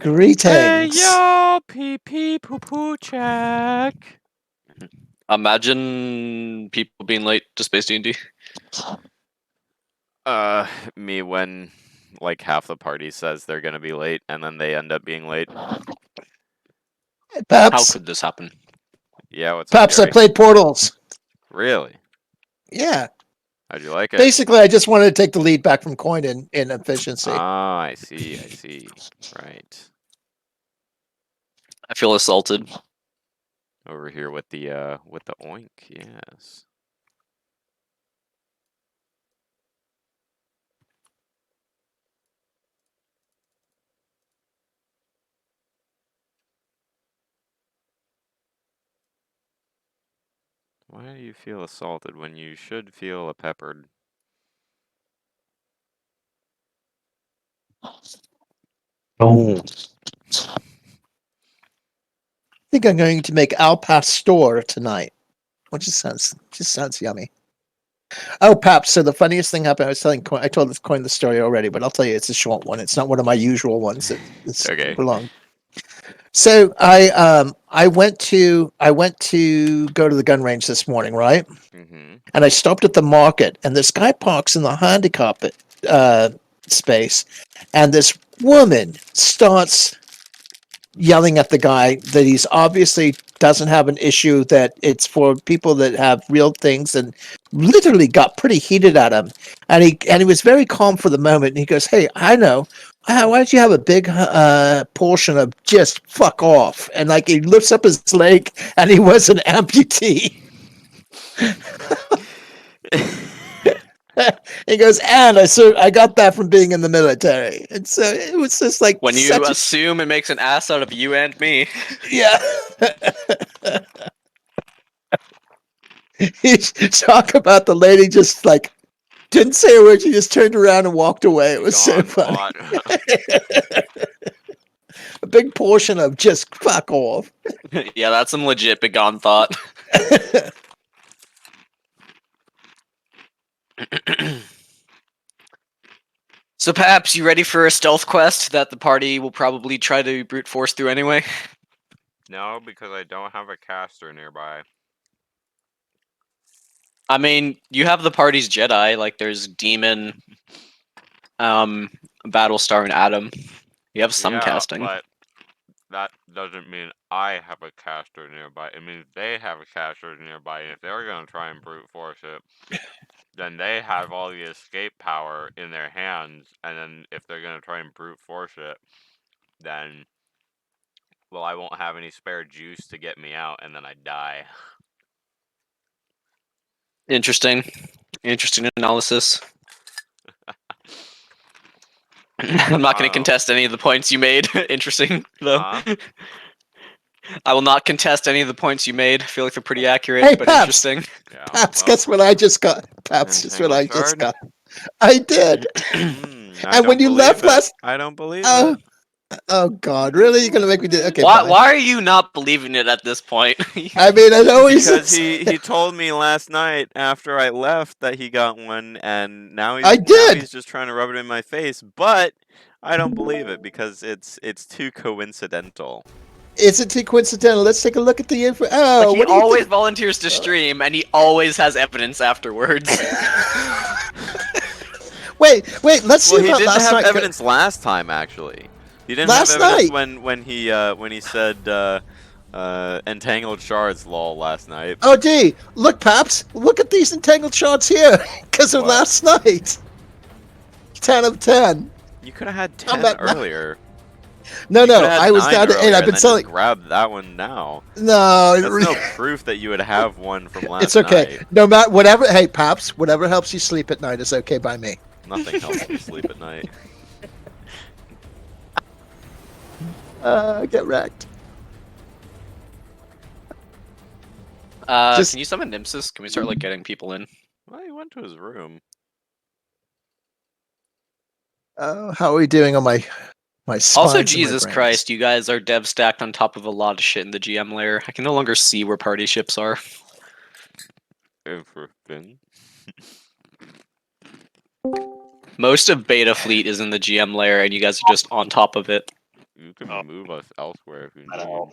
Greetings. Hey yo, pee pee poo poo check. Imagine people being late to Space D&D. Me when like half the party says they're gonna be late and then they end up being late. Hey, How Paps. could this happen? Yeah, what's up, Paps, I Gary? played Portals. Really? Yeah. How'd you like it? Basically, I just wanted to take the lead back from Coin in efficiency. Oh, I see. Right. I feel assaulted. Over here with the oink, yes. Why do you feel assaulted when you should feel peppered? Oh. I think I'm going to make Al Pastor tonight. Which just sounds yummy. Oh, Paps, so the funniest thing happened. I told this Coin the story already, but I'll tell you it's a short one. It's not one of my usual ones. It's Okay. long. So I went to go to the gun range this morning, right? Mm-hmm. And I stopped at the market, and this guy parks in the handicap space, and this woman starts yelling at the guy that he's obviously doesn't have an issue, that it's for people that have real things, and literally got pretty heated at him. And he was very calm for the moment, and he goes, "Hey, I know. Why don't you have a big portion of just fuck off?" And like he lifts up his leg, and he was an amputee. He goes, and I got that from being in the military. And so it was just like When you assume it makes an ass out of you and me. yeah. Talk about the lady just like didn't say a word. She just turned around and walked away. It was so funny. A big portion of just fuck off. Yeah, that's some legit begone thought. So perhaps you ready for a stealth quest that the party will probably try to brute force through anyway? No, because I don't have a caster nearby. I mean, you have the party's Jedi, like there's Demon, Battlestar, and Adam. You have some casting. But that doesn't mean I have a caster nearby. It means they have a caster nearby, and if they're gonna try and brute force it, then they have all the escape power in their hands, and then if they're gonna try and brute force it, then well, I won't have any spare juice to get me out, and then I die. Interesting analysis. I'm not going to contest any of the points you made. Interesting, though. I will not contest any of the points you made. I feel like they're pretty accurate, Hey, but Paps. interesting. Yeah, Paps, guess what I just got? Paps, guess what I just got? I did. And when you left last, I don't believe it. Oh God, really? You're gonna make me do? Okay, why are you not believing it at this point? I mean, I know because he told me last night after I left that he got one, and now he's just trying to rub it in my face. But I don't believe it because it's too coincidental. Is it too coincidental? Let's take a look at the info. Oh, like he always volunteers to stream, and he always has evidence afterwards. wait, let's see. Well, he didn't have evidence last time, actually. He didn't have evidence when he said entangled shards lol last night. Oh gee, look, Paps, look at these entangled shards here because of last night. 10 of 10. You could have had 10 earlier. No, I was down to 8. I've been selling. Grab that one now. No, that's no proof that you would have one from last night. It's okay. Night. No matter whatever. Hey, Paps, whatever helps you sleep at night is okay by me. Nothing helps me sleep at night. Get wrecked. Can you summon Nimsis? Can we start like getting people in? Well, he went to his room. How are we doing on my Also, Jesus Christ, you guys are dev stacked on top of a lot of shit in the GM layer. I can no longer see where party ships are. Everything. Most of Beta Fleet is in the GM layer, and you guys are just on top of it. You can move us elsewhere if you I need. know.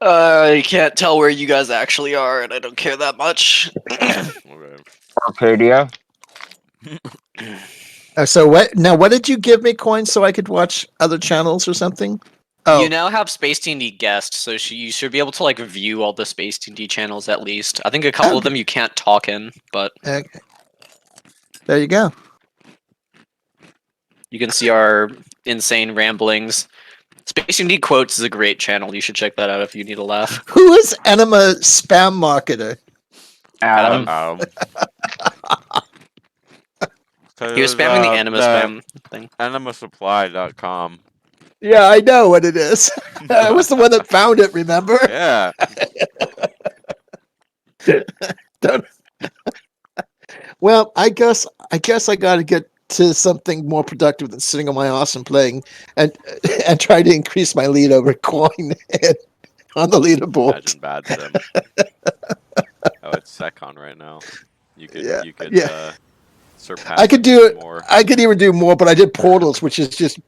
I can't tell where you guys actually are, and I don't care that much. Okay. Arcadia. So what? Now, what did you give me coins so I could watch other channels or something? Oh, You now have Space D&D guest, so you should be able to like view all the Space D&D channels at least. I think a couple of them you can't talk in, but okay. There you go. you can see our insane ramblings. Space D&D Quotes is a great channel. You should check that out if you need a laugh. Who is Enema Spam Marketer? Adam. He was spamming the anima spam thing. Animasupply.com. Yeah, I know what it is. I was the one that found it. Remember? Yeah. Don't- Well, I guess I got to get to something more productive than sitting on my ass and playing, and try to increase my lead over coin on the leaderboard. Imagine bad sim. Oh, it's Secon right now. You could Yeah. surpass I could it do it. more. I could even do more, but I did portals, which is just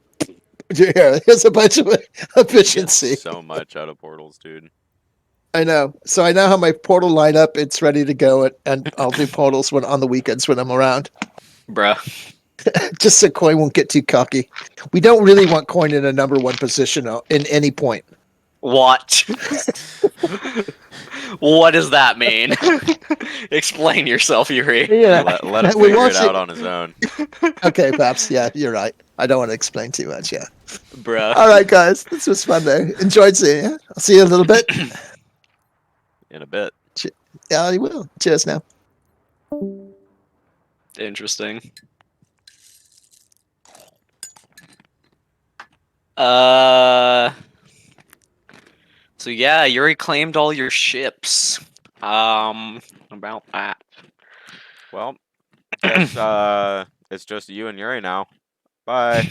here's a bunch of You get efficiency. so much out of portals, dude. I know. So I know how my portal lineup. It's ready to go, and I'll do portals on the weekends when I'm around. Bruh. Just so Coin won't get too cocky. We don't really want Coin in a number one position in any point. What? What does that mean? Explain yourself, Yuri. Yeah, Let him we figure want it out you- on his own. Okay, perhaps. Yeah, you're right. I don't want to explain too much. Yeah. Bruh. All right, guys. This was fun though. Enjoyed seeing you. I'll see you in a little bit. In a bit. Yeah, I will. Cheers now. Interesting. So yeah, Yuri claimed all your ships. About that. Well, guess it's just you and Yuri now. Bye.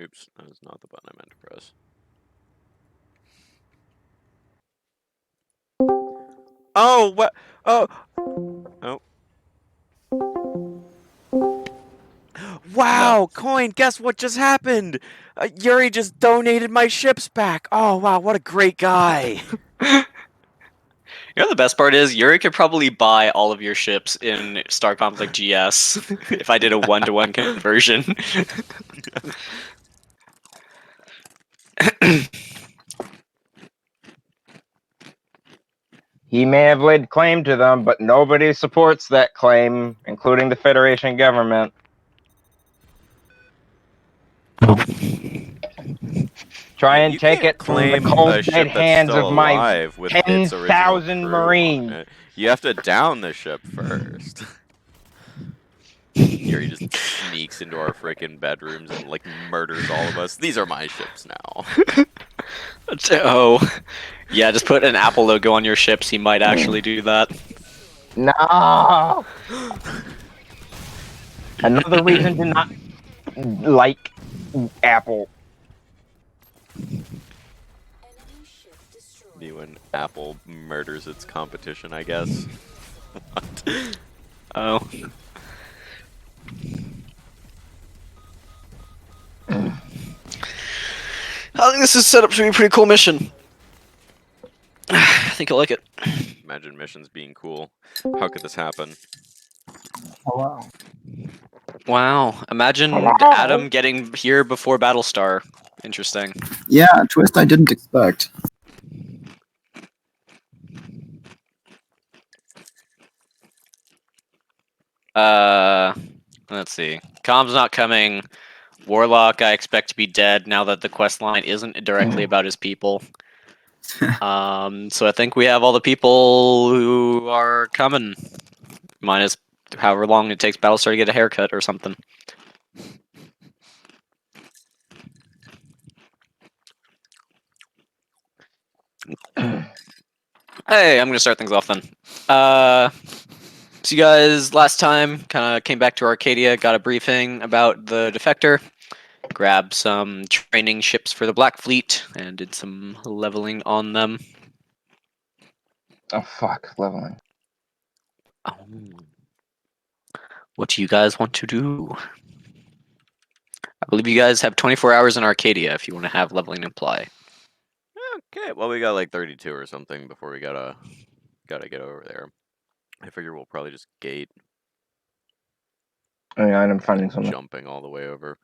Oops, that is not the button I meant to press. Oh, what? Oh. Oh. Wow, Coin, guess what just happened? Yuri just donated my ships back. Oh, wow, what a great guy. You know the best part is Yuri could probably buy all of your ships in Star Conflict GS if I did a 1-to-1 conversion. He may have laid claim to them, but nobody supports that claim, including the Federation government. Try and You take can't it from the claim cold a dead ship that's hands still of my alive with its original 10,000 crew on Marines. it. You have to down the ship first. Yuri just sneaks into our freaking bedrooms and like murders all of us. These are my ships now. Oh, yeah, just put an Apple logo on your ships. He might actually do that. No! Another reason to not like Apple. Me when Apple murders its competition, I guess. What? Oh. I think this is set up to be a pretty cool mission. I think I like it. Imagine missions being cool. How could this happen? Oh, wow. Wow. Imagine Adam getting here before Battlestar. Interesting. Yeah, a twist I didn't expect. Let's see. Com's not coming. Warlock, I expect to be dead now that the quest line isn't directly about his people. So I think we have all the people who are coming. Minus however long it takes Battlestar to get a haircut or something. Hey, I'm gonna start things off then. So you guys last time kind of came back to Arcadia, got a briefing about the Defector, grabbed some training ships for the Black Fleet, and did some leveling on them. Oh, fuck. Leveling. What do you guys want to do? I believe you guys have 24 hours in Arcadia if you want to have leveling apply. Okay, well we got like 32 or something before we gotta get over there. I figure we'll probably just gate. Oh, yeah, I'm finding something. Jumping all the way over.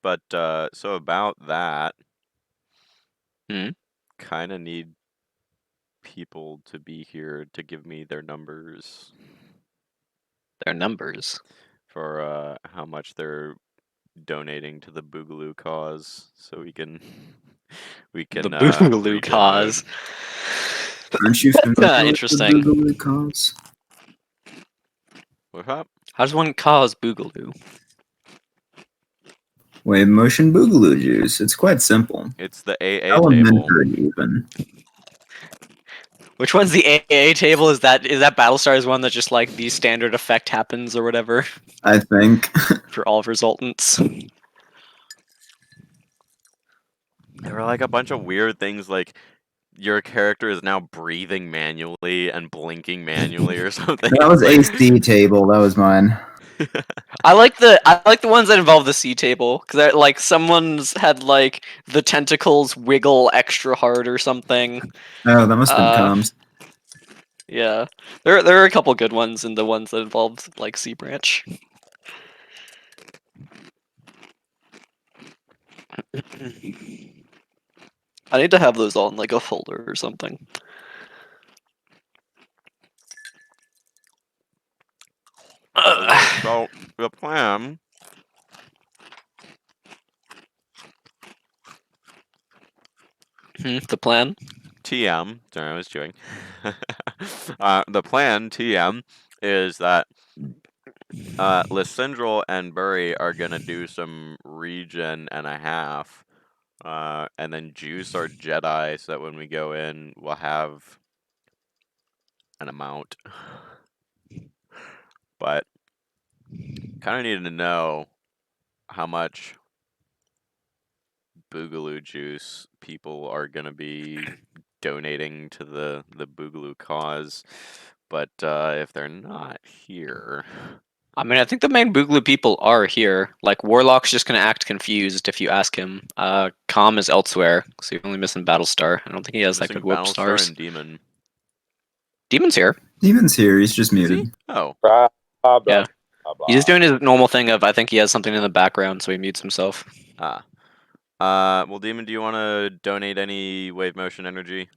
But so about that, kind of need people to be here to give me their numbers. Their numbers for how much they're donating to the Boogaloo cause, so we can the Boogaloo reach cause. Aren't you familiar Interesting. with the Boogaloo cause? What's up? How does one cause Boogaloo? Wave motion Boogaloo juice. It's quite simple. It's the AA table. Elementary, even. Which one's the AA table? Is that Battlestar's one that just like the standard effect happens or whatever I think. for all resultants? There were like a bunch of weird things, like your character is now breathing manually and blinking manually or something. That was Like- AC table. That was mine. I like the ones that involve the C table because like someone's had like the tentacles wiggle extra hard or something. Oh, that must have been comms. Yeah, there are a couple good ones in the ones that involved like C branch. I need to have those all in like a folder or something. So the plan. The plan. TM. Sorry, I was chewing. The plan, TM, is that Lysindral and Burry are gonna do some regen and a half, and then juice our Jedi so that when we go in, we'll have an amount. But kind of needed to know how much Boogaloo juice people are gonna be donating to the Boogaloo cause. But if they're not here, I mean, I think the main Boogaloo people are here. Like Warlock's just gonna act confused if you ask him. Calm is elsewhere, so you're only missing Battlestar. I don't think he has that missing good whip Battlestar stars. and Demon. Demon's here. Demon's here. He's just Is he? muted. Oh, Blah, blah, Yeah. blah, blah. He's just doing his normal thing of I think he has something in the background, so he mutes himself. well, Demon, do you want to donate any wave motion energy?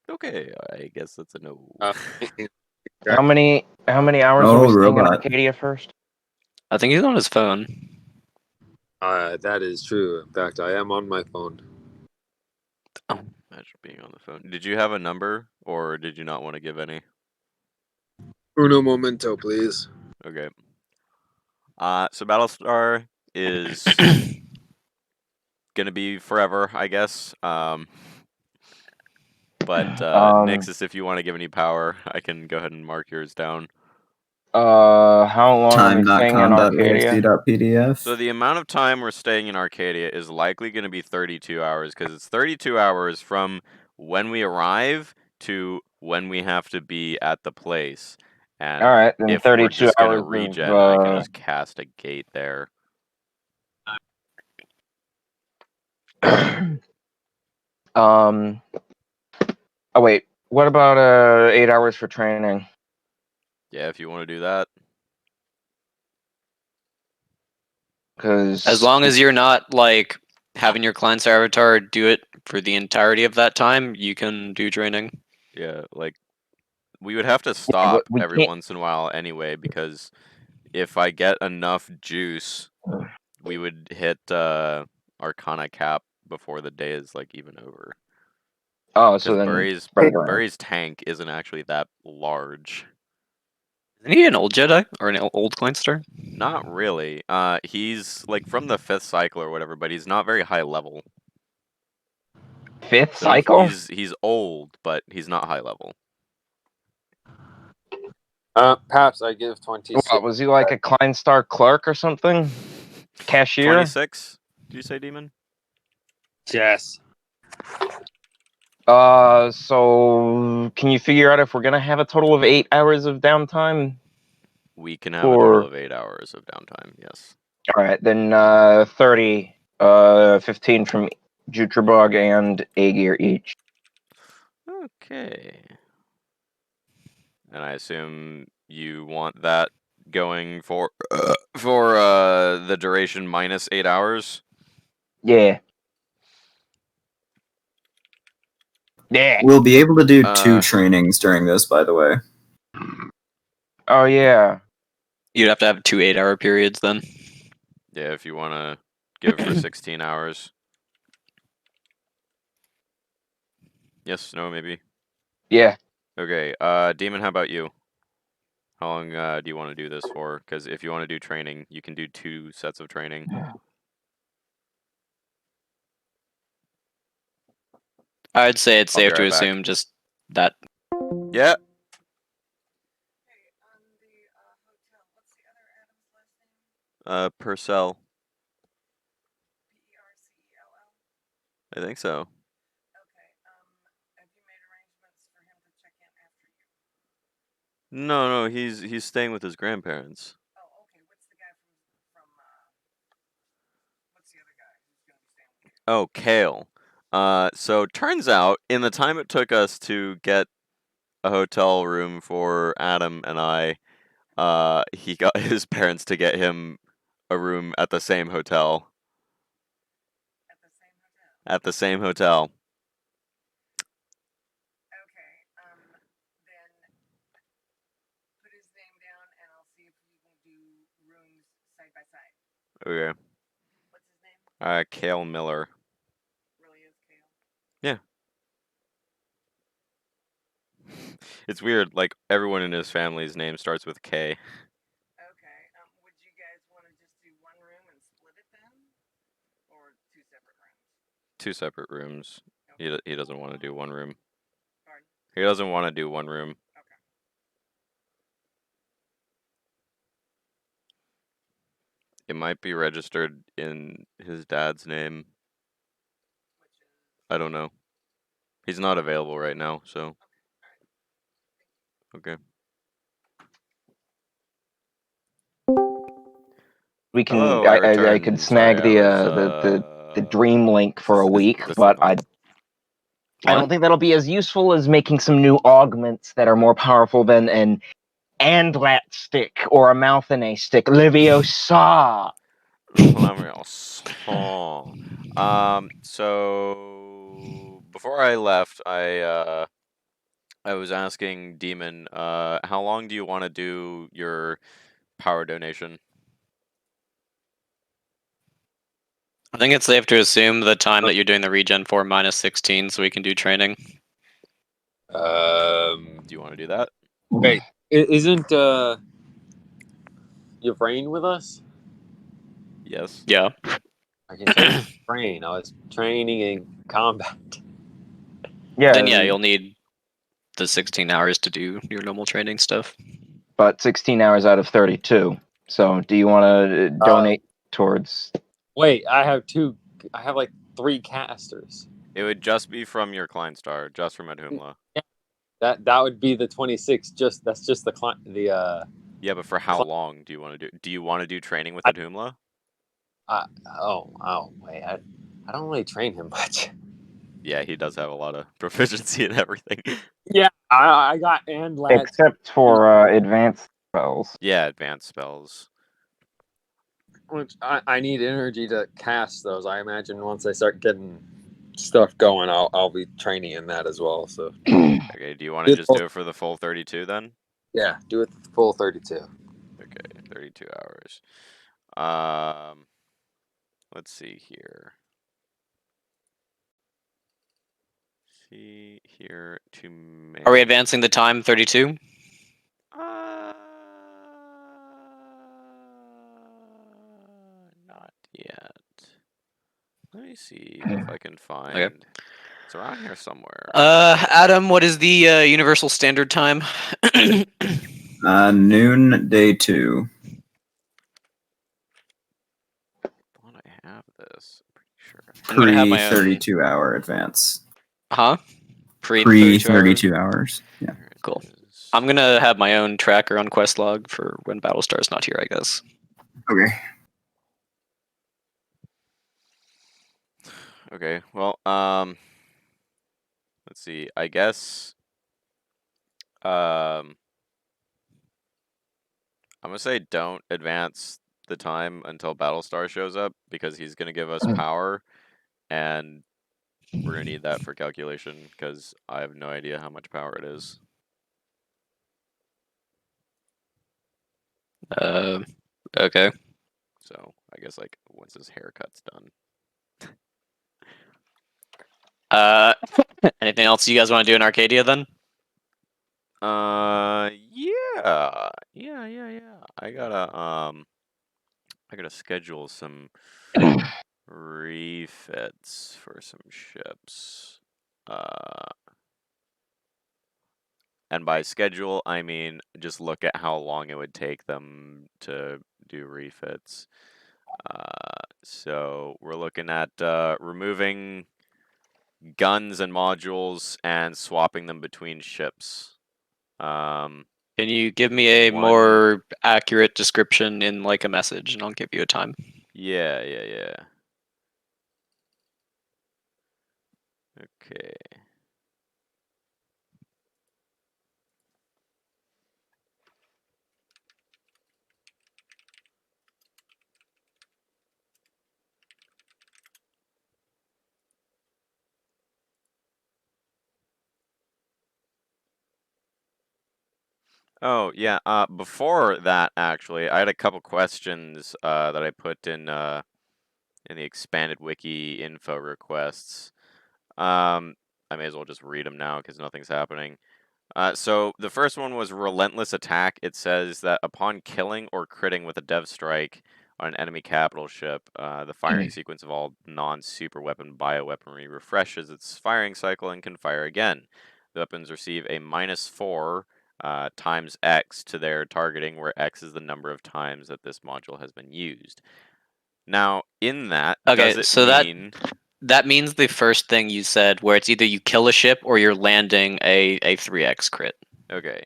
Okay, I guess that's a no. How many hours Oh, are we staying in robot. Arcadia first? I think he's on his phone. That is true. In fact, I am on my phone. Imagine being on the phone. Did you have a number, or did you not want to give any? Uno momento, please. Okay. So Battlestar is gonna be forever, I guess. But Nixus, if you want to give any power, I can go ahead and mark yours down. How long are we staying in Arcadia? Time.com.asd.pdf. So the amount of time we're staying in Arcadia is likely going to be 32 hours, because it's 32 hours from when we arrive to when we have to be at the place. And All right, then if we're 32 just going to hours regen, of, I can just cast a gate there. Oh wait, what about 8 hours for training? Yeah, if you want to do that. Because As long as you're not like having your client's avatar do it for the entirety of that time, you can do training. Yeah, like we would have to stop we every can't- once in a while anyway, because if I get enough juice, we would hit Arcana cap before the day is like even over. Oh, so Because then Burry's tank isn't actually that large. Isn't he an old Jedi or an old client star? Not really. He's like from the 5th cycle or whatever, but he's not very high level. 5th So cycle? he's old, but he's not high level. Perhaps I give 26. What, was he like a Klein Star clerk or something? Cashier. 26? Did you say, Demon? Yes. So can you figure out if we're gonna have a total of 8 hours of downtime? We can have a total Or- of 8 hours of downtime, yes. All right, then 30, 15 from Jutrabog and Aegir each. Okay. And I assume you want that going for the duration minus 8 hours? Yeah. Yeah. We'll be able to do two Uh, trainings during this, by the way. Oh yeah. You'd have to have 2 8-hour periods then. Yeah, if you want to give for 16 hours. Yes, no, maybe. Yeah. Okay, Demon, how about you? How long do you want to do this for? Because if you want to do training, you can do 2 sets of training. I'd say it's I'll be safe to right back. assume just that. Yeah. Purcell. I think so. No, he's staying with his grandparents. Oh, Kale. So turns out in the time it took us to get a hotel room for Adam and I, he got his parents to get him a room at the same hotel. At the same hotel. Okay. Kale Miller. Yeah. It's weird, like everyone in his family's name starts with K. Two separate rooms. He doesn't want to do one room. He doesn't want to do one room. It might be registered in his dad's name. I don't know. He's not available right now, so. Okay. We can. Hello, I returned. could snag Sorry, I the dream link for a week, but I don't What? think that'll be as useful as making some new augments that are more powerful than an Andlat stick or a Malthane stick. Leviosa. So before I left, I was asking Demon, how long do you want to do your power donation? I think it's safe to assume the time that you're doing the regen for minus 16 so we can do training. Do you want to do that? Wait, isn't your brain with us? Yes. Yeah. I can train brain. I was training in combat. Yeah. Then yeah, you'll need the 16 hours to do your normal training stuff. But 16 hours out of 32. So, do you want to donate towards? Wait, I have like 3 casters. It would just be from your client star, just from Adhumla. That would be the 26. That's just the Yeah, but for how long do you want to do? Do you want to do training with Adhumla? Wait, I don't really train him much. Yeah, he does have a lot of proficiency in everything. Yeah, I got and lads. Except for advanced spells. Yeah, advanced spells. Which I need energy to cast those. I imagine once I start getting stuff going, I'll be training in that as well. So Okay, do you want to just do it for the full 32 then? yeah, do it full 32. Okay, 32 hours. Let's see here. See here to make. Are we advancing the time 32? Not yet. Let me see if I can find. It's around here somewhere. Adam, what is the universal standard time? Noon, day 2. this. I'm pretty sure. I'm gonna have Pre my own. 32-hour advance. Huh? Pre Pre 32 hours? 32 hours. Yeah. Here it Cool. is. I'm gonna have my own tracker on quest log for when Battlestar's not here, I guess. Okay. Okay. Well, let's see. I guess I'm gonna say don't advance the time until Battlestar shows up because he's gonna give us power, and we're gonna need that for calculation because I have no idea how much power it is. Okay. So I guess like once his haircut's done. Anything else you guys want to do in Arcadia then? Yeah. I gotta schedule some refits for some ships. And by schedule, I mean just look at how long it would take them to do refits. So we're looking at removing guns and modules and swapping them between ships. Can you give me a One- more accurate description in like a message, and I'll give you a time? Yeah. Okay. Oh yeah. Before that, actually, I had a couple questions that I put in the expanded wiki info requests. I may as well just read them now because nothing's happening. So the first one was relentless attack. It says that upon killing or critting with a dev strike on an enemy capital ship, the firing sequence of all non-super weapon bioweaponry refreshes its firing cycle and can fire again. The weapons receive a -4 times X to their targeting, where X is the number of times that this module has been used. Now, in that, Okay, does it so mean... that means the first thing you said, where it's either you kill a ship or you're landing a 3x crit. Okay.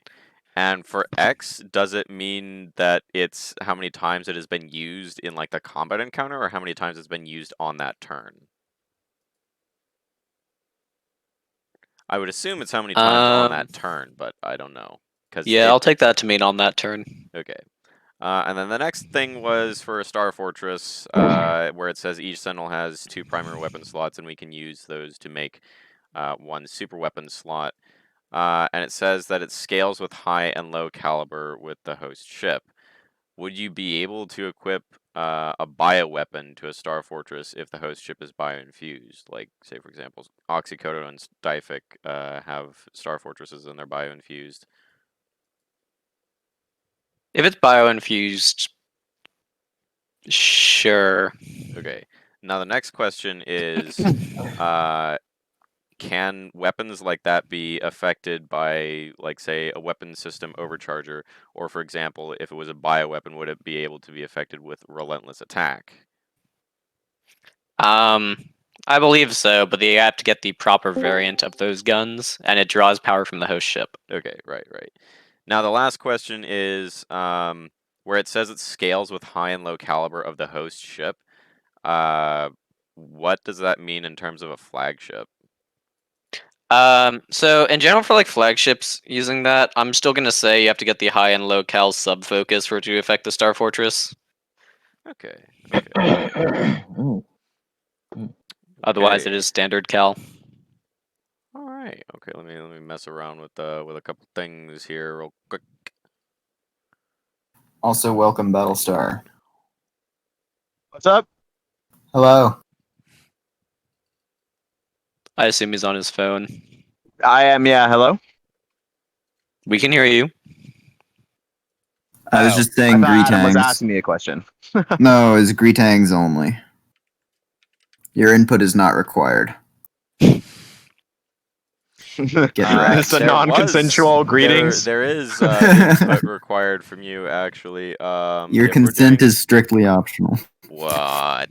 And for X, does it mean that it's how many times it has been used in like the combat encounter, or how many times it's been used on that turn? I would assume it's how many times on that turn, but I don't know. Yeah, I'll take that to mean on that turn. Okay. And then the next thing was for a Star Fortress, where it says each Sentinel has 2 primary weapon slots, and we can use those to make 1 super weapon slot. And it says that it scales with high and low caliber with the host ship. Would you be able to equip a bioweapon to a Star Fortress if the host ship is bioinfused? Like, say, for example, Oxycodone and Styfic have Star Fortresses and they're bioinfused. If it's bioinfused, sure. Okay. Now the next question is, can weapons like that be affected by, like, say, a weapon system overcharger? Or, for example, if it was a bioweapon, would it be able to be affected with relentless attack? I believe so, but you have to get the proper variant of those guns, and it draws power from the host ship. Okay, right. Now the last question is, where it says it scales with high and low caliber of the host ship. What does that mean in terms of a flagship? So in general for like flagships using that, I'm still gonna say you have to get the high and low cal sub focus for it to affect the Star Fortress. Okay. Otherwise it is standard cal. All right. Okay, let me mess around with a couple things here real quick. Also, welcome, Battlestar. What's up? Hello. I assume he's on his phone. I am, yeah. Hello? We can hear you. I was just saying I thought Adam was greetings. asking me a question. No, it's greetings only. Your input is not required. Get wrecked. It's a There non-consensual was- greetings. There is input required from you, actually. Your if we're consent doing- is strictly optional. What?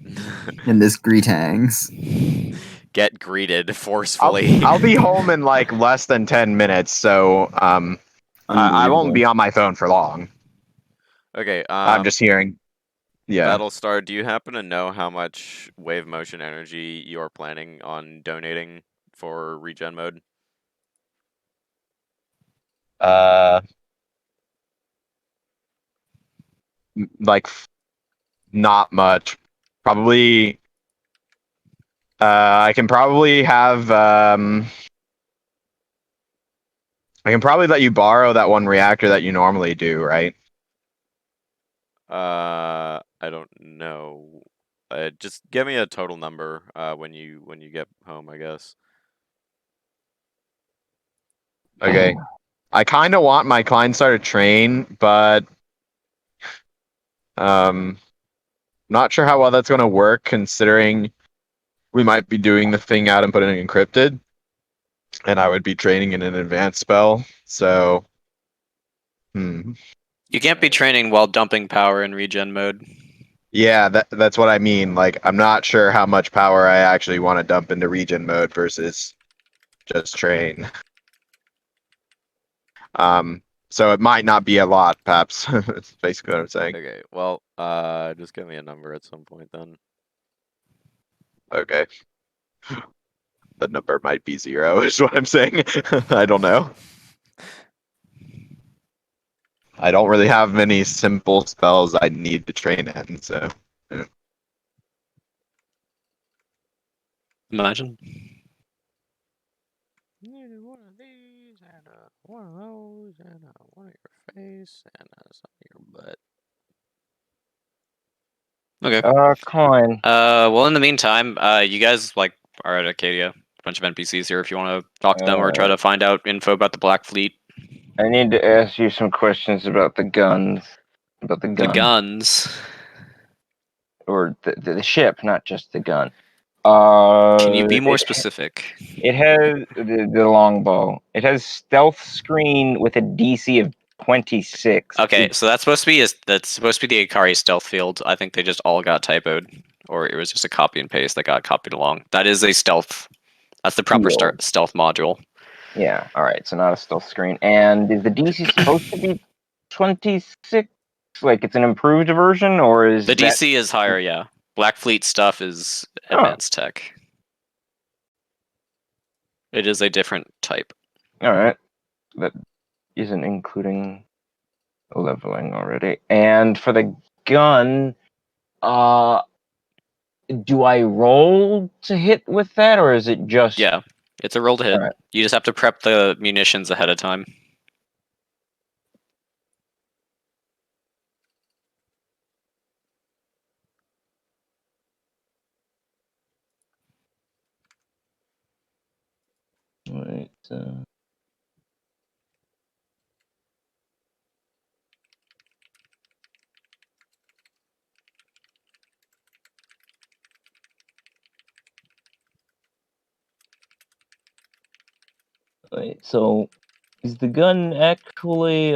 in this greetings. Get greeted forcefully. I'll be home in like less than 10 minutes, so I won't be on my phone for long. Okay. I'm just hearing. Yeah. Battlestar, do you happen to know how much wave motion energy you are planning on donating for regen mode? Like not much. Probably. I can probably have. I can probably let you borrow that one reactor that you normally do, right? I don't know. Just give me a total number when you get home, I guess. Okay. I kind of want my Kleinstar to train, but not sure how well that's going to work considering we might be doing the thing out and putting it encrypted, and I would be training in an advanced spell. So, You can't be training while dumping power in regen mode. yeah, that's what I mean. Like, I'm not sure how much power I actually want to dump into regen mode versus just train. So it might not be a lot, perhaps. That's basically what I'm saying. Okay, well, just give me a number at some point then. Okay. The number might be 0, is what I'm saying. I don't know. I don't really have many simple spells I need to train in, so. Yeah. Imagine. One of these, and one of those, and one of your face, and some of your butt. Okay. Coin. Well, in the meantime, you guys like are at Arcadia. A bunch of NPCs here. If you want to talk to them or try to find out info about the Black Fleet, I need to ask you some questions about the guns. About the the gun. guns. Or the ship, not just the gun. Can you be more specific? It has the longbow. It has stealth screen with a DC of 26. Okay, so that's supposed to be the Ikari stealth field. I think they just all got typoed, or it was just a copy and paste that got copied along. That is a stealth. That's the proper Field. stealth module. Yeah, alright, so not a stealth screen. And is the DC supposed to be 26? Like it's an improved version, or is The that... DC is higher, yeah. Black Fleet stuff is advanced tech. It is a different type. Alright. That isn't including leveling already. And for the gun, do I roll to hit with that, or is it just... Yeah, it's a roll to hit. Alright. You just have to prep the munitions ahead of time. Right, Wait, so is the gun actually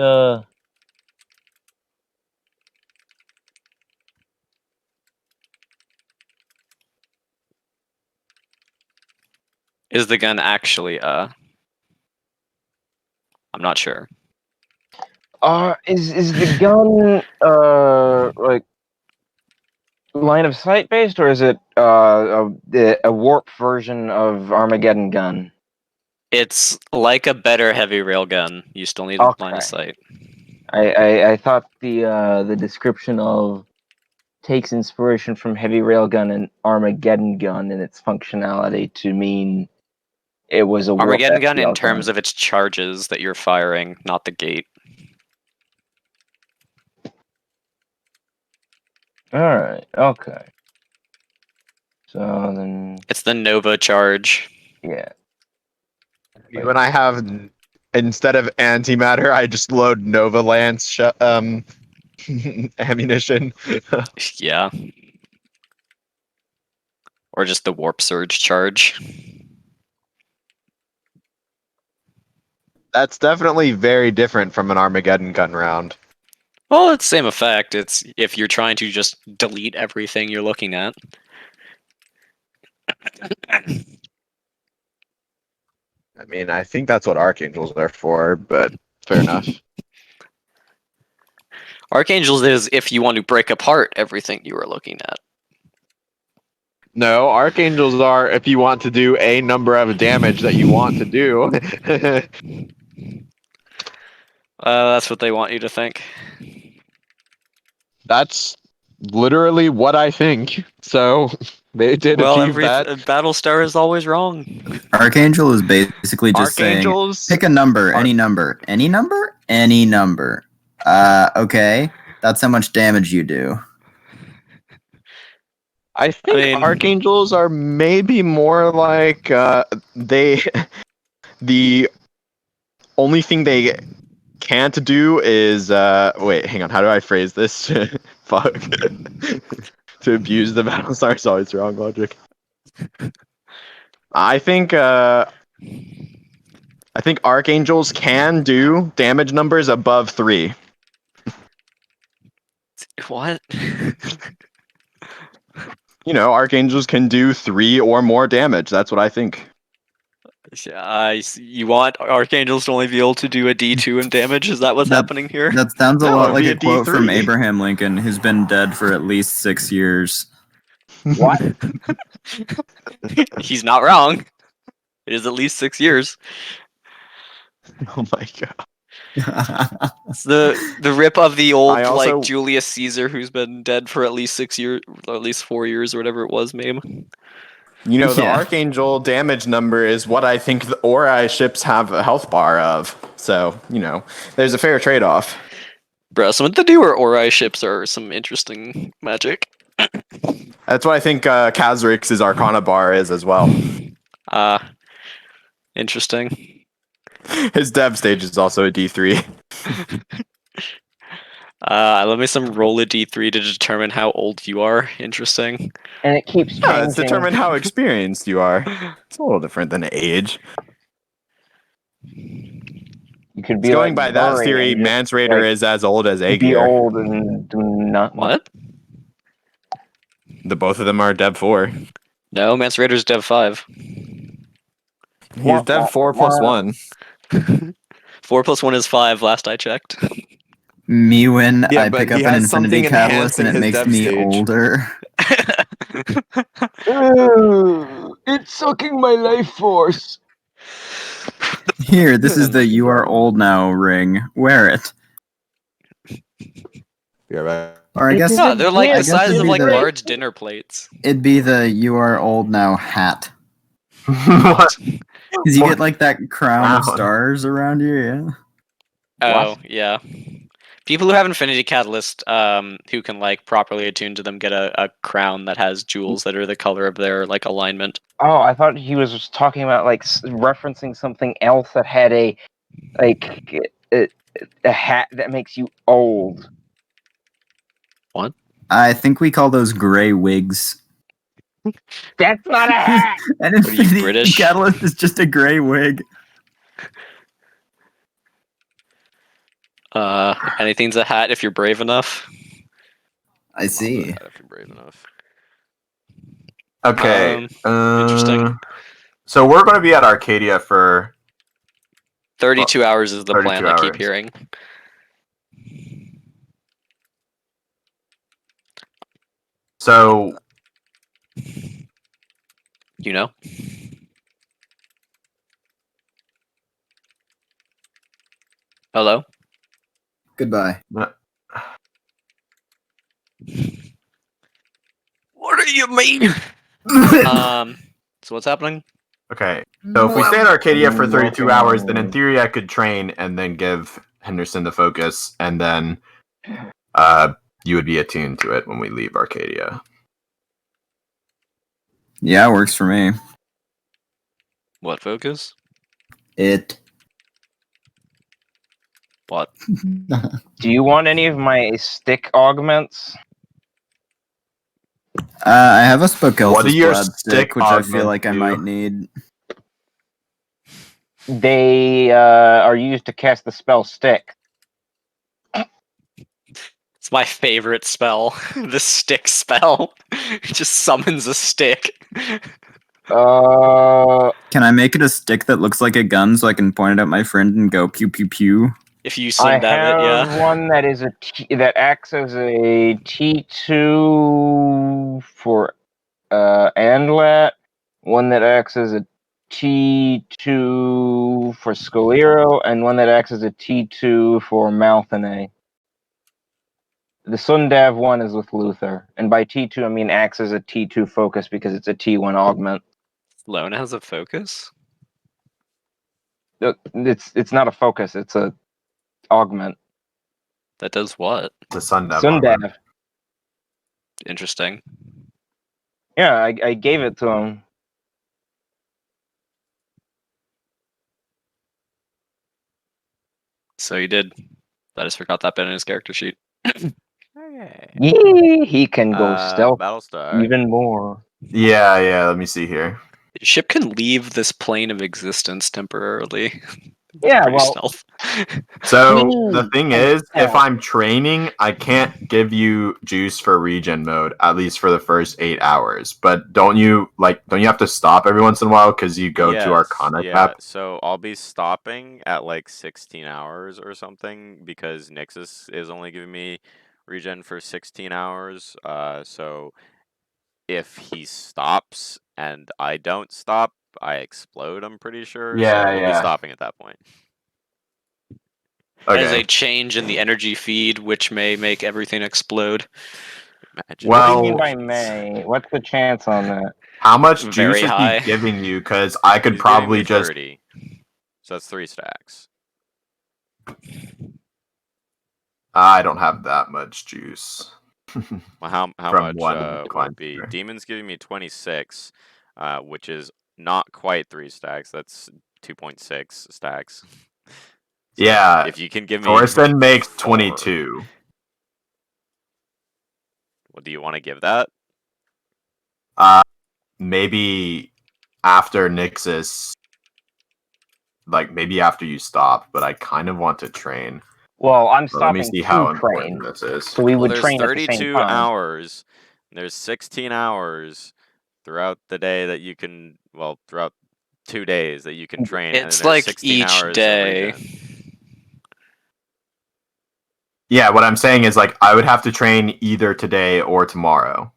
Is the gun actually I'm not sure. is the gun like line of sight based, or is it a warp version of Armageddon gun? It's like a better heavy rail gun. You still need a line Okay. of sight. I thought the description of takes inspiration from heavy railgun and Armageddon gun in its functionality to mean it was a warp Armageddon gun in FPL terms of its charges that you're firing, not the gate. Alright, okay. So then It's the Nova charge. yeah. When I have, instead of antimatter, I just load Nova Lance ammunition. Yeah. Or just the warp surge charge. That's definitely very different from an Armageddon gun round. Well, it's the same effect. It's if you're trying to just delete everything you're looking at. I mean, I think that's what archangels are for, but fair enough. Archangels is if you want to break apart everything you are looking at. No, archangels are if you want to do a number of damage that you want to do. That's what they want you to think. That's literally what I think. So they did Well, achieve that. Battlestar is always wrong. Archangel is basically just Archangels saying, pick a number, are- any number, any number, any number. Okay, that's how much damage you do. I think mean- archangels are maybe more like they. The only thing they can't do is wait, hang on. How do I phrase this? Fuck. To abuse the Battlestar is always wrong logic. I think archangels can do damage numbers above 3. What? You know, archangels can do 3 or more damage. That's what I think. You want archangels to only be able to do a D2 in damage? Is that what's happening here? That sounds a No, lot it'd like be a a quote from D3. Abraham Lincoln, who's been dead for at least 6 years. What? He's not wrong. It is at least 6 years. Oh my god. It's the rip of the old I also- like Julius Caesar who's been dead for at least 6 years, or at least 4 years, or whatever it was. Meme. You know, the Yeah. archangel damage number is what I think the Ori ships have a health bar of. So, you know, there's a fair trade-off. Bro, some of the newer Ori ships are some interesting magic. That's what I think Khazrix's Arcana bar is as well. Interesting. His dev stage is also a D3. Let me some roll a D3 to determine how old you are. Interesting. And it keeps changing. Yeah, it's determined how experienced you are. It's a little different than age. You could be Going like by that Murray theory, and just, Mance Raider like, is as old as be Aegir. old and do not. What? The both of them are Dev 4. No, Mance Raider's Dev 5. He's Dev 4 plus 1. 4 plus 1 is 5, last I checked. Me when Yeah, I but pick he up an has Infinity something Catalyst and it enhancing makes his me dev stage. older. It's sucking my life force. Here, this is the "you are old now" ring. Wear it. You're right. Or I guess It's No, they're like I the guess size it'd of be like the- large dinner plates. it'd be the "you are old now" hat. What? Because you get like that crown of Crown. stars around you, yeah. Oh, yeah. People who have Infinity Catalyst, who can like properly attune to them, get a crown that has jewels that are the color of their like alignment. Oh, I thought he was just talking about like referencing something else that had a hat that makes you old. I think we call those gray wigs. That's not a hat. An What are you, Infinity British? Catalyst is just a gray wig. Anything's a hat if you're brave enough. I see. If you're brave enough. Okay. Interesting. So we're going to be at Arcadia for 32 hours is the 32 plan. I keep hours. hearing. so You know. Hello. Goodbye. What do you mean? So what's happening? okay. So if we stay at Arcadia for 32 hours, then in theory I could train and then give Henderson the focus, and then you would be attuned to it when we leave Arcadia. Yeah, it works for me. What focus? It. What? Do you want any of my stick augments? I have a Spokelthus What do your Blad stick stick, which I feel augments like I do? might need. They are used to cast the spell stick. It's my favorite spell. The stick spell. It just summons a stick. Can I make it a stick that looks like a gun so I can point it at my friend and go pew pew pew? If you I slim dab have it, yeah. one that is that acts as a T2 for Andlat, one that acts as a T2 for Scalero, and one that acts as a T2 for Malthane. The Sundav one is with Luther, and by T2 I mean acts as a T2 focus because it's a T1 augment. Lone has a focus? It's not a focus, it's a augment. That does what? The Sundev armor. Sundav. Interesting. Yeah, I gave it to him. So he did. I just forgot that bit in his character sheet. Okay. Yeah, he can go stealth Battlestar. even more. Yeah. Let me see here. Ship can leave this plane of existence temporarily. Yeah, Pretty well, stealth. So Me the thing and is, if stealth. I'm training, I can't give you juice for regen mode, at least for the first 8 hours. But don't you have to stop every once in a while because you go to Arcana cap? So I'll be stopping at like 16 hours or something because Nixus is only giving me regen for 16 hours. So if he stops and I don't stop, I explode, I'm pretty sure. Yeah, so I'll be yeah. stopping at that point. As a Okay. change in the energy feed, which may make everything explode. Imagine What do you Well- mean by May? What's the chance on that? How much Very juice is high. he giving you? Because I could He's giving probably me just 30. So that's 3 stacks. I don't have that much juice. Well, how From much one would decline it be? tier. Demon's giving me 26, which is not quite 3 stacks. That's 2.6 stacks. So Yeah, if you can give me Thorsten makes 4, 22. What do you want to give that? Maybe after Nixus, like maybe after you stop, but I kind of want to train. Well, I'm But let me stopping see how to important train, this is. so we Well, would there's train at the same 32 time. hours. And there's 16 hours throughout the day that you can, well, throughout 2 days that you can train. and It's then there's like 16 each hours of day. regen. Yeah, what I'm saying is like I would have to train either today or tomorrow.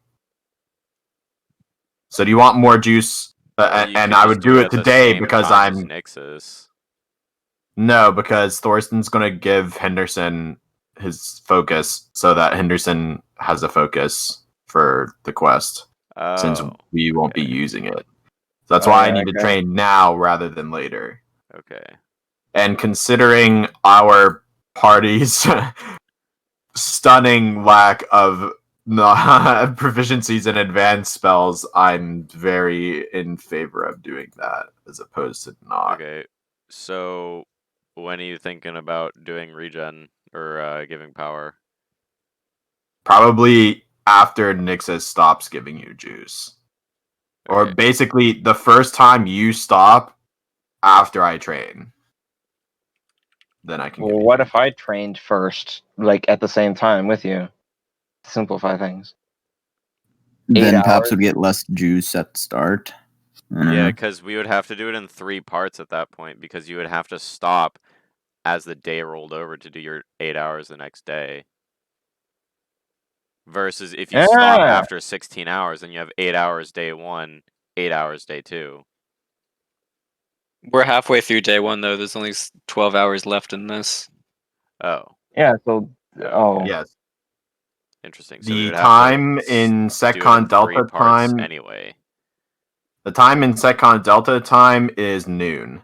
So do you want more juice? Or you And could I just would do it at the today same because time as I'm Nixus. no, because Thorsten's gonna give Henderson his focus so that Henderson has a focus for the quest since Oh, we won't be okay. using it. So that's why I Yeah, need to okay. train now rather than later. Okay. And considering our party's stunning lack of proficiencies in advanced spells, I'm very in favor of doing that as opposed to not. Okay. So when are you thinking about doing regen or giving power? Probably after Nixus stops giving you juice. Or Okay. basically the first time you stop after I train. Then I can give Well, you what juice. if I trained first, like at the same time with you? Simplify things. 8 Then hours. cops would get less juice at the start. I don't Yeah, know. because we would have to do it in 3 parts at that point because you would have to stop as the day rolled over to do your 8 hours the next day. Versus if you stop Ah. after 16 hours, then you have 8 hours day 1, 8 hours day 2. We're halfway through day 1, though. There's only 12 hours left in this. Oh, Yeah, so Yes. interesting. So we The would have time to in do it in Secon 3 Delta parts time. anyway. The time in Secon Delta time is noon.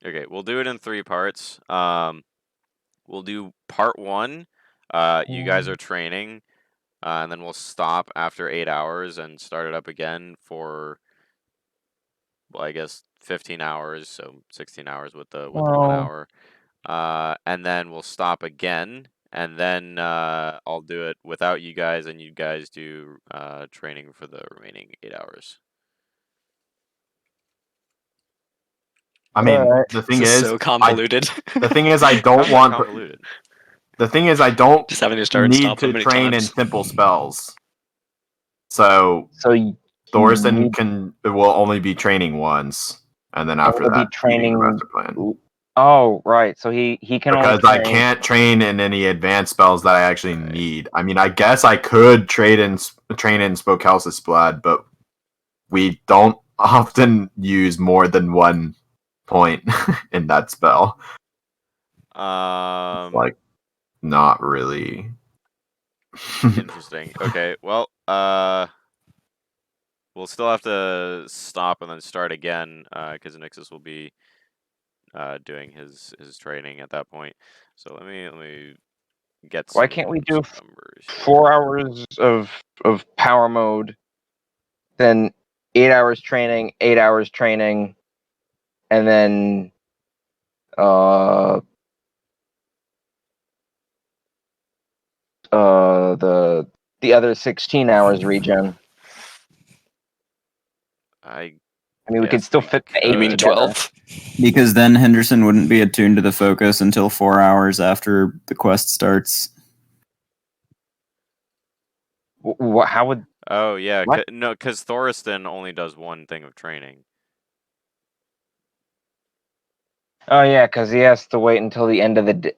Okay, we'll do it in 3 parts. We'll do part 1. You guys are training, and then we'll stop after 8 hours and start it up again for, well, I guess 15 hours, so 16 hours with the 1 Well- hour. And then we'll stop again, and then I'll do it without you guys, and you guys do training for the remaining 8 hours. I mean, Alright. the This thing is is, so convoluted. the thing is, I How's don't that want. convoluted? The thing is, I don't Just having to start and need stop them to many train times. in simple spells. So So Thorsten will only be training once, and then after will be that, training the training- master plan. Oh, right. So he can only Because I train- can't train in any advanced spells that I actually need. I mean, I guess I could train in Spokelsis Blood, but we don't often use more than 1 point in that spell. Like, not really. Interesting. Okay, well, we'll still have to stop and then start again, because Nixus will be doing his training at that point. So let me get Why some can't we do numbers here. 4 hours of power mode, then 8 hours training, 8 hours training, and then the other 16 hours regen. I mean, we could guess still we fit the could. 8 You mean together. 12? Because then Henderson wouldn't be attuned to the focus until 4 hours after the quest starts. How would... Oh yeah, What? no, because Thoriston only does one thing of training. Oh, yeah, because he has to wait until the end of the day.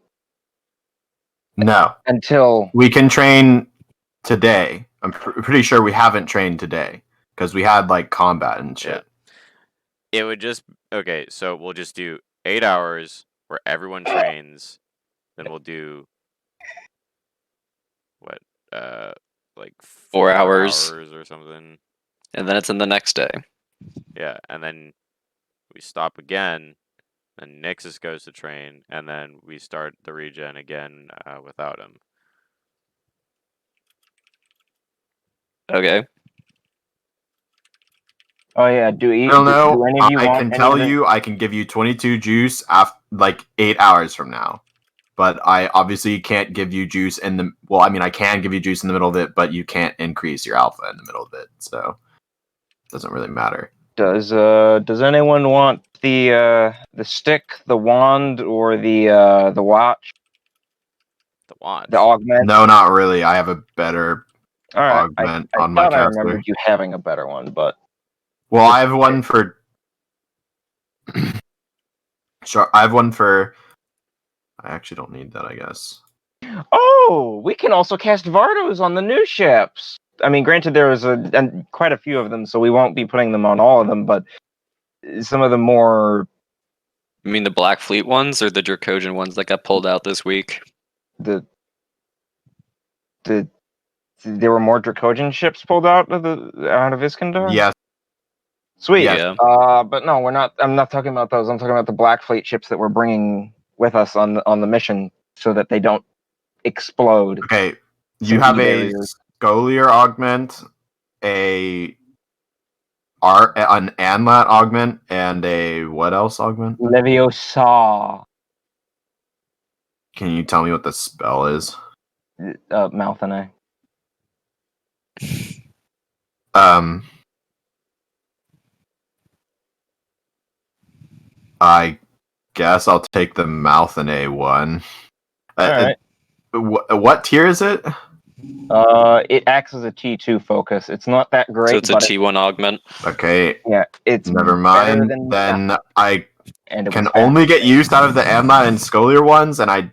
No. Until... We can train today. I'm pretty sure we haven't trained today. Because we had, like, combat and shit. It would just... Okay, so we'll just do 8 hours where everyone trains. Then we'll do... What? Like 4 hours. or something. And then it's in the next day. Yeah, and then we stop again. Then Nixus goes to train, and then we start the regen again without him. Okay. Oh, yeah, do I don't know. any of you I want can any tell of the- you I can give you 22 juice after, like, 8 hours from now. But I obviously can't give you juice in the... Well, I mean, I can give you juice in the middle of it, but you can't increase your alpha in the middle of it. So, it doesn't really matter. Does anyone want the stick, the wand, or the watch, The watch. the augment? No, not really. I have a better All right, augment I on my thought I caster. remembered you having a better one, but Well, I have one for... Sure, I have one for... I actually don't need that, I guess. oh, we can also cast Vardos on the new ships. I mean, granted, there was quite a few of them, so we won't be putting them on all of them, but some of the more You mean the Black Fleet ones or the Dracogen ones that got pulled out this week? the there were more Dracogen ships pulled out of Iskandar. Yes. Sweet. Yeah. But no, we're not. I'm not talking about those. I'm talking about the Black Fleet ships that we're bringing with us on the mission, so that they don't explode. Okay, you Some have a barriers. Scoliar augment, an Anlat augment, and a what else augment? Leviosa, Can you tell me what the spell is? Malthanae. I guess I'll take the Malthanae one. Alright. What tier is it? It acts as a T2 focus. It's not that great. So it's a but T1 augment. Okay, yeah, it's never better mind. than Then I and it can was only get used out of the Anlat and Scoliar ones, and I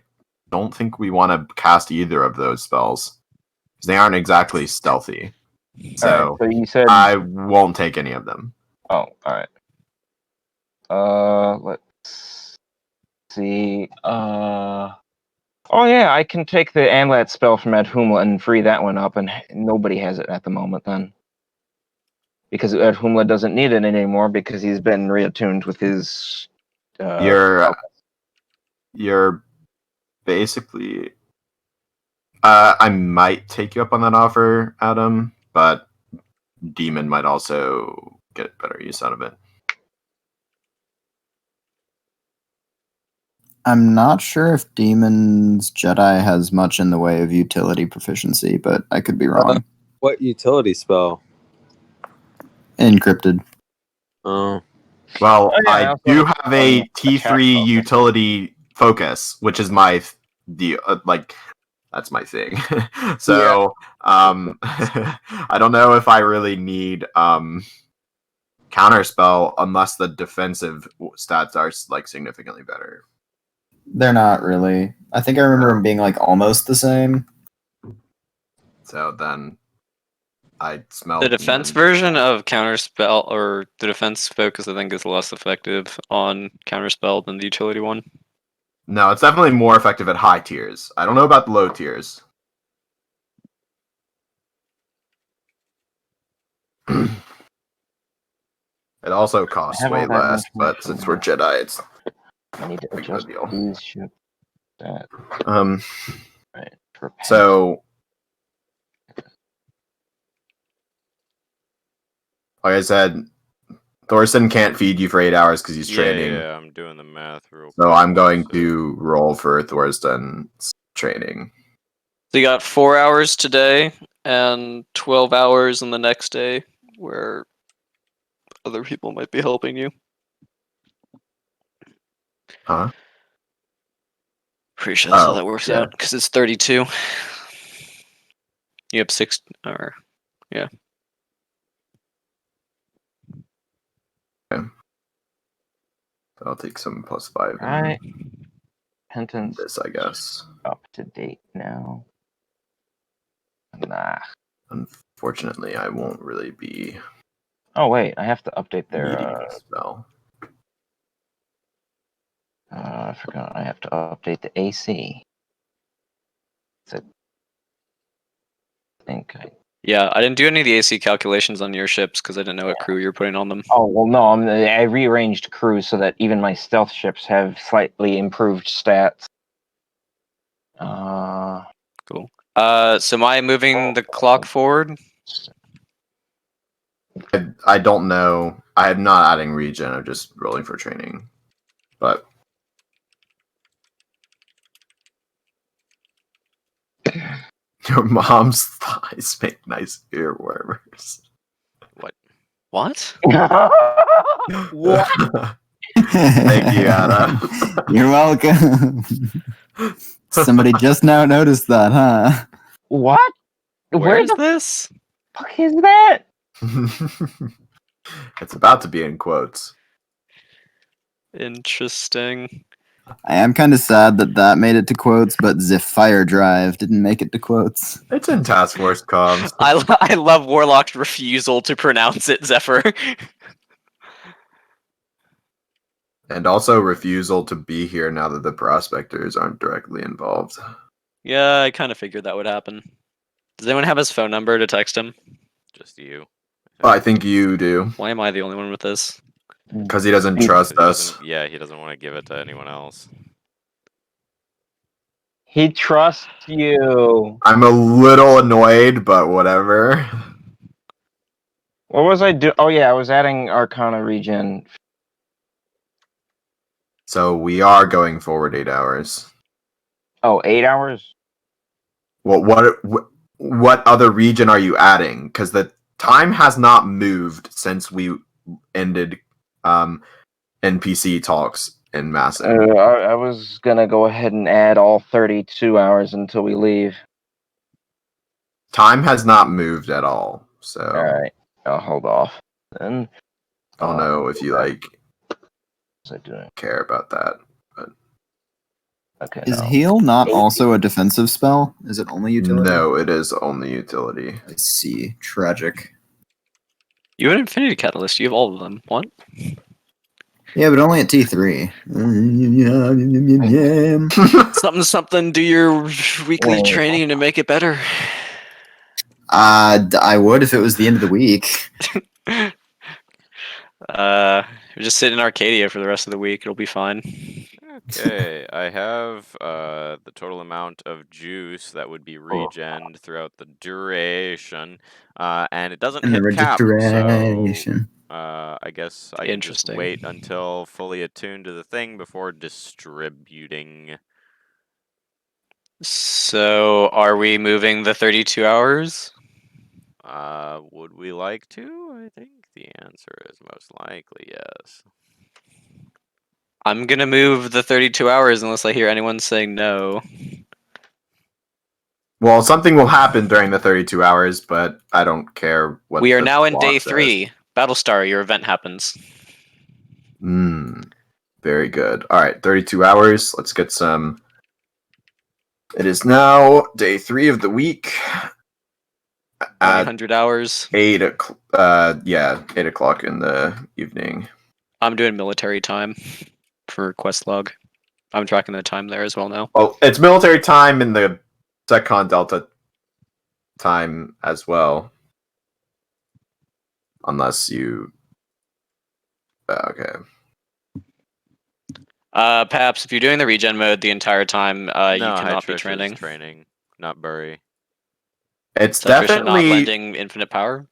don't think we want to cast either of those spells. Because they aren't exactly stealthy. So, Alright, so you said I won't take any of them. oh, alright. Let's see. Oh yeah, I can take the Anlat spell from Adhumla and free that one up, and nobody has it at the moment then. Because Adhumla doesn't need it anymore because he's been reattuned with his You're basically... I might take you up on that offer, Adam, but Demon might also get better use out of it. I'm not sure if Demon's Jedi has much in the way of utility proficiency, but I could be wrong. What utility spell? Encrypted. Oh, Well, Oh, yeah, I I also do have have a attack T3 focus. utility focus, which is my That's my thing. So I don't know if I really need counterspell unless the defensive stats are like significantly better. They're not really. I think I remember them being like almost the same. So then I smell The defense version of counterspell, or the defense focus, I think is less effective on counterspell than the utility one. No, it's definitely more effective at high tiers. I don't know about the low tiers. It also costs have all way that less, but information since we're Jedi, it's I need to a good adjust deal. these ship that right for So like I said, Thorsten can't feed you for 8 hours because he's training. Yeah, I'm doing the math real quick. So I'm going to roll for Thorsten's training. So you got 4 hours today and 12 hours in the next day where other people might be helping you. Huh? Pretty sure that's how Oh, that works yeah. out, because it's 32. You have 6, or yeah. So I'll take some +5 and Right. Repentance this, I guess. up to date now. Nah. Unfortunately, I won't really be Oh wait, I have to update needing their. the spell. I forgot. I have to update the AC. So, I think I. Yeah, I didn't do any of the AC calculations on your ships because I didn't know what crew you're putting on them. Oh well, no. I rearranged crews so that even my stealth ships have slightly improved stats. Cool. So am I moving the clock forward? I don't know. I'm not adding regen. I'm just rolling for training. But your mom's thighs make nice earworms. What? What? Thank you, Anna. You're welcome. Somebody just now noticed that, huh? What? Where is the this? fuck is that? It's about to be in quotes. Interesting. I am kind of sad that that made it to quotes, but the fire drive didn't make it to quotes. It's in Task Force comms. I love Warlock's refusal to pronounce it, Zephyr. And also refusal to be here now that the prospectors aren't directly involved. Yeah, I kind of figured that would happen. Does anyone have his phone number to text him? Just you. I think you do. Why am I the only one with this? Because he doesn't trust us. Yeah, he doesn't want to give it to anyone else. He trusts you. I'm a little annoyed, but whatever. What was I do? Oh yeah, I was adding Arcana regen. So we are going forward 8 hours. Oh, 8 hours? Well, what other region are you adding? Because the time has not moved since we ended NPC talks in Masson. I was gonna go ahead and add all 32 hours until we leave. Time has not moved at all. So Alright, I'll hold off. Then I don't know if you like what's I doing? care about that. Okay. Is no. heal not also a defensive spell? Is it only utility? No, it is only utility. I see. Tragic. You have an Infinity Catalyst. You have all of them. What? Yeah, but only at T3. Something. Do your weekly Wait. training to make it better. I would if it was the end of the week. We're just sitting in Arcadia for the rest of the week. It'll be fine. Okay, I have the total amount of juice that would be regened throughout the duration, and it doesn't And the hit cap. So registration. I guess I can just Interesting. wait until fully attuned to the thing before distributing. So, are we moving the 32 hours? Would we like to? I think the answer is most likely yes. I'm gonna move the 32 hours unless I hear anyone saying no. Well, something will happen during the 32 hours, but I don't care what. We are the now in clock day says. 3. Battlestar, your event happens. Very good. All right, 32 hours. Let's get some. It is now day 3 of the week. At 900 hours. 8 o'clock. 8 o'clock in the evening. I'm doing military time for quest log. I'm tracking the time there as well now. Oh, it's military time in the Secon Delta time as well. Unless you. Okay. Perhaps if you're doing the regen mode the entire time, you No, cannot be Hytricia's training. training, not Bury. It's Is Hytricia not definitely. lending infinite power?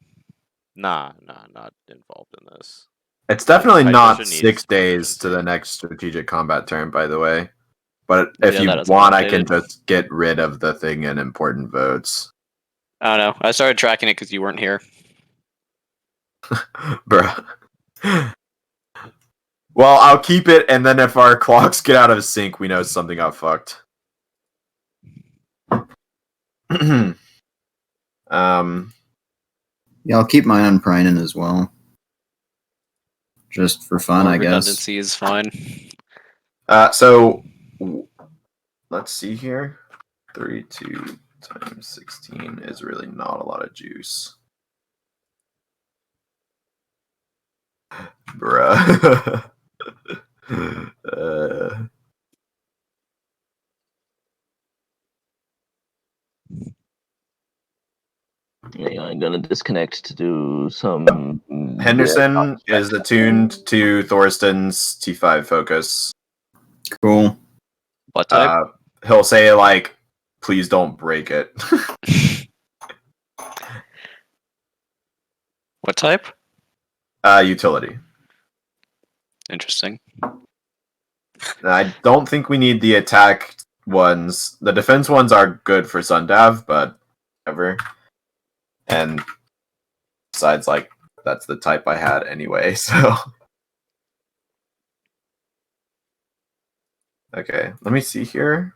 Nah, not involved in this. It's definitely Hytrician not needs 6 days to proficiency. the next strategic combat turn, by the way. But if Yeah, you that hasn't want, been I can updated. just get rid of the thing in important votes. I don't know. I started tracking it because you weren't here. Bruh. Well, I'll keep it, and then if our clocks get out of sync, we know something got fucked. Yeah, I'll keep mine on Prinen as well. Just for fun, More I guess. redundancy is fine. So let's see here. 32 times 16 is really not a lot of juice. Bruh. Yeah, I'm gonna disconnect to do some. Henderson is attuned to Thorsten's T5 focus. Cool. What type? He'll say, like, please don't break it. What type? Utility. Interesting. I don't think we need the attack ones. The defense ones are good for Sundav, but whatever. And besides, like, that's the type I had anyway, so. Okay, let me see here.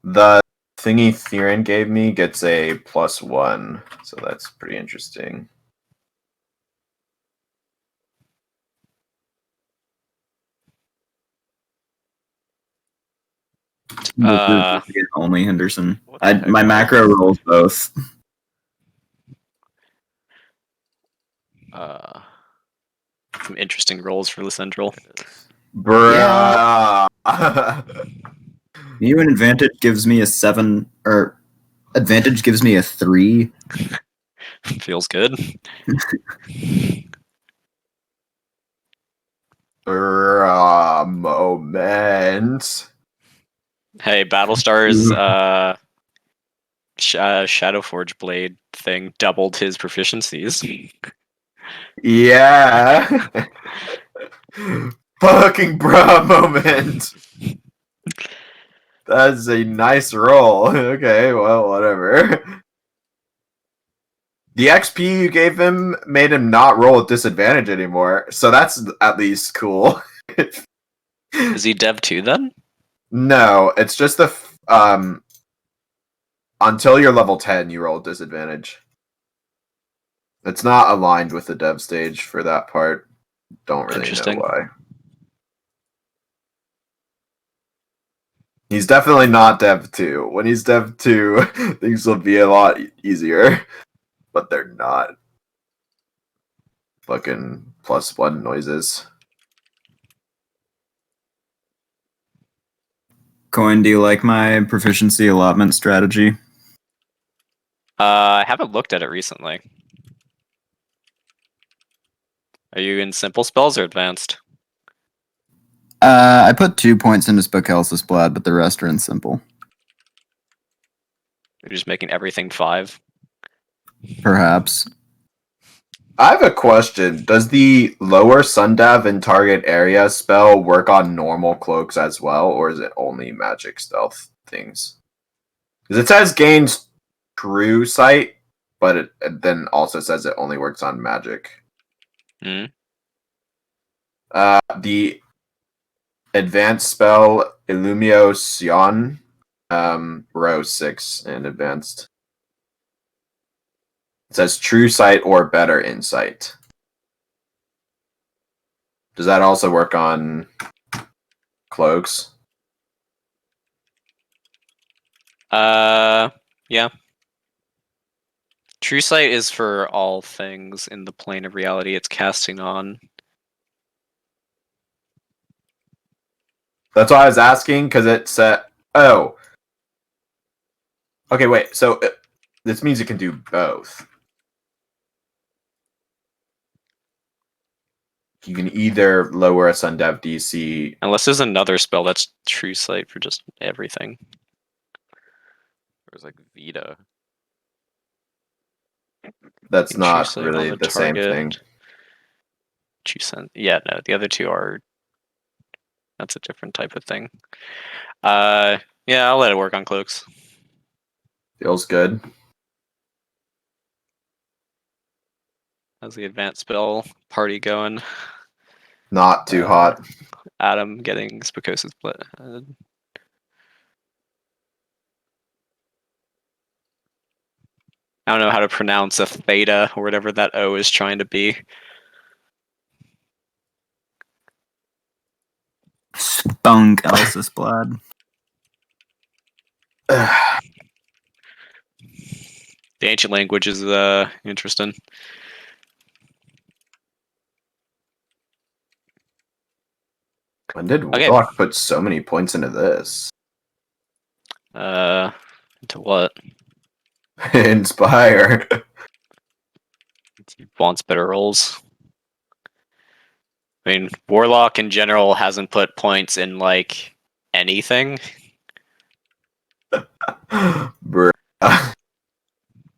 The thingy Theron gave me gets a +1, so that's pretty interesting. Only Henderson. What the heck My are macro rolls both. Some interesting roles for the central. Bruh. You and advantage gives me a 7, or advantage gives me a 3. Feels good. Moment. Hey, Battlestar's Shadowforge blade thing doubled his proficiencies. Yeah. Fucking bruh moment. That's a nice roll. Okay, well, whatever. The XP you gave him made him not roll at disadvantage anymore, so that's at least cool. Is he Dev 2 then? No, it's just the until you're level 10, you roll at disadvantage. It's not aligned with the dev stage for that part. Don't really know Interesting. why. He's definitely not Dev 2. When he's Dev 2, things will be a lot easier. But they're not. Fucking +1 noises. Coin, do you like my proficiency allotment strategy? I haven't looked at it recently. Are you in simple spells or advanced? I put 2 points into Spokels's Blood, but the rest are in simple. You're just making everything 5. Perhaps. I have a question. Does the lower Sundav in target area spell work on normal cloaks as well, or is it only magic stealth things? Because it says gains true sight, but it then also says it only works on magic. Hmm. The advanced spell Illumio Sion, row 6 and advanced. It says true sight or better insight. Does that also work on cloaks? Yeah. True sight is for all things in the plane of reality it's casting on. That's why I was asking, because it said, oh. Okay, wait, so this means it can do both. You can either lower a Sundev DC. Unless there's another spell that's true sight for just everything. There's like Vita. That's True not sight really on the same target. thing. True sense. Yeah, no, the other two are. That's a different type of thing. Yeah, I'll let it work on cloaks. Feels good. How's the advanced spell party going? Not too hot. Adam getting Spikosis split. I don't know how to pronounce a theta or whatever that O is trying to be. Spunk Elsis blood. The ancient language is interesting. When did Okay. Warlock put so many points into this? Into what? Inspire. He wants better rolls. I mean, Warlock in general hasn't put points in like anything. Bruh.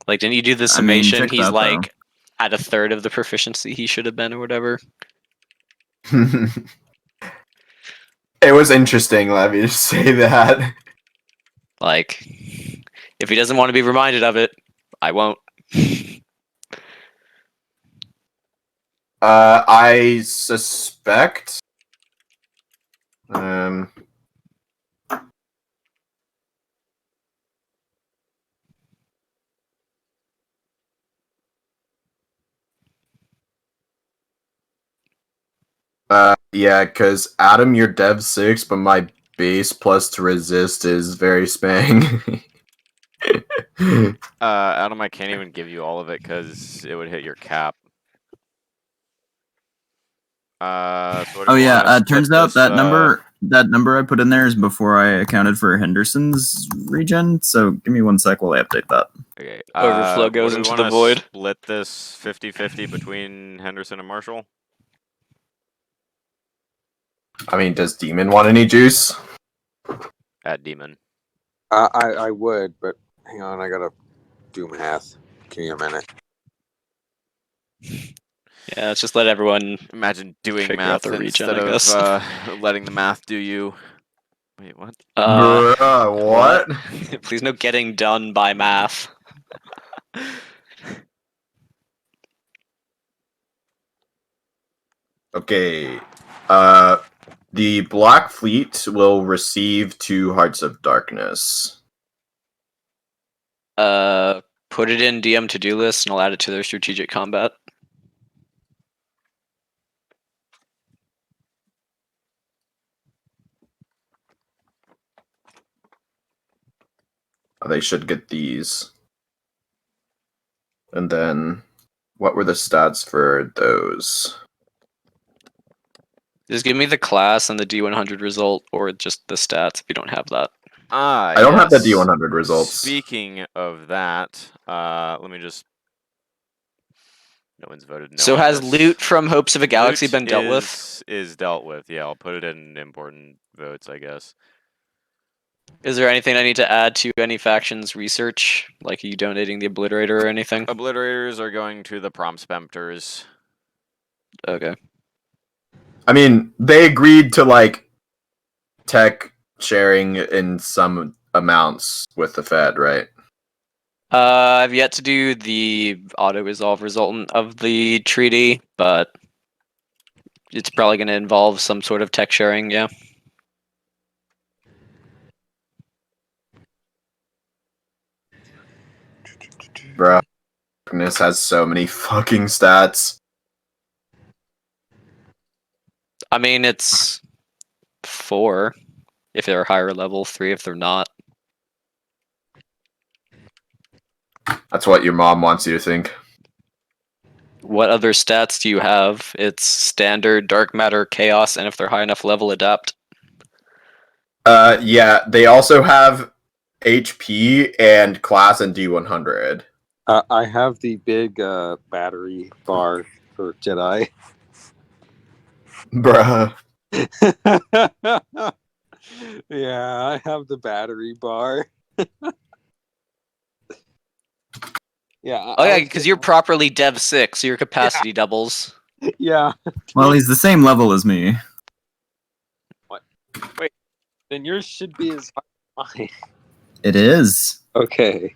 Like, didn't you do the I mean, summation? check He's that, like at a third of the proficiency he should have been, or whatever. It was interesting, let me just say that. Like, if he doesn't want to be reminded of it, I won't. I suspect. Yeah, because Adam, you're Dev 6, but my base plus to resist is very spang. Adam, I can't even give you all of it because it would hit your cap. So what do Oh you yeah, wanna turns split out this, that number I put in there is before I accounted for Henderson's regen. So give me 1 sec while I update that. Okay. Overflow goes do we into the wanna void. Split this 50-50 between Henderson and Marshall. I mean, does Demon want any juice? At Demon. I would, but hang on, I gotta do math. Give me a minute. Yeah, let's just let everyone Imagine doing figure out math the regen, instead I guess. of letting the math do you. Wait, what? Bruh, what? Please no getting done by math. Okay. The Black Fleet will receive 2 Hearts of Darkness. Put it in DM to-do list and I'll add it to their strategic combat. They should get these. And then, what were the stats for those? Just give me the class and the D100 result, or just the stats if you don't have that. Ah, I don't have the yes. D100 results. Speaking of that, let me just. No one's voted no. So on has this. loot from Hopes of a Galaxy Loot been dealt with? Is dealt with. Yeah, I'll put it in important votes, I guess. Is there anything I need to add to any factions research? Like, are you donating the Obliterator or anything? Obliterators are going to the prompt specters. Okay. I mean, they agreed to, like, tech sharing in some amounts with the Fed, right? I've yet to do the auto-resolve resultant of the treaty, but it's probably going to involve some sort of tech sharing, yeah. Bro, darkness has so many fucking stats. I mean, it's 4 if they're higher level, 3 if they're not. That's what your mom wants you to think. What other stats do you have? It's standard, dark matter, chaos, and if they're high enough level, adapt. Yeah, they also have HP and class and D100. I have the big battery bar for Jedi. Bruh. Yeah, I have the battery bar. Yeah. Oh yeah, because you're properly Dev 6, so your capacity doubles. Yeah. Well, he's the same level as me. Then yours should be as high as mine. It is. Okay.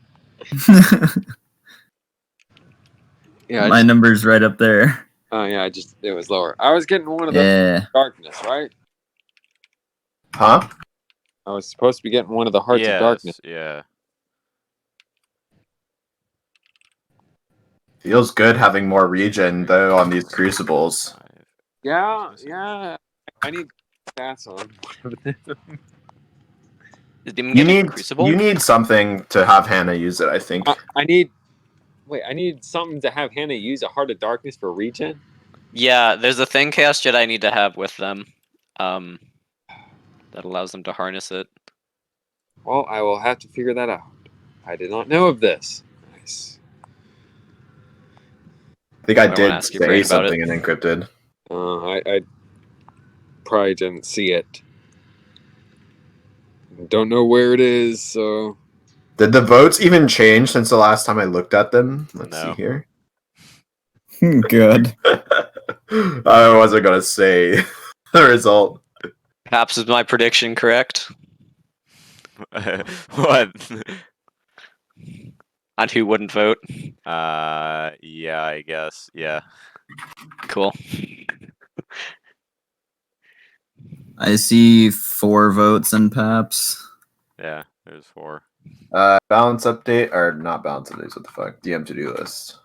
Yeah. My number's right up there. Oh yeah, it was lower. I was getting one of the Yeah. darkness, right? Huh? I was supposed to be getting one of the hearts of darkness. Yeah. Feels good having more regen though on these crucibles. Yeah. I need stats on. Is Demon You getting need Crucible? you need something to have Hannah use it, I think. I need something to have Hannah use a heart of darkness for regen. Yeah, there's a thing Chaos Jedi need to have with them. That allows them to harness it. Well, I will have to figure that out. I did not know of this. Nice. I think I wanna did ask you say Brain about something in encrypted. I probably didn't see it. Don't know where it is, so Did the votes even change since the last time I looked at them? Let's No. see here. Good. I wasn't gonna say the result. Perhaps is my prediction correct What? on who wouldn't vote? Yeah, I guess. Yeah. Cool. I see 4 votes in Paps. Yeah, there's 4. Balance update or not balance updates? What the fuck? DM to do list.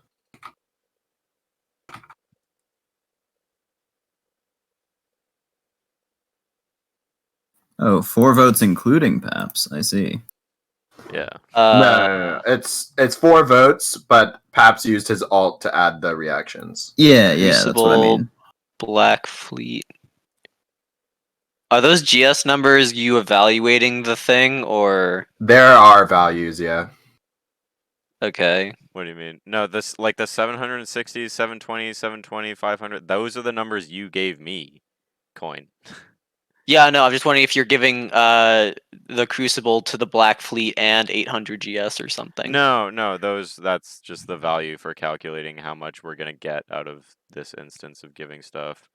Oh, 4 votes including Paps. I see. Yeah. No. It's 4 votes, but Paps used his alt to add the reactions. Yeah, that's what I Crucible, mean. Black Fleet. Are those GS numbers you evaluating the thing, or There are values, yeah. okay? What do you mean? No, this like the 760, 720, 720, 500. Those are the numbers you gave me, Coin. Yeah, no, I'm just wondering if you're giving the Crucible to the Black Fleet and 800 GS or something. No, that's just the value for calculating how much we're gonna get out of this instance of giving stuff.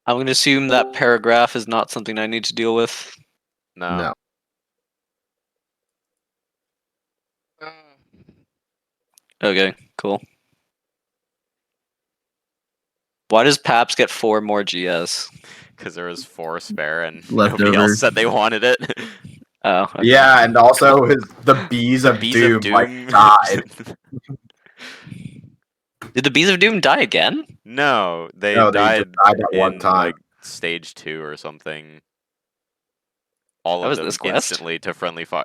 I'm going to assume that paragraph is not something I need to deal with. No. Okay, cool. Why does Paps get 4 more GS? Because there was 4 spare and Left nobody over. else said they wanted it. Oh, okay. Yeah, and also the bees of Bees doom, of like Doom. died. Did the Bees of Doom die again? No, they No, they just died died at one in time. like stage 2 or something. All That of was them this quest? instantly to friendly fire.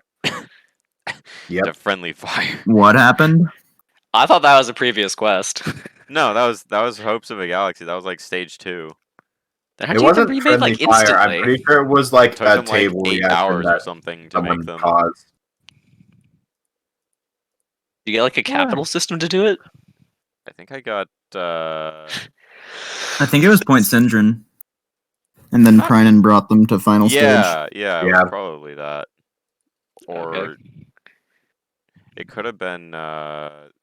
Yep. To friendly fire. What happened? I thought that was a previous quest. No, that was Hopes of a Galaxy. That was like stage 2. How'd It you get them wasn't remade friendly like fire. instantly? I'm pretty sure it was like Took a them like table 8 reaction hours or that something to someone make them. caused. You get like a capital system to do it? I think I got I think it was Point Syndrome. And then Prynan brought them to final stage. yeah, it Yeah. was probably that. Or Okay. it could have been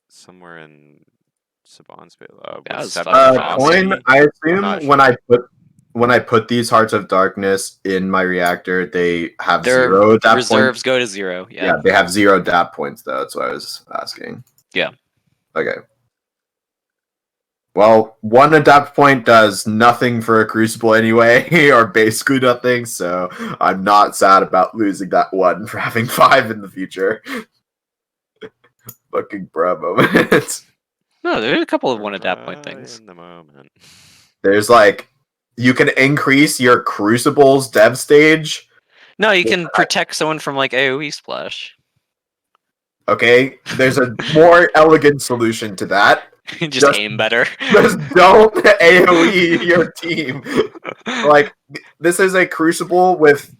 somewhere in Saban's That was Seven fucking Fast. Coin. I assume not when I put these Hearts of Darkness in my reactor, they have Their 0 DAP reserves points. go to 0. Yeah, Yeah. they have 0 DAP points though. That's what I was asking. Yeah. Okay. Well, one adapt point does nothing for a crucible anyway, or basically nothing, so I'm not sad about losing that one for having 5 in the future. Fucking bruh moment. No, there's a couple of one adapt point things. In the moment. There's like, you can increase your crucible's dev stage. No, you can protect someone from like AoE splash. Okay, there's a more elegant solution to that. Just aim better. Just don't AoE your team. Like, this is a crucible with,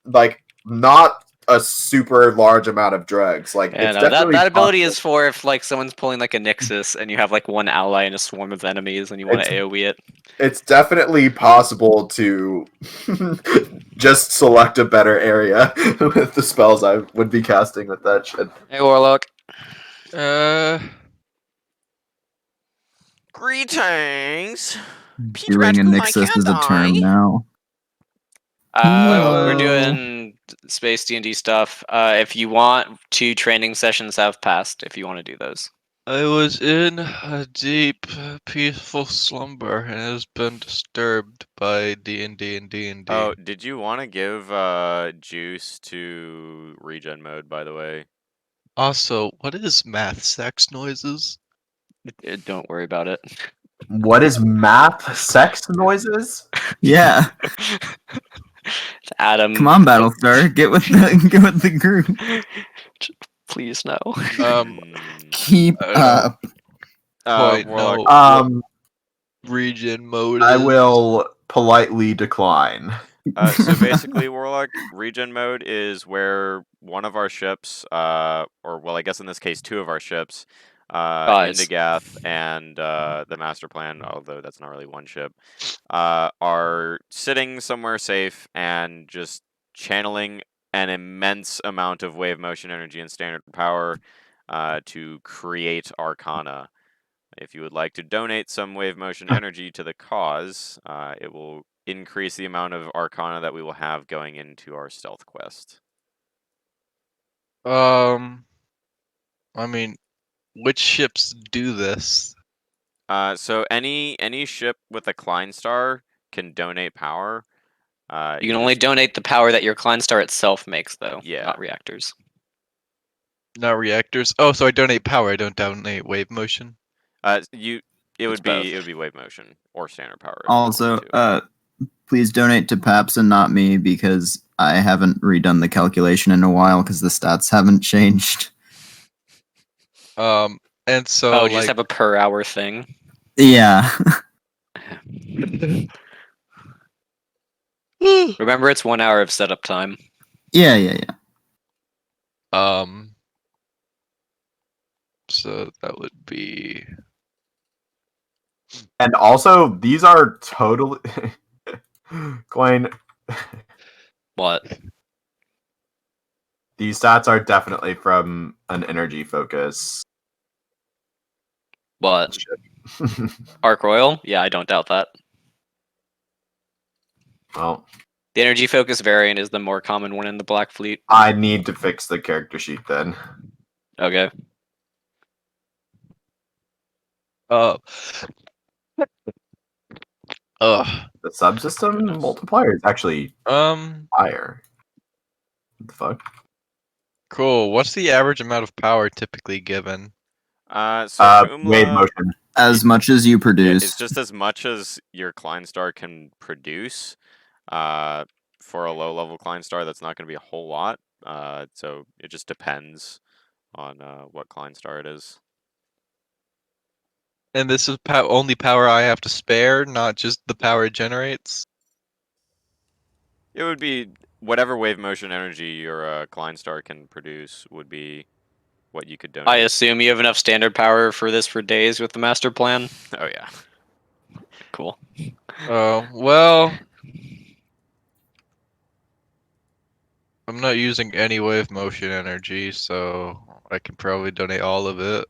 like, not a super large amount of drugs. Like, Yeah, it's no, definitely that ability possible. is for if like someone's pulling like a Nixus and you have like one ally in a swarm of enemies and you want to AoE it. It's definitely possible to just select a better area with the spells I would be casting with that shit. Hey, Warlock. Greetings. Doing a Nixus is a term now. We're No. doing space D&D stuff. If you want, 2 training sessions have passed. If you want to do those. I was in a deep, peaceful slumber and has been disturbed by D&D and D&D. Oh, did you want to give juice to regen mode, by the way? Also, what is math sex noises? Don't worry about it. What is math sex noises? Yeah. Adam. Come on, Battlestar. Get with the group. Please no. Keep I don't up. quite Warlock, know what regen mode I is. will politely decline. So basically, Warlock, regen mode is where one of our ships, or well, I guess in this case, 2 of our ships, Guys. Indigath and the Master Plan, although that's not really one ship, are sitting somewhere safe and just channeling an immense amount of wave motion energy and standard power to create Arcana. If you would like to donate some wave motion energy to the cause, it will increase the amount of Arcana that we will have going into our stealth quest. I mean, which ships do this? So any ship with a Klein star can donate power. You can only donate the power that your Klein star itself makes, though. Yeah. Not reactors. Not reactors. Oh, so I donate power. I don't donate wave motion. It would both. be wave motion or standard power. Also, too. please donate to Paps and not me because I haven't redone the calculation in a while because the stats haven't changed. And so Oh, like, just have a per hour thing. Yeah. Remember, it's 1 hour of setup time. Yeah. So that would be And also, these are totally... Coin, What? these stats are definitely from an energy focus. What? Arc Royal? Yeah, I don't doubt that. Well, The energy focus variant is the more common one in the Black Fleet. I need to fix the character sheet then. Okay. The subsystem multiplier is actually higher. What the fuck? Cool. What's the average amount of power typically given? So for Wave Umla, motion. As much as you yeah, produce. it's just as much as your Klein star can produce. For a low level Klein star, that's not going to be a whole lot. So it just depends on what Klein star it is. And this is only power I have to spare, not just the power it generates? It would be whatever wave motion energy your Klein star can produce would be what you could donate. I assume you have enough standard power for this for days with the master plan. Oh yeah. Cool. Well, I'm not using any wave motion energy, so I can probably donate all of it.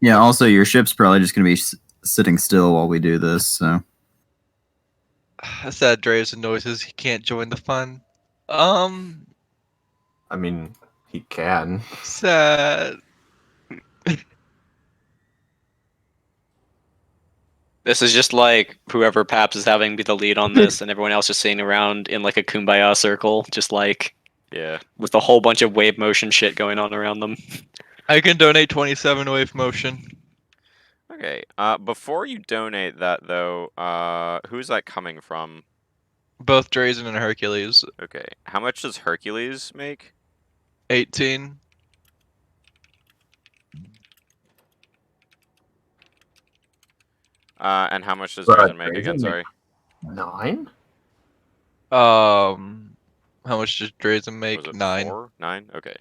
Yeah, also, your ship's probably just going to be sitting still while we do this, so. Sad Dre's and noises. He can't join the fun. I mean, he can. Sad. This is just like whoever Paps is having be the lead on this, and everyone else just sitting around in like a kumbaya circle, just like Yeah. with a whole bunch of wave motion shit going on around them. I can donate 27 wave motion. Okay. Before you donate that though, who's that coming from? Both Drazen and Hercules. Okay. How much does Hercules make? 18. And how much does But Drazen make again? Drazen Sorry. 9? How much does Drazen make? Was it 9. 4? 9? Okay.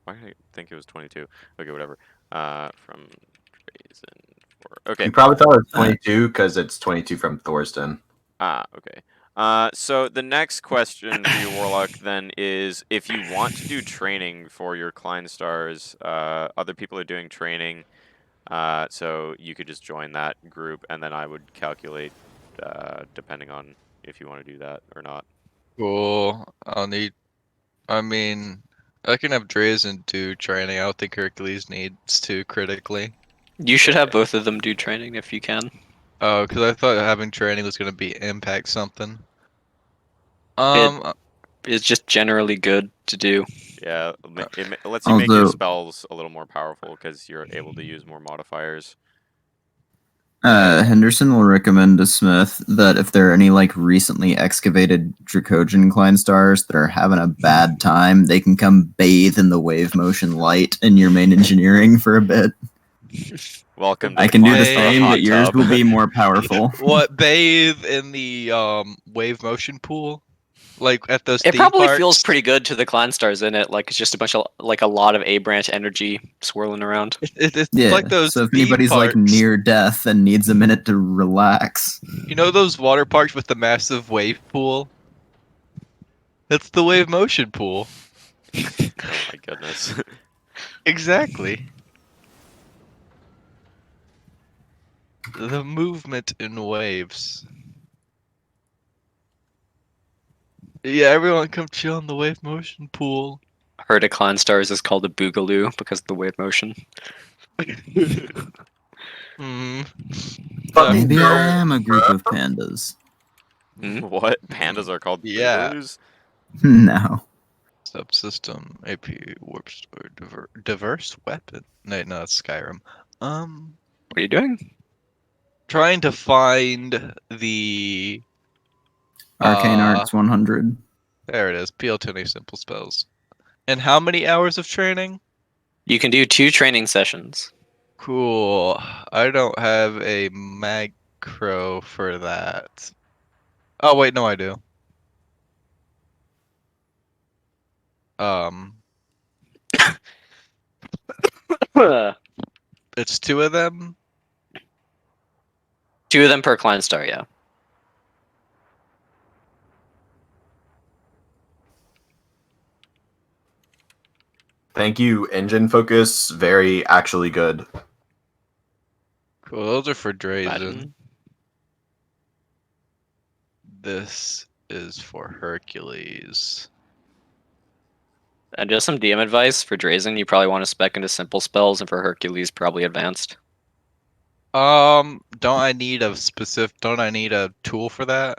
Why did I think it was 22? Okay, whatever. From Drazen 4. Okay. You probably thought it was 22 because it's 22 from Thorsten. Okay. So the next question for you, Warlock, then is if you want to do training for your Klein stars, other people are doing training, so you could just join that group, and then I would calculate, depending on if you want to do that or not. Cool. I mean, I can have Drazen do training. I don't think Hercules needs to critically. You should have both of them do training if you can. Oh, because I thought having training was going to be impact something. It's just generally good to do. Yeah, it lets you make your Also- spells a little more powerful because you're able to use more modifiers. Henderson will recommend to Smith that if there are any like recently excavated Dracogen Klein stars that are having a bad time, they can come bathe in the wave motion light in your main engineering for a bit. Welcome to I the can do the Klein Star same, hot but yours tub. will be more powerful. What, bathe in the wave motion pool? Like at those It theme probably parks? feels pretty good to the clan stars in it. Like it's just a bunch of like a lot of A branch energy swirling around. It's Yeah. like those So if theme anybody's like parks. near death and needs a minute to relax, You know those water parks with the massive wave pool? That's the wave motion pool. Oh my goodness. Exactly. The movement in waves. Yeah, everyone come chill in the wave motion pool. Heard of clan stars is called a boogaloo because of the wave motion. Hmm. Fucking maybe I girl. am a group of pandas. What? Pandas are called Yeah. boogaloos? No. Subsystem, AP, warp store, diverse weapon. No, it's Skyrim. What are you doing? Trying to find the. Arcane Arts 100. There it is. PL20 simple spells. And how many hours of training? You can do 2 training sessions. Cool. I don't have a macro for that. Oh wait, no, I do. It's 2 of them. 2 of them per clan star, yeah. Thank you, Engine Focus. Very actually good. Cool. Those are for Drazen. Imagine. This is for Hercules. And just some DM advice for Drazen, you probably want to spec into simple spells, and for Hercules, probably advanced. Don't I need a tool for that?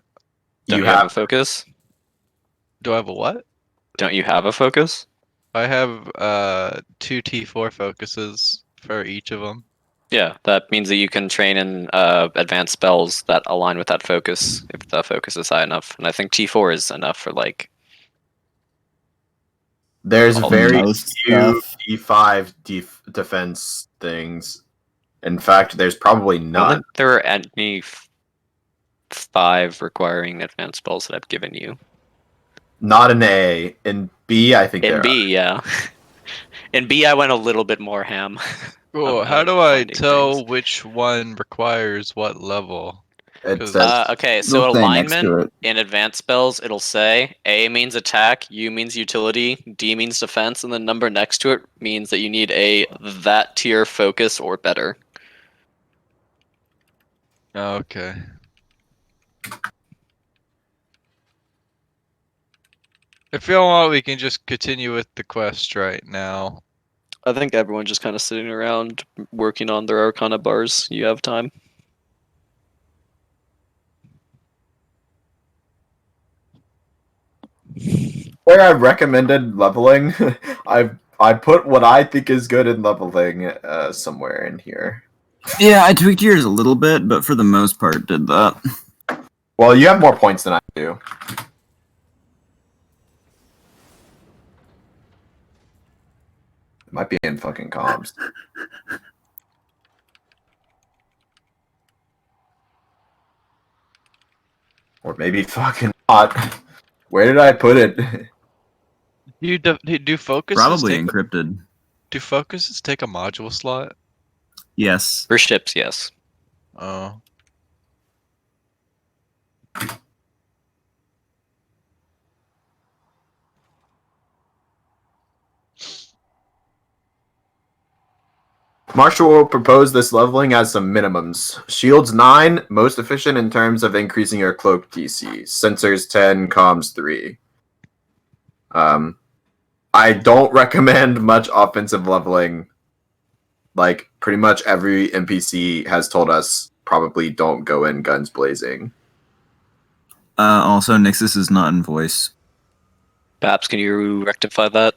Don't You you have a have focus? Do I have a what? Don't you have a focus? I have 2 T4 focuses for each of them. Yeah, that means that you can train in advanced spells that align with that focus if the focus is high enough. And I think T4 is enough for like. There's All very most few stuff. D5 defense things. In fact, there's probably I don't none. think there are any 5 requiring advanced spells that I've given you. Not in A. In B, I think In there B, yeah. In B, I went a little bit more ham. Cool. about How do I finding tell things. which one requires what level? are. It 'Cause- says Okay, so It'll say next to alignment it. in advanced spells, it'll say A means attack, U means utility, D means defense, and the number next to it means that you need a that tier focus or better. Okay. If you want, we can just continue with the quest right now. I think everyone's just kind of sitting around working on their Arcana bars. You have time. Where I recommended leveling, I put what I think is good in leveling somewhere in here. Yeah, I tweaked yours a little bit, but for the most part, did that. Well, you have more points than I do. It might be in fucking comms. Or maybe fucking not. Where did I put it? Do focuses Probably take encrypted. do focuses take a module slot? Yes. For ships, yes. Oh. Marshall will propose this leveling as some minimums. Shields 9, most efficient in terms of increasing your cloak DC. Sensors 10, comms 3. I don't recommend much offensive leveling. Like, pretty much every NPC has told us probably don't go in guns blazing. Also, Nixus is not in voice. Perhaps can you rectify that?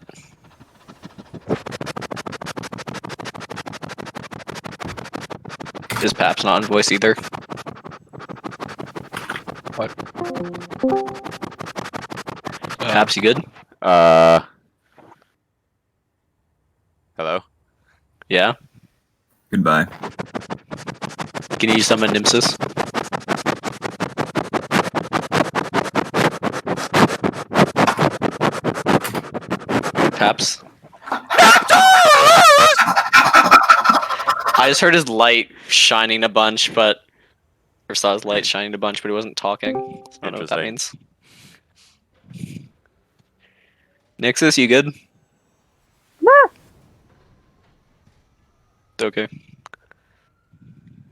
Is Paps not in voice either? Paps, you good? Hello? Yeah? Goodbye. Can you summon Nimsis? Paps? I just heard his light shining a bunch, but... Or saw his light shining a bunch, but he wasn't talking. So I don't know what that means. Nixus, you good? Okay.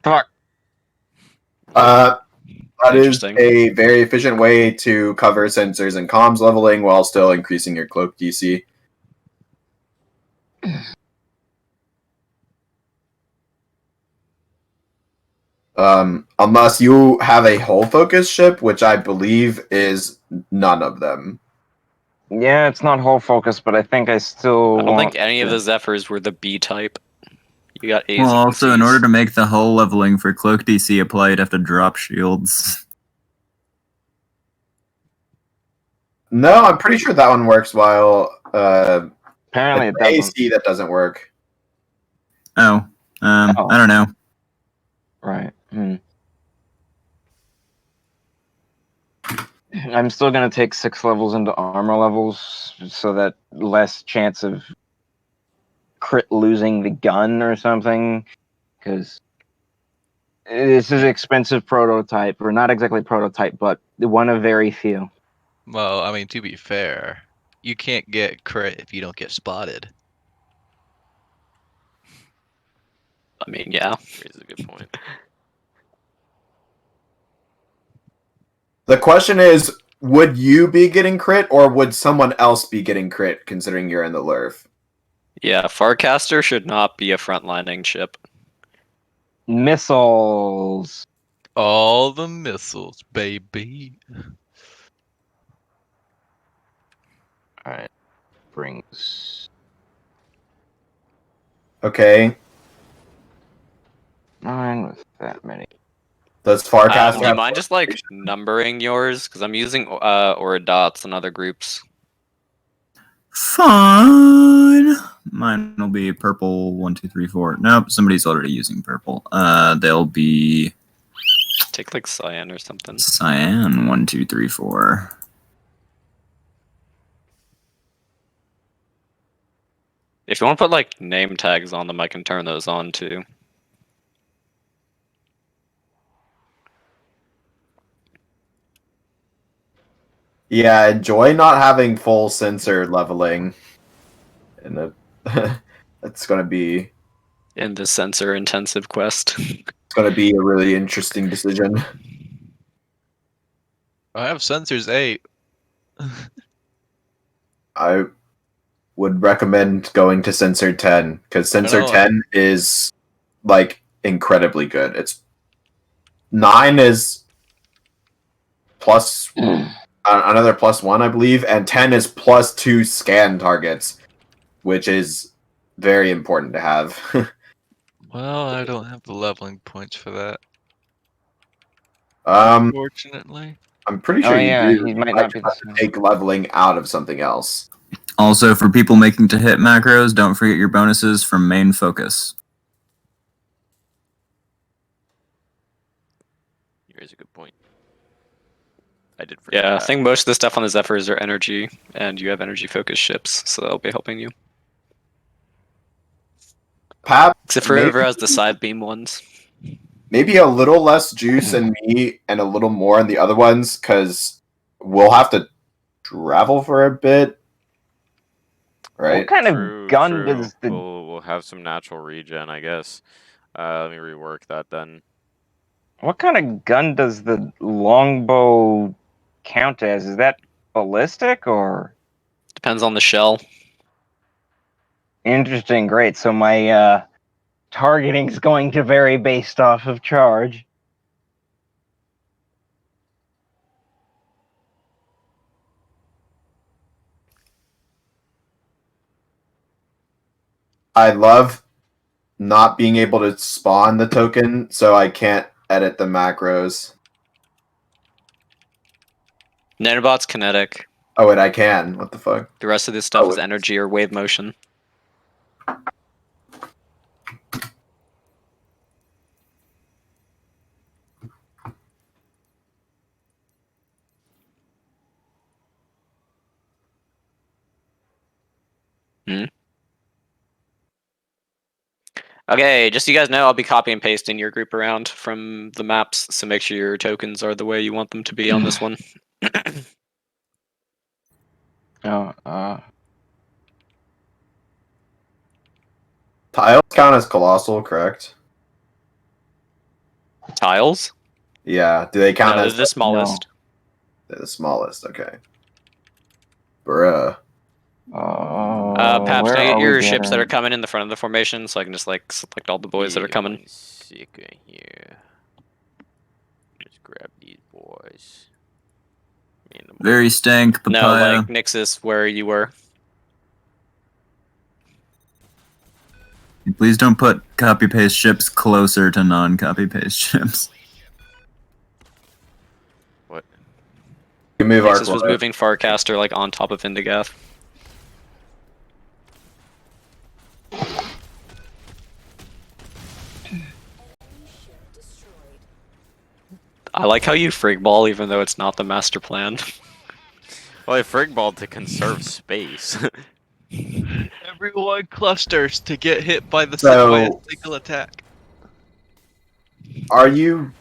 Fuck. That is Interesting. a very efficient way to cover sensors and comms leveling while still increasing your cloak DC. Unless you have a hull focus ship, which I believe is none of them. Yeah, it's not whole focus, but I think I still. I don't think want any of to- the Zephyrs were the B type. You got A's Well, and also, in C's. order to make the hull leveling for cloak DC apply, you'd have to drop shields. No, I'm pretty sure that one works while Apparently, it it's doesn't. AC that doesn't work. Oh, I don't know. Right. I'm still gonna take 6 levels into armor levels, so that less chance of crit losing the gun or something. Because this is an expensive prototype, or not exactly prototype, but one of very few. Well, I mean, to be fair, you can't get crit if you don't get spotted. I mean, yeah. Raises a good point. The question is, would you be getting crit, or would someone else be getting crit, considering you're in the lurf? Yeah, Farcaster should not be a frontlining ship. Missiles. All the missiles, baby. Alright. Brings. Okay, 9 with that many. does Farcaster Do you have mind just like numbering yours? Because I'm using or dots in other groups. Fine. Mine will be purple 1, 2, 3, 4. Nope, somebody's already using purple. They'll be Take like cyan or something. cyan 1, 2, 3, 4. If you want to put like name tags on them, I can turn those on too. Yeah, enjoy not having full sensor leveling. And that's gonna be In the sensor intensive quest. it's gonna be a really interesting decision. I have sensors 8. I would recommend going to sensor 10 because sensor know. 10 is like incredibly good. It's 9 is plus another +1, I believe, and 10 is +2 scan targets, which is very important to have. Well, I don't have the leveling points for that. Um, Unfortunately. I'm pretty Oh, sure yeah, you do. he might You not just be the have to same. take leveling out of something else. Also, for people making to hit macros, don't forget your bonuses from main focus. Here's a good point. I did forget Yeah, I that. think most of the stuff on the Zephyrs are energy, and you have energy focused ships, so that'll be helping you. Pap, Except for maybe, whoever has the side beam ones. maybe a little less juice in me and a little more in the other ones, because we'll have to travel for a bit. Right? What kind True, of gun true. does the We'll have some natural regen, I guess. Let me rework that then. what kind of gun does the longbow count as? Is that ballistic or Depends on the shell. interesting? Great. So my targeting is going to vary based off of charge. I love not being able to spawn the token, so I can't edit the macros. Nanobot's kinetic. Oh, wait, I can. What the fuck? The rest of this stuff Oh, is energy or wave motion. Okay, just so you guys know, I'll be copy and pasting your group around from the maps, so make sure your tokens are the way you want them to be on this one. Tiles count as colossal, correct? Tiles? Yeah. Do they count No, they're as the smallest. They're the smallest? Okay. Bruh. Paps, where can I are get we your ships that are getting? coming in the front of the formation so I can just like select all the boys that are coming? 1 second here. Let's grab these boys. Very stank, No, papaya. like Nixus, where you were. Please don't put copy paste ships closer to non copy paste ships. What? You move Nixus was Arclona. moving Farcaster like on top of Indigath. I like how you frig ball even though it's not the master plan. Well, I frigballed to conserve space. Everyone clusters to get hit by the So- by a single attack. Are you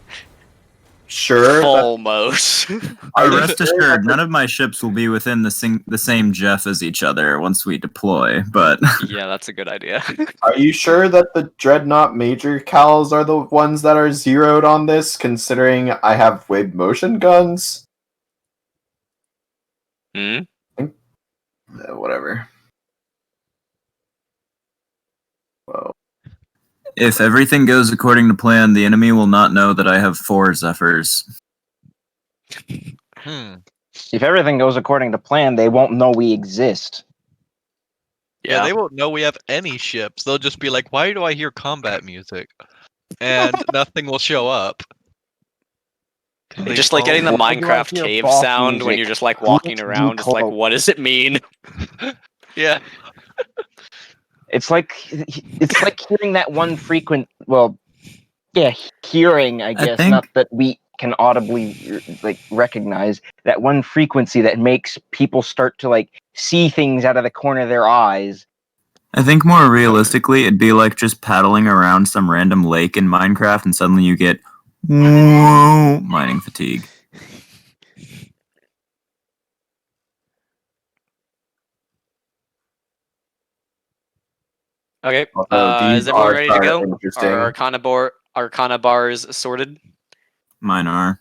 sure? that- Almost. Are you Rest sure assured, that none of my ships will be within the same Jeff as each other once we deploy, but Yeah, that's a good idea. Are you sure that the Dreadnought Major Cals are the ones that are zeroed on this, considering I have wave motion guns? Hmm? Whatever. Well, if everything goes according to plan, the enemy will not know that I have 4 Zephyrs. If everything goes according to plan, they won't know we exist. Yeah, they won't know we have any ships. They'll just be like, "Why do I hear combat music?" And nothing will show up. It's just like getting the Why do I Minecraft hear cave boss sound when music? you're just like walking Please around. It's like, decode. what does it mean? Yeah. It's like hearing that one frequent. Well, yeah, hearing. I guess think- not that we can audibly like recognize that one frequency that makes people start to like see things out of the corner of their eyes. I think more realistically, it'd be like just paddling around some random lake in Minecraft and suddenly you get whoa, mining fatigue. Okay. although Is these everyone are ready to kinda go? interesting. Are Arcana bars sorted? Mine are.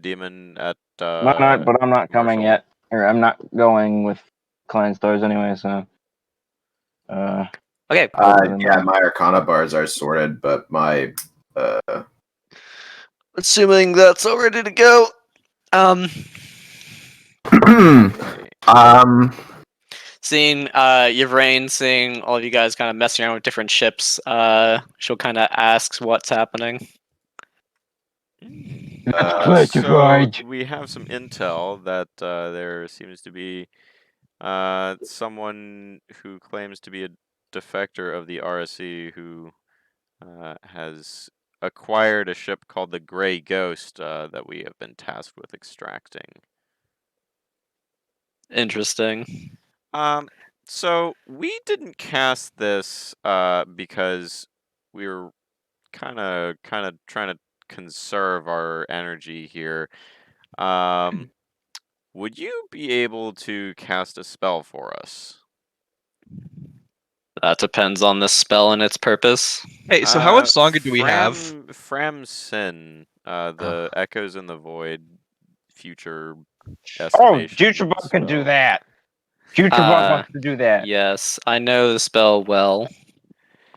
Demon at Why not? But I'm not coming commercial. yet, or I'm not going with Client Stars anyway. So. Okay. Yeah, my Arcana bars are sorted, but my Assuming that's all ready to go. Seeing Yvrain, seeing all of you guys kind of messing around with different ships, she'll kind of asks what's happening. So we have some intel that there seems to be someone who claims to be a defector of the RSC who has acquired a ship called the Grey Ghost that we have been tasked with extracting. Interesting. So we didn't cast this because we were kind of trying to conserve our energy here. Would you be able to cast a spell for us? That depends on the spell and its purpose. Hey, so how much longer do we have? Fram Sin, the Echoes in the Void future Oh, estimation. Jutrebug can do spell. that. Jutrebug wants to do that. Yes, I know the spell well.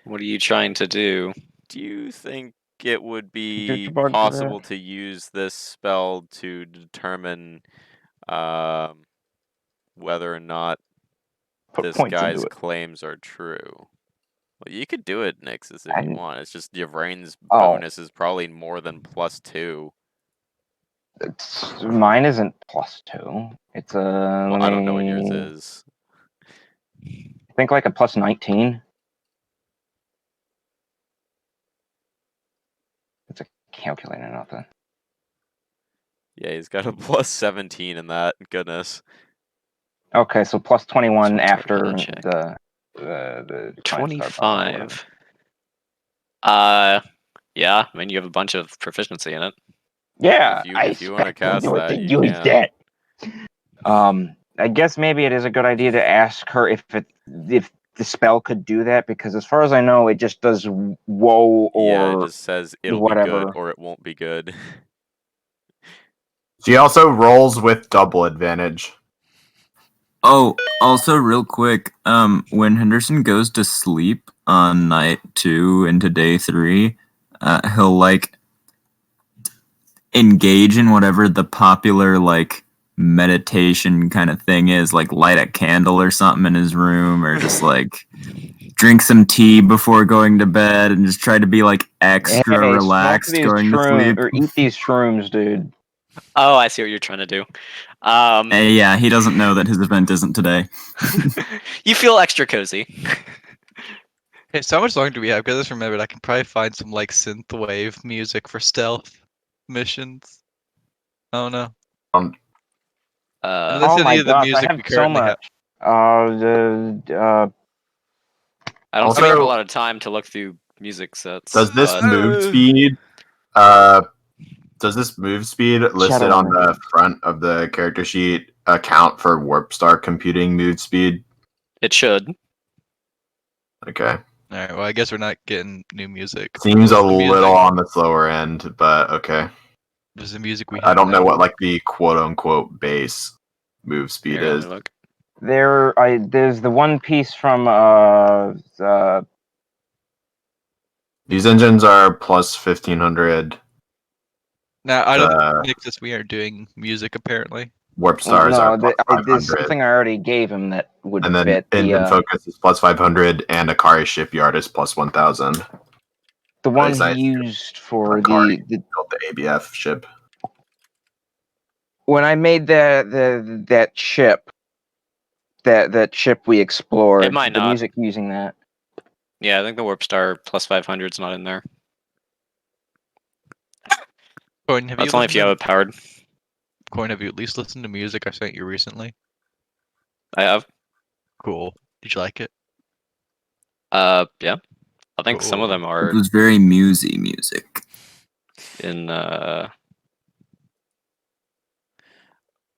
What are you trying to do? Do you think it would be Jutrebug do possible that? to use this spell to determine whether or not Put this points guy's into it. claims are true? Well, you could do it, Nixus, if you I'm- want. It's just your brain's Oh. bonus is probably more than +2. Mine isn't +2. It's a. Well, I don't know what yours is. I think like a +19. It's a calculator, nothing. Yeah, he's got a +17 in that. Goodness. Okay, so +21 That's after what I'm check. the 25. Yeah, I mean you have a bunch of proficiency in it. Yeah, If you want to cast that, you use can. that. I guess maybe it is a good idea to ask her if the spell could do that, because as far as I know, it just does woe Yeah, it or just says it'll be whatever. good or it won't be good. She also rolls with double advantage. Oh, also real quick, when Henderson goes to sleep on night 2 into day 3, he'll like engage in whatever the popular like meditation kind of thing is, like light a candle or something in his room, or just like drink some tea before going to bed and just try to be like extra Hey, relaxed smoke these going to sleep. or eat these shrooms, dude. Oh, I see what you're trying to do. Yeah, he doesn't know that his event isn't today. You feel extra cozy. Hey, so how much longer do we have? Because I just remembered I can probably find some like synthwave music for stealth missions. Oh no. Unless Oh my any of the gosh, I music have we so currently have. much. I don't Also- think we have a lot of time to look through music sets. Does this but- move speed? Does this move speed listed on the front of the character sheet account for Warp Star computing move speed? It should. Okay. Alright, well I guess we're not getting new music. Seems a What's the music? little on the slower end, but okay. What's the music we I have don't know now? what like the quote unquote base move speed Here, let is. me look. there's the one piece from These engines are plus 1500. Now I Uh, don't make this. We are doing music apparently. Warp Stars are plus there's 500. something I already gave him that would And then fit. Engine Focus is plus 500, and Akari Shipyard is plus 1000. The one Nice. he used for Akari the built the ABF ship. when I made that ship, that ship we explored. It might the not. music using that. Yeah, I think the Warp Star plus 500 is not in there. Coin, have That's you only if you have it powered. Coin, have you at least listened to music I sent you recently? I have. Cool. Did you like it? Yeah. I think some of Cool. them It are was very musy music. in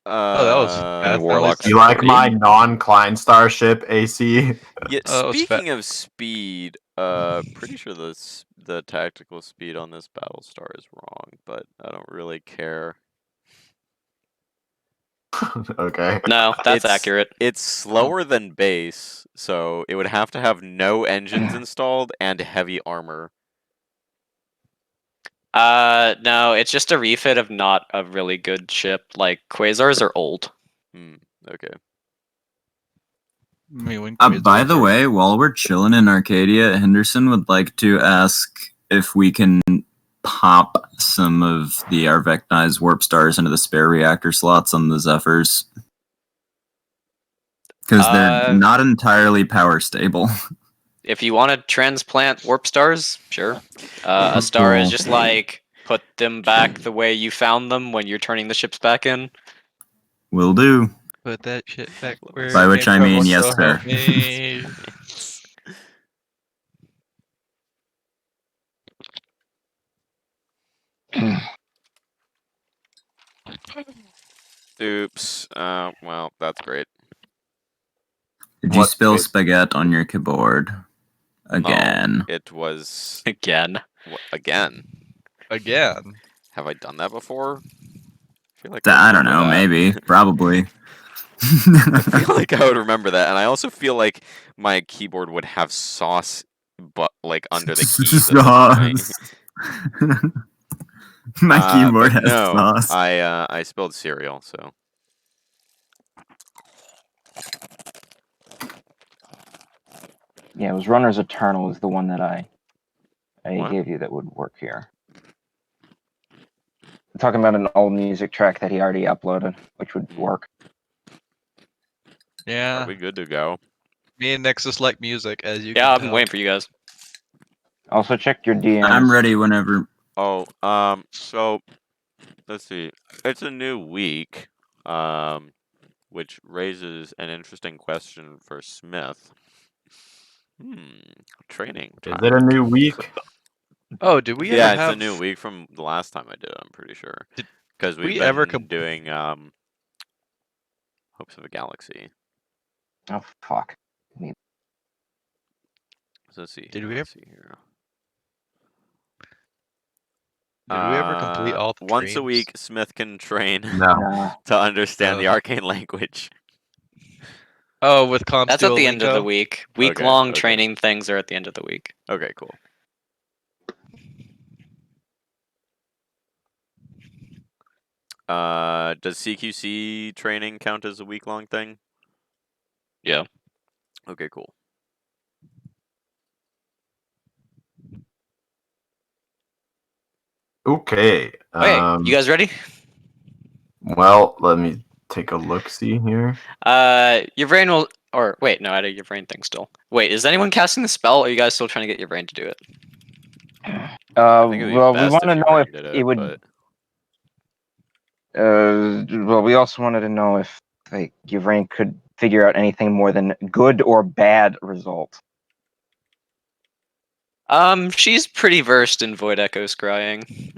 Oh, that was fast. Warlock. You like my 3. non-Klein Star ship, AC? Yeah, Oh, that was speaking of speed, pretty sure the tactical speed on this Battlestar is wrong, but I don't really care. Okay. No, that's It's- accurate. It's slower than base, so it would have to have no engines installed and heavy armor. No, it's just a refit of not a really good ship. Like Quasars are old. Okay. I mean, when can we By do the it? way, while we're chilling in Arcadia, Henderson would like to ask if we can pop some of the Arvecnized warp stars into the spare reactor slots on the Zephyrs. Because they're not entirely power stable. If you want to transplant warp stars, sure. A star is Cool. just like put them back the way you found them when you're turning the ships back in. Will do. Put that shit back where By it which came I from, mean, so yes, help sir. me. Oops. Well, that's great. Did you What spill space? spaghetti on your keyboard? Again. No, it was Again. again. Again. Have I done that before? I feel like I don't remember know, that. maybe. Probably. I feel like I would remember that, and I also feel like my keyboard would have sauce, but like under the keys at this point. Sauce. My keyboard But has no, sauce. I spilled cereal, so Yeah, it was Runner's Eternal is the one that I What? gave you that would work here. I'm talking about an old music track that he already uploaded, which would work. Yeah. are we good to go? Me and Nexus like music, as you Yeah, can I'm tell. waiting for you guys. Also, check your DMs. I'm ready whenever. Oh, so let's see. It's a new week, which raises an interesting question for Smith. Training Is time. it a new week? Oh, did we Yeah, ever it's have... a new week from the last time I did it, I'm pretty sure. Did Because we've we been ever doing Hopes of a Galaxy. Oh, fuck. So let's see. Did here, we let's see here. Did we ever complete all the Once a dreams? week, Smith can train No. to understand the Oh. arcane language. Oh, with Comps That's at the end of the Duolingo? week. Okay, Week-long okay. training things are at the end of the week. Okay, cool. Does CQC training count as a week-long thing? Yeah. Okay, cool. Okay. Okay, you guys ready? Well, let me take a look. See here. Your brain will... Or, wait, no, I did your brain thing still. Wait, is anyone casting the spell, or are you guys still trying to get your brain to do it? I think it would be Well, we best want to if your know brain if did it would. but- Well, we also wanted to know if like your brain could figure out anything more than good or bad result. She's pretty versed in Void Echo scrying.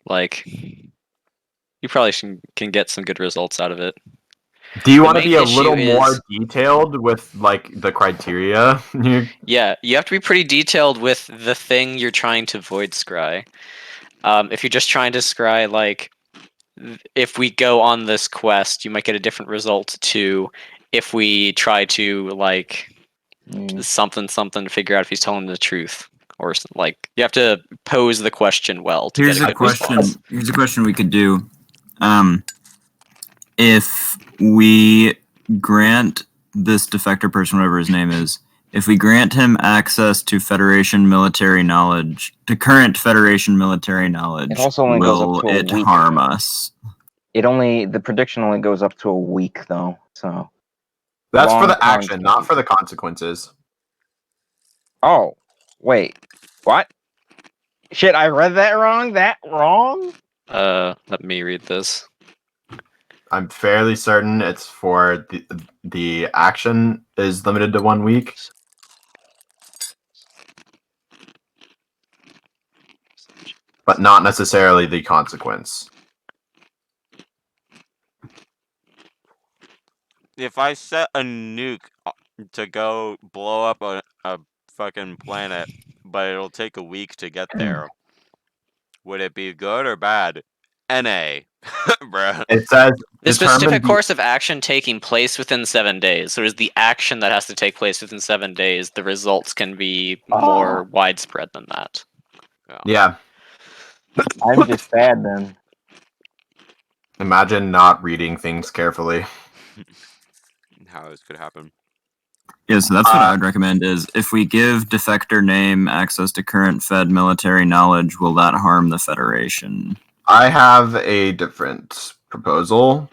Like, you probably can get some good results out of it. Do you The want to main be a issue little more is- detailed with like the criteria? Yeah, you have to be pretty detailed with the thing you're trying to void scry. If you're just trying to scry, like, if we go on this quest, you might get a different result to if we try to, like, something to figure out if he's telling the truth. Or, like, you have to pose the question well to Here's get a a good question. response. Here's a question we could do. If we grant this defector person, whatever his name is, if we grant him access to Federation military knowledge, to current Federation military knowledge, It also only goes up will to a it week. harm us? The prediction only goes up to a week though, so. That's for the Long-term action, not for the consequences. Oh, wait, what? Shit, I read that wrong. Let me read this. I'm fairly certain it's for the action is limited to 1 week. But not necessarily the consequence. If I set a nuke to go blow up a fucking planet, but it'll take a week to get there, would it be good or bad? NA, bruh. It says The determine specific the- course of action taking place within 7 days. So it is the action that has to take place within 7 days. The results can be more widespread than that. Yeah. I'm just bad then. Imagine not reading things carefully. How this could happen. Yeah, so that's what I would recommend is if we give Defector name access to current Fed military knowledge, will that harm the Federation? I have a different proposal.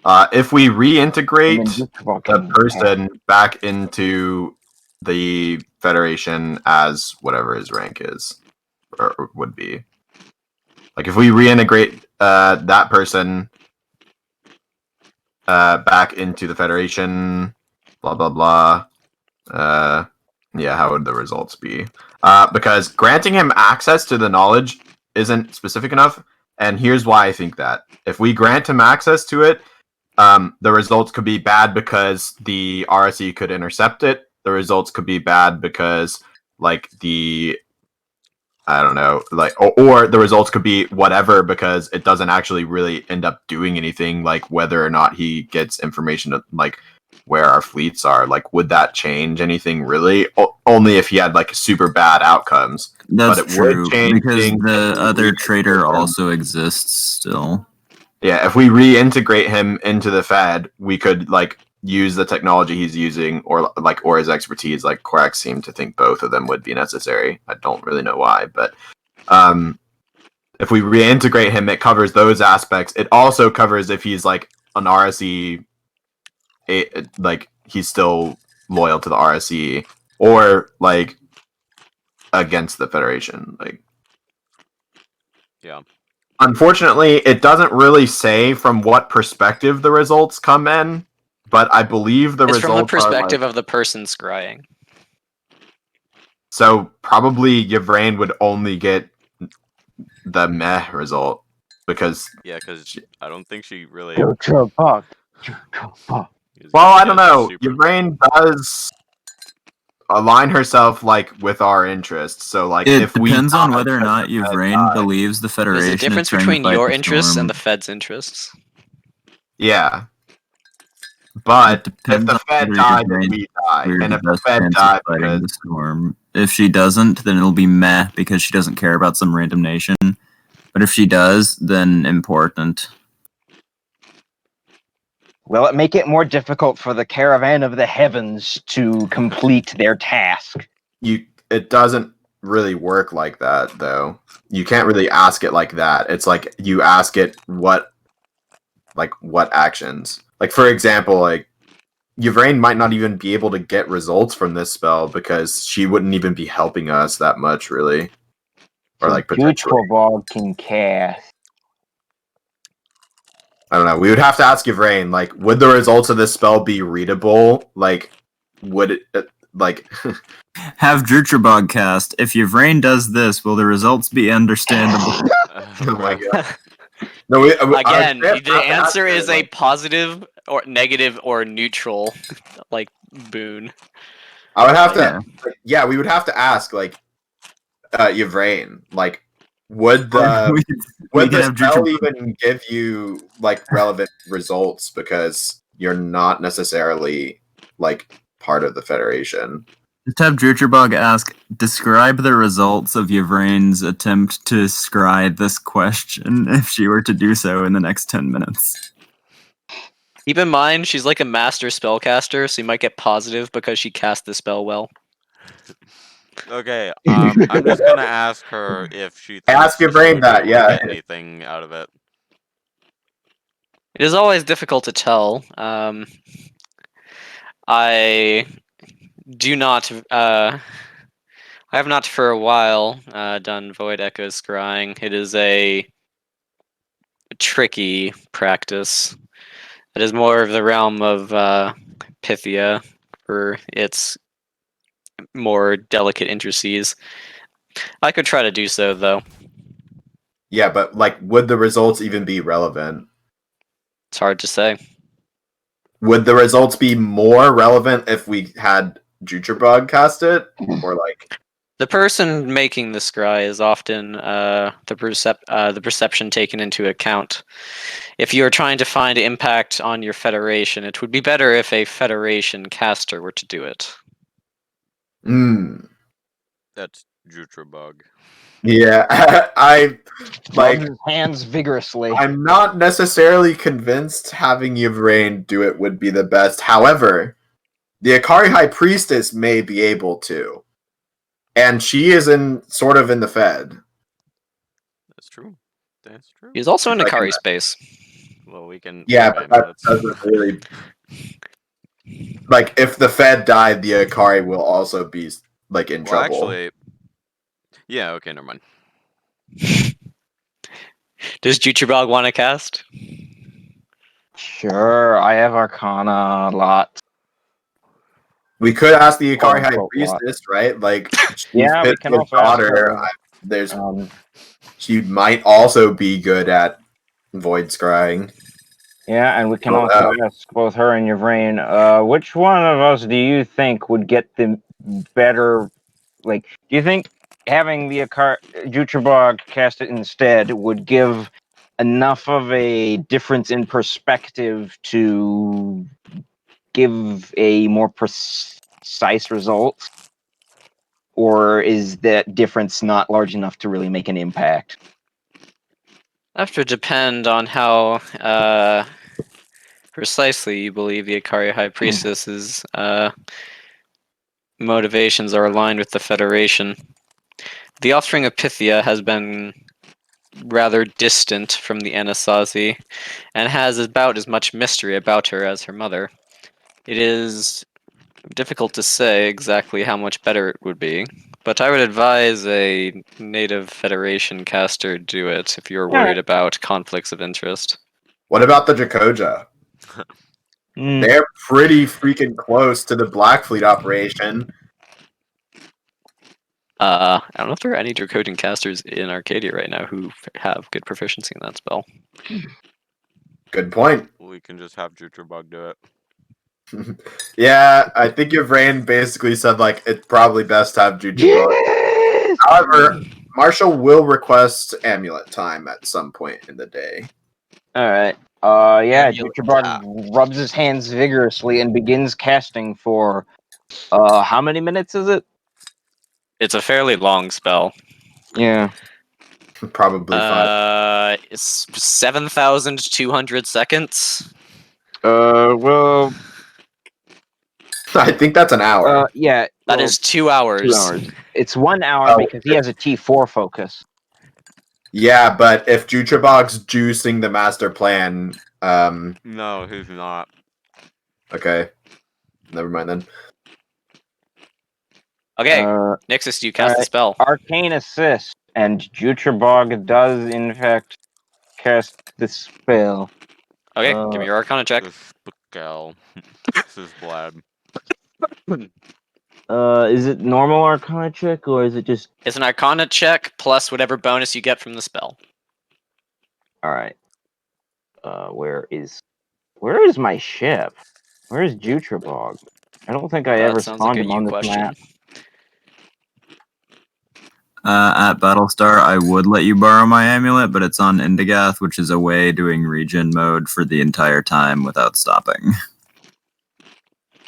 If we reintegrate the person back into the Federation as whatever his rank is, or would be. Like, if we reintegrate that person back into the Federation, blah, blah, blah. Yeah, how would the results be? Because granting him access to the knowledge isn't specific enough, and here's why I think that. If we grant him access to it, the results could be bad because the RSE could intercept it. The results could be bad because, like, I don't know, like, or the results could be whatever because it doesn't actually really end up doing anything, like whether or not he gets information of, like, where our fleets are. Like, would that change anything really? Only if he had, like, super bad outcomes. That's But it would true, change because things the if we other reintegrate traitor him. also exists still. Yeah, if we reintegrate him into the Fed, we could, like, use the technology he's using or his expertise. Like, Quack seemed to think both of them would be necessary. I don't really know why, but if we reintegrate him, it covers those aspects. It also covers if he's, like, an RSE, like, he's still loyal to the RSE or, like, against the Federation. Like, Yeah. unfortunately, it doesn't really say from what perspective the results come in, but I believe the It's results from the perspective are, like, of the person scrying. so probably Yvrain would only get the meh result because, Yeah, because I don't think she really. Well, well, I don't know. Yvrain does align herself, like, with our interests. So, like, It if we depends on die, whether or then not the Fed Yvrain die. believes the Federation There's a difference is trying to between fight your the interests storm. and the Fed's interests. Yeah, It but if depends the on Fed whether die, then Yvrain we die. we're And the if the best Fed chance die of fighting because the storm. If she doesn't, then it'll be meh because she doesn't care about some random nation. But if she does, then important. will it make it more difficult for the Caravan of the Heavens to complete their task? it doesn't really work like that, though. You can't really ask it like that. It's like you ask it what actions. Like, for example, like, Yvrain might not even be able to get results from this spell because she wouldn't even be helping us that much, really. Or, like, potentially. Jujubog can cast. I don't know. We would have to ask Yvrain, like, would the results of this spell be readable? Like, would it, like... Have Drutrabog cast. If Yvrain does this, will the results be understandable? Oh my god. No, Again, the answer is a positive or negative or neutral, like, boon. I would have Yeah. to... Yeah, we would have to ask, like, Yvrain, like, would the... we Would can the have spell Drutrabog. even give you, like, relevant results because you're not necessarily, like, part of the Federation? Just have Drutrabog ask, describe the results of Yvrain's attempt to scry this question if she were to do so in the next 10 minutes. Keep in mind, she's like a master spellcaster, so you might get positive because she cast the spell well. Okay, I'm just gonna ask her if she thinks Ask your she brain would that, be able to yeah. get anything out of it. It is always difficult to tell. I do not. I have not for a while done Void Echo scrying. It is a tricky practice. It is more of the realm of Pythia for its more delicate intricacies. I could try to do so, though. Yeah, but, like, would the results even be relevant? It's hard to say. Would the results be more relevant if we had Jujubug cast it? Or, like... The person making the scry is often the perception taken into account. If you're trying to find impact on your Federation, it would be better if a Federation caster were to do it. Hmm. That's Jutrabug. Yeah, I like. Rubs his hands vigorously. I'm not necessarily convinced having Yvrain do it would be the best. However, the Akari High Priestess may be able to, and she is in the Fed. That's true. That's true. He's also in Like Akari that. space. Well, we can. Yeah, we but can that doesn't really. Like, if the Fed died, the Akari will also be like in Well, trouble. actually, yeah. Okay, never mind. Does Jutribog want to cast? Sure, I have Arcana a lot. We could ask the Akari High Quote, what? Priestess, right? Like, she's Yeah, we can Pythia's also ask daughter. her. There's Um, she might also be good at void scrying. yeah, and we can Oh, also ask both her and Yvrain, which one of us do you think would get the better? Like, do you think having the Jutrabog cast it instead would give enough of a difference in perspective to give a more precise result? Or is that difference not large enough to really make an impact? Have to depend on how precisely you believe the Akari High Priestess's motivations are aligned with the Federation. The offspring of Pythia has been rather distant from the Anasazi, and has about as much mystery about her as her mother. It is difficult to say exactly how much better it would be, but I would advise a native Federation caster do it if you're worried about conflicts of interest. What about the Dracoja? They're pretty freaking close to the Black Fleet operation. I don't know if there are any Dracodian casters in Arcadia right now who have good proficiency in that spell. Good point. We can just have Jutribug do it. Yeah, I think your brain basically said like it's probably best to have Juju. Yes! However, Marshall will request amulet time at some point in the day. Alright. Yeah, Amulet Jutrabog rubs his hands vigorously and begins casting for how many minutes is it? It's a fairly long spell. Yeah. Probably 5. It's 7,200 seconds. Well, I think that's an hour. yeah. That is 2 hours. 2 hours. It's 1 hour Oh, because he has a T4 focus. Yeah, but if Jutrabog's juicing the master plan, No, he's not. okay. Never mind then. Okay, Nixus, you cast the spell. Arcane Assist, and Jutrabog does in fact cast the spell. Okay, give me your Arcana check. This Spell. This is Blab. Is it normal Arcana check or is it just? It's an Arcana check plus whatever bonus you get from the spell. All right. Where is my ship? Where is Jutrabog? I don't think I That ever sounds like spawned a him you on this question. map. At Battlestar, I would let you borrow my amulet, but it's on Indigath, which is away doing regen mode for the entire time without stopping.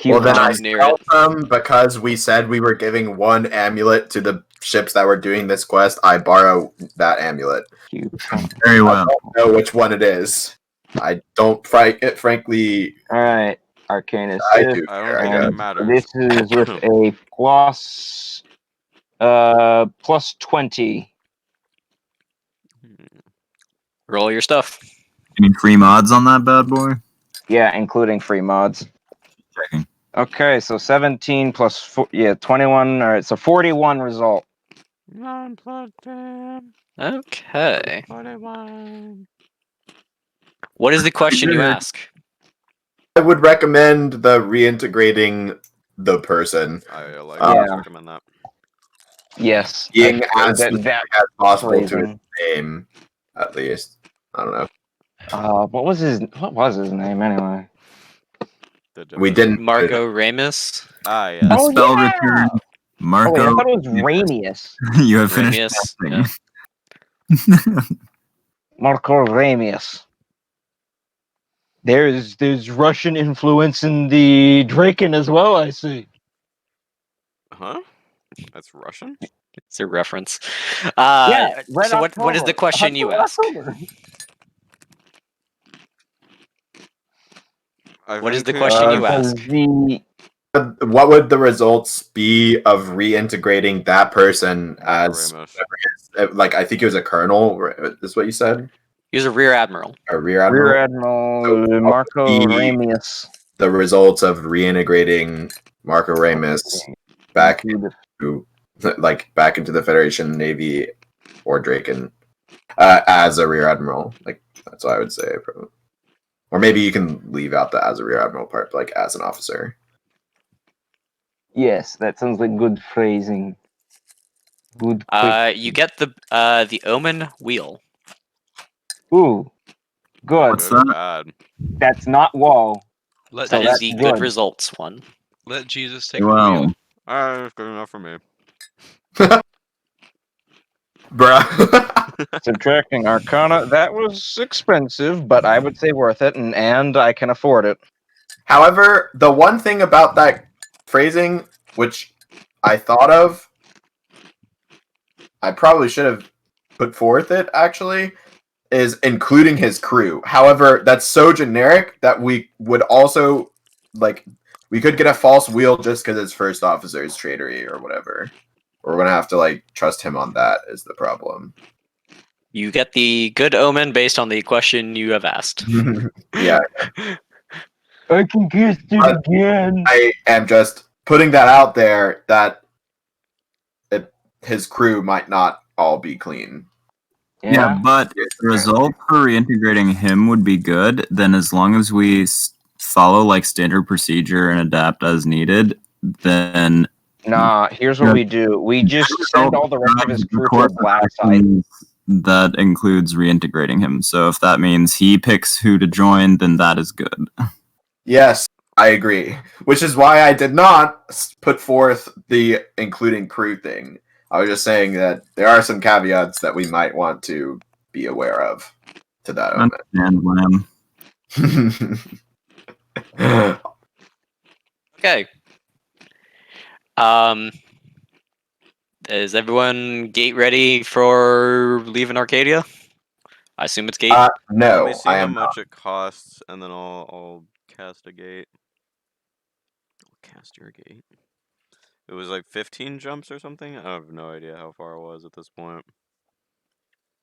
Well, then I Near sell them because we said we were giving one amulet to the ships that were doing this quest. I borrow that amulet. Very I well. don't know which one it is. I don't frankly. All right, Arcane I Assist. do. I care, don't I think guess. it matters. This is with a plus 20. Roll your stuff. Any free mods on that bad boy? Yeah, including free mods. Checking. Okay, so 17 plus 21. All right, so 41 result. 9 plus 10. Okay. 41. What is the question you ask? I would recommend the reintegrating the person. I Yeah. recommend that. Yes. Being I- as that specific as possible to his phrasing. name, at least. I don't know. What was his name anyway? We didn't. Marco Ramus? Ah, The yeah. Oh, spell yeah! return. Oh, Marco, wait, I thought it was Ramius. you have finished Ramius, casting. Marco Ramius. There's Russian influence in the Draken as well, I see. Huh? That's Russian? It's a reference. Yeah, Red so what is the October. question you ask? October. What is the question you ask? What would the results be of reintegrating that person as Ramos. like I think he was a colonel? Is this what you said? He was a rear admiral. A rear admiral. Rear Admiral So what Marco would be Ramius. The results of reintegrating Marco Ramos back into back into the Federation Navy or Draken as a rear admiral. Like that's what I would say. Probably. Or maybe you can leave out the as a rear admiral part, like as an officer. Yes, that sounds like good phrasing. Good. Quick. You get the Omen wheel. Ooh, good. What's Good or that? bad? That's not wall. Let So That that's is the good. good results one. let Jesus take the Well, wheel. That's good enough for me. Bruh. Subtracting Arcana, that was expensive, but I would say worth it, and I can afford it. However, the one thing about that phrasing, which I thought of, I probably should have put forth it actually, is including his crew. However, that's so generic that we would also we could get a false wheel just because his first officer is traitory or whatever. We're gonna have to trust him on that is the problem. You get the good omen based on the question you have asked. Yeah. I can guess it again. I am just putting that out there that his crew might not all be clean. yeah, but the result for reintegrating him would be good. Then, as long as we follow standard procedure and adapt as needed, then Nah, here's what we do. We just send all the rest of his crew to a black site. That includes reintegrating him. So if that means he picks who to join, then that is good. Yes, I agree. Which is why I did not put forth the including crew thing. I was just saying that there are some caveats that we might want to be aware of to that Understand, Lamb. Okay. Is everyone gate ready for leaving Arcadia? I assume it's gate. Let me No, see I how am much it costs, and then I'll cast a gate. Cast your gate. It was like 15 jumps or something. I have no idea how far it was at this point.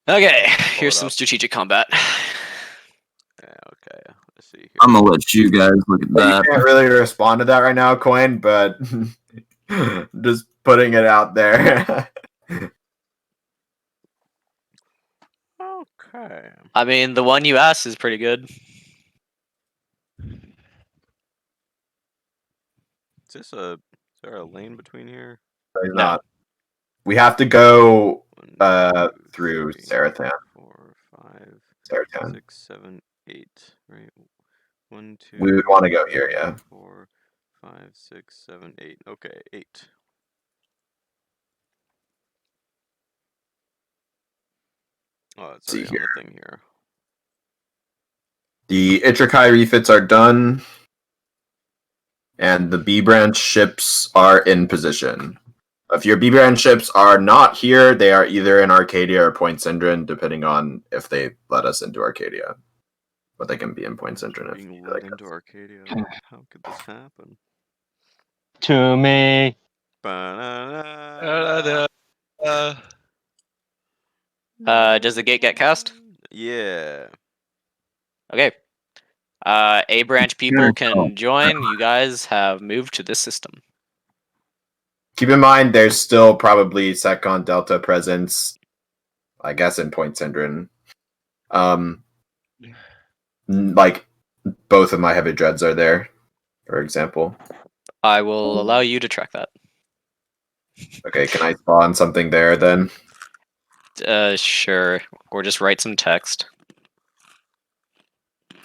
Okay, Pull here's it some up. strategic combat. Yeah, okay. Let's see here. I'm gonna let you guys look at not. You that. can't really respond to that right now, Coin, but just putting it out there. Okay. I mean, the one you asked is pretty good. Is there a lane between here? There's No. not. We have to go 1, 2, through 3, Sarathan. 4, 5, Sarathan. 6, 7, 8. Right. 1, 2. We would want to go here, yeah. 4, 5, 6, 7, 8. Okay, 8. Oh, it's See already on here. the thing here. The Itrakai refits are done, and the B branch ships are in position. If your B branch ships are not here, they are either in Arcadia or Point Syndrome, depending on if they let us into Arcadia. But they can be in Point Syndrome if Being you lured like into us. Arcadia. How could this happen? To me. Ba-na-na. Does the gate get cast? Yeah. Okay. A branch people can join. You guys have moved to this system. Keep in mind, there's still probably Secon Delta presence, I guess, in Point Syndrome. Both of my heavy dreads are there, for example. I will allow you to track that. Okay, can I spawn something there then? Sure. Or just write some text.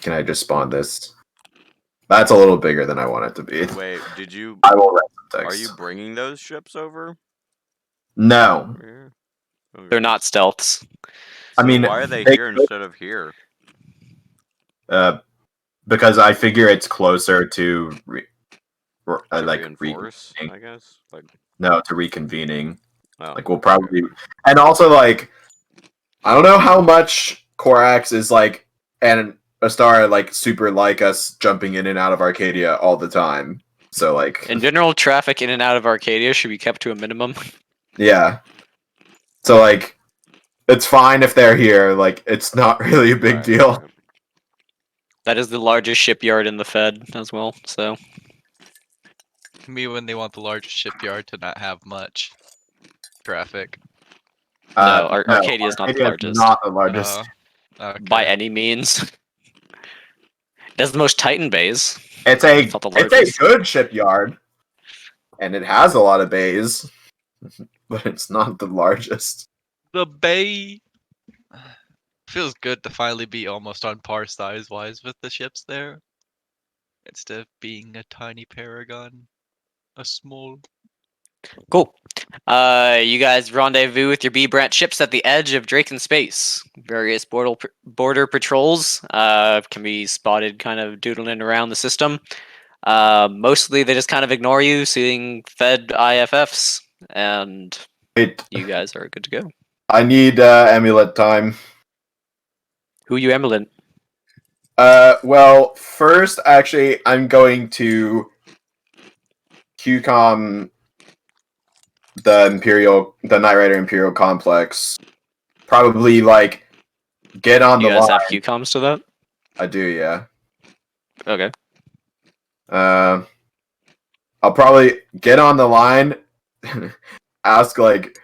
Can I just spawn this? That's a little bigger than I want it to be. Wait, did you? I will write some text. Are you bringing those ships over? No. Here? Okay. They're not stealths. I So mean, why are they they here could- instead of here? Because I figure it's closer to To reinforce, I guess. no, to reconvening. Oh, Like we'll probably, and also like I don't know how much Korax is like, and a star like super like us jumping in and out of Arcadia all the time. So like, In general, traffic in and out of Arcadia should be kept to a minimum. yeah. So like, it's fine if they're here. Like, it's not really a big right, deal. right. That is the largest shipyard in the Fed as well. So Me when they want the largest shipyard to not have much traffic. No, No, Arcadia is not the Arcadia largest. not the largest. Okay. By any means. It has the most Titan bays. It's not the a largest. good shipyard, and it has a lot of bays, but it's not the largest. The bay feels good to finally be almost on par size wise with the ships there. Instead of being a tiny paragon. A small. Cool. You guys rendezvous with your B branch ships at the edge of Draken space. Various border patrols can be spotted kind of doodling around the system. Mostly they just kind of ignore you, seeing Fed IFFs, and Wait, you guys are good to go. I need amulet time. Who you emulant? Well, first, actually, I'm going to QCOM the Knight Rider Imperial Complex. Probably like get on You the guys line. have QComs to that? I do, yeah. Okay. I'll probably get on the line. Ask like,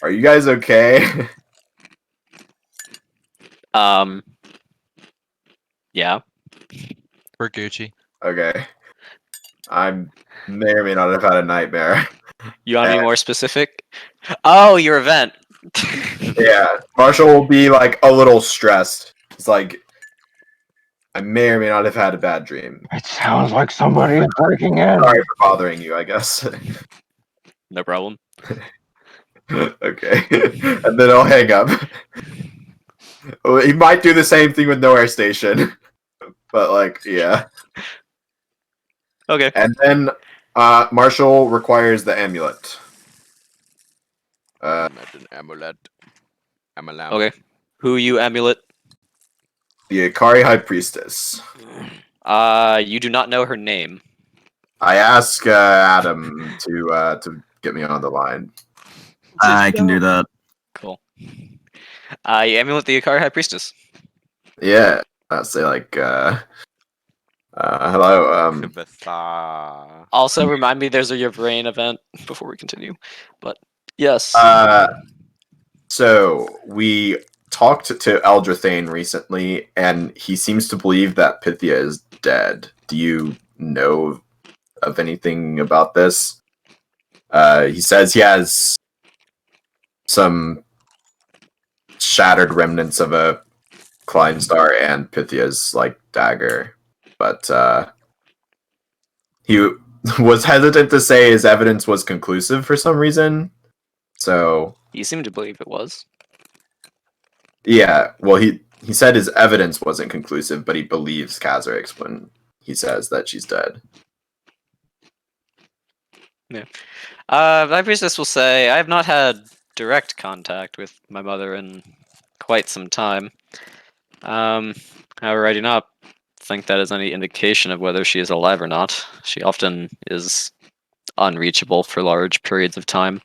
"Are you guys okay?" Yeah. For Gucci. Okay. I may or may not have had a nightmare. You want to be more specific? Oh, your event. Yeah, Marshall will be like a little stressed. It's like I may or may not have had a bad dream. It sounds like somebody is breaking in. Sorry for bothering you, I guess. No problem. Okay, and then I'll hang up. Well, he might do the same thing with Nowhere Station, but like, yeah. Okay. And then Marshall requires the amulet. Imagine amulet. Amulet. Okay. Who you amulet? The Akari High Priestess. You do not know her name. I ask Adam to get me on the line. I can do that. Cool. You amulet the Akari High Priestess. Yeah, I say like, hello. Kibitha. Also, remind me there's a your brain event before we continue. But yes. So we talked to Eldrathane recently, and he seems to believe that Pythia is dead. Do you know of anything about this? He says he has some shattered remnants of a Klein Star and Pythia's like dagger, but he was hesitant to say his evidence was conclusive for some reason. So You seem to believe it was. yeah, well he said his evidence wasn't conclusive, but he believes Khazarix when he says that she's dead. My priestess will say, I have not had direct contact with my mother in quite some time. However, I do not think that is any indication of whether she is alive or not. She often is unreachable for large periods of time.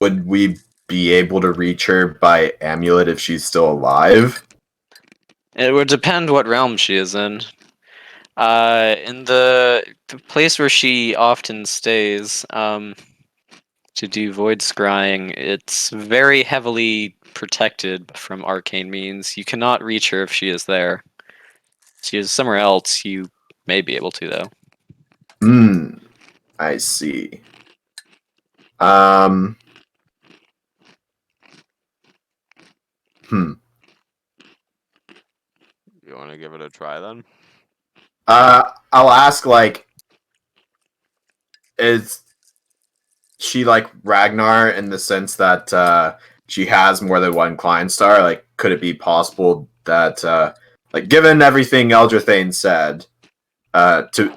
Would we be able to reach her by amulet if she's still alive? It would depend what realm she is in. In the place where she often stays, to do void scrying, it's very heavily protected from arcane means. You cannot reach her if she is there. If she is somewhere else, you may be able to, though. I see. You want to give it a try then? I'll ask like, is she like Ragnar in the sense that she has more than one Klein Star? Like, could it be possible that like, given everything Eldrathane said,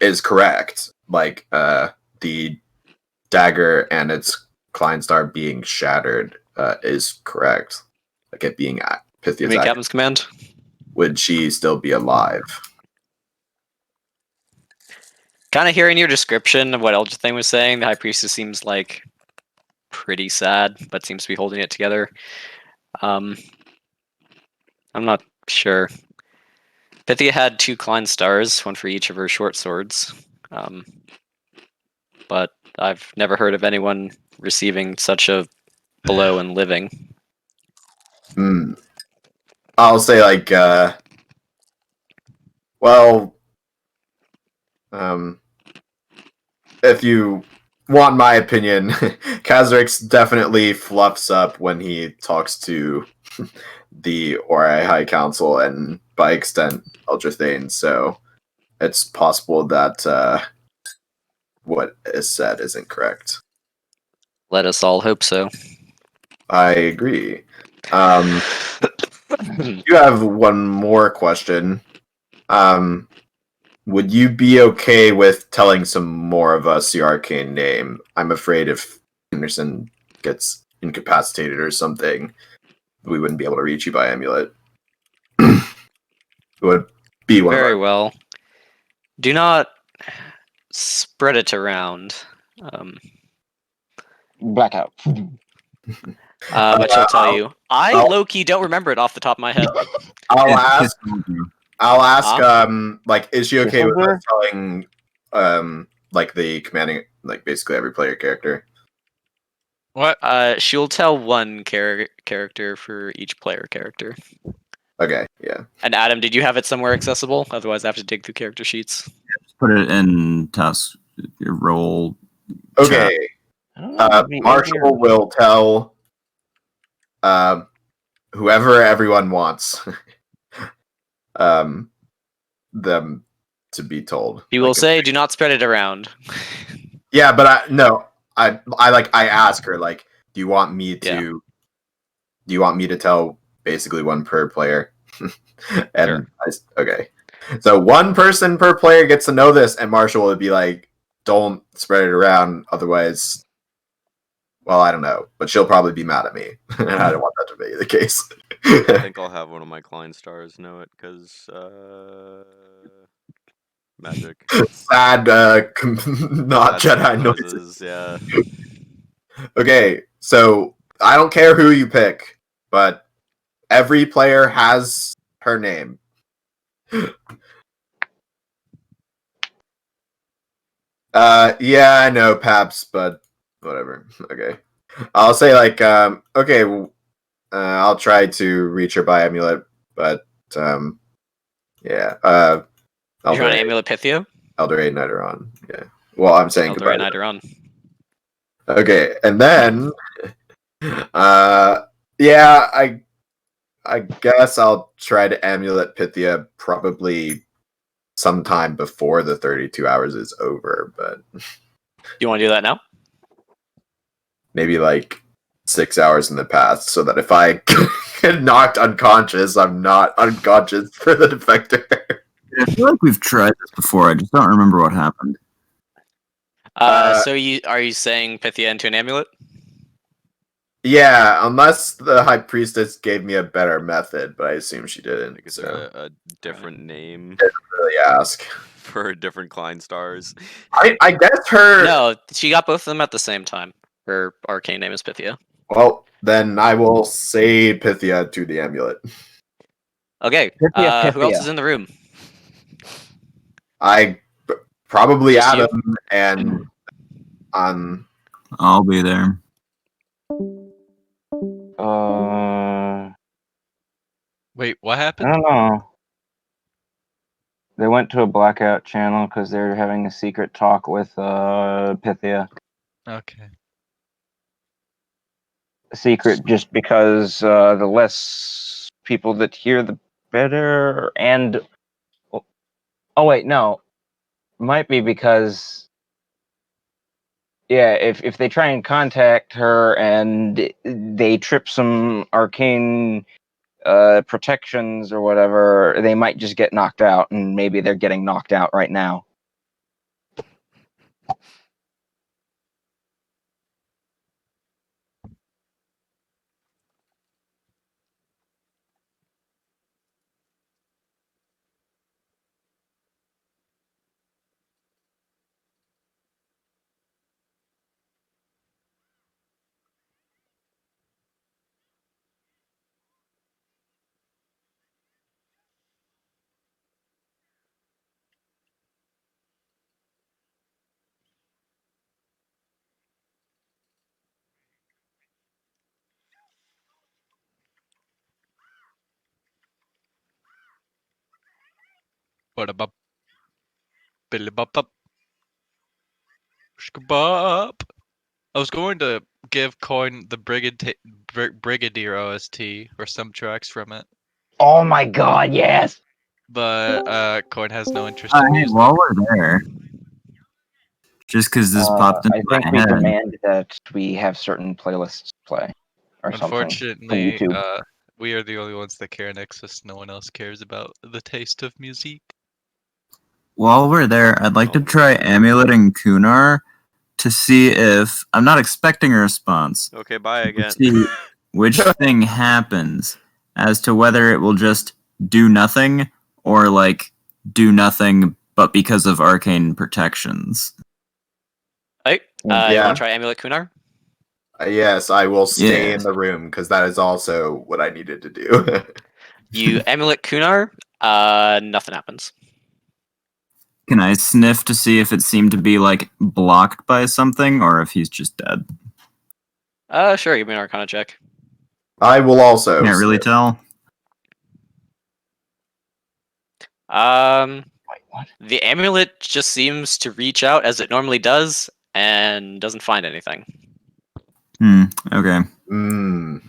is correct, like the dagger and its Klein Star being shattered is correct, like it being at You Pythia's mean act, Captain's command? would she still be alive? Kind of hearing your description of what Elgithane was saying, the High Priestess seems like pretty sad, but seems to be holding it together. I'm not sure. Pythia had 2 Klein stars, one for each of her short swords. But I've never heard of anyone receiving such a blow and living. I'll say like, well, if you want my opinion, Khazrix definitely fluffs up when he talks to the Ori High Council and by extent Eldrathane, so it's possible that what is said isn't correct. Let us all hope so. I agree. You have one more question. Would you be okay with telling some more of us the arcane name? I'm afraid if Henderson gets incapacitated or something, we wouldn't be able to reach you by amulet. It would be one Very of our... well. Do not spread it around. Blackout. But she'll tell you. I I'll- low-key don't remember it off the top of my head. I'll It's ask. pistol. I'll ask. Huh? Like, is she okay with Defector? us telling, like the commanding, like basically every player character? What? She'll tell one character for each player character. Okay, yeah. And Adam, did you have it somewhere accessible? Otherwise, I have to dig through character sheets. Put it in task roll. Okay. I don't know if it'd be Marshall easier. will tell whoever everyone wants them to be told. You will say, "Do not spread it around." Yeah, but I ask her, like, do you want me to tell basically one per player? And Sure. okay. So one person per player gets to know this, and Marshall would be like, don't spread it around, otherwise, well, I don't know, but she'll probably be mad at me, and I don't want that to be the case. I think I'll have one of my Klein stars know it because magic. Sad, not Jedi noises. Yeah. Okay, so I don't care who you pick, but every player has her name. Yeah, I know, Paps, but whatever. Okay. I'll say, like, okay, I'll try to reach her by amulet, but, yeah. You're trying to amulet Pythia? Elder Nidoron, yeah. Well, I'm saying Elder goodbye. Nidoron. Okay, and then, yeah, I guess I'll try to amulet Pythia probably sometime before the 32 hours is over, but You want to do that now? maybe like 6 hours in the past, so that if I get knocked unconscious, I'm not unconscious for the Defector. I feel like we've tried this before. I just don't remember what happened. So are you saying Pythia into an amulet? Yeah, unless the High Priestess gave me a better method, but I assume she didn't. Like it's So a different name really ask. for different Klein stars. I guess her. No, she got both of them at the same time. Her arcane name is Pythia. Well, then I will say Pythia to the amulet. Okay. Pythia, Who else Pythia. is in the room? Probably Just you? Adam and I'll be there. Wait, what I happened? don't know. They went to a blackout channel because they're having a secret talk with Pythia. Okay. Secret just because the less people that hear, the better. And oh wait, no, might be because yeah, if they try and contact her and they trip some arcane protections or whatever, they might just get knocked out, and maybe they're getting knocked out right now. Ba-da-bop. Billy-bop-bop. Shka-bop. I was going to give Coin the Brigadier OST or some tracks from it, Oh my god, yes! but Coin has no interest in Hey, music. while we're there, just because this popped into I think my we head. demand that we have certain playlists play or something from Unfortunately, YouTube. we are the only ones that care, Nexus. No one else cares about the taste of music. While we're there, I'd like to Oh. try amuleting Kunar to see if I'm not expecting a response. Okay, bye to again. see which thing happens as to whether it will just do nothing or like do nothing but because of arcane protections. Hey, you Yeah. want to try Amulet Kunar? Yes, I will stay Yeah. in the room because that is also what I needed to do. You Amulet Kunar, nothing happens. Can I sniff to see if it seemed to be like blocked by something or if he's just dead? Sure, give me an Arcana check. I will also. Can't really sniff. tell. Um, Wait, what? the amulet just seems to reach out as it normally does and doesn't find anything. Okay. Mm,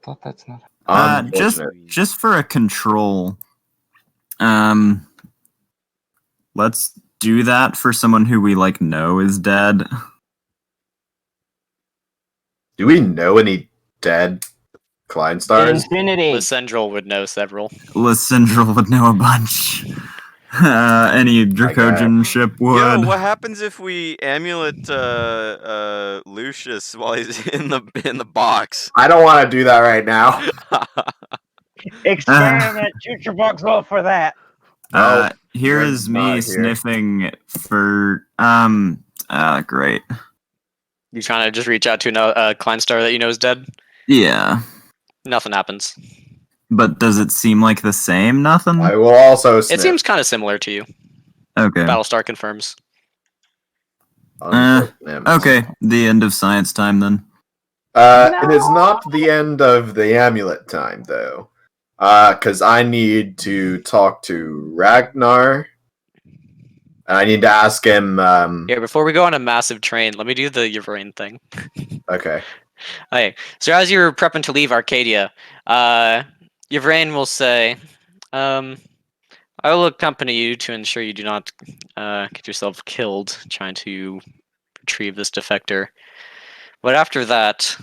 Thought that's not. unfortunate. Just for a control, let's do that for someone who we like know is dead. Do we know any dead Klein stars? Infinity! Lysendril would know several. Lysindril would know a bunch. Any Dracogen ship would. Yo, what happens if we amulet Lucius while he's in the box? I don't want to do that right now. Experiment Jukebox roll for that. Here Greg's is not me here. sniffing for great. You trying to just reach out to a Klein star that you know is dead? Yeah. Nothing happens. But does it seem like the same nothing? I will also sniff. It seems kind of similar to you. Okay. Battlestar confirms. Unfortunate. Okay, the end of science time then. It is not the end of the amulet time, though. Because I need to talk to Ragnar. And I need to ask him. Here, before we go on a massive train, let me do the Yvrain thing. Okay. Okay, so as you're prepping to leave Arcadia, Yvrain will say, I will accompany you to ensure you do not get yourself killed trying to retrieve this defector. But after that,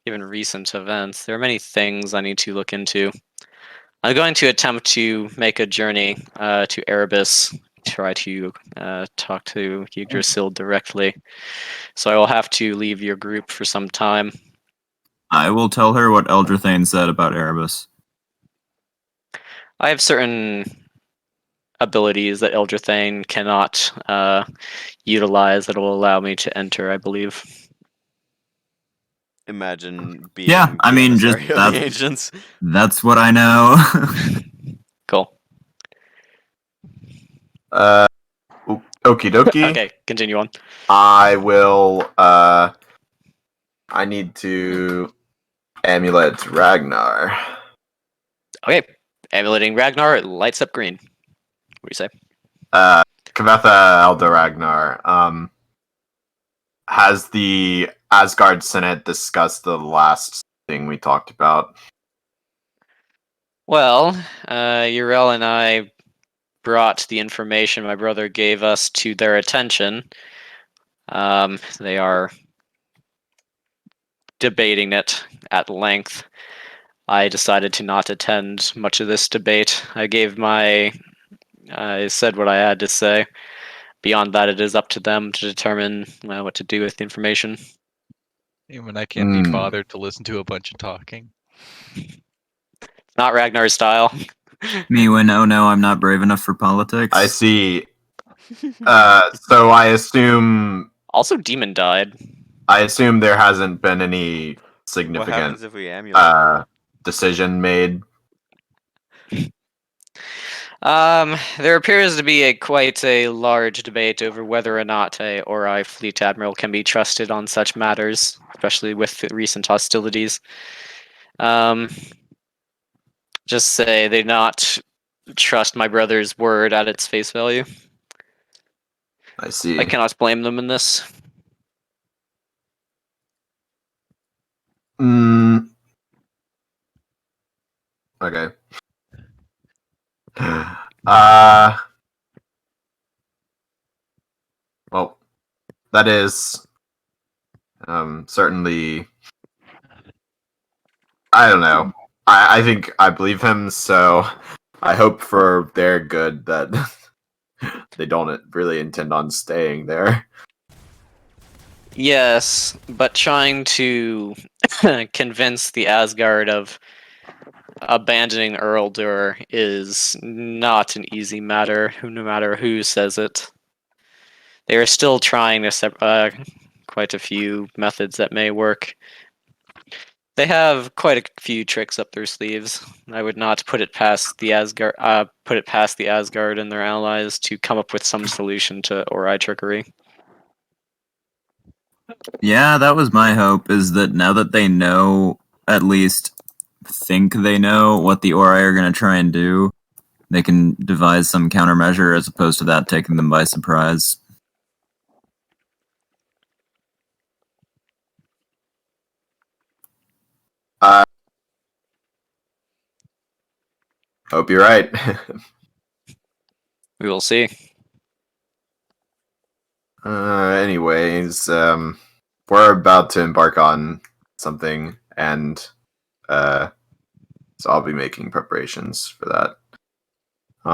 given recent events, there are many things I need to look into. I'm going to attempt to make a journey to Erebus, try to talk to Yggdrasil directly. So I will have to leave your group for some time. I will tell her what Eldrathane said about Erebus. I have certain abilities that Eldrathane cannot utilize that will allow me to enter, I believe. Imagine being Yeah, I the mean, just emissary of the ancients. That's what I know. Cool. Okie dokie. Okay, continue on. I will. I need to amulet Ragnar. Okay, amuleting Ragnar, it lights up green. What do you say? Kvetha Elder Ragnar. Has the Asgard Senate discussed the last thing we talked about? Well, Uriel and I brought the information my brother gave us to their attention. They are debating it at length. I decided to not attend much of this debate. I said what I had to say. Beyond that, it is up to them to determine what to do with the information. Even I can't be bothered to listen to a bunch of talking. Not Ragnar's style. Me when oh no, I'm not brave enough for politics. I see. So I assume. Also, Demon died. I assume there hasn't been any What significant happens if we amulet? decision made. There appears to be quite a large debate over whether or not a Ori fleet admiral can be trusted on such matters, especially with the recent hostilities. Just say trust my brother's word at its face value. I see. I cannot blame them in this. Mm. Okay. Well, that is certainly. I don't know. I think I believe him, so I hope for their good that they don't really intend on staying there. Yes, but trying to convince the Asgard of abandoning Earldur is not an easy matter, no matter who says it. They are still trying quite a few methods that may work. They have quite a few tricks up their sleeves. I would not put it past the Asgard. Put it past the Asgard and their allies to come up with some solution to Ori trickery. Yeah, that was my hope, is that now that they know, at least think they know what the Ori are going to try and do, they can devise some countermeasure as opposed to that taking them by surprise. Hope you're right. We will see. Anyways, we're about to embark on something, and so I'll be making preparations for that. If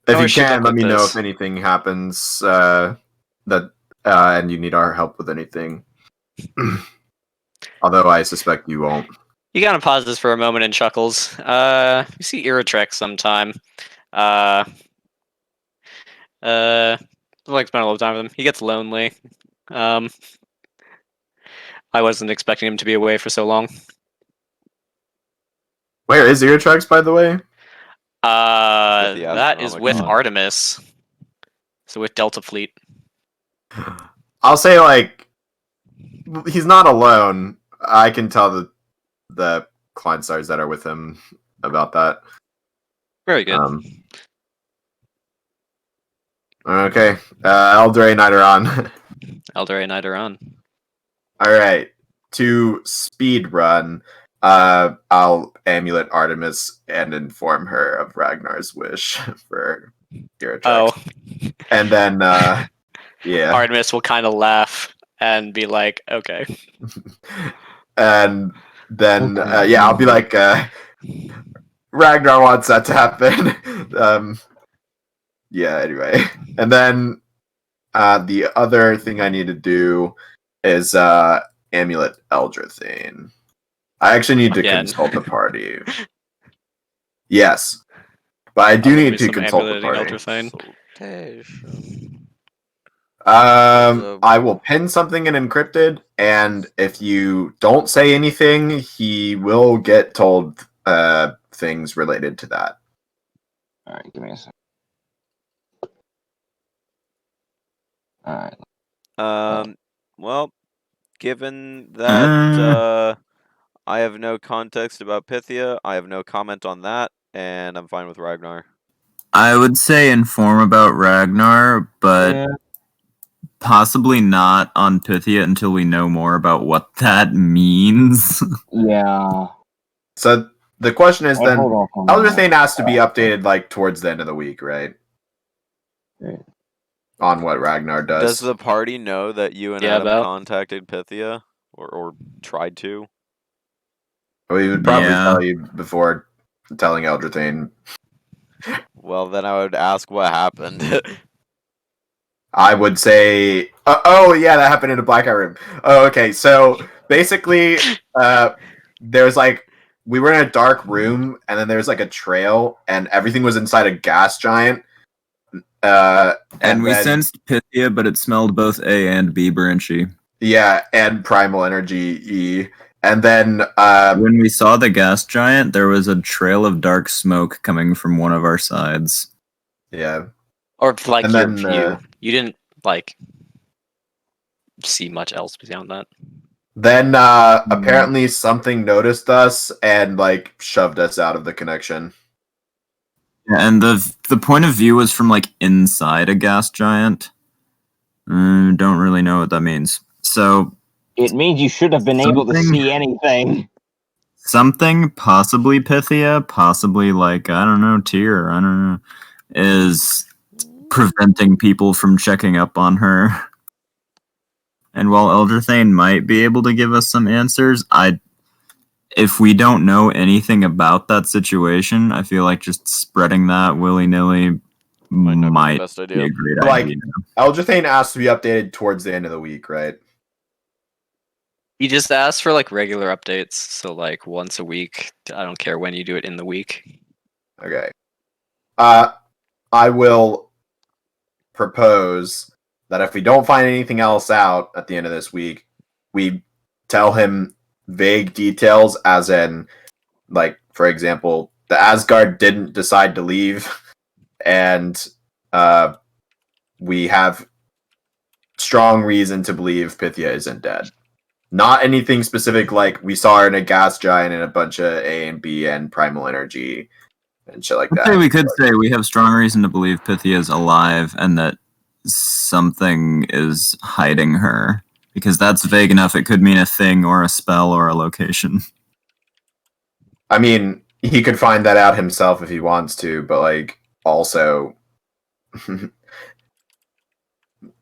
I you wish you can, luck let with me know this. if anything happens and you need our help with anything. Although I suspect you won't. He kind of pauses for a moment and chuckles. You see Iratrek sometime. Like spend a lot of time with him. He gets lonely. I wasn't expecting him to be away for so long. Where is Eartrucks, by the way? the That is with Astronomicon. Artemis. So with Delta Fleet. I'll say, like, he's not alone. I can tell the Klein stars that are with him about that. Very good. Okay, Eldray Knight are on. Eldar and Knight are on. All right, to speed run, I'll amulet Artemis and inform her of Ragnar's wish for Eartrucks. Oh. And then, yeah. Artemis will kind of laugh and be like, okay. And then, Okay. yeah, I'll be like, Ragnar wants that to happen. Yeah, anyway. And then the other thing I need to do is amulet Eldrathane. I actually need to Again. consult the party. Yes. But I do need to Some consult the amulating party. Consultation. I will pin something in encrypted, and if you don't say anything, he will get told things related to that. All right, give me a second. All right. Well, given that I have no context about Pythia, I have no comment on that, and I'm fine with Ragnar. I would say inform about Ragnar, but Yeah. possibly not on Pythia until we know more about what that means. Yeah. So the question is I'll then, hold off on that. Eldrathane has to be updated like towards the end of the week, right? Right. On what Ragnar does. Does the party know that you and Yeah, Adam about. contacted Pythia? Or tried to? We would probably Yeah. tell you before telling Eldrathane. Well, then I would ask what happened. I would say, oh yeah, that happened in a blackout room. Oh, okay. So basically, there's like, we were in a dark room, and then there's like a trail, and everything was inside a gas giant. And we then, sensed Pythia, but it smelled both A and B branchy. yeah, and primal energy E. And then When we saw the gas giant, there was a trail of dark smoke coming from one of our sides. yeah. Or like And your then, view. You didn't like see much else beyond that. Then apparently something noticed us and like shoved us out of the connection. Yeah, and the point of view was from like inside a gas giant. Don't really know what that means. So It means you should have been able to Something- see anything. something possibly Pythia, possibly like I don't know, Tyr, I don't know, is preventing people from checking up on her. And while Eldrathane might be able to give us some answers, if we don't know anything about that situation, I feel like just spreading that willy-nilly Might not be the might best be idea. a great Like- idea. Eldrathane asked to be updated towards the end of the week, right? You just ask for like regular updates, so like once a week. I don't care when you do it in the week. Okay. I will propose that if we don't find anything else out at the end of this week, we tell him vague details, as in, like, for example, the Asgard didn't decide to leave, and we have strong reason to believe Pythia isn't dead. Not anything specific like we saw her in a gas giant and a bunch of A and B and primal energy and shit like I'd that. say we could say we have strong reason to believe Pythia is alive and that something is hiding her. Because that's vague enough. It could mean a thing or a spell or a location. I mean, he could find that out himself if he wants to, but like also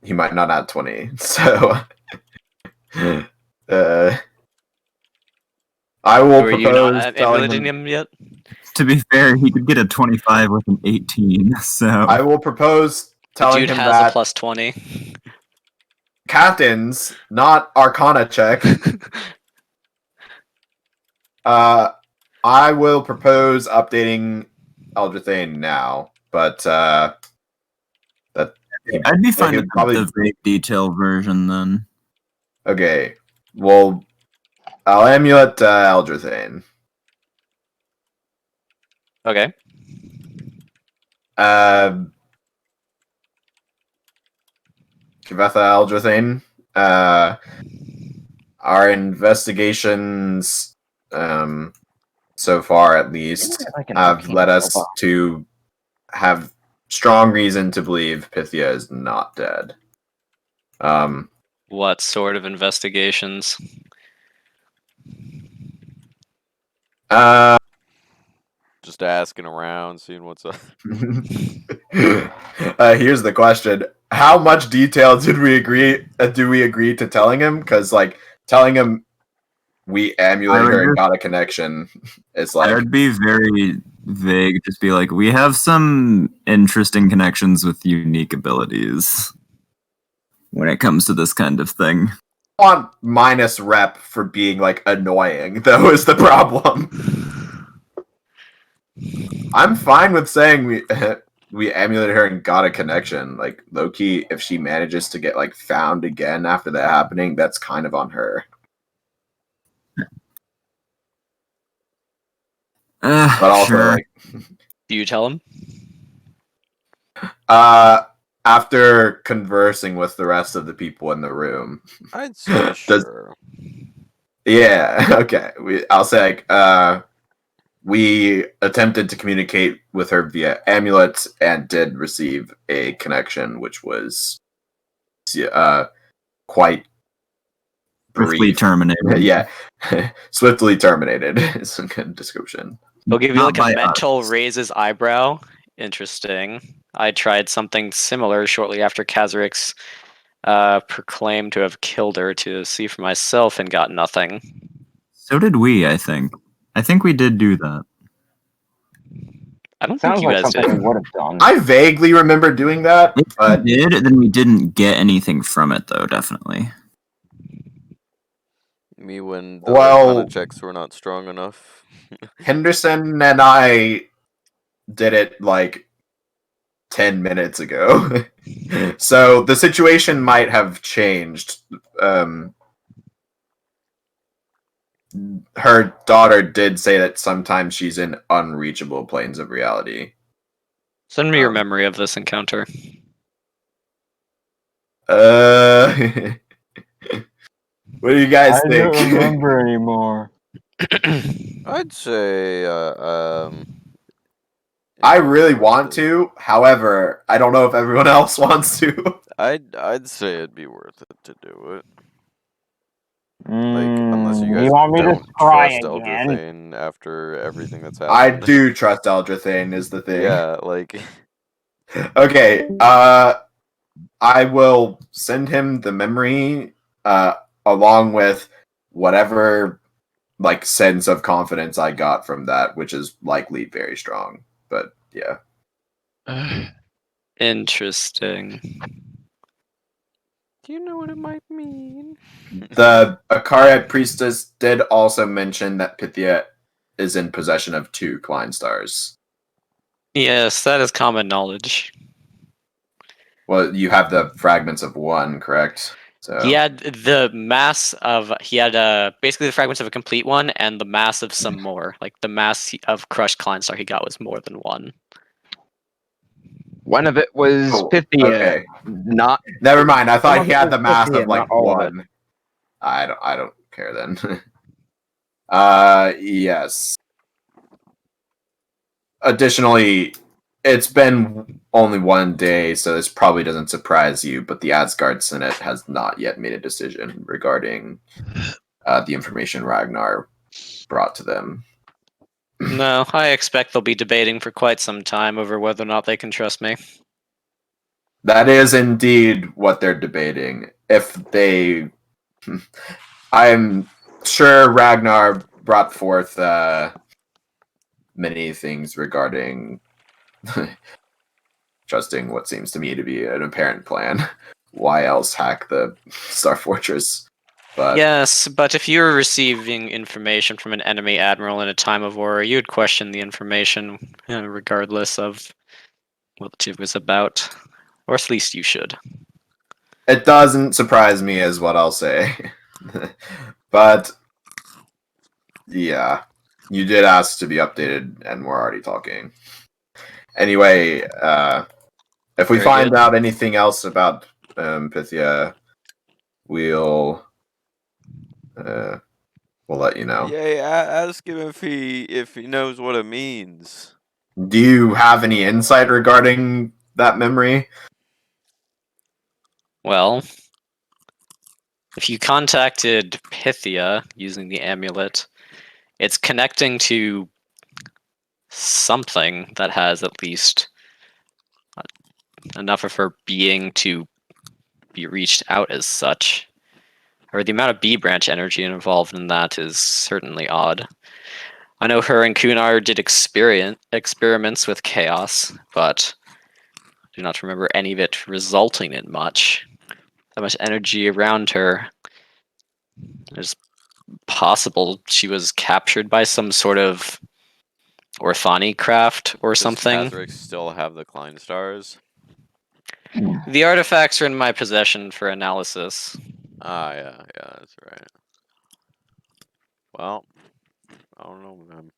he might not add 20. So I will Were you propose not telling emulating him, him yet? To be fair, he could get a 25 with an 18, so... I will propose The telling dude him has that a plus 20. captains, not Arcana check. I will propose updating Eldrathane now, but that I'd be fine he'd with probably- the vague detail version, then. okay. Well, I'll amulet Eldrathane. Okay. Kivetha Eldrathane. Our investigations, so far at least, Like an have arcane led us spell. to have strong reason to believe Pythia is not dead. What sort of investigations? Just asking around, seeing what's up. Here's the question: how much detail did we agree? Do we agree to telling him? Because like telling him we emulated her and got a connection is I like would be very vague. Just be like, we have some interesting connections with unique abilities when it comes to this kind of thing. I want minus rep for being like annoying. Though is the problem. I'm fine with saying we emulated her and got a connection. Like Loki, if she manages to get like found again after that happening, that's kind of on her. But also, Sure. like, Do you tell him? after conversing with the rest of the people in the room, I'd say Does- sure. yeah, okay. I'll say like, we attempted to communicate with her via amulets and did receive a connection, which was quite Swiftly brief. terminated. Yeah, swiftly terminated is a good description. He'll give you Not like a by mental us. raise his eyebrow. Interesting. I tried something similar shortly after Kazarix proclaimed to have killed her to see for myself and got nothing. So did we, I think. I think we did do that. I don't Sounds think you like guys something I did. would have done. I vaguely remember doing that, If but we did, then we didn't get anything from it, though, definitely. Me when the Well- Arcana checks were not strong enough. Henderson and I did it like 10 minutes ago. So the situation might have changed. Her daughter did say that sometimes she's in unreachable planes of reality. Send me your memory of this encounter. What do you guys I think? don't remember anymore. I'd say I really want to. However, I don't know if everyone else wants to. I'd say it'd be worth it to do it. Like, unless you You guys want me to don't try trust again? Eldrathane after everything that's I happened. do trust Eldrathane is the thing. Yeah, like Okay. I will send him the memory along with whatever like sense of confidence I got from that, which is likely very strong. But yeah. Interesting. do you know what it might mean? The Akari priestess did also mention that Pythia is in possession of 2 Klein stars. Yes, that is common knowledge. Well, you have the fragments of 1, correct? So He had the mass of basically the fragments of a complete one and the mass of some more. Like the mass of crushed Kleinstar he got was more than 1. One of it was Oh, Pythia, okay. not. Never mind. I Some thought of he it had was the mass Pythia, of like not all of it. 1. I don't care then. Yes. Additionally, it's been only 1 day, so this probably doesn't surprise you, but the Asgard Senate has not yet made a decision regarding the information Ragnar brought to them. No, I expect they'll be debating for quite some time over whether or not they can trust me. That is indeed what they're debating. If they... I'm sure Ragnar brought forth many things regarding trusting what seems to me to be an apparent plan. Why else hack the Star Fortress? But Yes, but if you were receiving information from an enemy admiral in a time of war, you'd question the information regardless of what it was about. Or at least you should. it doesn't surprise me is what I'll say. But yeah, you did ask to be updated and we're already talking. Anyway, if we Very find good. out anything else about Pythia, we'll let you know. Yay, ask him if he knows what it means. Do you have any insight regarding that memory? Well, if you contacted Pythia using the amulet, it's connecting to something that has at least enough of her being to be reached out as such. Or the amount of B branch energy involved in that is certainly odd. I know her and Kunar did experiments with chaos, but I do not remember any of it resulting in much. That much energy around her. It's possible she was captured by some sort of Orthani craft or something. Does Hazrick still have the Klein stars? The artifacts are in my possession for analysis. Ah, yeah, that's right. Well, I don't know, man.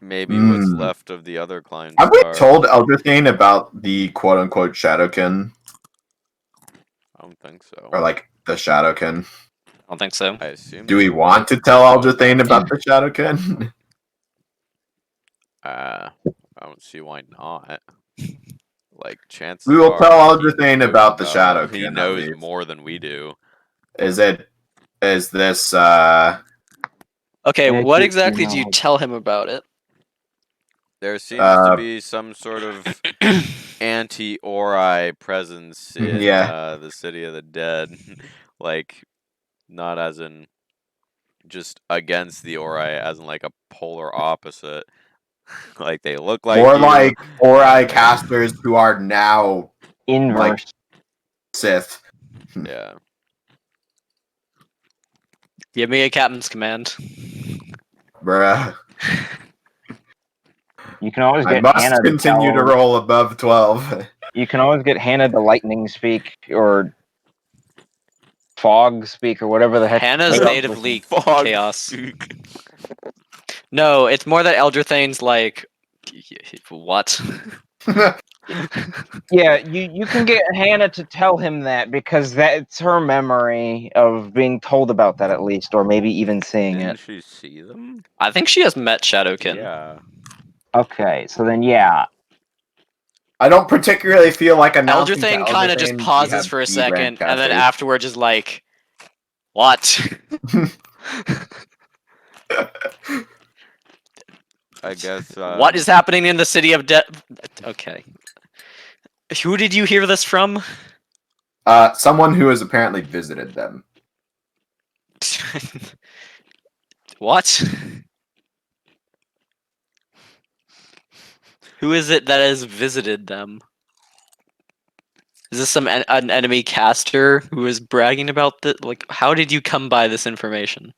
Maybe what's left of the other Klein Have we star. told Eldrathane about the quote-unquote Shadowkin? I don't think so. Or like the Shadowkin? I don't think so. I assume. Do we want to tell Eldrathane about the Shadowkin? I don't see why not. Like, chances We will are tell he Eldrathane knows about the He Shadowkin, at knows least. more than we do. Is this Okay, Yeah, what keep exactly your do you knowledge. tell him about it? There seems to be some sort of anti-Ori presence in Yeah. the City of the Dead. Like, not as in just against the Ori, as in like a polar opposite. Like, they look like more you. like Ori casters who are now Inverse. like Sith? Yeah. Give me a captain's command. Bruh. You can always I get must Hannah continue to tell- roll above 12. You can always get Hannah to lightning speak or fog speak or whatever the heck. Hannah's chaos natively Fog chaos. speak. No, it's more that Elderthane's like, what? Yeah, you can get Hannah to tell him that because that's her memory of being told about that at least, or maybe even seeing Didn't it. she see them? I think she has met Shadowkin. Yeah. Okay, so then yeah. I don't particularly feel like announcing to Elderthane kind of just Elderthane we pauses have for a B branch second, and then casters. afterwards is like, "What?" I guess. What is happening in the city of Okay. Who did you hear this from? Someone who has apparently visited them. What? Who is it that has visited them? Is this an enemy caster who is bragging about this? Like, how did you come by this information?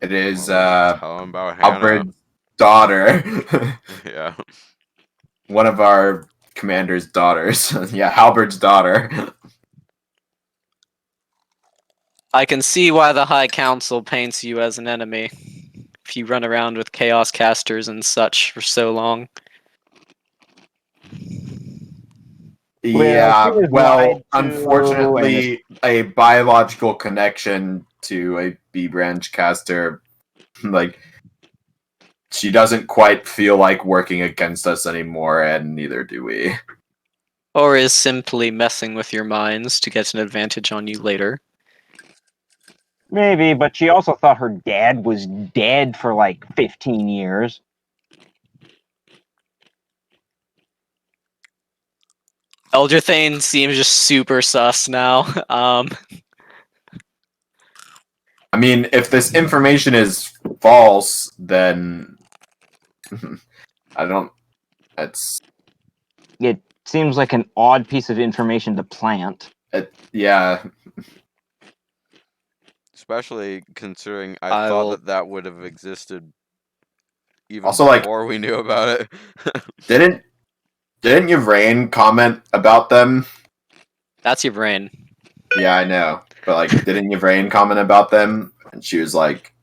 It is Tell him about Hannah. Alfred's daughter. Yeah. One of our commander's daughters. Yeah, Halbert's daughter. I can see why the High Council paints you as an enemy. If you run around with Chaos Casters and such for so long. Yeah, she was well, lied to, unfortunately, a biological connection to a B branch caster, like, she doesn't quite feel like working against us anymore, and neither do we. Or is simply messing with your minds to get an advantage on you later. Maybe, but she also thought her dad was dead for like 15 years. Elderthane seems just super sus now. I mean, if this information is false, then I don't. It's It seems like an odd piece of information to plant. yeah. Especially considering I I thought will- that would have existed even Also, like, before we knew about it. Didn't Yvrain comment about them? That's your brain. Yeah, I know. But like, didn't Yvrain comment about them? And she was like,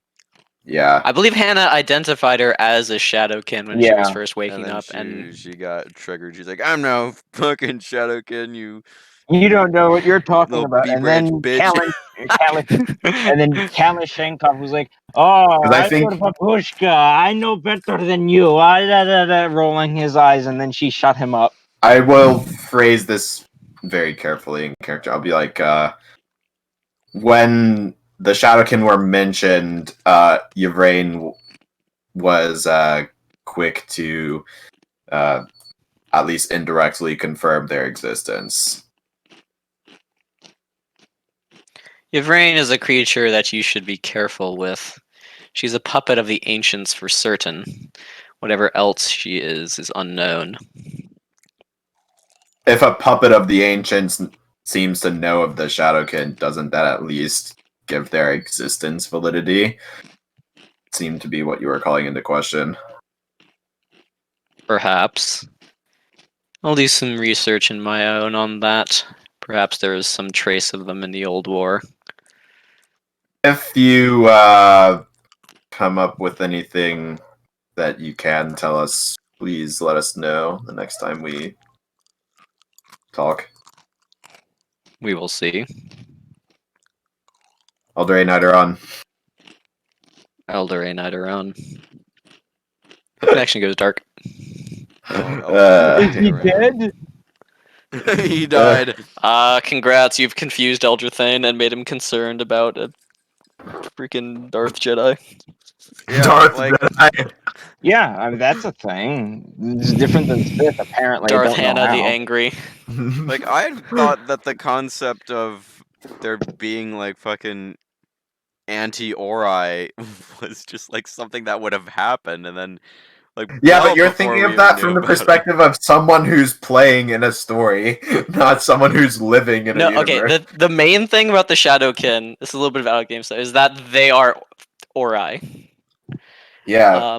yeah. I believe Hannah identified her as a Shadowkin when she was Yeah. first waking then up, and she got triggered. She's like, "I'm no fucking Shadowkin, you You don't know what you're talking little about. B And branch then bitch." Kalashnikov was like, "Oh, 'Cause I I think- think Babushka, I know better than you." Rolling his eyes, and then she shut him up. I will phrase this very carefully in character. I'll be like, when the Shadowkin were mentioned, Yvrain was quick to at least indirectly confirm their existence. Yvrain is a creature that you should be careful with. She's a puppet of the ancients for certain. Whatever else she is unknown. If a puppet of the ancients seems to know of the Shadowkin, doesn't that at least give their existence validity? Seemed to be what you were calling into question. Perhaps. I'll do some research in my own on that. Perhaps there is some trace of them in the old war. If you come up with anything that you can tell us, please let us know the next time we talk. We will see. Aldray Nidoron. Elder Night around. Connection goes dark. Is he dead? He died. Congrats, you've confused Elderthane and made him concerned about a freaking Darth Jedi. Yeah, Darth like Jedi. Yeah, I mean that's a thing. It's different than Sith, apparently. I Darth don't know Hannah the how. Angry. like I thought that the concept of there being like fucking anti-Ori was just like something that would have happened, and then like Yeah, well but you're before thinking we of that even from knew the about it. perspective of someone who's playing in a story, not someone who's living in No, a okay, universe. the main thing about the Shadowkin, this is a little bit of out of game stuff, is that they are Ori. Yeah,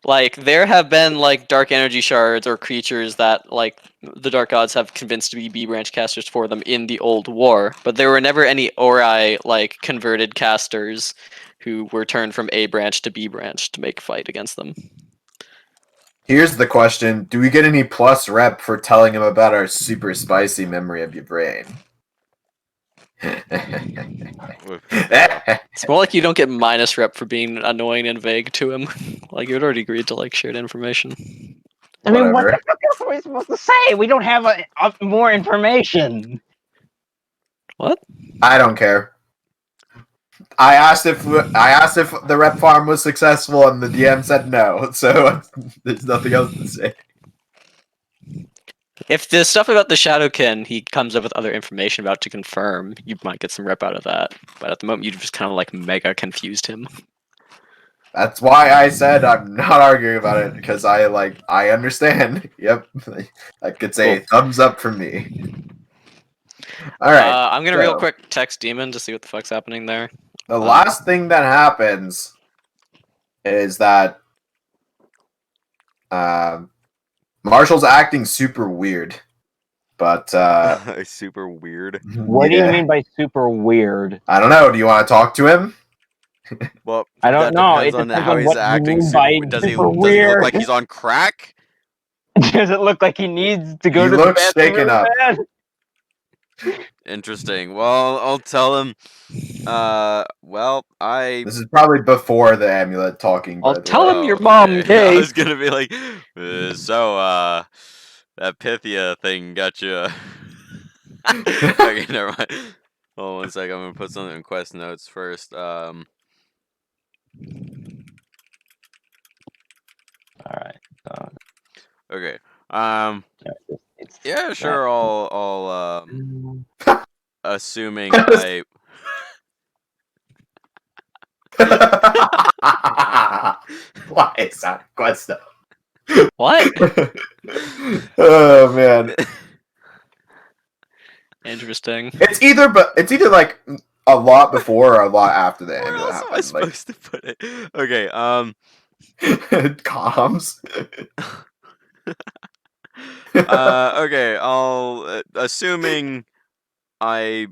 Like, there have been, like, dark energy shards or creatures that, like, the Dark Gods have convinced to be B-branch casters for them in the old war, but there were never any Ori, like, converted casters who were turned from A-branch to B-branch to make fight against them. here's the question. Do we get any plus rep for telling him about our super spicy memory of your brain? With Pythia. It's more like you don't get minus rep for being annoying and vague to him. Like you had already agreed to like shared information. I mean, what Whatever. the fuck else are we supposed to say? We don't have more information. What? I don't care. I asked if the rep farm was successful, and the DM said no. So there's nothing else to say. If the stuff about the Shadowkin he comes up with other information about to confirm, you might get some rep out of that. But at the moment, you just kind of like mega confused him. That's why I said I'm not arguing about it, because I understand. Yep, I could say thumbs up for me. All right. I'm gonna real so- quick text Demon to see what the fuck's happening there. The last thing that happens is that Marshall's acting super weird, but Super weird. What do you yeah. mean by super weird? I don't know. Do you want to talk to him? Well, I don't that know. depends It on depends how on he's what you acting. mean by Does he super look weird. like he's on crack? Does it look like he needs to go He to the looks bathroom shaken really up. bad? Interesting. Well, I'll tell him. Well, This is probably before the amulet talking. I'll by the tell way. him your mom I gay. was gonna be like, that Pythia thing got you. Okay, never mind. Hold on 1 second. I'm gonna put something in quest notes first. All right. Okay. It's Yeah, sure. I'll assuming What is- I. Why is that question? What? Oh man, Interesting. it's either like a lot before or a lot after the Where amulet else am I happened. Like supposed to put it? Okay. comms. Okay. I'll assuming I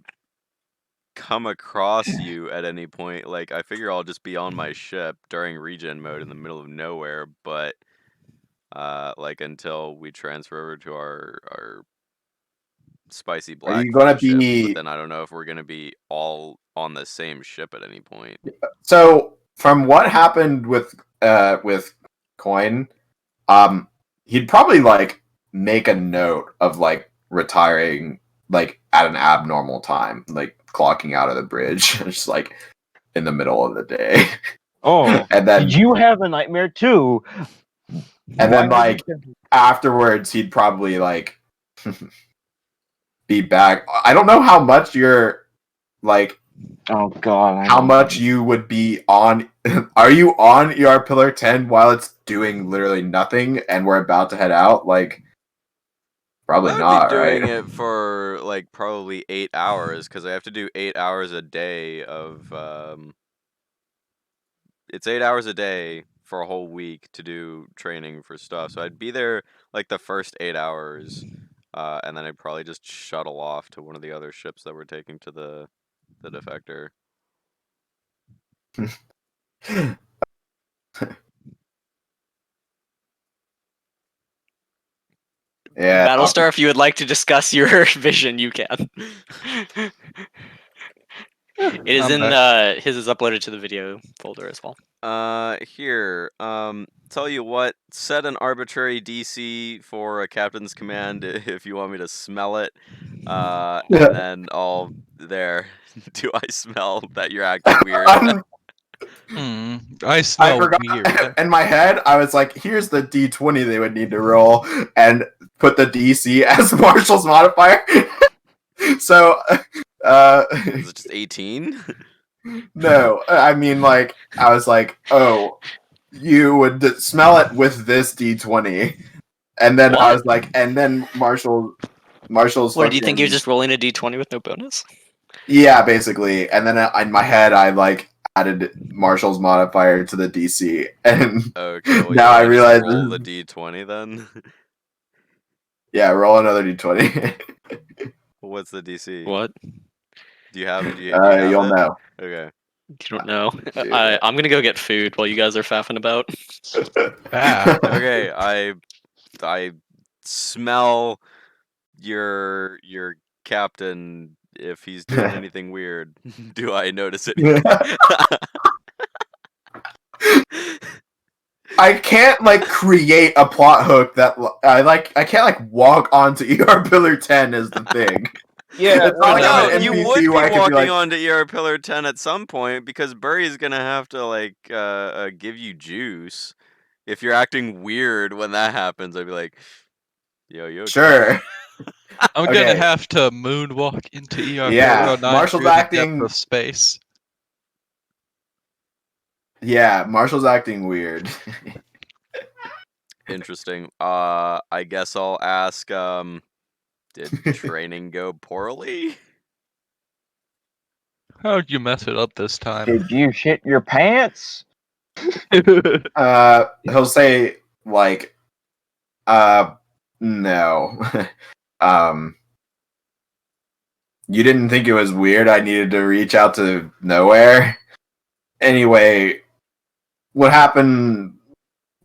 come across you at any point. Like I figure I'll just be on my ship during regen mode in the middle of nowhere, but like until we transfer over to our spicy black you gonna ship. be- But then I don't know if we're gonna be all on the same ship at any point. So from what happened with Coin, he'd probably like make a note of like retiring like at an abnormal time, like clocking out of the bridge, just like in the middle of the day. Oh, And then did you have a nightmare too? and then Why like afterwards he'd probably like be back. I don't know how much you're like Oh god. how much you would be on. Are you on ER Pillar 10 while it's doing literally nothing and we're about to head out? Like probably I would not, be doing right? it for like probably 8 hours because I have to do 8 hours a day of it's 8 hours a day for a whole week to do training for stuff. So I'd be there like the first 8 hours, and then I'd probably just shuttle off to one of the other ships that we're taking to the Defector. Yeah. Battlestar, if you would like to discuss your vision, you can. It is in his is uploaded to the video folder as well. Here, tell you what, set an arbitrary DC for a captain's command if you want me to smell it. And then I'll there. Do I smell that you're acting weird? I smell I forgot. weird. In my head, I was like, "Here's the D20 they would need to roll," and put the DC as Marshall's modifier. So, Is it just 18? no, I mean, like, I was like, "Oh, you would smell it with this D20," and then I What? was like, and then Marshall's. What, do you think you're fucking- just rolling a d20 with no bonus? Yeah, basically. And then in my head, I like added Marshall's modifier to the DC, and Okay, well, now I just realize roll this the D20 then. yeah, roll another D20. What's the DC? What? Do you have? Do you have You'll it? know. Okay. You don't know. Dude. I'm gonna go get food while you guys are faffing about. Ah. Okay. I smell your captain if he's doing anything weird, do I notice anything? I can't like create a plot hook that I can't like walk onto ER Pillar 10 is the thing. Yeah, It's not like No, I'm an you NPC would be where I could walking like, onto ER Pillar 10 at some point because Burry's gonna have to like give you juice. If you're acting weird when that happens, I'd be like, yo, you okay? sure. I'm Okay. gonna have to moonwalk into ER Yeah, 409 Marshall's through the acting- depth of space. Yeah, Marshall's acting weird. Interesting. I guess I'll ask, did training go poorly? How'd you mess it up this time? Did you shit your pants? He'll say like, no. You didn't think it was weird I needed to reach out to nowhere? Anyway, what happened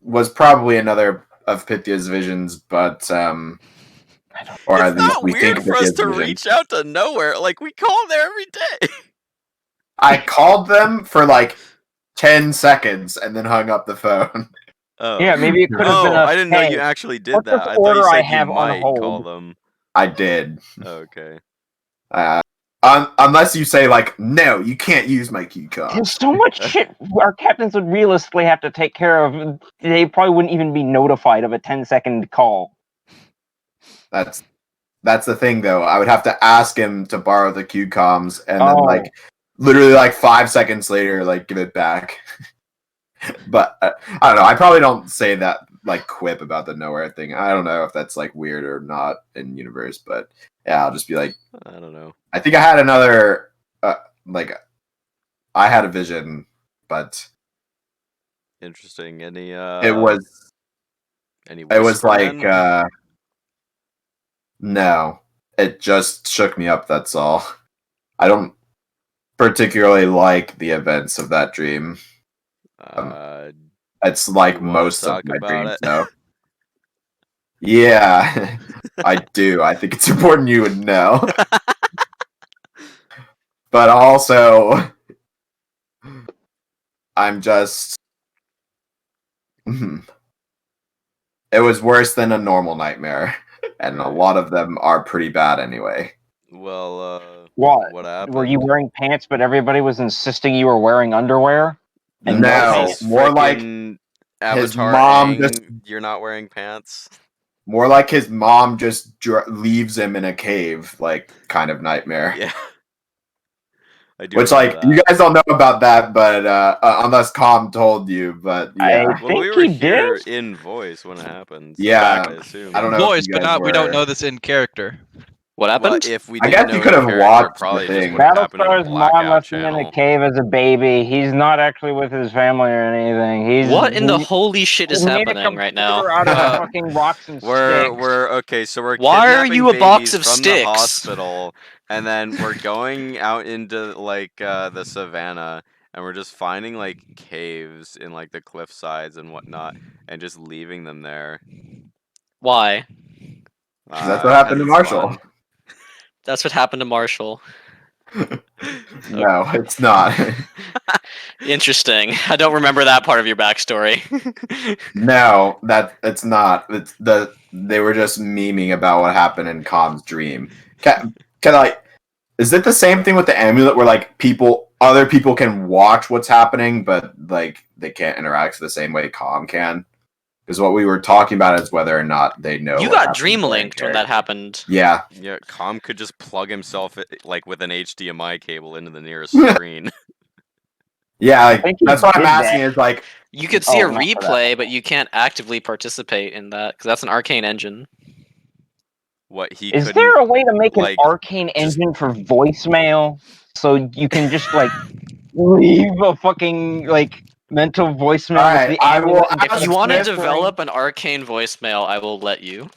was probably another of Pythia's visions, but or at It's least not we weird think for us Pythia's to vision. reach out to nowhere. Like, we call there every day. I called them for like 10 seconds and then hung up the phone. Oh. Yeah, maybe it could have been a I didn't know hey, you actually did what's that. this I thought order you I said have you on might hold? call them. I did. Okay. Unless you say like, no, you can't use my key card. There's so much shit our captains would realistically have to take care of. They probably wouldn't even be notified of a 10-second call. That's the thing, though. I would have to ask him to borrow the Q comms, and then like literally like 5 seconds later, like give it back. But I don't know. I probably don't say that like quip about the nowhere thing. I don't know if that's like weird or not in universe, but yeah, I'll just be like, I don't know. I think I had another like I had a vision, but Interesting. Any it was like whispermen? no, it just shook me up. That's all. I don't particularly like the events of that dream. It's like you wanna most of talk my about dreams, it? though. Yeah, I do. I think it's important you would know. But also, I'm just. It was worse than a normal nightmare, and a lot of them are pretty bad anyway. Well, What happened? were you wearing pants, but everybody was insisting you were wearing underwear? And No, This more like frickin' his Avatar mom Aang, just. you're not wearing pants. More like his mom just leaves him in a cave, like kind of nightmare. Yeah. I do Which, remember like, that. you guys don't know about that, but unless Com told you, but yeah. Well, think we were he here did. in voice when it happened. So Yeah, I assume. I don't know. Voice, if you but guys not. We don't were- know this in character. What Well, happened? if we I didn't guess you know could in have character, watched it probably the just thing. would have happened in a Battlestar's mom blackout left him in channel. a cave as a baby. He's not actually with his family or anything. He's What in the holy shit is he made a happening right now? computer out of fucking rocks and sticks. We're okay, so we're Why are kidnapping you a box babies of from sticks? the hospital, and then we're going out into like the savannah, and we're just finding like caves in like the cliff sides and whatnot, and just leaving them there. Why? That's what happened to 'Cause it's Marshall. fun. That's what happened to Marshall. No, it's not. Interesting. I don't remember that part of your backstory. No, it's not. They were just memeing about what happened in Com's dream. Can is it the same thing with the amulet where like other people can watch what's happening, but like they can't interact the same way Com can? Because what we were talking about is whether or not they know. You what got happened dream to their linked when that character. happened. Yeah. Yeah, Com could just plug himself like with an HDMI cable into the nearest screen. Yeah, I like, think he that's what I'm did asking. that. Is like, You could see a not for that. replay, but you can't actively participate in that because that's an arcane engine. What he Is couldn't, there a way to make like, an arcane just- engine for voicemail so you can just like leave a fucking like mental voicemail Alright, with the I will amulet and ask If you want to Smith develop an arcane voicemail, I will let you.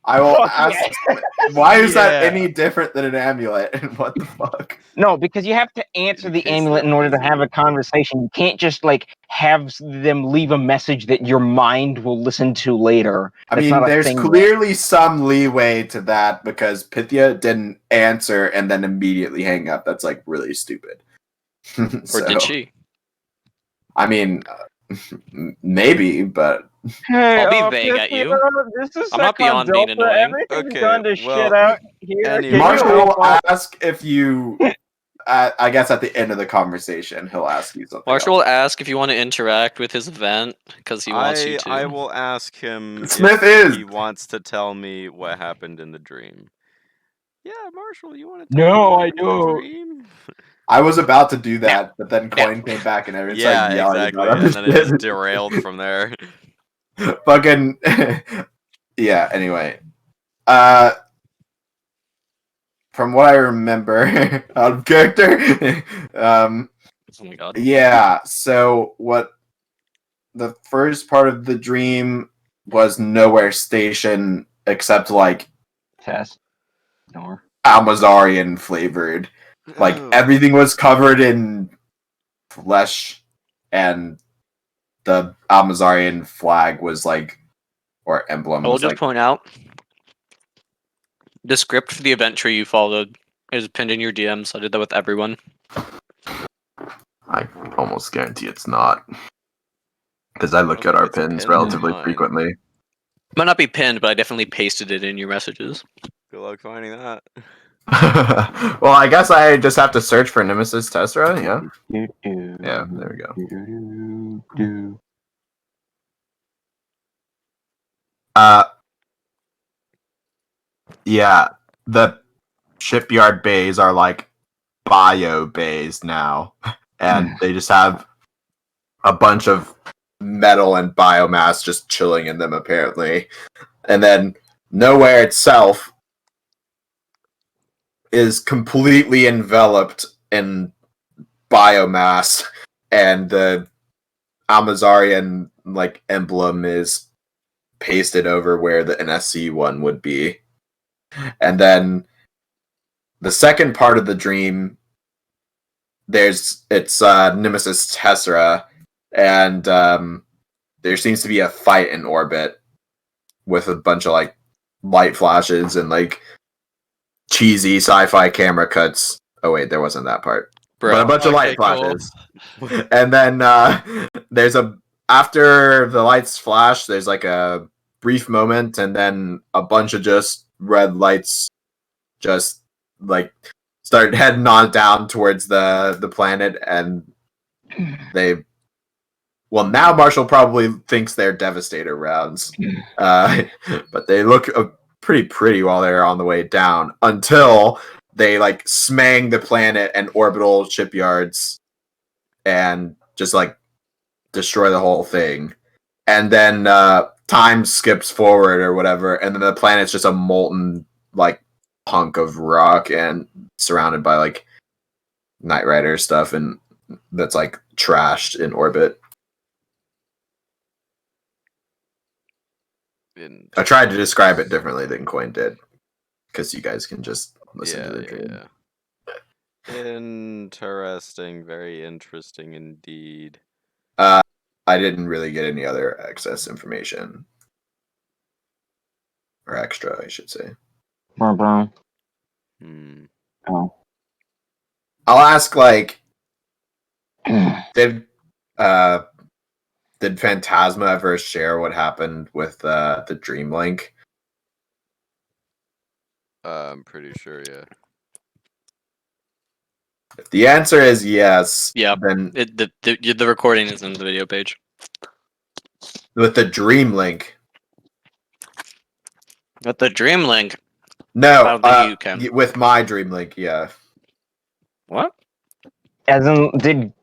I will Fuck ask. yeah. Why is that Yeah. any different than an amulet? And what the fuck? No, because you have to answer In the case amulet they're in order to have busy. a conversation. You can't just like have them leave a message that your mind will listen to later. I That's mean, not a there's thing yet. clearly some leeway to that because Pythia didn't answer and then immediately hang up. That's like really stupid. Or did she? I mean, maybe, but Hey, I'll be vague at Pythia, you. This is I'm not Second beyond being Delta. annoying. Everything's Okay, gone to well, shit out here. anyway. Can you Marshall help will out? ask if you. I guess at the end of the conversation, he'll ask you something. Marshall else. will ask if you want to interact with his event because he wants you to. I will ask him Smith if is. he wants to tell me what happened in the dream. Yeah, Marshall, you want to tell me No, what I happened in the don't. dream? I was about to do that, but then Coin came back and everything Yeah, started yelling exactly. about And other then it just shit. derailed from there. Fucking yeah. Anyway, from what I remember out of character, Oh my god. yeah. So what? The first part of the dream was nowhere station except like Test. Ignore. Almazarian flavored. Like Oh. everything was covered in flesh, and the Almazarian flag was like, or emblem I will was just like. point out the script for the event tree you followed is pinned in your DMs. I did that with everyone. I almost guarantee it's not, because I look I at think our it's pins pinned in relatively mine. frequently. Might not be pinned, but I definitely pasted it in your messages. Good luck finding that. Well, I guess I just have to search for Nemesis Tessera. Yeah. Yeah. There we go. Yeah, the shipyard bays are like bio bays now, and they just have a bunch of metal and biomass just chilling in them apparently. And then nowhere itself is completely enveloped in biomass, and the Amazarian like emblem is pasted over where the NSC one would be. And then the second part of the dream, it's Nemesis Tessera, and there seems to be a fight in orbit with a bunch of like light flashes and like cheesy sci-fi camera cuts. Oh wait, there wasn't that part. Bro. But a bunch of light Okay, cool. flashes. And then there's after the lights flash, there's like a brief moment, and then a bunch of just red lights just like start heading on down towards the planet, and they. Well, now Marshall probably thinks they're Devastator rounds, but they look pretty while they're on the way down until they like smang the planet and orbital shipyards and just like destroy the whole thing. And then time skips forward or whatever, and then the planet's just a molten like hunk of rock and surrounded by like Knight Rider stuff, and that's like trashed in orbit. I tried to describe it differently than Coin did, because you guys can just listen to the dream. Yeah. Interesting. Very interesting indeed. I didn't really get any other access information. Or extra, I should say. Oh. I'll ask, like, did Phantasma ever share what happened with the Dream Link? I'm pretty sure, yeah. If the answer is yes, Yeah. then The recording is in the video page. with the Dream Link. With the Dream Link. No, I don't think you can. with my Dream Link, yeah. What? As in, did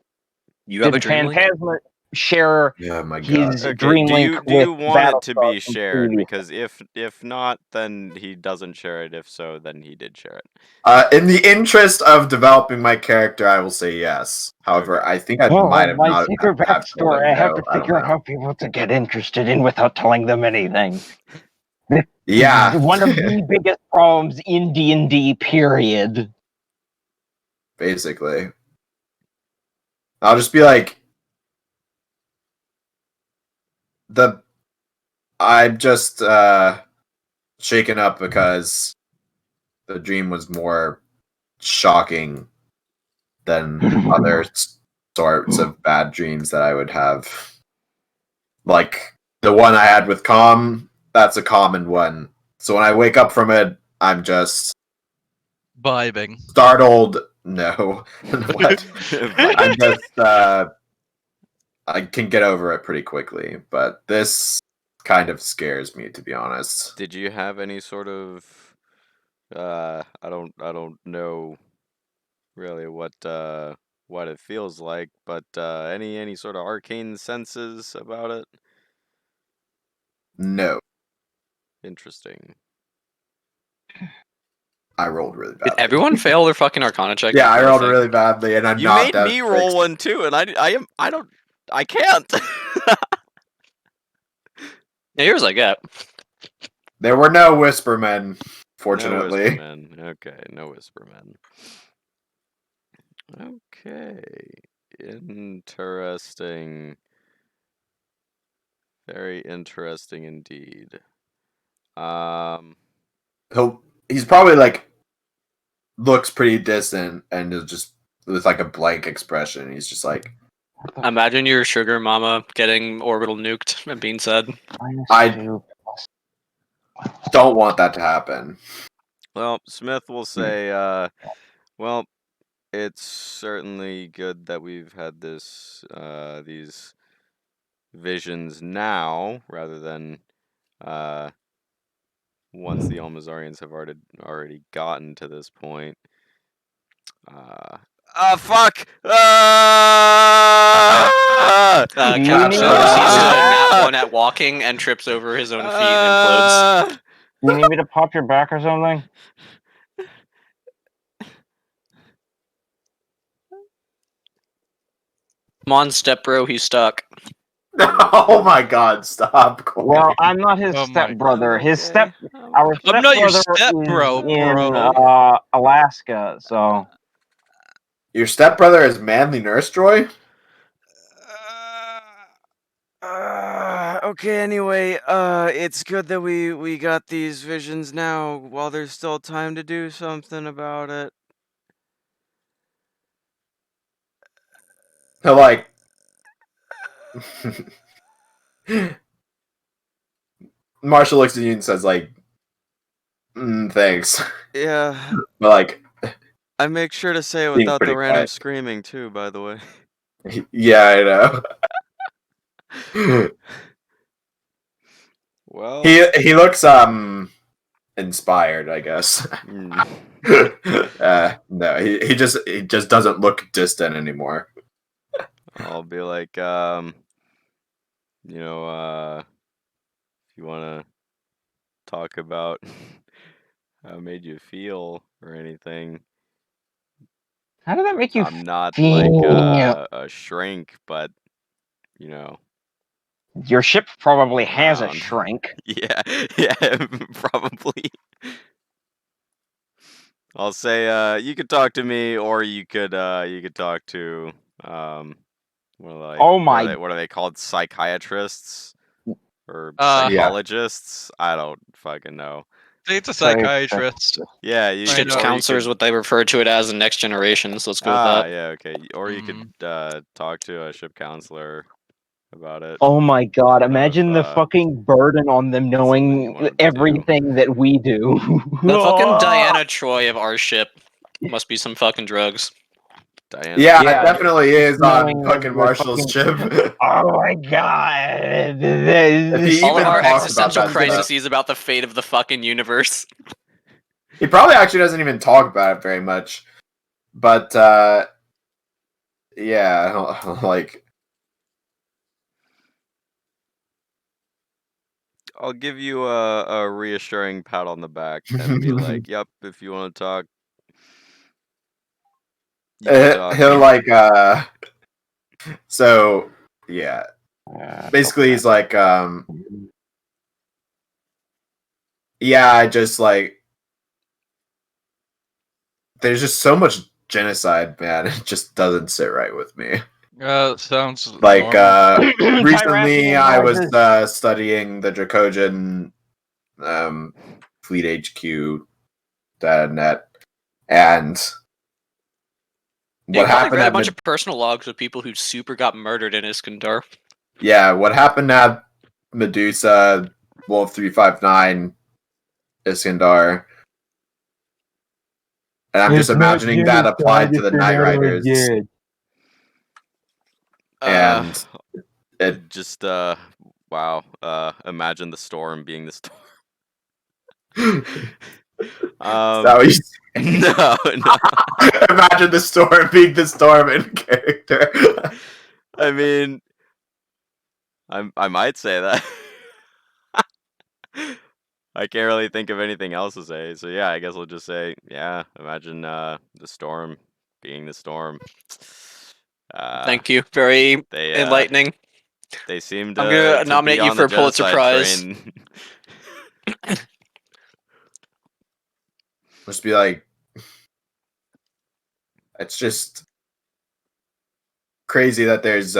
You have a Dream Link? Phantasma share Yeah, my God. his Okay, Dream do Link you with want it to be Battlestar from shared? previous- Because if not, then he doesn't share it. If so, then he did share it. In the interest of developing my character, I will say yes. However, I think I might have my not. secret have told backstory. him I have no. to I don't figure out know. how people to get interested in without telling them anything. Yeah. One of the biggest problems in D&D, period. Basically. I'll just be like, I'm just shaken up because the dream was more shocking than other sorts of bad dreams that I would have. Like the one I had with Calm, that's a common one. So when I wake up from it, I'm just Vibing. startled. No. What? I'm just I can get over it pretty quickly, but this kind of scares me, to be honest. Did you have any sort of I don't know really what it feels like, but any sort of arcane senses about it? No. Interesting. I rolled really Did badly. everyone fail their fucking Arcana check? Yeah, I before the rolled thing? really badly, and I'm You not made that me roll one too, and I can't. Yeah, yours I get. There were no Whispermen, No fortunately. Whispermen. Okay, no Whispermen. Okay. Interesting. Very interesting indeed. He's probably like looks pretty distant and is just with like a blank expression. He's just like, Imagine your sugar mama getting orbital nuked and being said. I don't want that to happen. Well, Smith will say, well, it's certainly good that we've had these visions now, rather than once the Almazarians have already gotten to this point. Fuck! Capture sees Nat 1 at walking and trips over his own feet and implodes. Do you need me to pop your back or something? Come on, step bro, he's stuck. Oh my god, stop. Corey. Well, I'm not his Oh my stepbrother. His Okay. our I'm not your stepbrother step-bro, is in bro. Alaska, so Your stepbrother is Manly Nurse Joy? Okay, anyway, it's good that we got these visions now while there's still time to do something about it. He'll like Marshall looks at you and says like, thanks. Yeah, But like, I make sure to say it being without the pretty random quiet. screaming too, by the way. Yeah, I know. Well, he looks inspired, I guess. No, he just doesn't look distant anymore. I'll be like, you know, if you want to talk about how it made you feel or anything, how did that make you I'm not feel? like a shrink, but you know, Your ship probably has a around. shrink. Yeah, probably. I'll say, you could talk to me, or you could talk to Oh my! what are they called? Psychiatrists or Yeah. psychologists? I don't fucking know. I think it's a psychiatrist. Yeah, I Ship's know. counselor is what they refer to it as in Next Generation, so let's go with that. Yeah, okay. Or you could talk to a ship counselor about it. Oh my god! About Imagine the fucking burden on them something you knowing wanted to do. everything that we do. The fucking Diana Troy of our ship must be some fucking drugs. Diana. Yeah, Yeah, it definitely is knowing on fucking the Marshall's chip. Oh my god! If he All of even our talks existential about that crises about the fate of the fucking universe. He probably actually doesn't even talk about it very much. But yeah, like I'll give you a reassuring pat on the back and be like, "Yep, if you want to talk, you can talk." he'll like so yeah. Basically he's like yeah, I just like there's just so much genocide, man. It just doesn't sit right with me. Sounds Like normal. recently, Tyrannian I was noises. studying the Dracogen Fleet HQ net, and Yeah, what you probably happened read a at bunch of personal logs of people who super got murdered in Iskandar. what happened at Medusa Wolf 359 Iskandar, and I'm just imagining that applied to the Night Riders, Uh, and it just wow. Imagine the storm being the storm. Is that what you say? No. Imagine the storm being the storm in character. I mean, I might say that. I can't really think of anything else to say. So yeah, I guess we'll just say, yeah, imagine the storm being the storm. Thank you. Very They enlightening. they seem I'm to gonna nominate be you on for the a Pulitzer genocide Prize. train. Must be like, it's just crazy that there's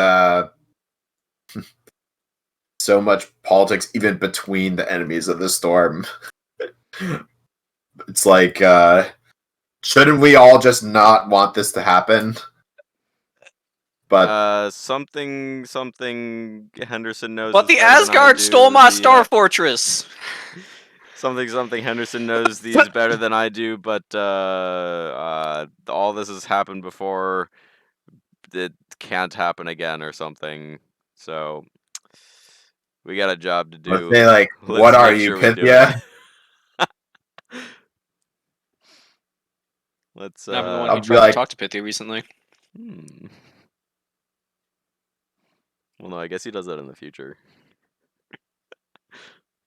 so much politics even between the enemies of the storm. It's like, shouldn't we all just not want this to happen? But something Henderson knows. But is the better than I Asgard do. stole my Star Fortress. Something Henderson knows these better than I do, but all this has happened before. It can't happen again or something. So we got a job to do. let's say like, Let's what are make you, sure we do Pythia? it. Let's Never the one I'll who be tried like- to talk to Pithy recently. Well, no, I guess he does that in the future.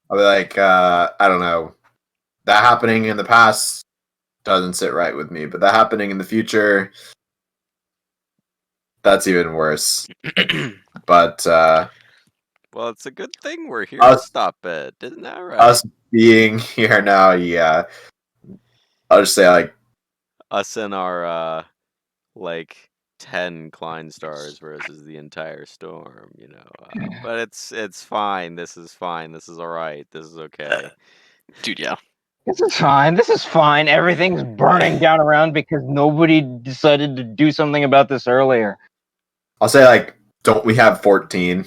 I'll be like, I don't know. That happening in the past doesn't sit right with me, but that happening in the future, that's even worse. But Well, it's a good thing we're here Us- to stop it, isn't that right? us being here now, yeah. I'll just say like, Us and our like 10 Klein stars versus the entire storm, you know. But it's fine. This is fine. This is all right. This is okay. Dude, yeah. This is fine. This is fine. Everything's burning down around because nobody decided to do something about this earlier. I'll say like, don't we have 14?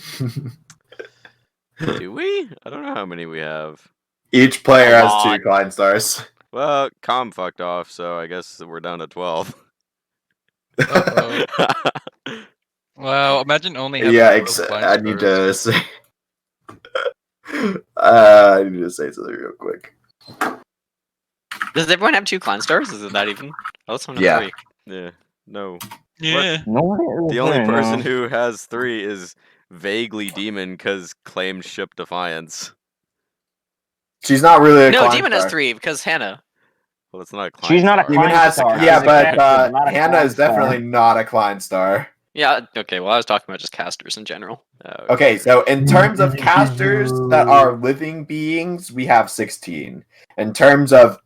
Do we? I don't know how many we have. Each player A has lot. 2 Klein stars. Well, Com fucked off, so I guess we're down to 12. Uh-oh. Wow, imagine only having Yeah, 12 Klein I need stars. to say. I need to say something real quick. Does everyone have 2 Klein stars? Is it that even? Oh, it's only Yeah. 3. Yeah. No. Yeah. The only person who has 3 is vaguely Demon because claimed ship Defiance. She's not really a No, Klein Demon star. has 3 because Hannah. Well, it's not a Klein She's not a star. Demon Klein has, star. yeah, She's a but caster, not a Hannah Klein is star. definitely not a Klein star. Yeah, okay, well, I was talking about just casters in general. Oh, Okay, so in terms of casters that are living beings, we have 16. In terms of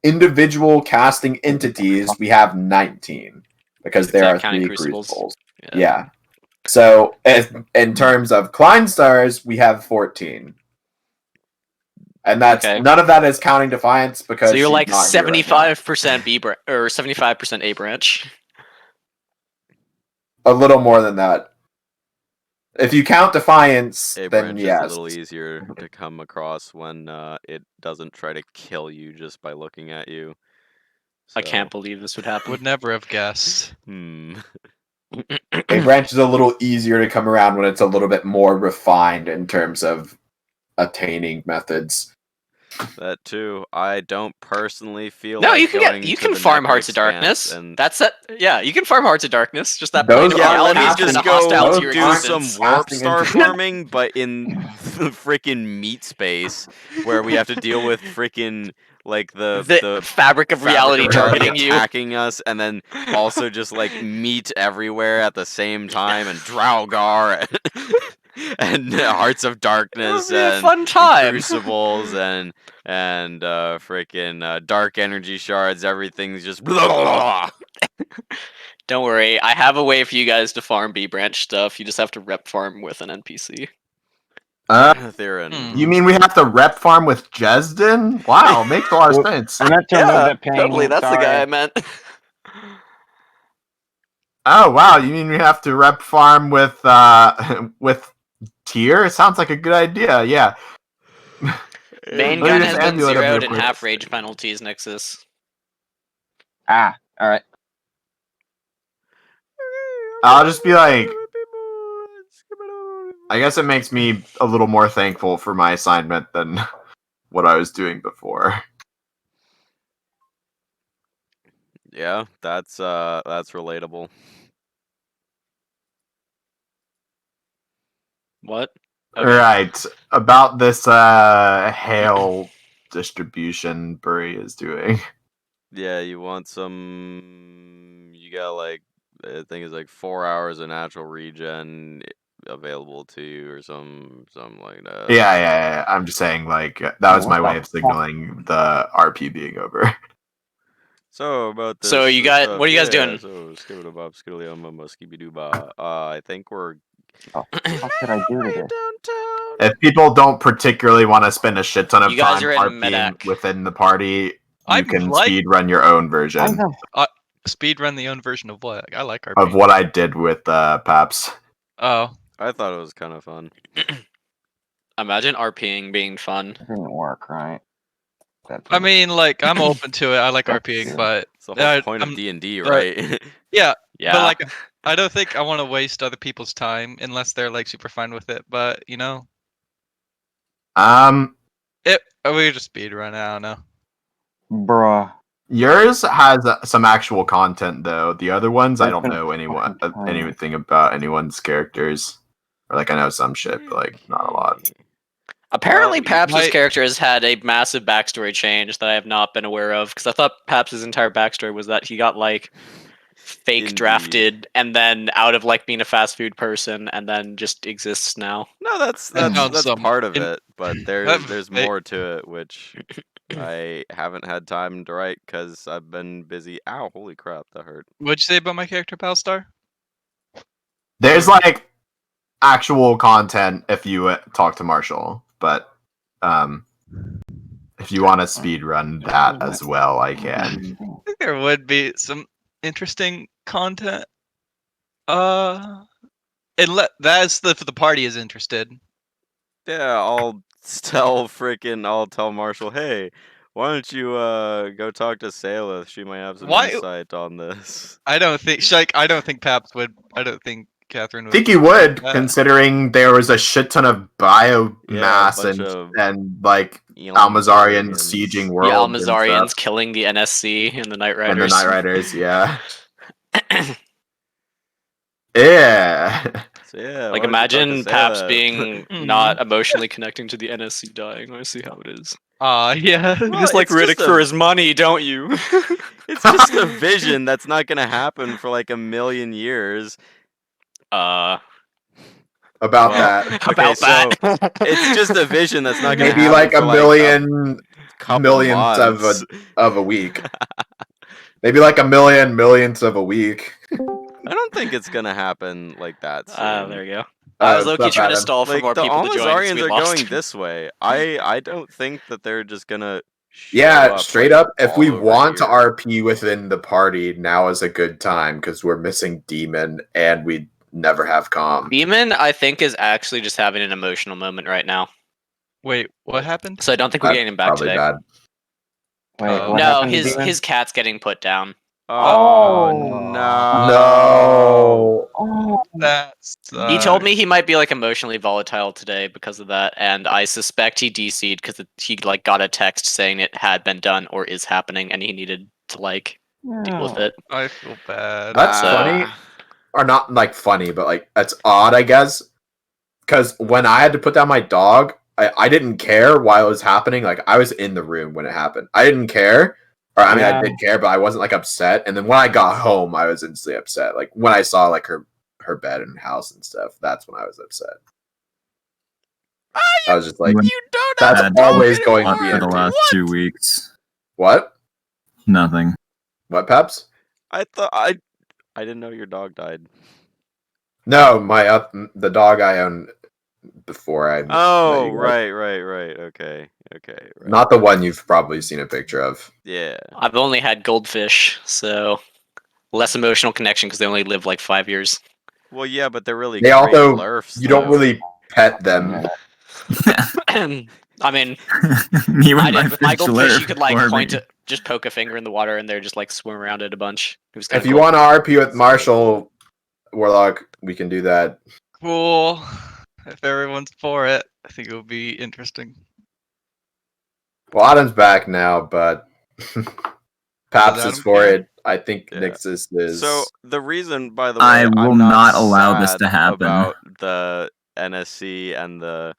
individual casting entities, we have 19 because there that are counting 3 crucibles? crucibles. Yeah. Yeah. So in terms of Klein stars, we have 14. And that's Okay. none of that is counting Defiance because So you're she's like not here right now. 75% B branch or 75% A branch. A little more than that. If you count Defiance, A then branch yes. is a little easier to come across when it doesn't try to kill you just by looking at you. I So, can't believe this would happen. Would never have guessed. A branch is a little easier to come around when it's a little bit more refined in terms of attaining methods. That too. I don't personally feel No, like you can going get you to can the farm Necro Hearts of Expanse Darkness. and That's it. Yeah, you can farm Hearts of Darkness. Just that Those plane are- reality let is me kind just of go hostile those to your do aren't some existence. warp casting star into- farming, but in the freaking meat space where we have to deal with freaking like The fabric of reality targeting you. attacking us, and then also just like meat everywhere at the same time and Draugr. and Hearts of Darkness It would be a and fun time. Crucibles and freaking Dark Energy Shards. Everything's just Don't worry, I have a way for you guys to farm B branch stuff. You just have to rep farm with an NPC. Theron. You mean we have to rep farm with Jesden? Wow, makes a lot of sense. I meant to remove that pain. totally. That's the guy I Sorry. meant. Oh wow, you mean we have to rep farm with with Tyr? It sounds like a good idea. Yeah. Main Let me gun just has been emulate him real zeroed and quick. half rage penalties, Nexus. Ah, all right. I'll just be like, I guess it makes me a little more thankful for my assignment than what I was doing before. Yeah, that's relatable. What? Right. About this hail distribution Bury is doing. Yeah, you want some. You got like I think it's like 4 hours of natural regen available to you or something like that. Yeah. I'm just saying, like, that was What my the way of fuck? signaling the RP being over. So about this. So you guys- stuff, what are you guys yeah, doing? So skibbity-bop, skibbity-um-um, skibidi-doo-bah. I think we're What should I do today? downtown. If people don't particularly want to spend a shit ton of You guys time are in RPing Medak. within the party, you I'd can like- speed run your own I version know. Speed run the own version of what? I like RP. of what I did with Paps. Oh, I thought it was kind of fun. Imagine RPing being fun. It didn't work, right? That's I mean, like I'm open to it. I like That's RPing, true. but It's the whole Yeah, point I'm- of D&D, but- right? yeah, Yeah. but like I don't think I want to waste other people's time unless they're like super fine with it. But you know, we just speed run. I don't know. Bruh. Yours has some actual content though. The other ones, I don't Open know fucking time. anything about anyone's characters. Or like I know some shit, but like not a lot. Apparently, Well, Paps' might- character has had a massive backstory change that I have not been aware of. Because I thought Paps' entire backstory was that he got like fake Indeed. drafted and then out of like being a fast food person and then just exists now. No, that's That sounds some- part of in- it, but that- there's they- more to it, which I haven't had time to write because I've been busy. Ow! Holy crap, that hurt. What'd you say about my character, Palstar? There's like actual content if you talk to Marshall, but if you want to speed run that as well, I can. I think there would be some interesting content. That's if the party is interested. Yeah, I'll tell Marshall, hey, why don't you go talk to Saleth? She might have some Why- insight on this. I don't think Paps would. I don't think Catherine I would. think you would, Yeah. considering there was a shit ton of biomass bunch of and like Almazarian Almazarians. sieging The world Almazarians killing the NSC and the Night and the Riders. Night Riders, yeah. Yeah. So, yeah, Like why don't you talk to imagine Paps Saleth? being not emotionally connecting to the NSC dying. I see how it is. Yeah. You Well, just like it's just Riddick for a- his money, don't you? It's just a vision that's not gonna happen for like a million years. About Well, that. About so that. It's just a vision that's not gonna Maybe happen like a for, million couple millionths months. of a week. Maybe like a million millionths of a week. I don't think it's gonna happen like that soon. There you go. I was low-key Stuff trying to Adam. stall for Like more the people to join. 'cause Almazarians we are lost. going this way. I don't think that they're just gonna. show Yeah, up, straight like, up. If all we over want to here. RP within the party, now is a good time because we're missing Demon and we never have Calm. Demon, I think, is actually just having an emotional moment right now. Wait, what happened? So I don't think we're That's getting him back Probably today. bad. Wait, Oh. what No, happened to his Demon? his cat's getting put down. Oh, Oh. no! No. Oh, That's. He told me he might be like emotionally volatile today because of that, and I suspect he DC'd because he like got a text saying it had been done or is happening, and he needed to like deal with it. I feel bad. That's funny. Or not like funny, but like that's odd, I guess. Because when I had to put down my dog, I didn't care while it was happening. Like I was in the room when it happened. I didn't care. Or I mean, Yeah. I did care, but I wasn't like upset. And then when I got home, I was instantly upset. Like when I saw like her bed and house and stuff, that's when I was upset. I was just like, When You don't that's have had to always do going to fought be for a the thing. last What? 2 weeks. What? Nothing. What, Peps? I thought I didn't know your dog died. No, my the dog I owned before I met Oh, you guys. right. Okay. Right. Not the one you've probably seen a picture of. Yeah. I've only had goldfish, so less emotional connection because they only live like 5 years. Well, yeah, but they're really They great also lurfs. you don't though. really pet them. I mean, Me I with my did with my fish goldfish. lurf You could like for point me. it, just poke a finger in the water, and they're just like swim around it a bunch. It was kind If of you cool. want to RP with Marshall Warlock, we can do that. Cool. If everyone's for it, I think it would be interesting. Well, Adam's back now, but Paps is Adam for can? it. I think Yeah. Nixus is. So the reason, by the way, I will I'm not allow this sad to happen. about the NSC and the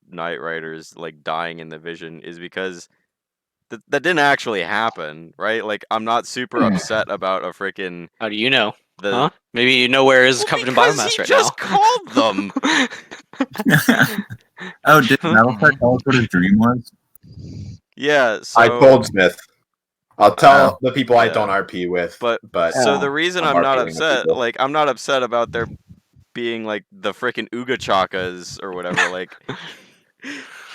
Night Riders like dying in the vision is because that didn't actually happen, right? Like I'm not super upset about a freaking How do you know? the. Huh? Maybe you know where it is Well, covered in because biomass he right just now. called them. Oh, did Metalstar tell us what his dream was? Yeah. So I told Smith. I'll tell Oh. the people I Yeah. don't RP with. But But so the reason I'm not RPing with upset, people. like I'm not upset about there being like the freaking Ooga Chakas or whatever, like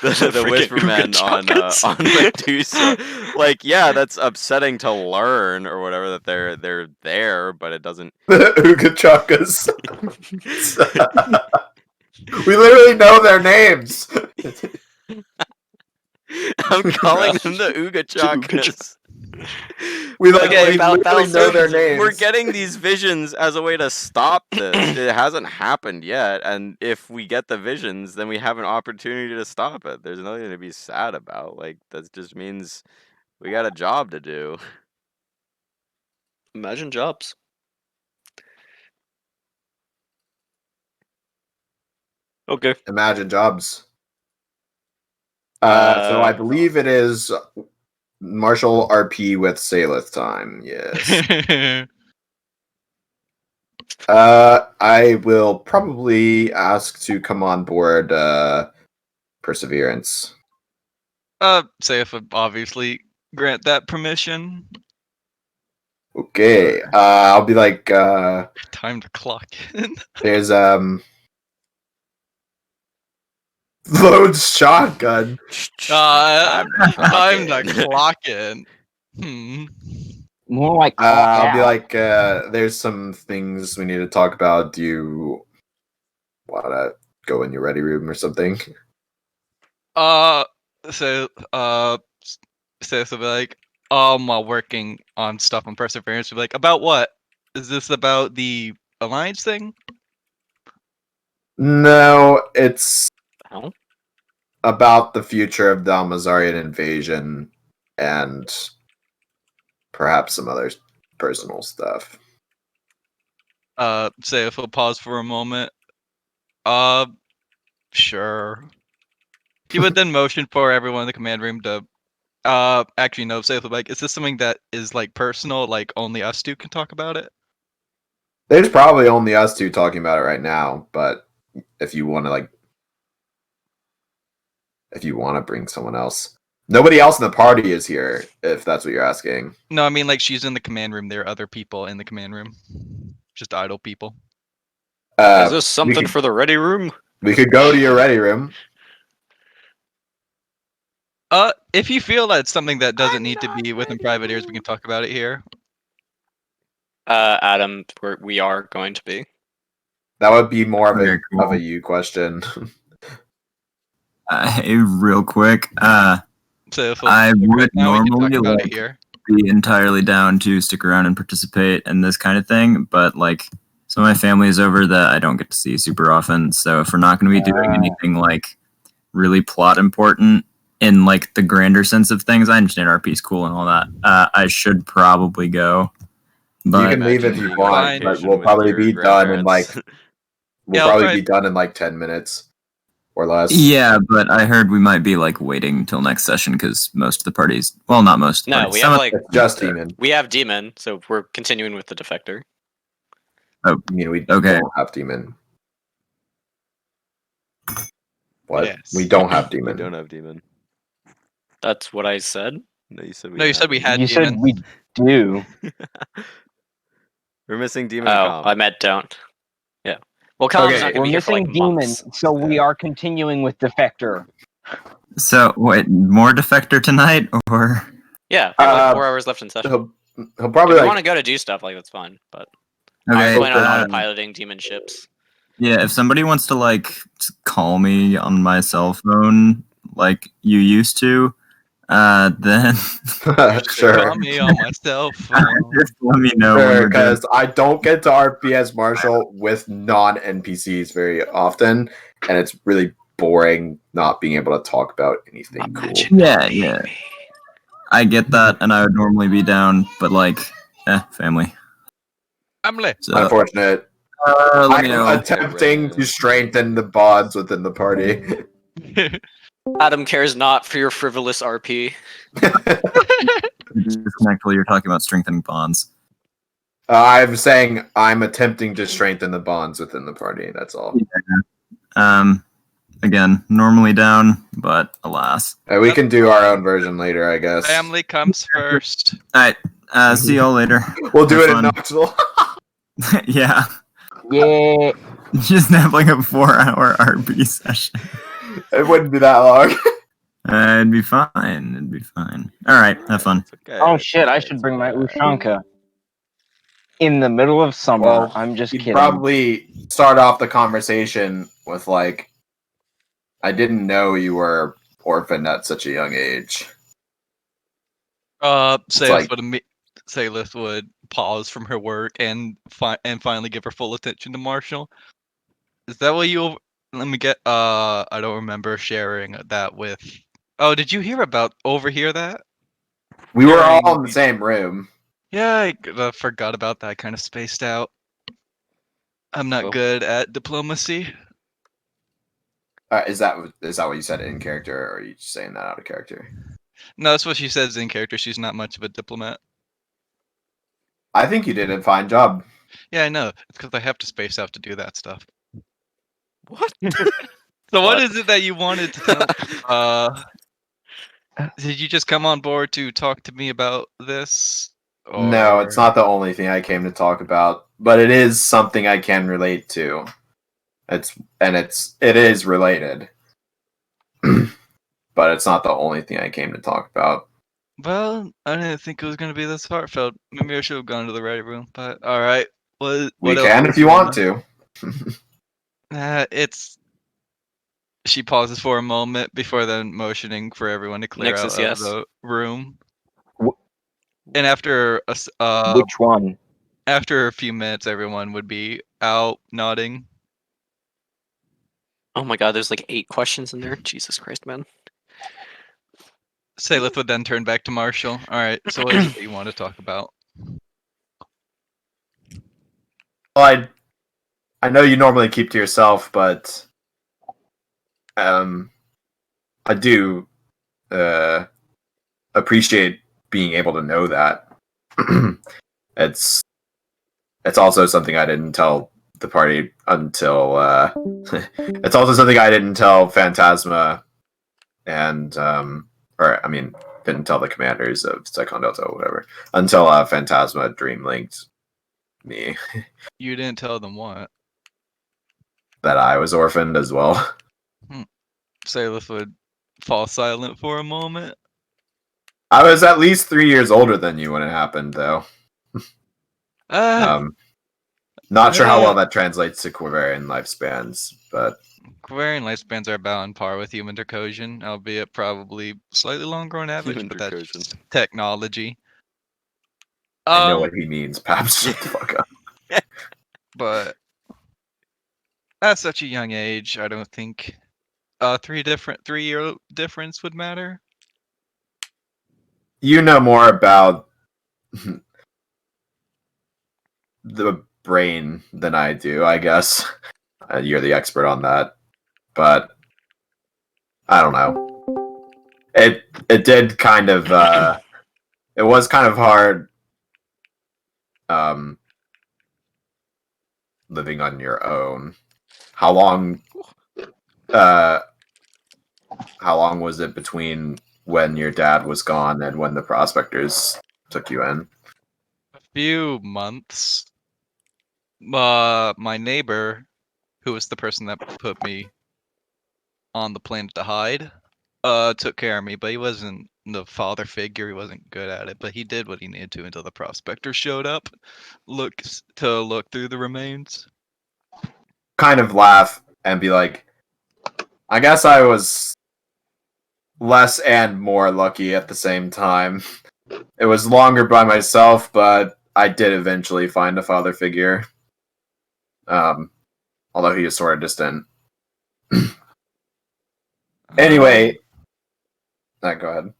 the Freaking Whispermen Ooga-chakas. on Medusa. Like, yeah, that's upsetting to learn or whatever that they're there, but it doesn't. The Ooga Chakas. We literally know their names. I'm calling them the Ooga Chakas. We But, Okay, like, literally know their so names. we're getting these visions as a way to stop this. It hasn't happened yet, and if we get the visions, then we have an opportunity to stop it. There's nothing to be sad about. Like that just means we got a job to do. Imagine jobs. Okay. Imagine Jobs. So I believe it is Marshall RP with Salith time. Yes. I will probably ask to come on board Perseverance. Say if I obviously grant that permission. Okay. I'll be like Time to clock in. there's loads shotgun. I'm clocking. not clocking. Hmm. More like I'll be like there's some things we need to talk about. Do you wanna go in your ready room or something? So so be like, while working on stuff on Perseverance, be like, about what? Is this about the Alliance thing? No, it's Oh. about the future of the Almazarian invasion and perhaps some other personal stuff. Say if we'll pause for a moment. Sure. He would then motion for everyone in the command room to actually no, say if like, is this something that is like personal, like only us two can talk about it? There's probably only us two talking about it right now, but if you want to bring someone else. Nobody else in the party is here, if that's what you're asking. No, I mean like she's in the command room. There are other people in the command room. Just idle people. Is this We something could, for the ready room? we could go to your ready room. If you feel that it's something that doesn't need to be within private ears, we can talk about it here. Adam, we are going to be. That would be more of Okay, cool. a you question. Hey, real quick. So if I would now, we can normally talk about like it here. be entirely down to stick around and participate in this kind of thing, but like some of my family is over that I don't get to see super often. So if we're not going to be doing anything like really plot important in like the grander sense of things, I understand RP is cool and all that. I should probably go. You can But leave if Imagine you being on want, but vacation we'll with probably your be done in grandparents. Yeah, I'll try- be done in like 10 minutes or less. yeah, but I heard we might be like waiting until next session because most of the parties, well, not most of the No, parties, we some have of like It's just Demon. we have Demon, so we're continuing with the Defector. I mean, we Okay. don't have Demon. What? Yes. We don't have We demon. don't have demon. That's what I said. No, you said we. No, you said we had You said demon. we do. We're missing demon. Oh, Calm. I meant don't. Yeah. Well, Calm's Okay. not gonna We're be here for missing like demon, months. so we are continuing with Defector. So wait, more Defector tonight, or Yeah, we have like Uh, 4 hours left in session. He'll probably If you like want to go to do stuff, like that's fine. But okay? I plan on uh, autopiloting demon ships. Yeah, if somebody wants to like call me on my cell phone like you used to, then sure. Call me on my cell phone. just let me know when Sure, we're doing. because I don't get to RPS Marshall with non NPCs very often, and it's really boring not being able to talk about anything cool. Yeah. I get that, and I would normally be down, but like, family. Family. So Unfortunate. let me I'm know. attempting to strengthen the bonds within the party. Adam cares not for your frivolous RP. Disconnect while you're talking about strengthening bonds. I'm saying I'm attempting to strengthen the bonds within the party. That's all. Again, normally down, but alas. We can do our own version later, I guess. Family comes first. All right. See y'all later. We'll do Have it in fun. Knoxville. Yeah. Yeah. Just have like a 4-hour RP session. It wouldn't be that long. It'd be fine. It'd be fine. All right. Have fun. It's okay. Oh it's shit! I okay, should it's bring my okay. Ushanka. In the middle of summer. Well, I'm just You'd kidding. probably start off the conversation with like, "I didn't know you were orphaned at such a young age." Sailith would pause from her work and finally give her full attention to Marshall. Is that what you? Let me get. I don't remember sharing that with. Oh, did you overhear that? We were all During in the same room. Yeah, I forgot about that. Kind of spaced out. I'm not Oh. good at diplomacy. Is that what you said in character, or are you just saying that out of character? No, that's what she says in character. She's not much of a diplomat. I think you did a fine job. Yeah, I know. It's because I have to space out to do that stuff. What? So what What? is it that you wanted to tell? Did you just come on board to talk to me about this? No, it's not the only thing I came to talk about, but it is something I can relate to. It is related. But it's not the only thing I came to talk about. Well, I didn't think it was gonna be this heartfelt. Maybe I should have gone to the right room. But all right, We what else can was if you want to. It's. She pauses for a moment before then motioning for everyone to clear Nixus, out yes. of the room. Wh- And after Which one? after a few minutes, everyone would be out nodding. Oh my god, there's like 8 questions in there. Jesus Christ, man. Sailith would then turn back to Marshall. All right, so what is it that you want to talk about? Well, I know you normally keep to yourself, but I do appreciate being able to know that. It's also something I didn't tell the party until it's also something I didn't tell Phantasma and didn't tell the commanders of Second Delta or whatever until Phantasma dream linked me You didn't tell them what? that I was orphaned as well. Sailith would fall silent for a moment. I was at least 3 years older than you when it happened, though. Not sure how well that translates to Quivarian lifespans, but Quivarian lifespans are about on par with human Dracosian, albeit probably slightly longer on average, Human but that's Dracosian. just technology. I know what he means. Perhaps shut the fuck up. But at such a young age, I don't think 3-year difference would matter. You know more about the brain than I do, I guess. You're the expert on that, but I don't know. It did kind of it was kind of hard living on your own. How long how long was it between when your dad was gone and when the prospectors took you in? A few months. My neighbor, who was the person that put me on the planet to hide, took care of me, but he wasn't the father figure. He wasn't good at it, but he did what he needed to until the prospector showed up, look through the remains. Kind of laugh and be like, I guess I was less and more lucky at the same time. It was longer by myself, but I did eventually find a father figure. Although he is sort of distant. Anyway, go ahead.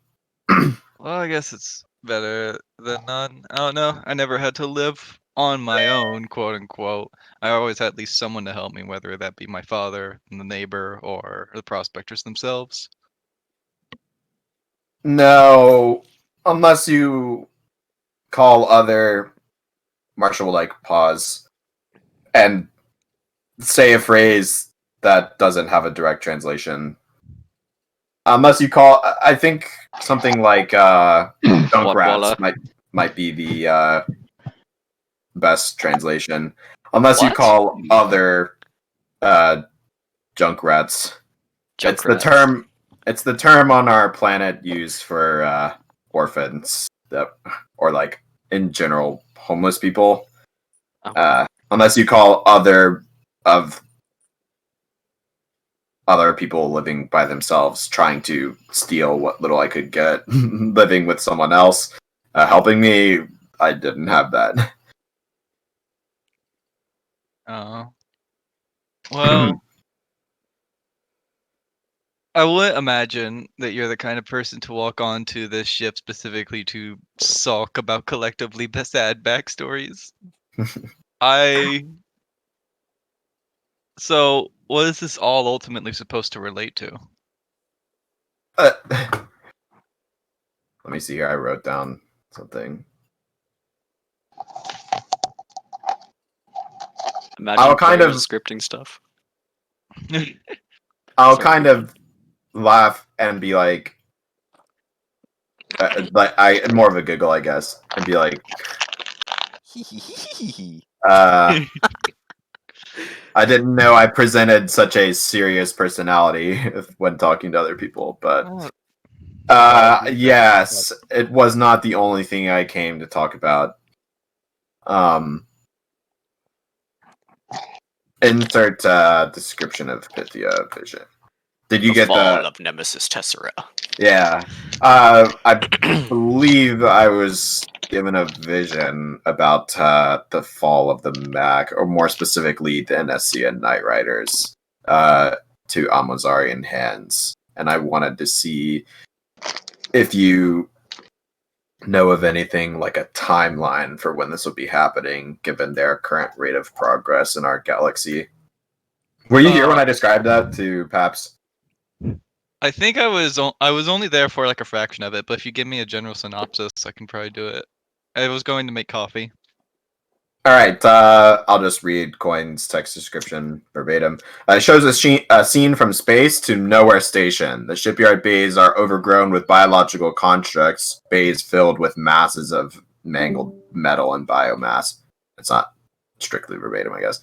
Well, I guess it's better than none. I don't know. I never had to live on my own, quote unquote. I always had at least someone to help me, whether that be my father, the neighbor, or the prospectors themselves. No, unless you call other. Marshall will pause and say a phrase that doesn't have a direct translation. Unless you call, I think something like junk rats might be the best translation. Unless you call other junk rats. It's the term on our planet used for orphans or in general homeless people. Unless you call other people living by themselves, trying to steal what little I could get, living with someone else, helping me. I didn't have that. Oh. Well, I would imagine that you're the kind of person to walk onto this ship specifically to sulk about collectively sad backstories. So, what is this all ultimately supposed to relate to? Let me see here. I wrote down something. Imagine scripting stuff. I'll kind of laugh and be like more of a giggle, I guess, and be like, I didn't know I presented such a serious personality when talking to other people, but yes, it was not the only thing I came to talk about. Insert description of Pythia vision. Did you get the fall of Nemesis Tessera? Yeah, I believe I was given a vision about the fall of the Mac, or more specifically, the NSC and Night Riders to Amazarian hands, and I wanted to see if you know of anything like a timeline for when this will be happening, given their current rate of progress in our galaxy. Were you here when I described that to Paps? I think I was only there for like a fraction of it, but if you give me a general synopsis, I can probably do it. I was going to make coffee. All right, I'll just read Coin's text description verbatim. It shows a scene from space to Nowhere Station. The shipyard bays are overgrown with biological constructs, bays filled with masses of mangled metal and biomass. It's not strictly verbatim, I guess.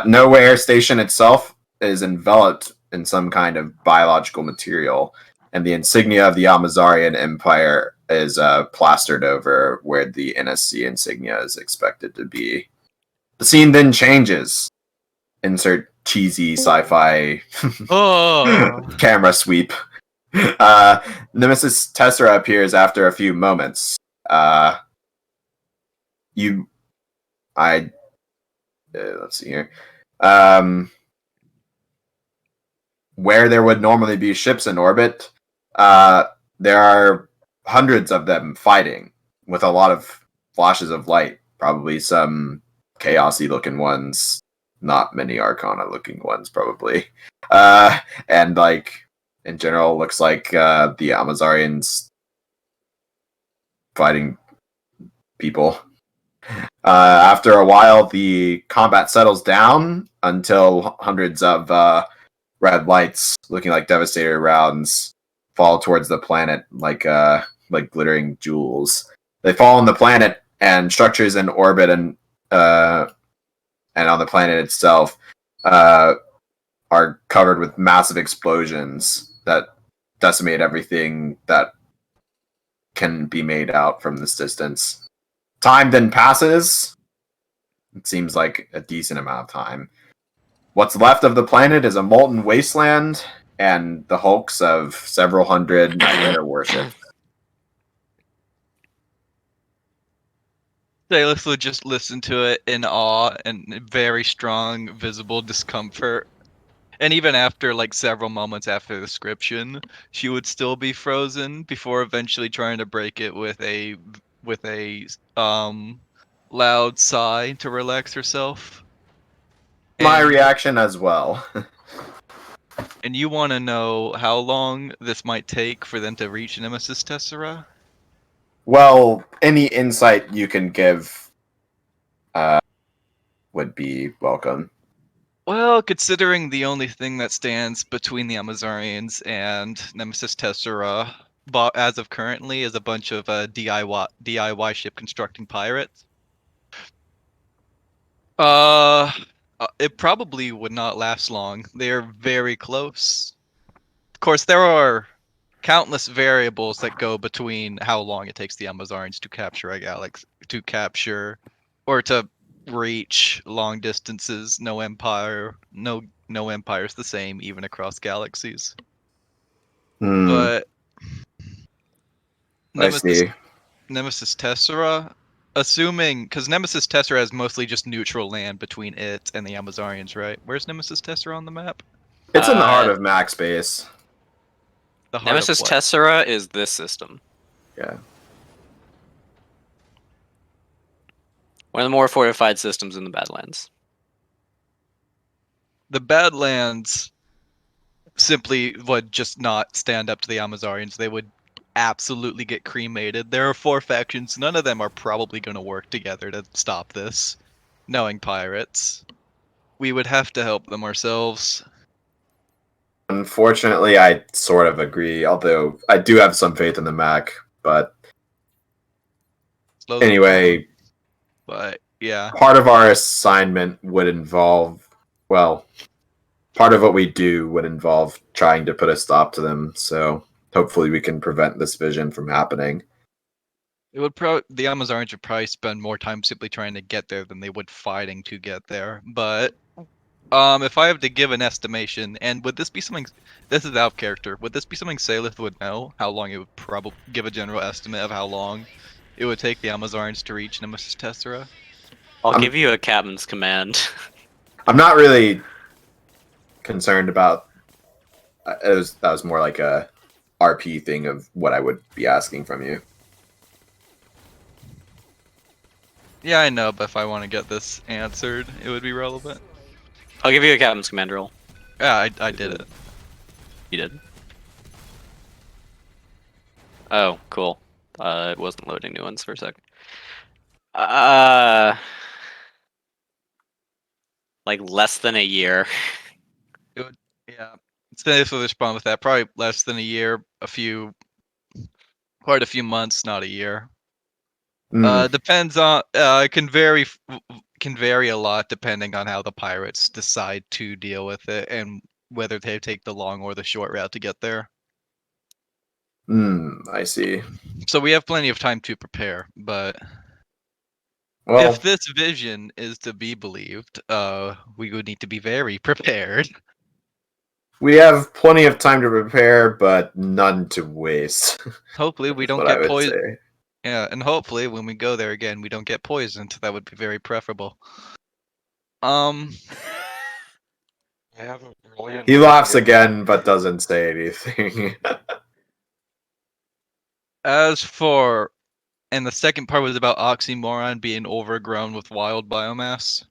Nowhere Station itself is enveloped in some kind of biological material, and the insignia of the Amazarian Empire is plastered over where the NSC insignia is expected to be. The scene then changes. Insert cheesy sci-fi camera sweep. Nemesis Tessera appears after a few moments. Let's see here. Where there would normally be ships in orbit, there are hundreds of them fighting with a lot of flashes of light, probably some chaosy looking ones, not many Arcana looking ones, probably. And in general, looks like the Amazarians fighting people. After a while, the combat settles down until hundreds of red lights, looking like devastator rounds, fall towards the planet like glittering jewels. They fall on the planet, and structures in orbit and on the planet itself are covered with massive explosions that decimate everything that can be made out from this distance. Time then passes. It seems like a decent amount of time. What's left of the planet is a molten wasteland and the hulks of several hundred nightmare warships. Salus would just listen to it in awe and very strong visible discomfort. And even after like several moments after the description, she would still be frozen before eventually trying to break it with a loud sigh to relax herself. My And- reaction as well. And you want to know how long this might take for them to reach Nemesis Tessera? Well, any insight you can give would be welcome. Well, considering the only thing that stands between the Amazonians and Nemesis Tessera, as of currently, is a bunch of DIY ship constructing pirates. It probably would not last long. They are very close. Of course, there are countless variables that go between how long it takes the Amazonians to capture a galaxy, or to reach long distances. No empire is the same even across galaxies. But I see. Nemesis Tessera, assuming, because Nemesis Tessera is mostly just neutral land between it and the Amazonians, right? Where's Nemesis Tessera on the map? It's in the heart of Max Space. The heart Nemesis of what? Tessera is this system. Yeah. One of the more fortified systems in the Badlands. The Badlands simply would just not stand up to the Amazonians. They would absolutely get cremated. There are 4 factions. None of them are probably going to work together to stop this. Knowing pirates, we would have to help them ourselves. Unfortunately, I sort of agree, although I do have some faith in the Mac, but Slow them anyway, down. But yeah, part of our assignment would involve, well, part of what we do would involve trying to put a stop to them, so hopefully we can prevent this vision from happening. it would the Amazonians would probably spend more time simply trying to get there than they would fighting to get there. But if I have to give an estimation, and would this be something? This is out of character. Would this be something Salith would know? How long it would probably give a general estimate of how long it would take the Amazonians to reach Nemesis Tessera? I'll give you a captain's command. I'm not really concerned about. That was more like a RP thing of what I would be asking from you. Yeah, I know, but if I want to get this answered, it would be relevant. I'll give you a captain's command roll. Yeah, I did it. You did. Oh, cool. It wasn't loading new ones for a second. Like less than a year. Yeah, Salith will respond with that. Probably less than a year. Quite a few months, not a year. Depends on. It can vary a lot depending on how the pirates decide to deal with it and whether they take the long or the short route to get there. I see. So we have plenty of time to prepare, but Well, if this vision is to be believed, we would need to be very prepared. we have plenty of time to prepare, but none to waste. Hopefully we is don't what I get would poisoned. say. Yeah, and hopefully when we go there again, we don't get poisoned. That would be very preferable. I have a brilliant He laughs idea. again, but doesn't say anything. As for, and the second part was about Oxymoron being overgrown with wild biomass.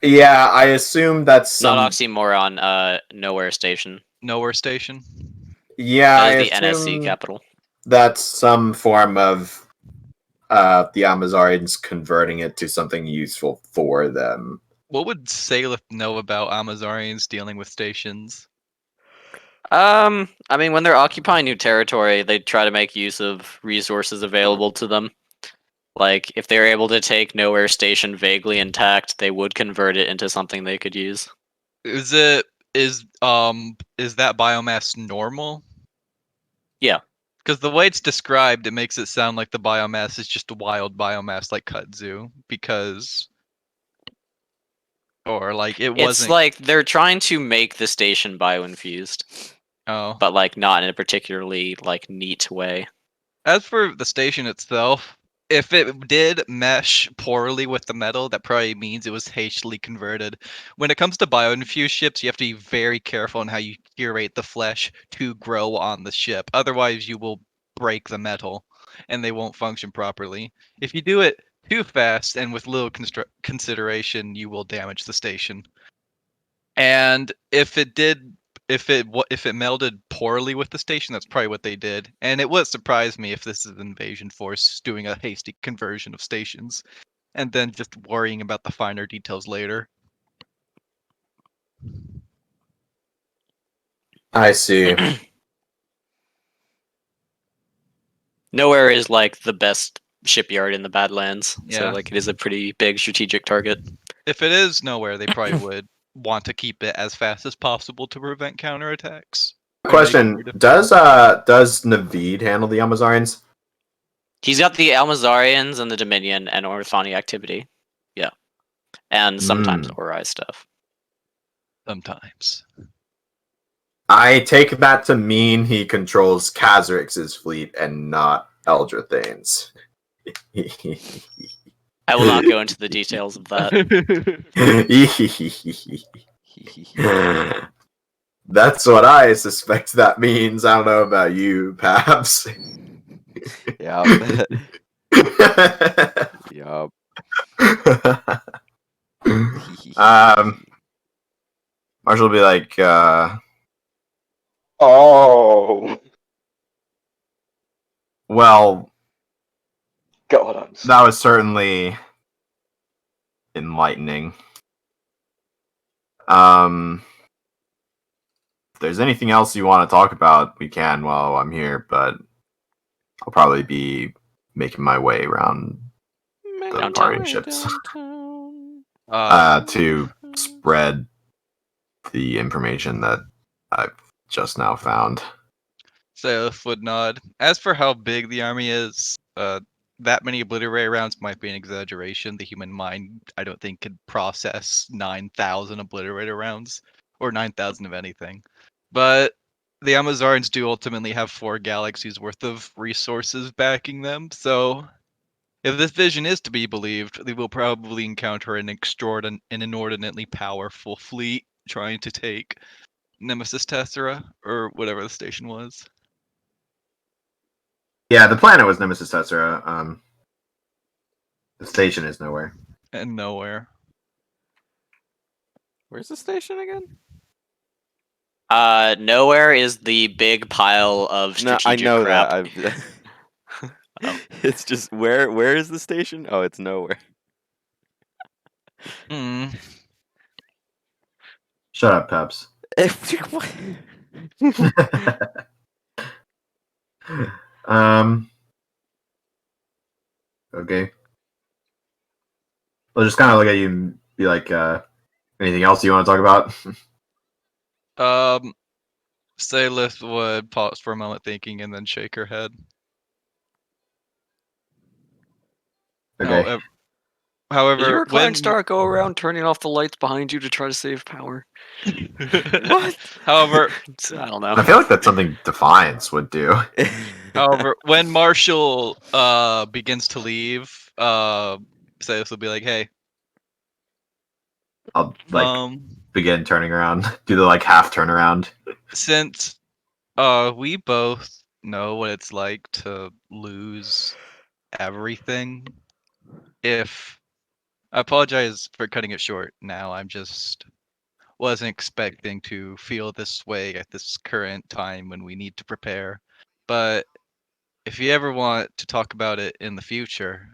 Yeah, I assume that's Not some. Oxymoron, Nowhere Station. Nowhere Station. Yeah, I That is the NSC assume capital. that's some form of the Amazonians converting it to something useful for them. What would Salith know about Amazarians dealing with stations? I mean, when they're occupying new territory, they try to make use of resources available to them. Like, if they're able to take Nowhere Station vaguely intact, they would convert it into something they could use. Is that biomass normal? Yeah. Because the way it's described, it makes it sound like the biomass is just a wild biomass like kudzu, because or like it It's wasn't. like they're trying to make the station bioinfused, Oh. but like not in a particularly like neat way. As for the station itself, if it did mesh poorly with the metal, that probably means it was hastily converted. When it comes to bioinfused ships, you have to be very careful on how you curate the flesh to grow on the ship. Otherwise, you will break the metal and they won't function properly. If you do it too fast and with little consideration, you will damage the station. And if it melded poorly with the station, that's probably what they did. And it would surprise me if this is an invasion force doing a hasty conversion of stations and then just worrying about the finer details later. I see. Nowhere is like the best shipyard in the Badlands, Yeah. so like it is a pretty big strategic target. If it is Nowhere, they probably would want to keep it as fast as possible to prevent counterattacks. Question: Does Naveed handle the Amazarians? He's got the Almazarians and the Dominion and Orthani activity. Yeah. And sometimes Ori stuff. Sometimes. I take that to mean he controls Khazrix's fleet and not Eldrathane's. I will not go into the details of that. That's what I suspect that means. I don't know about you, Paps. Yup. Yup. Marshall will be like, Oh, well, God, I'm that was certainly enlightening. If there's anything else you want to talk about, we can while I'm here, but I'll probably be making my way around the party ships to spread the information that I've just now found. Salif would nod. As for how big the army is, that many obliterator rounds might be an exaggeration. The human mind, I don't think, could process 9,000 obliterator rounds, or 9,000 of anything. But the Amazarians do ultimately have 4 galaxies worth of resources backing them, so if this vision is to be believed, they will probably encounter an inordinately powerful fleet trying to take Nemesis Tessera, or whatever the station was. Yeah, the planet was Nemesis Tessera. The station is Nowhere. And Nowhere. Where's the station again? Nowhere is the big pile of No, strategic I know crap. that. Oh. It's just where is the station? Oh, it's Nowhere. Shut up, Peps. Okay. I'll just kind of look at you and be like, anything else you want to talk about? Salith would pause for a moment thinking and then shake her head. Okay. However, Did your when Clan Star go around turning off the lights behind you to try to save power? What? However, I don't know. I feel like that's something Defiance would do. However, when Marshall begins to leave, Salith will be like, "Hey, I'll begin turning around, do the like half turnaround. Since we both know what it's like to lose everything, if I apologize for cutting it short now, I'm just wasn't expecting to feel this way at this current time when we need to prepare. But if you ever want to talk about it in the future,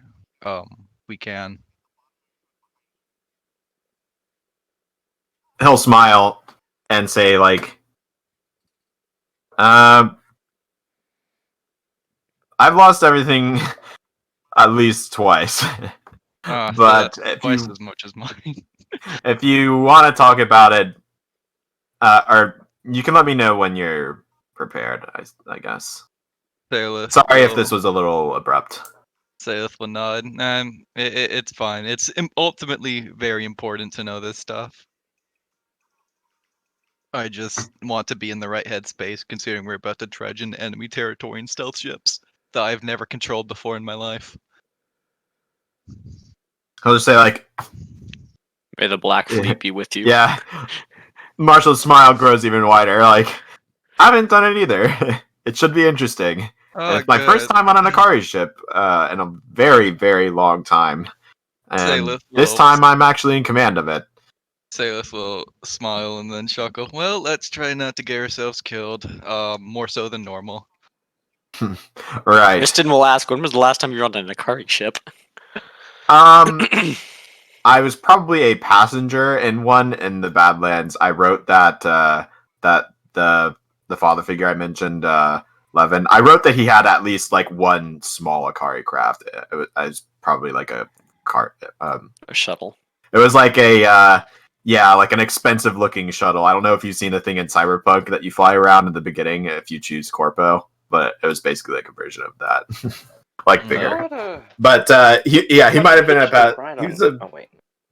we can. he'll smile and say like, I've lost everything at least twice. So But that's if twice you as much as mine. if you want to talk about it, or you can let me know when you're prepared. I guess. Saileth Sorry if will- this was a little abrupt. Saileth will nod. It's fine. It's ultimately very important to know this stuff. I just want to be in the right headspace, considering we're about to dredge into enemy territory in stealth ships that I've never controlled before in my life. I'll just say like, May the Black Yeah. Fleet be with you. yeah. Marshall's smile grows even wider. Like, I haven't done it either. It should be interesting. Oh, It's my first good. time on an Akari ship in a very, very long time. And Saileth this will- time I'm actually in command of it. Saileth will smile and then chuckle. Well, let's try not to get ourselves killed. More so than normal. Right. Kristen will ask, when was the last time you were on an Akari ship? I was probably a passenger in one in the Badlands. I wrote that that the father figure I mentioned, Levin. I wrote that he had at least like one small Akari craft. It was probably like a car. A shuttle. It was like a like an expensive looking shuttle. I don't know if you've seen the thing in Cyberpunk that you fly around in the beginning if you choose Corpo, but it was basically like a version of that, like bigger. But he might have been about.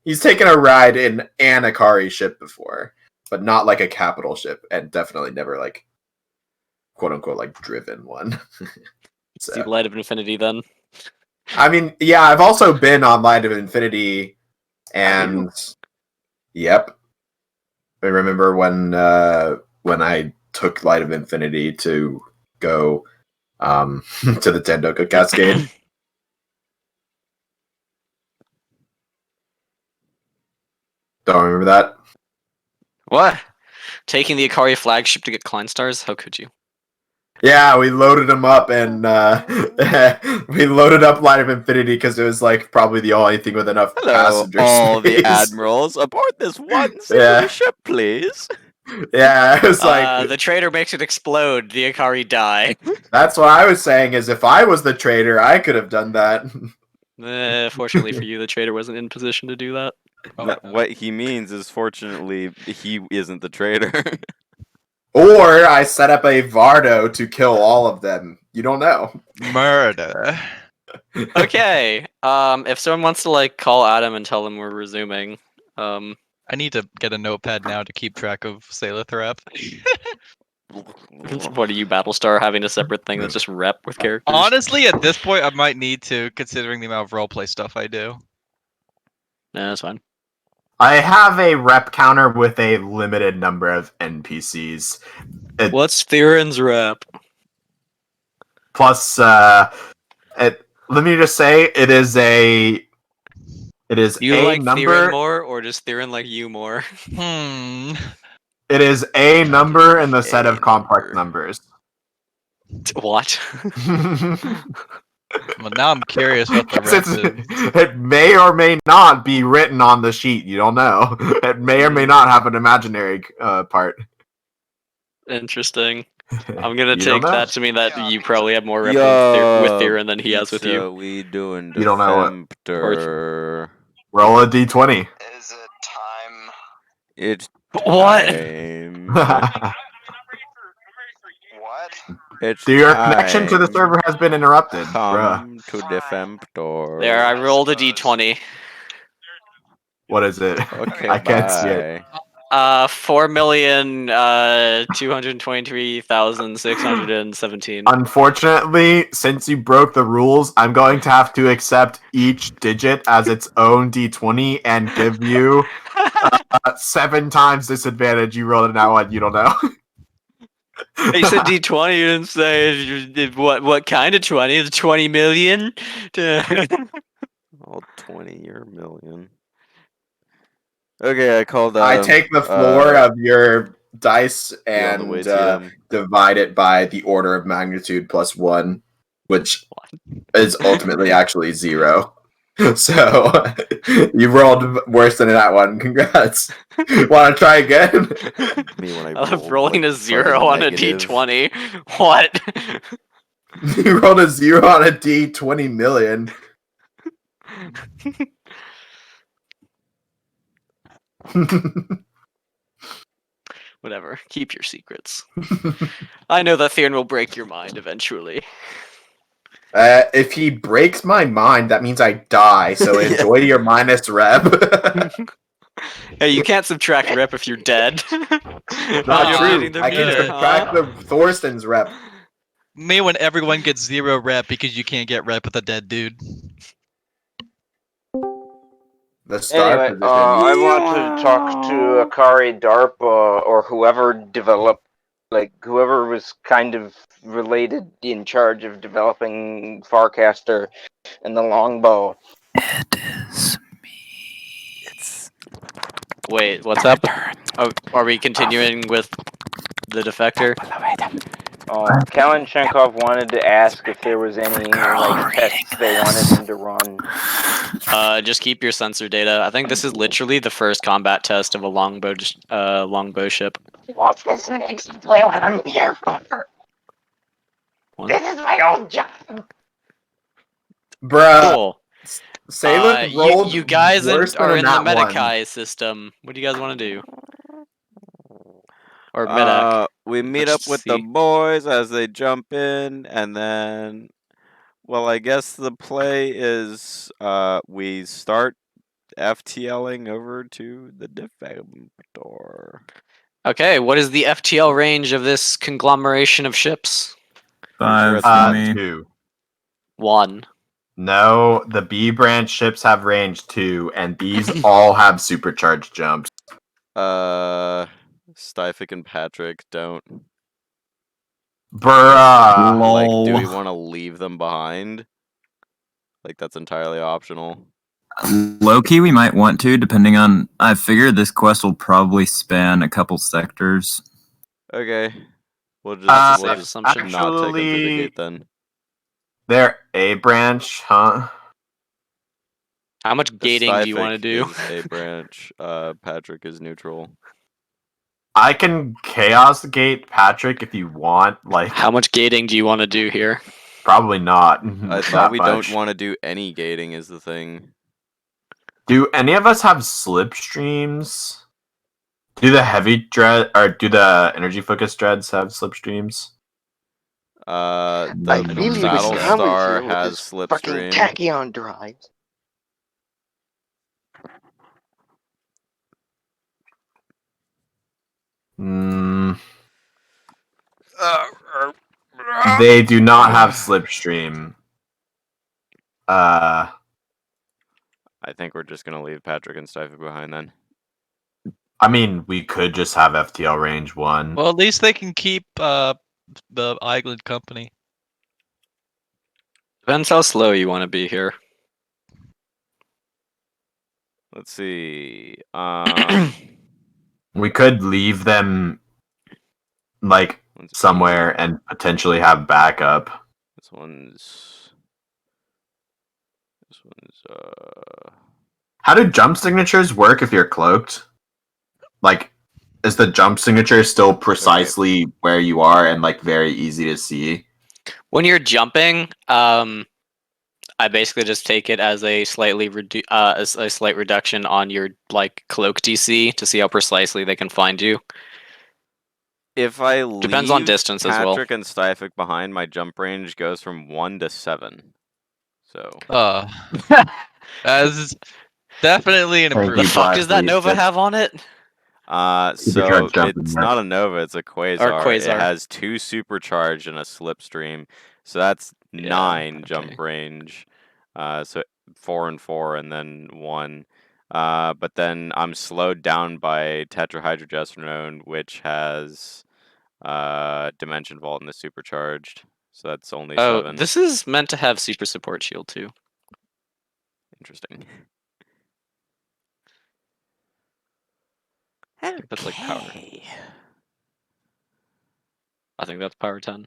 He's taken a ride in an Akari ship before, but not like a capital ship, and definitely never like quote unquote like driven one. It's the Light of Infinity then. I mean, yeah, I've also been on Light of Infinity, and yep, I remember when I took Light of Infinity to go to the Tendoka Cascade. Don't remember that. What? Taking the Akari flagship to get Klein stars? How could you? Yeah, we loaded them up, and we loaded up Light of Infinity because it was like probably the only thing with enough Hello, passenger all the space. admirals. Aboard this one single Yeah. ship, please. Yeah, it was like The traitor makes it explode. The Akari die. that's what I was saying. Is if I was the traitor, I could have done that. Fortunately for you, the traitor wasn't in position to do that. What he means is, fortunately, he isn't the traitor. Or I set up a Vardo to kill all of them. You don't know. Murder. Okay. If someone wants to like call Adam and tell him we're resuming, I need to get a notepad now to keep track of Saileth rep. what are you, Battlestar, having a separate thing that's just rep with characters? Honestly, at this point, I might need to, considering the amount of roleplay stuff I do. Nah, that's fine. I have a rep counter with a limited number of NPCs. What's Theron's rep? Plus, let me just say, it is Do you a like number. Theron more, or does Theron like you more? It is a number in the set of complex numbers. What? Well, now I'm curious what the rep is. It may or may not be written on the sheet. You don't know. It may or may not have an imaginary part. Interesting. I'm gonna You don't take know. that to mean that you probably have more rep Yo, with Theron than he has with you. So we doing You don't know what- Defector. Roll a d20. Is it time? It's What? time. What? It's Your connection to the time. server has been interrupted. Bruh. Come to Defector. There, I rolled a d20. What is it? Okay, I can't see it. 4,223,617. Unfortunately, since you broke the rules, I'm going to have to accept each digit as its own d20 and give you 7 times disadvantage. You rolled an out one, you don't know. You said d20, you didn't say what kind of 20? Is it 20 million? All 20 or million. Okay, I called that. I take the floor of your dice and TM. divide it by the order of magnitude plus 1, which is ultimately actually 0. So you rolled worse than that one. Congrats. Want to try again? Me when I I love rolled, rolling like, a 0 fucking on a negative. d20. What? You rolled a 0 on a D 20 million. Whatever. Keep your secrets. I know that Theon will break your mind eventually. If he breaks my mind, that means I die. So Yeah. enjoy your minus rep. Hey, you can't subtract rep if you're dead. Not You're true. beating the I can meter, subtract huh? the Thorsten's rep. Me when everyone gets 0 rep because you can't get rep with a dead dude. The star Anyway, position. I want to talk to Akari DARPA or whoever developed, like whoever was kind of related in charge of developing Farcaster and the longbow. It is It's Wait, what's up? Oh, are we continuing with the Defector? Kalinchenkov wanted to ask if there was any like tests they wanted him to run. Just keep your sensor data. I think this is literally the first combat test of a longbow ship. What's this exactly what I'm here for? What? This is my old job. Bruh. Cool. Salem rolled you guys worse are than in the that one. Medikai system. What do you guys want to do? Or Medak? we meet Let's up with the see. boys as they jump in, and then, well, I guess the play is we start FTLing over to the Defector. Okay, what is the FTL range of this conglomeration of ships? Pretty sure 5 it's for not me. 2. 1. No, the B branch ships have range 2, and these all have supercharged jumps. Styfic and Patrick don't. Bruh. Like, do we Lol. want to leave them behind? Like, that's entirely optional. Low key, we might want to, depending on. I figure this quest will probably span a couple sectors. Okay. We'll That's a just, safe not assumption. take them to the Actually- gate then. They're A branch, huh? How much The gating do you want to Styfic do? is A branch. Patrick is neutral. I can chaos gate Patrick if you want. Like, How much gating do you want to do here? probably not. I thought we don't want to do any gating is the thing. Do any of us have slipstreams? Do the heavy dread or do the energy focus dreads have slipstreams? The I really wish Battle Tom was Star here with has his fucking slipstream. tachyon drives. They do not have slipstream. I think we're just gonna leave Patrick and Styfic behind then. I mean, we could just have FTL range 1. Well, at least they can keep the island company. Depends how slow you want to be here. Let's see. We could leave them like Let's see. somewhere and potentially have backup. This one's. How do jump signatures work if you're cloaked? Like, is the jump signature still precisely where you are and like very easy to see? When you're jumping, I basically just take it as a slightly as a slight reduction on your like cloak DC to see how precisely they can find you. If I leave Depends on distance as well. Patrick and Styfic behind, my jump range goes from 1 to 7. So As definitely an Thank The you, improvement. fuck does that Blastly. Nova have on it? so Supercharged jumping, it's yes. not a Nova, it's a Quasar. Or Quasar. It has 2 supercharged and a slipstream. So that's Yeah, 9 okay. jump range. So 4 and 4 and then 1. But then I'm slowed down by tetrahydrogesterone, which has Dimension Vault and the supercharged. So that's only 7. This is meant to have super support shield too. Interesting. That's like power. I think that's power 10.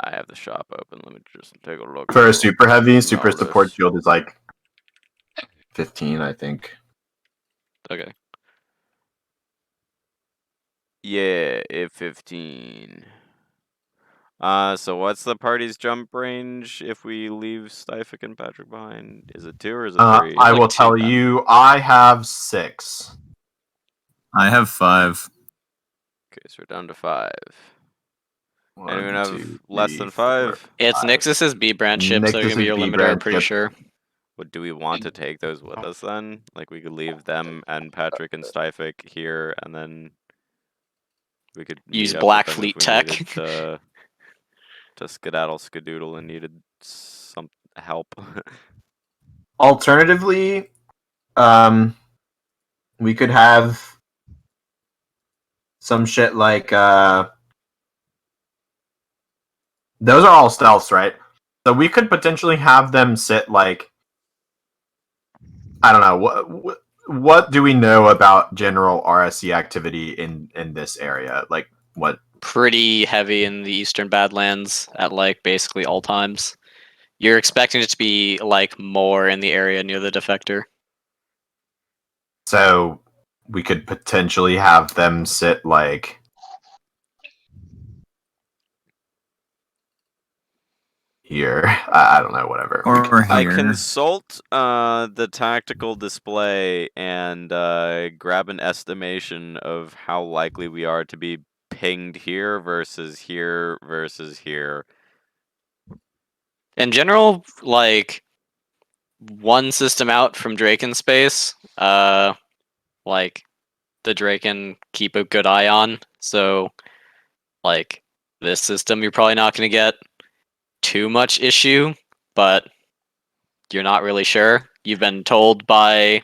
I have the shop open. Let me just take a look. For a super heavy, super All support this. shield is like 15, I think. Okay. Yeah, if 15. So what's the party's jump range if we leave Styfic and Patrick behind? Is it 2 or is it 3? I like will 2 tell then. you, I have 6. I have 5. Okay, so we're down to 5. Anyone 1, have 2, less 3, than 4, 5? It's 5. Nixus's B branch ships that are gonna be Nixus's your B limiter, I'm branch pretty ship. sure. What do we want to take those with us then? Like we could leave them and Patrick and Styfic here, and then we could Use meet up Black with them Fleet if we tech. needed to skedaddle skadoodle and needed some help. Alternatively, we could have some shit like those are all stealths, right? So we could potentially have them sit like, I don't know, what do we know about general RSC activity in this area? Like what? Pretty heavy in the Eastern Badlands at like basically all times. You're expecting it to be like more in the area near the Defector. So we could potentially have them sit like here. I don't know, whatever. Or I here. consult the tactical display and grab an estimation of how likely we are to be pinged here versus here versus here. In general, like one system out from Draken space, like the Draken keep a good eye on. So like this system you're probably not gonna get too much issue, but you're not really sure. You've been told by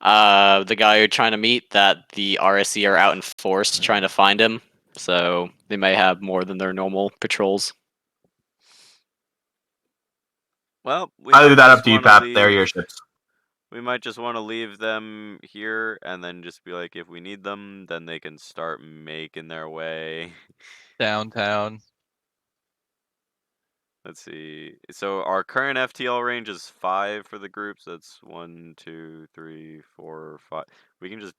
the guy you're trying to meet that the RSC are out in force trying to find him, so they may have more than their normal patrols. Well, we I'll might leave that up just to you, wanna Pat. They're your leave- ships. We might just want to leave them here and then just be like, if we need them, then they can start making their way. Downtown. Let's see. So our current FTL range is 5 for the groups. That's 1, 2, 3, 4, 5. We can just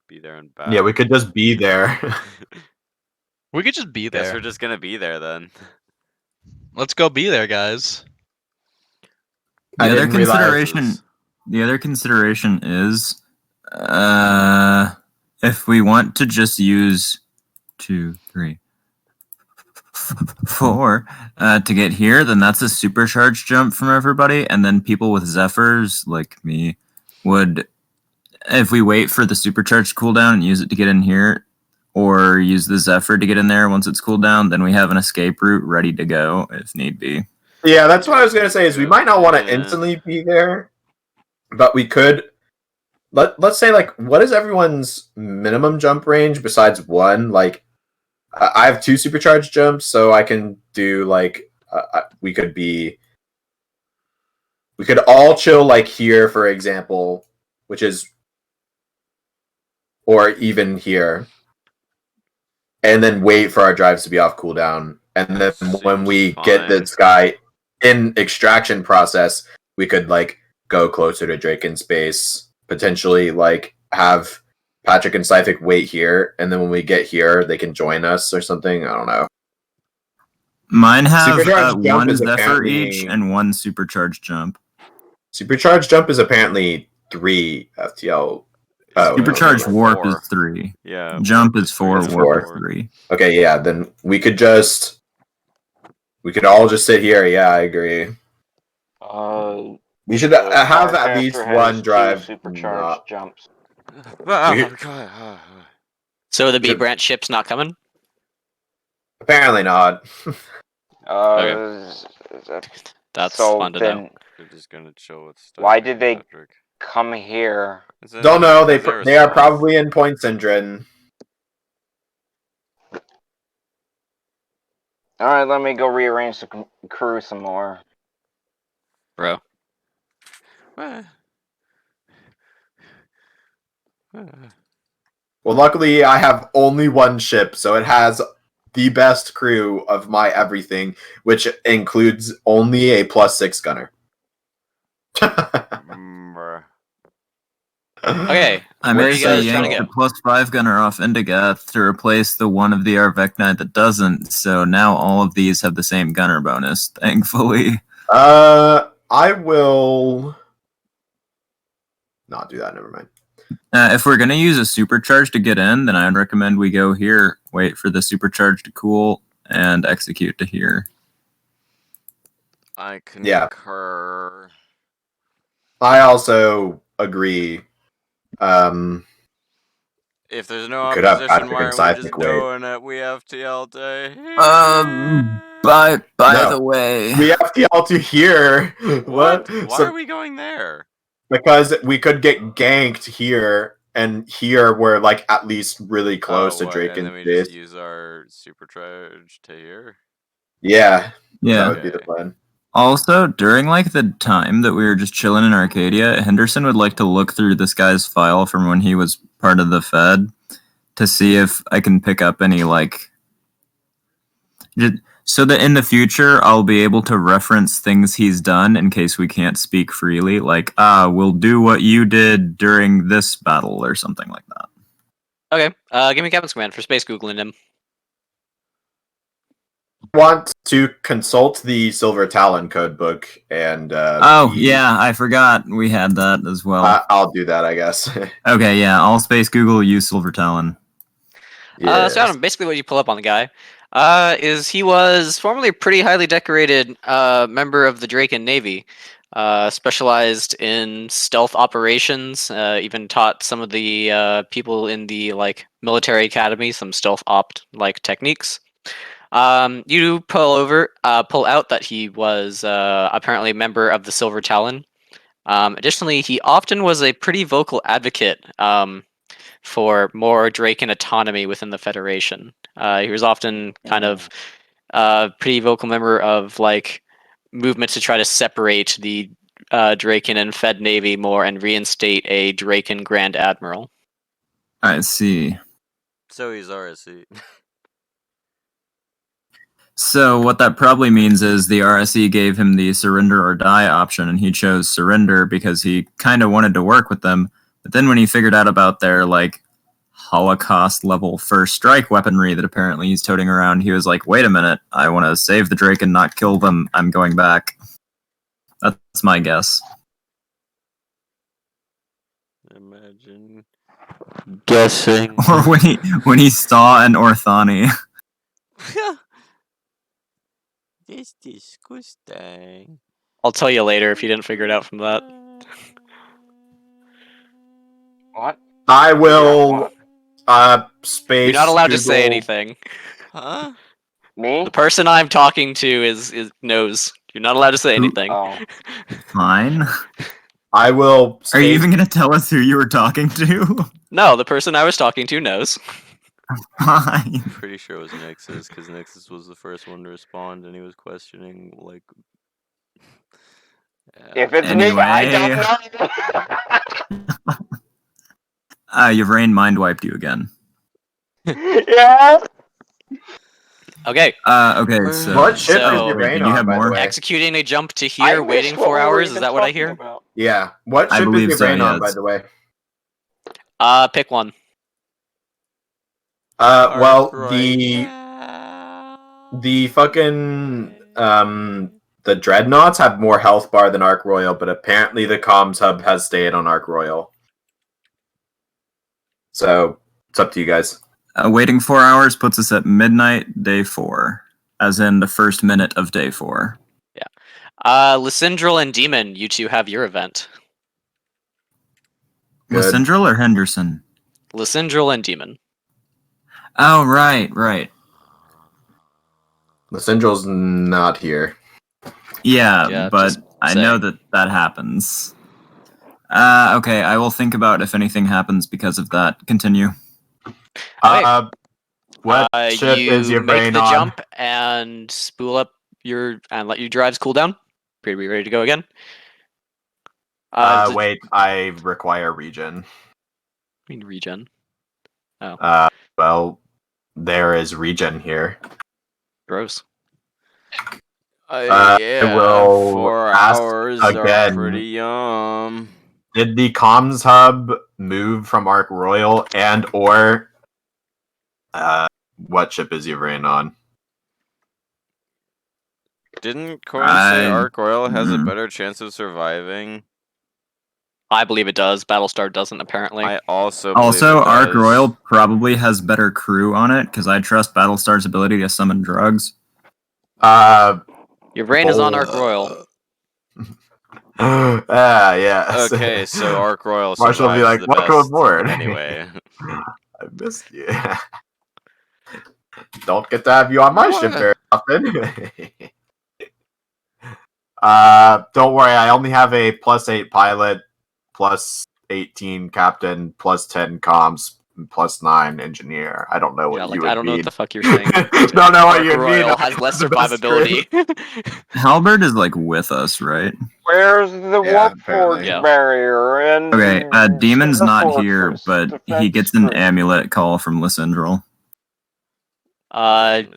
be there and back. Yeah, we could just be there. We could just be Guess there. we're just gonna be there then. Let's go be there, guys. The I other didn't realize consideration, this. the other consideration is, if we want to just use 2, 3, 4 to get here, then that's a supercharged jump from everybody, and then people with Zephyrs like me would, if we wait for the supercharged cooldown and use it to get in here, or use the Zephyr to get in there once it's cooled down, then we have an escape route ready to go if need be. Yeah, that's what I was gonna say. Is we might not want to Yeah. instantly be there, but we could. Let's say like, what is everyone's minimum jump range besides 1? Like, I have 2 supercharged jumps, so I can do like we could all chill like here, for example, which is, or even here, and then wait for our drives to be off cooldown, and then when Seems we fine. get this guy in extraction process, we could like go closer to Drake in space, potentially like have Patrick and Scythic wait here, and then when we get here, they can join us or something. I don't know. Mine have Supercharged jump 1 is Zephyr apparently- each and 1 supercharged jump. Supercharged jump is apparently 3 FTL. Oh, Supercharged no, warp 4. is 3. Yeah. Jump warp is 4, It's warp is 4. 3. Okay, yeah, then we could all just sit here. Yeah, I agree. We should The have star at least character has one 2 drive. supercharged jumps. Oh, God. So the B Should- branch ship's not coming? Apparently not. That's so fun to then, know. They're just gonna chill with stuff. why did they come here? Don't know. They Because they are small. probably in Point Syndrin. All right, let me go rearrange the crew some more. Bro. Well, luckily I have only 1 ship, so it has the best crew of my everything, which includes only a +6 gunner. Bruh. Okay, I where are may you say guys trying to yank go? the +5 gunner off Indigath to replace the one of the Arveknite that doesn't, so now all of these have the same gunner bonus, thankfully. I will not do that. Never mind. If we're gonna use a supercharge to get in, then I'd recommend we go here, wait for the supercharge to cool, and execute to here. I Yeah. concur. I also agree. If there's no Could have opposition, Patrick why and aren't we just Seismic wait. doing it? We have TLT. By No. the way, We have TL2 here. What? Why So- are we going there? Because we could get ganked here, and here we're like at least really close to what, Drake and and then we just base. use our supercharge to here. Yeah, yeah. that would be the Okay. plan. Also, during like the time that we were just chilling in Arcadia, Henderson would like to look through this guy's file from when he was part of the Fed to see if I can pick up any like so that in the future I'll be able to reference things he's done in case we can't speak freely, like we'll do what you did during this battle or something like that. Okay, give me Captain's command for space googling him. Want to consult the Silver Talon codebook and Yeah, I forgot we had that as well. I'll do that, I guess. Okay, yeah, all space Google use Silver Talon. Yes. So Adam, basically what you pull up on the guy is he was formerly a pretty highly decorated member of the Draken Navy, specialized in stealth operations, even taught some of the people in the like military academy some stealth opt like techniques. You pull out that he was apparently a member of the Silver Talon. Additionally, he often was a pretty vocal advocate for more Draken autonomy within the Federation. He was often kind of a pretty vocal member of like movements to try to separate the Draken and Fed Navy more and reinstate a Draken Grand Admiral. I see. So he's RSC. So what that probably means is the RSE gave him the surrender or die option, and he chose surrender because he kind of wanted to work with them. But then when he figured out about their like Holocaust level first strike weaponry that apparently he's toting around, he was like, "Wait a minute, I want to save the Drake and not kill them. I'm going back." That's my guess. Imagine guessing. Or when he saw an Orthani. This disgusting. I'll tell you later if you didn't figure it out from that. What? I will space. You're not allowed to say Google- anything. Huh? Me? The person I'm talking to is knows. You're not allowed to say anything. Oh. Fine. I will. Are you space- even gonna tell us who you were talking to? No, the person I was talking to knows. Fine. Pretty sure it was Nexus, because Nexus was the first one to respond, and he was questioning like. If it's me, I Anyway. don't know. Your brain mind wiped you again. Yeah. Okay, Okay, so What ship So- is your Wait, brain did you on, have by more? the way? executing a jump to I here, missed waiting what 4 we were hours. Is even that what I talking hear? about. Yeah. What I ship is believe your so, brain on, by yes. the way? Pick one. Well, Right. the fucking the dreadnoughts have more health bar than Ark Royal, but apparently the comms hub has stayed on Ark Royal. So it's up to you guys. Waiting 4 hours puts us at midnight, day 4. As in the first minute of day 4. Lysindril and Demon, you two have your event. Good. Lysindril or Henderson? Lysindril and Demon. Oh, right. Lysindrel's not here. Yeah, Yeah, but just I know that happens. Okay, I will think about if anything happens because of that. Continue. What ship you is your make brain the on? jump and spool up and let your drives cool down. Are we ready to go again? Wait, I require regen. I mean regen. Well, there is regen here. Gross. Yeah, will 4 ask hours are again. pretty yum. Did the comms hub move from Ark Royal and or what ship is Yvrain on? Didn't Coin say I- Ark Royal has a Mhm. better chance of surviving? I believe it does. Battlestar doesn't, apparently. I also believe Also, it Ark does. Royal probably has better crew on it because I trust Battlestar's ability to summon drugs. Your brain is on Ark Royal. Yes. Okay, so Ark Royal Marshall will be survives like, the "Welcome best aboard." anyway. I missed you. Don't get to have you on my ship very often. Don't worry, I only have a +8 pilot, +18 captain, +10 comms, +9 engineer. I don't know what Yeah, you like, would I don't know need. what the fuck you're saying. Don't know what Ark you'd need. Royal has less The best crew. survivability. Halberd is like with us, right? Where's the Yeah, warp forge apparently. Yeah. barrier? And Okay, Demon's the not here, fortress but he defense gets an crew? amulet call from Lysindral.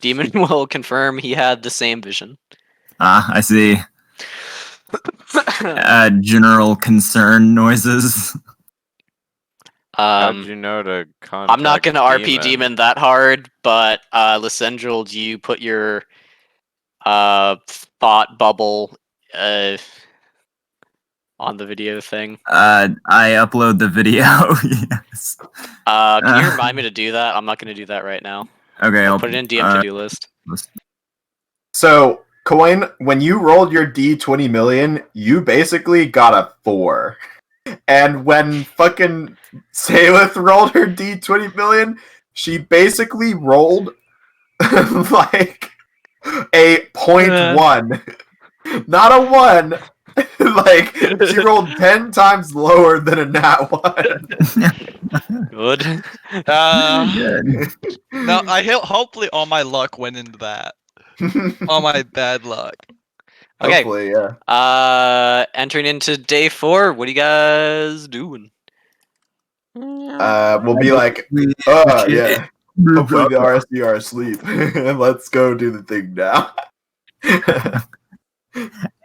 Demon will confirm he had the same vision. Ah, I see. General concern noises. How'd you know to contact I'm not gonna RP Demon? Demon that hard, but Lysindral, do you put your thought bubble on the video thing? I upload the video. Yes. Can you remind me to do that? I'm not gonna do that right now. Okay, I'll Put it in DM to-do list. So, Coin, when you rolled your D20 million, you basically got a 4. And when fucking Salith rolled her D20 million, she basically rolled like a 0.1. Not a 1. Like, she rolled 10 times lower than a nat 1. Good. Good. No, hopefully all my luck went into that. All my bad luck. Okay. Hopefully, yeah. Entering into day 4. What are you guys doing? We'll be like, yeah. Hopefully the RSD are asleep. Let's go do the thing now.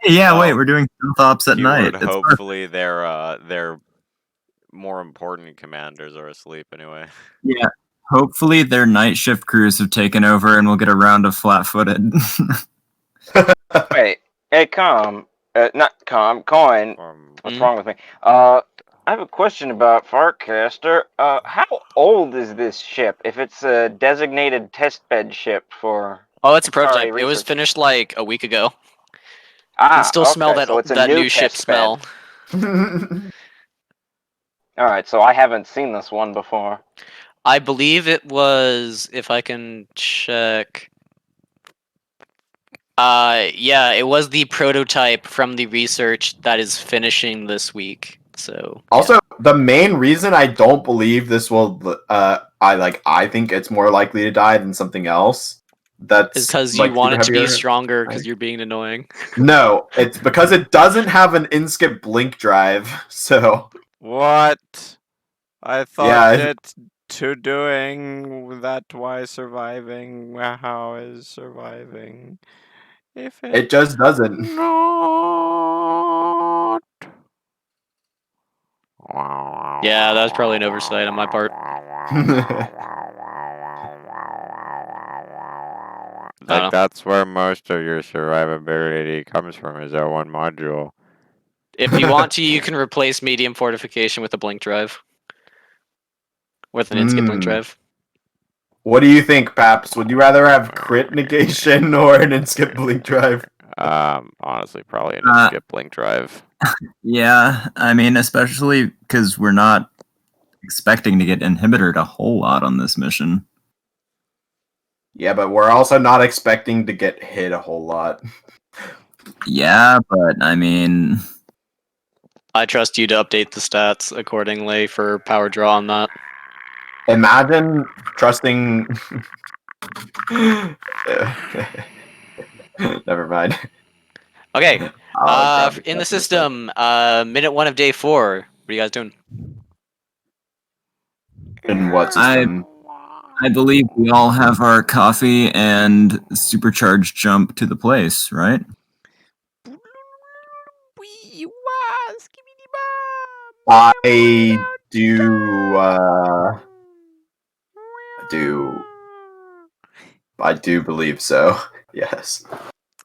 Yeah, wait, Well, we're doing stealth ops at night. Keyword, It's hopefully their more important commanders are asleep anyway. Yeah. Hopefully their night shift crews have taken over and we'll get a round of flat-footed. Wait, hey, Coin. What's wrong with me? I have a question about Farcaster. How old is this ship? If it's a designated testbed ship for... Oh, it's a prototype. Sorry, It was research. finished like a week ago. You can still smell that so it's a that new new ship test smell. Alright, so I haven't seen this one before. I believe it was, if I can check. Yeah, it was the prototype from the research that is finishing this week. So Also, the main reason I don't believe this will, I think it's more likely to die than something else. That's is because like, you want it to be heavier. stronger because you're being annoying. No, it's because it doesn't have an in-skip blink drive. So What? I thought Yeah, it to doing that why surviving how is surviving. If it just doesn't. not. Yeah, that was probably an oversight on my part. Like that's where most of your survivability comes from, is that one module. If you want to, you can replace medium fortification with a blink drive. With an in-skip blink drive. What do you think, Paps? Would you rather have crit negation or an in-skip blink drive? Honestly, probably an skip blink drive. Yeah, I mean, especially because we're not expecting to get inhibited a whole lot on this mission. Yeah, but we're also not expecting to get hit a whole lot. Yeah, but I mean... I trust you to update the stats accordingly for power draw on that. Imagine trusting... Never mind. Okay, in the system, minute 1 of day 4. What are you guys doing? In what system? I believe we all have our coffee and supercharged jump to the place, right? I do believe so. Yes.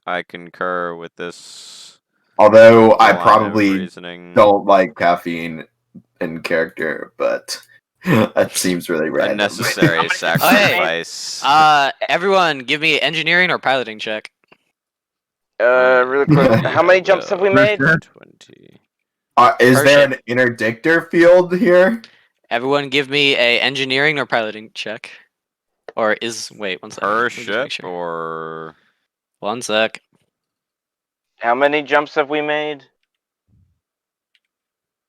I concur with this Although I line of probably reasoning. don't like caffeine in character, but that seems really random. Unnecessary sacrifice. Everyone, give me engineering or piloting check. Really quick, how many jumps have we made? 20. Is there Pershing. an interdictor field here? Everyone, give me a engineering or piloting check. Or is wait one second. Per Let me just make ship sure. or 1 sec. How many jumps have we made?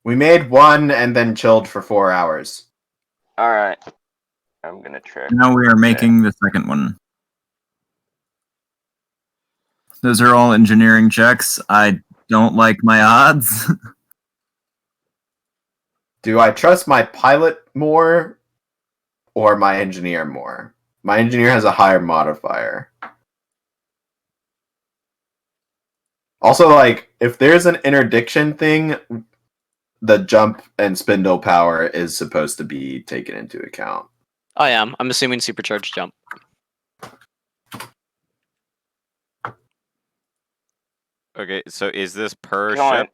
We made one and then chilled for 4 hours. All right, I'm gonna check. Now we are making the second one. Those are all engineering checks. I don't like my odds. Do I trust my pilot more or my engineer more? My engineer has a higher modifier. Also, like, if there's an interdiction thing, the jump and spindle power is supposed to be taken into account. Oh yeah, I'm assuming supercharged jump. okay, so is this per Coin. ship?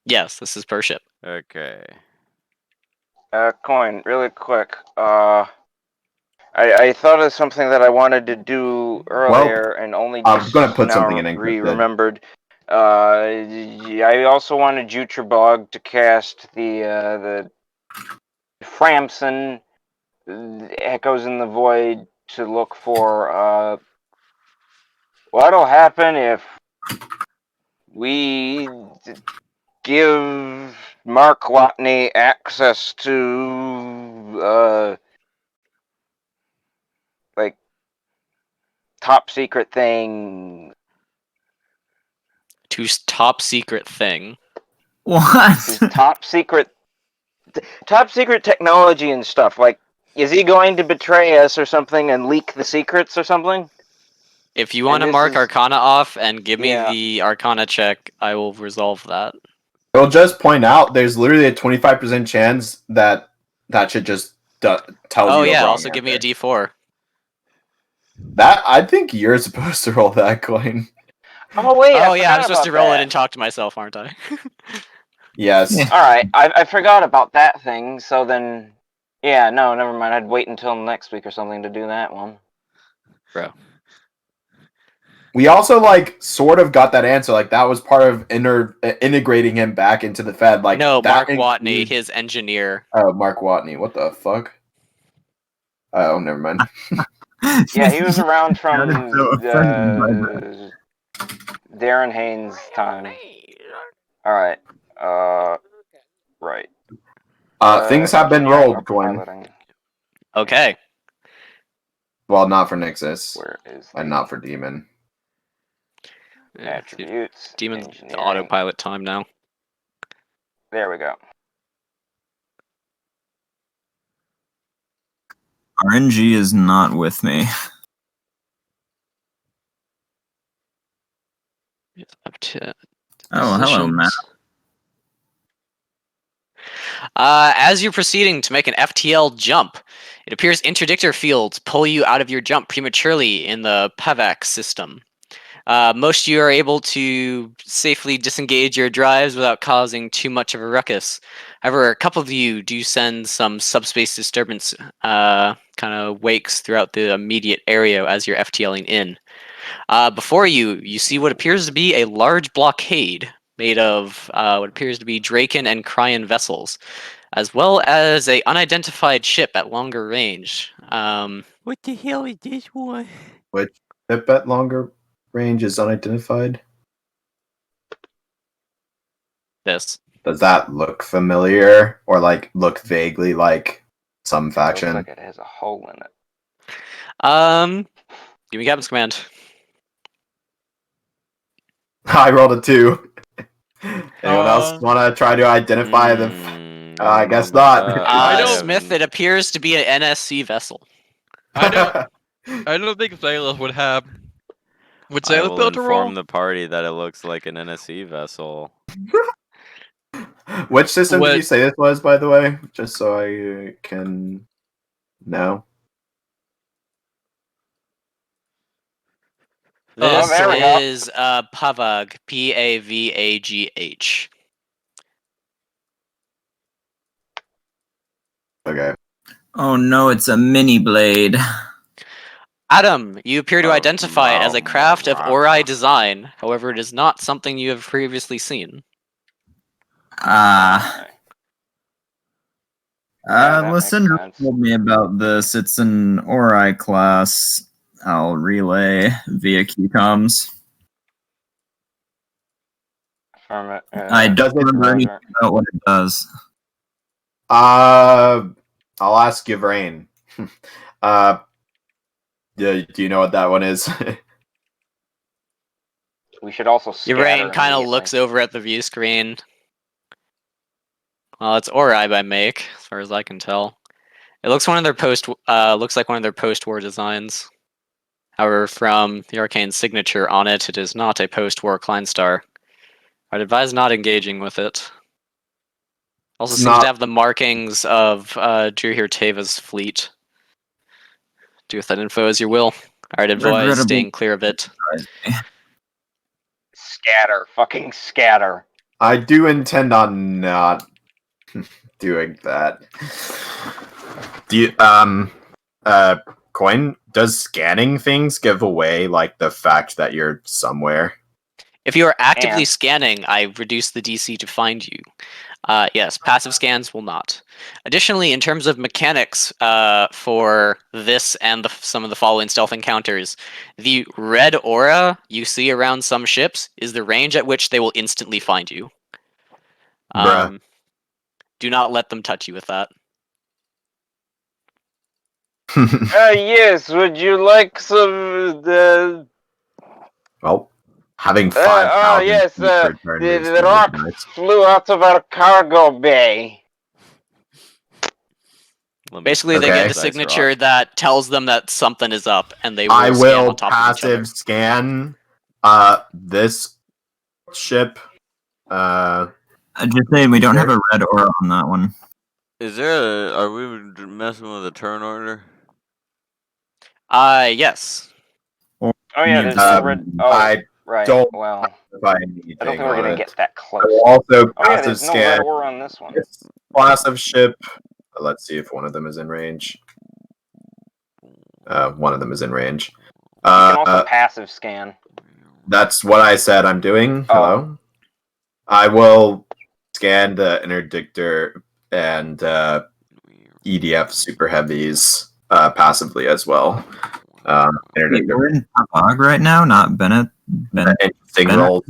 Yes, this is per ship. Okay. Coin, really quick. I thought of something that I wanted to do earlier and only I'm just gonna put now something in encrypted. remembered. I also wanted Jutrebog to cast the Framson Echoes in the Void to look for what'll happen if we give Mark Watney access to like top secret thing. To top secret thing. What? top secret technology and stuff. Like, is he going to betray us or something and leak the secrets or something? If you want to this mark is- Arcana off and give me Yeah. the Arcana check, I will resolve that. It'll just point out there's literally a 25% chance that should just tell Oh you. yeah, a wrong also give me a answer. D4. That I think you're supposed to roll that coin. Oh wait, Oh I yeah, I'm forgot supposed to about roll that. it and talk to myself, aren't I? Yes. Yeah. All right, I forgot about that thing. So then, yeah, no, never mind. I'd wait until next week or something to do that one. Bro. We also like sort of got that answer. Like that was part of integrating him back into the Fed. Like No, that Mark Watney, includes- his engineer. Oh, Mark Watney. What the fuck? Oh, never mind. Yeah, he was around from Sounded so offended by that. Darren Haynes' time. All right. Right. Things have been Engineering or rolled, Gwen. piloting? Okay. Well, not for Nixus Where is and not for Demon. Yeah, attributes? Demon's Engineering. autopilot time now. There we go. RNG is not with me. Up to Oh, hello, Matt. As you're proceeding to make an FTL jump, it appears interdictor fields pull you out of your jump prematurely in the PAVAC system. Most of you are able to safely disengage your drives without causing too much of a ruckus. However, a couple of you do send some subspace disturbance kind of wakes throughout the immediate area as you're FTLing in. Before you see what appears to be a large blockade made of what appears to be Draken and Cryon vessels, as well as a unidentified ship at longer range. What the hell is this one? Which ship at longer range is unidentified. This. Does that look familiar or like look vaguely like some Looks faction? like it has a hole in it. Give me Captain's Command. I rolled a 2. Anyone else want to try to identify the? I guess not. I don't- Smith, it appears to be an NSC vessel. I don't think Zayla would have. Would I Zayla will be able to roll? inform the party that it looks like an NSE vessel. Which system did you What- say this was, by the way? Just so I can know. This there we go. is Pavag, Pavagh. Okay. Oh no, it's a mini blade. Adam, you appear to Oh, identify it as a craft of Ori design. However, it is not something you have previously seen. Ah. Yeah, that makes Lysandra sense. told me about this. It's an Ori class. I'll relay via keycoms. I don't remember anything about what it does. I'll ask Yvrain. Do you know what that one is? We should also Your scatter brain kind of immediately. looks over at the view screen. Well, it's Ori by make, as far as I can tell. It looks looks like one of their post-war designs. However, from the arcane signature on it, it is not a post-war Kleinstar. I'd advise not engaging with it. Also It's seems not- to have the markings of Juhir Teva's fleet. Do with that info as you will. I'd advise Regrettable. staying clear of it. Scatter. Fucking scatter. I do intend on not doing that. Do you Coin, does scanning things give away like the fact that you're somewhere? If you are actively And- scanning, I reduce the DC to find you. Yes, passive scans will not. Additionally, in terms of mechanics for this and some of the following stealth encounters, the red aura you see around some ships is the range at which they will instantly find you. Bruh. Do not let them touch you with that. Yes, would you like some Well, having 5,000 yes, per turn moves the would rock be nice. flew out of our cargo bay. Basically, they Okay. get a Nice signature rock. that tells them that something is up, and they will I scan will on top of each other. passive scan this ship. Just saying, we don't have a red aura on that one. Is there a? Are we messing with a turn order? Yes. Oh yeah, there's Um, no red. Oh, I right. don't Well, specify I don't anything think we're on gonna it. get that I close. will also Oh yeah, passive there's no scan red ore on this one. this class of ship. Let's see if one of them is in range. One of them is in range. You can also passive scan. That's what I said I'm doing. Oh. Hello. I will scan the interdictor and EDF super heavies passively as well. Wait, Interdictor we're in Pavag right now, not Bennett. interesting Bennett? rolls.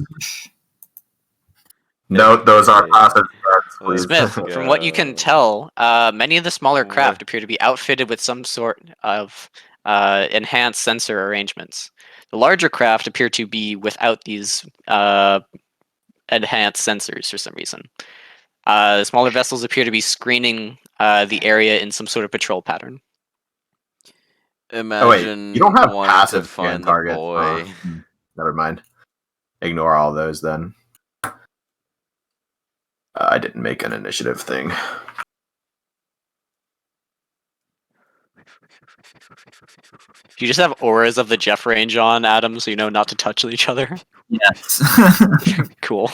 No, those are passive starts, please. Smith, from what you can tell, many of the smaller craft appear to be outfitted with some sort of enhanced sensor arrangements. The larger craft appear to be without these enhanced sensors for some reason. The smaller vessels appear to be screening the area in some sort of patrol pattern. Imagine you don't have wanting passive to scan find the targets. boy. Never mind. Ignore all those then. I didn't make an initiative thing. Do you just have auras of the Jeff range on, Adam, so you know not to touch each other? Yes. Cool.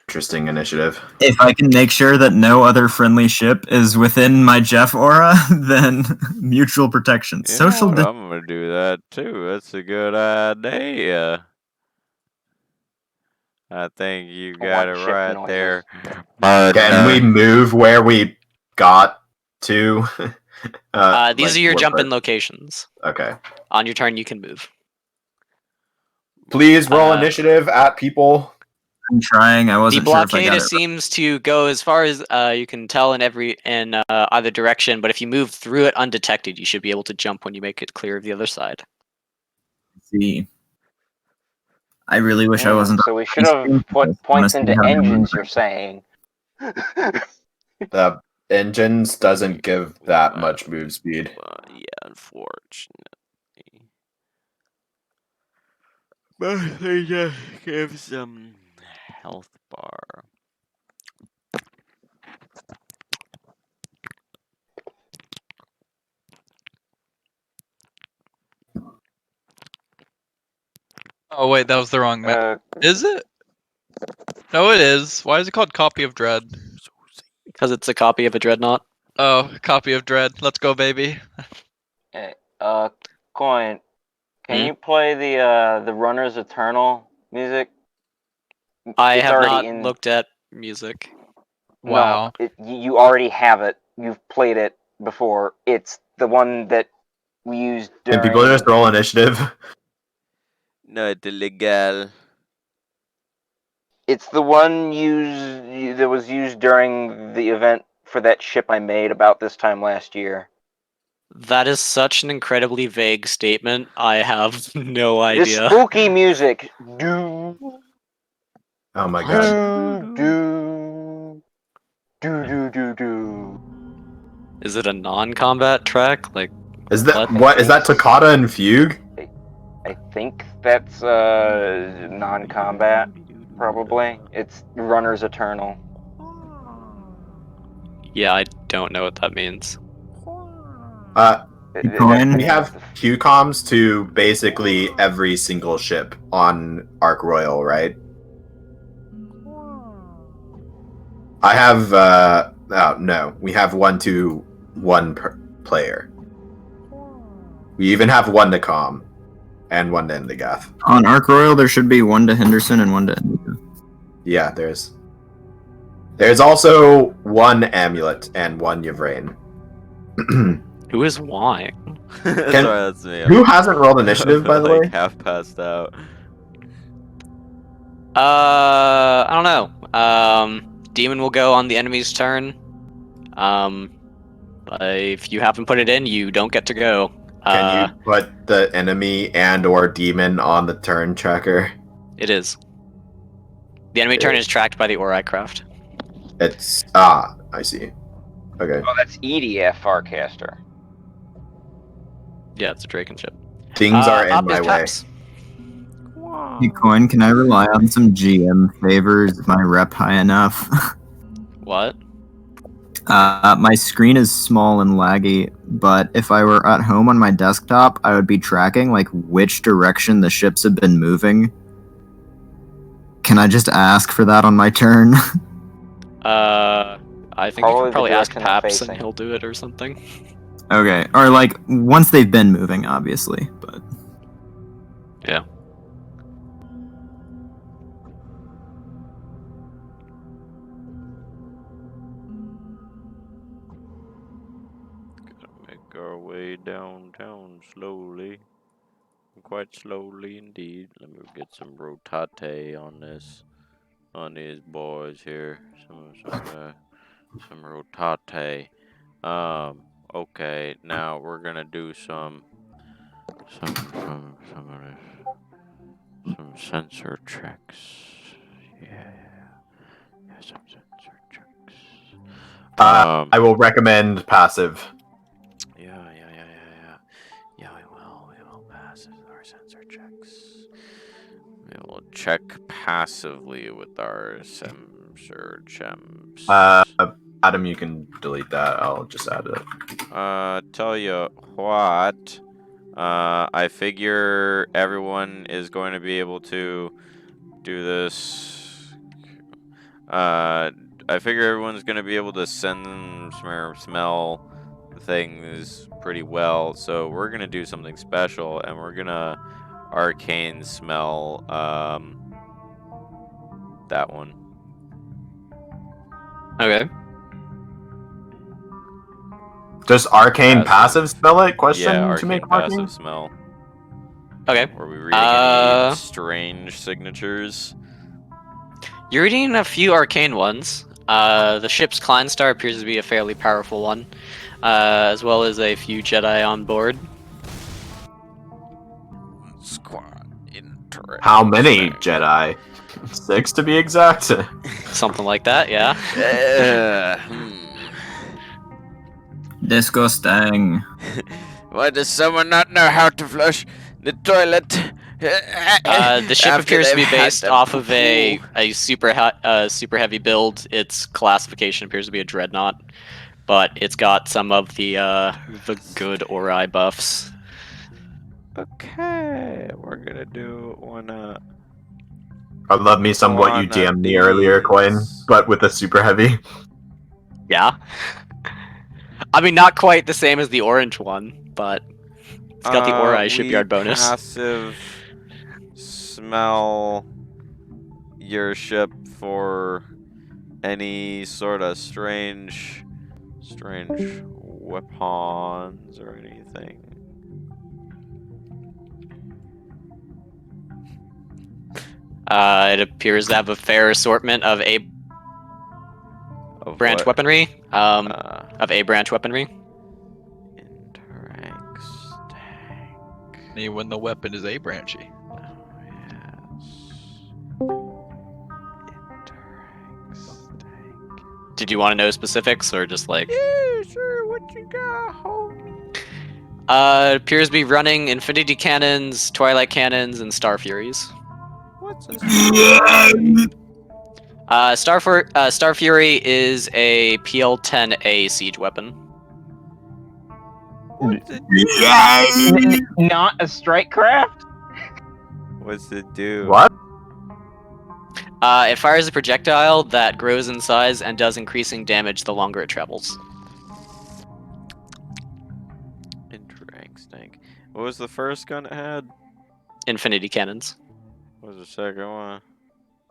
Interesting initiative. If I can make sure that no other friendly ship is within my Jeff aura, then mutual protection. You know Social what? I'm gonna do that too. That's a good idea. I think you got it ship right noises. there. Can we move where we got to? These are your where- jump-in locations. Okay. On your turn, you can move. Please roll initiative at people. I'm trying. I The wasn't sure if I got blockade it. seems to go as far as you can tell in either direction, but if you move through it undetected, you should be able to jump when you make it clear of the other side. See. I really wish I wasn't. So we should have put points into engines, you're saying. The engines doesn't give that much move speed. Yeah, unfortunately. But they just give some health bar. Oh wait, that was the wrong map. Is it? No, it is. Why is it called Copy of Dread? Because it's a copy of a dreadnought. Oh, Copy of Dread. Let's go, baby. Coin, can you play the Runner's Eternal music? I It's have already not in. looked at music. Wow. No, you already have it. You've played it before. It's the one that we used during. And people just roll initiative. Not illegal. It's the one that was used during the event for that ship I made about this time last year. That is such an incredibly vague statement. I have no This idea. spooky music. Do. Oh my god. Do. Is it a non-combat track? Like, Is that What? what is that Toccata and Fugue? I think that's non-combat. Probably. It's Runner's Eternal. yeah, I don't know what that means. Coin? We have QComs to basically every single ship on Ark Royal, right? I have no, we have 1 to 1 per player. We even have 1 to Com and 1 to Indigath. On Ark Royal, there should be 1 to Henderson and 1 to Indica. Yeah, there's also 1 Amulet and 1 Yvrain. Who is why? Sorry, that's me. Who hasn't rolled initiative, by the like way? half passed out. I don't know. Demon will go on the enemy's turn. If you haven't put it in, you don't get to go. Can you put the enemy and or demon on the turn tracker? It is. The enemy turn is tracked by the Ori craft. It's I see. Okay. Oh, that's EDF Farcaster. Yeah, it's a Draken ship. Things are in Up my is way. Paps. Hey, Coin, can I rely on some GM favors? Is my rep high enough? What? My screen is small and laggy, but if I were at home on my desktop, I would be tracking like which direction the ships have been moving. Can I just ask for that on my turn? I think you Probably can the probably ask direction they're Paps and facing. he'll do it or something. Okay, or like once they've been moving, obviously, but Yeah. Gotta make our way downtown slowly. Quite slowly indeed. Let me get some rotate on this. On these boys here. Some rotate. Okay, now we're gonna do some sensor checks. Yeah, some sensor checks. I will recommend passive. Yeah, we will pass our sensor checks. We will check passively with our sensor checks. Adam, you can delete that. I'll just add it. Tell you what. I figure everyone is going to be able to do this. I figure everyone's going to be able to smell things pretty well. So we're going to do something special, and we're going to arcane smell that one. Okay. Does arcane passive spell it? Question Yeah, to arcane make passive arcane? smell. Okay. Were we reading any strange signatures? You're reading a few arcane ones. The ship's Klein Star appears to be a fairly powerful one, as well as a few Jedi on board. Squad interest. How many Jedi? 6 to be exact. Something like that, yeah. disgusting. Why does someone not know how to flush the toilet? The ship After appears to be they've had based the off of a poo-poo? super heavy build. Its classification appears to be a dreadnought, but it's got some of the good Ori buffs. Okay, we're gonna do one. I love me some what you One of DM'd me earlier, Coin, these. but with a super heavy. Yeah. I mean, not quite the same as the orange one, but it's got the aura We shipyard bonus. passive smell your ship for any sort of strange weapons or anything. It appears to have a fair assortment of A Of branch what? weaponry. Of A branch weaponry. Interact stack. I mean, when the weapon is A branchy. Oh, yes. Interact stack. Did you want to know specifics or just like? Yeah, sure. What you got, homie? It appears to be running Infinity Cannons, Twilight Cannons, and Star Furies. What's this? Star Fury is a PL-10A siege weapon. What's it Not a strike craft? What's it do? What? It fires a projectile that grows in size and does increasing damage the longer it travels. Interact stack. What was the first gun it had? Infinity Cannons, What was the second one?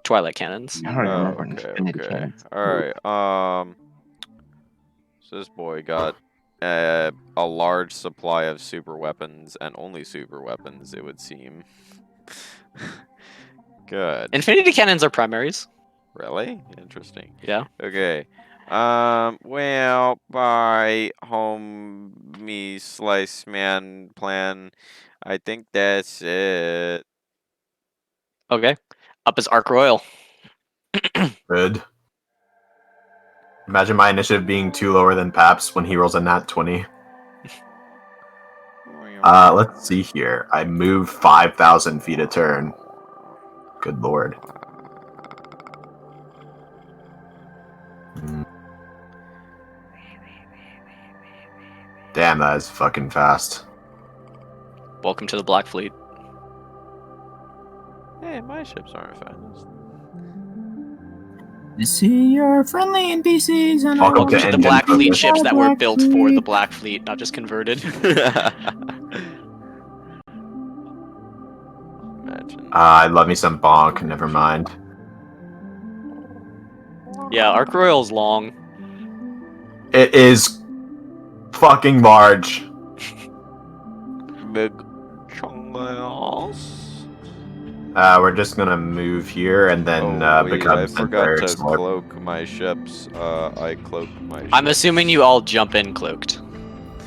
Twilight Cannons. I don't Oh, remember. okay, Infinity okay. Cannons. Alright, so this boy got a large supply of super weapons, and only super weapons, it would seem. Good. Infinity Cannons are primaries. Really? Interesting. Yeah. Okay. Well, by homie slice man plan, I think that's it. Okay. Up is Arc Royal. Good. Imagine my initiative being 2 lower than Pap's when he rolls a nat 20. Let's see here. I move 5,000 feet a turn. Good lord. Damn, that is fucking fast. Welcome to the Black Fleet. Hey, my ships aren't fast. You see your friendly NPCs and Welcome Welcome to to the engine Black Fleet focus. ships that were Black built for the Fleet. Black Fleet, not just converted. Imagine. I love me some bonk, never mind. Yeah, Arc Royal's long. It is fucking large. Big chungus. We're just gonna move here and then become I forgot to centaurs. cloak my ships. I cloaked my ships. I'm assuming you all jump in cloaked.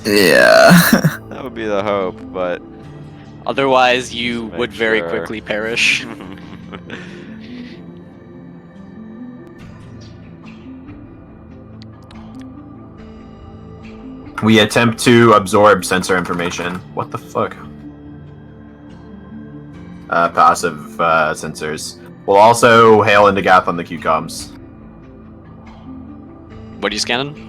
Yeah. That would be the hope, but Otherwise, you Make would very sure. quickly perish. We attempt to absorb sensor information. What the fuck? Passive sensors. We'll also hail into Gath on the QComs. What are you scanning?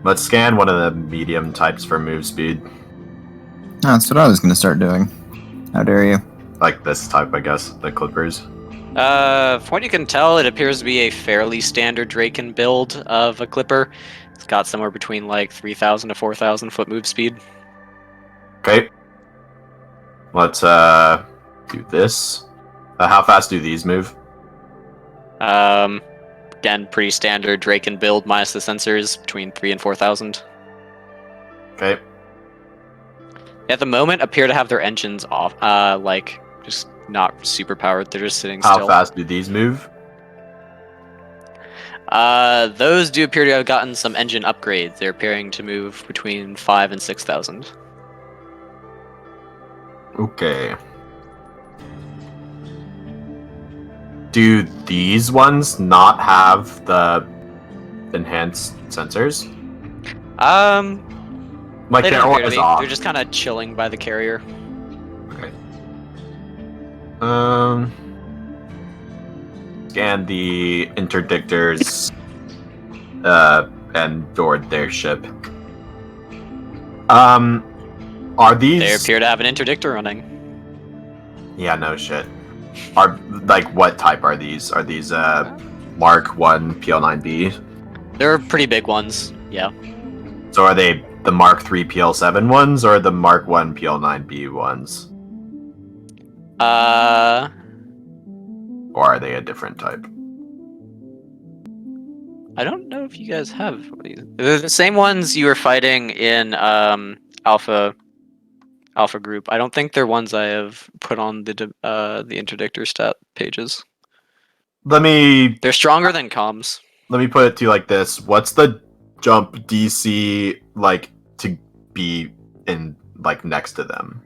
Let's scan one of the medium types for move speed. That's what I was gonna start doing. How dare you? Like this type, I guess. The Clippers. From what you can tell, it appears to be a fairly standard Draken build of a Clipper. It's got somewhere between like 3,000 to 4,000 foot move speed. Okay. Let's do this. How fast do these move? Again, pretty standard Draken build minus the sensors, between 3,000 and 4,000. Okay. At the moment, appear to have their engines off, like just not super powered. They're just sitting How still. fast do these move? Those do appear to have gotten some engine upgrades. They're appearing to move between 5,000 and 6,000. Okay. Do these ones not have the enhanced sensors? Like They their don't appear aura to is be. off. They're just kind of chilling by the carrier. Okay. Scan the interdictors and board their ship. Are these? They appear to have an interdictor running. Yeah, no shit. Are like what type are these? Are these Mark 1 PL9B? They're pretty big ones. Yeah. So are they the Mark 3 PL7 ones or the Mark 1 PL9B ones? Or are they a different type? I don't know if you guys have these. They're the same ones you were fighting in Alpha group. I don't think they're ones I have put on the interdictor stat pages. They're stronger than comms. Let me put it to you like this. What's the jump DC like to be in like next to them?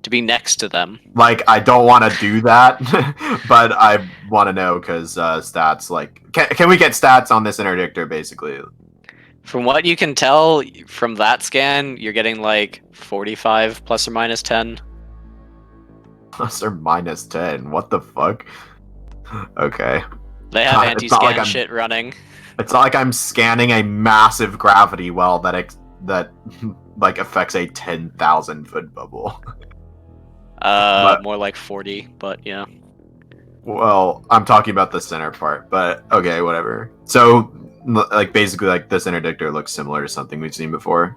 To be next to them. Like, I don't want to do that, but I want to know because stats. Like, can we get stats on this interdictor? Basically, From what you can tell from that scan, you're getting like 45 plus or minus 10. plus or minus 10. What the fuck? Okay. They have God, it's not anti-scan like shit running. It's not like I'm scanning a massive gravity well that like affects a 10,000 foot bubble. More like 40, but yeah. Well, I'm talking about the center part, but okay, whatever. So, like, basically, like, this interdictor looks similar to something we've seen before.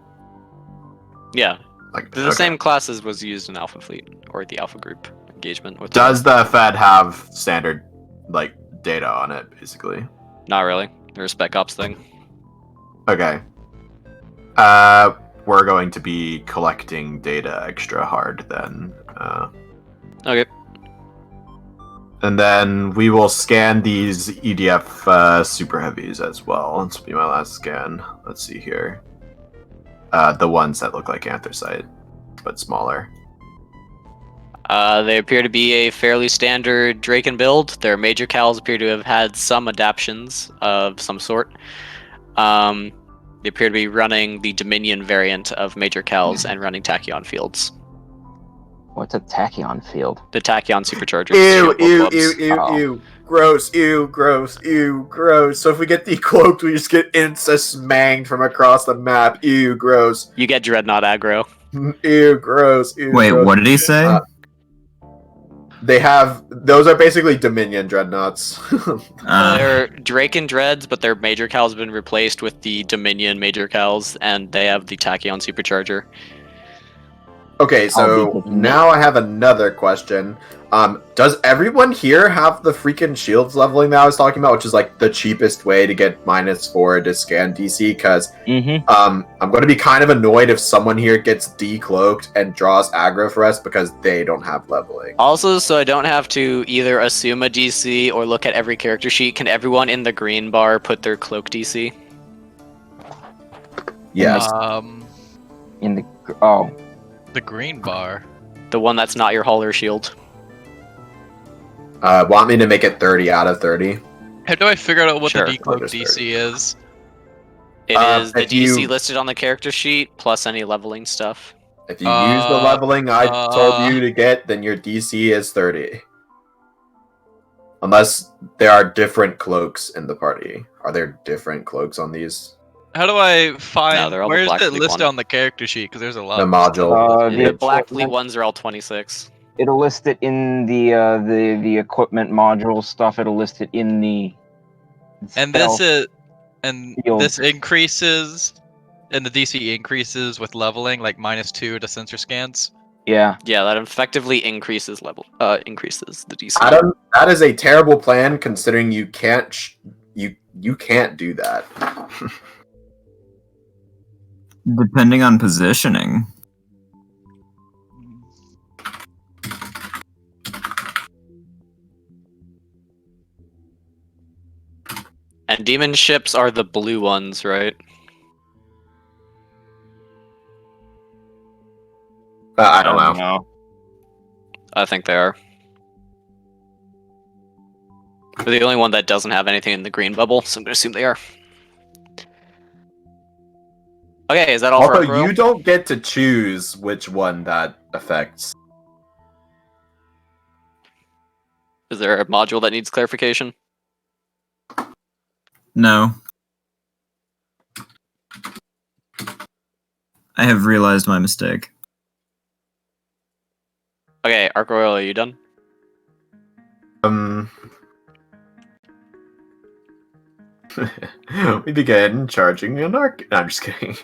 Yeah. Like, The same class as was used in Alpha Fleet, or the Alpha Group engagement with Does the Fed have standard, like, data on it, basically? Not really. They're a Spec Ops thing. Okay. We're going to be collecting data extra hard then. Okay. And then we will scan these EDF super heavies as well. This will be my last scan. Let's see here. The ones that look like anthracite, but smaller. They appear to be a fairly standard Draken build. Their major cals appear to have had some adaptions of some sort. They appear to be running the Dominion variant of major cals and running tachyon fields. What's a tachyon field? The tachyon superchargers. Ew. Gross, gross. So if we get decloaked, we just get insta-smanged from across the map. Ew, gross. You get Dreadnought aggro. Ew, gross. Wait, what did he say? Those are basically Dominion dreadnoughts. They're Draken Dreads, but their major cals have been replaced with the Dominion major cals, and they have the Tachyon supercharger. Okay, so now I have another question. Does everyone here have the freaking shields leveling that I was talking about, which is like the cheapest way to get -4 to scan DC? Because I'm going to be kind of annoyed if someone here gets decloaked and draws aggro for us because they don't have leveling. Also, so I don't have to either assume a DC or look at every character sheet, can everyone in the green bar put their cloak DC? Yes. In the the green bar. The one that's not your hauler shield. Want me to make it 30 out of 30? How do I figure out what Sure. the decloak DC is? It is the if DC you- listed on the character sheet plus any leveling stuff. If you use the leveling I told you to get, then your DC is 30. Unless there are different cloaks in the party. Are there different cloaks on these? How do I find? No, they're all the Where's Black it Fleet listed one. on the character sheet? Because there's a lot. The of module. The Black Fleet ones are all 26. It'll list it in the equipment module stuff. It'll list it in the. And spell field. this increases, and the DC increases with leveling, like -2 to sensor scans. Yeah. Yeah, that effectively increases increases the DC. Adam, that is a terrible plan considering you can't you can't do that. Depending on positioning. And demon ships are the blue ones, right? I don't know. I think they are. They're the only one that doesn't have anything in the green bubble, so I'm gonna assume they are. Okay, is that all for Also, Aggro? you don't get to choose which one that affects. Is there a module that needs clarification? No. I have realized my mistake. Okay, Arc Royal, are you done? We begin charging an arc. No, I'm just kidding.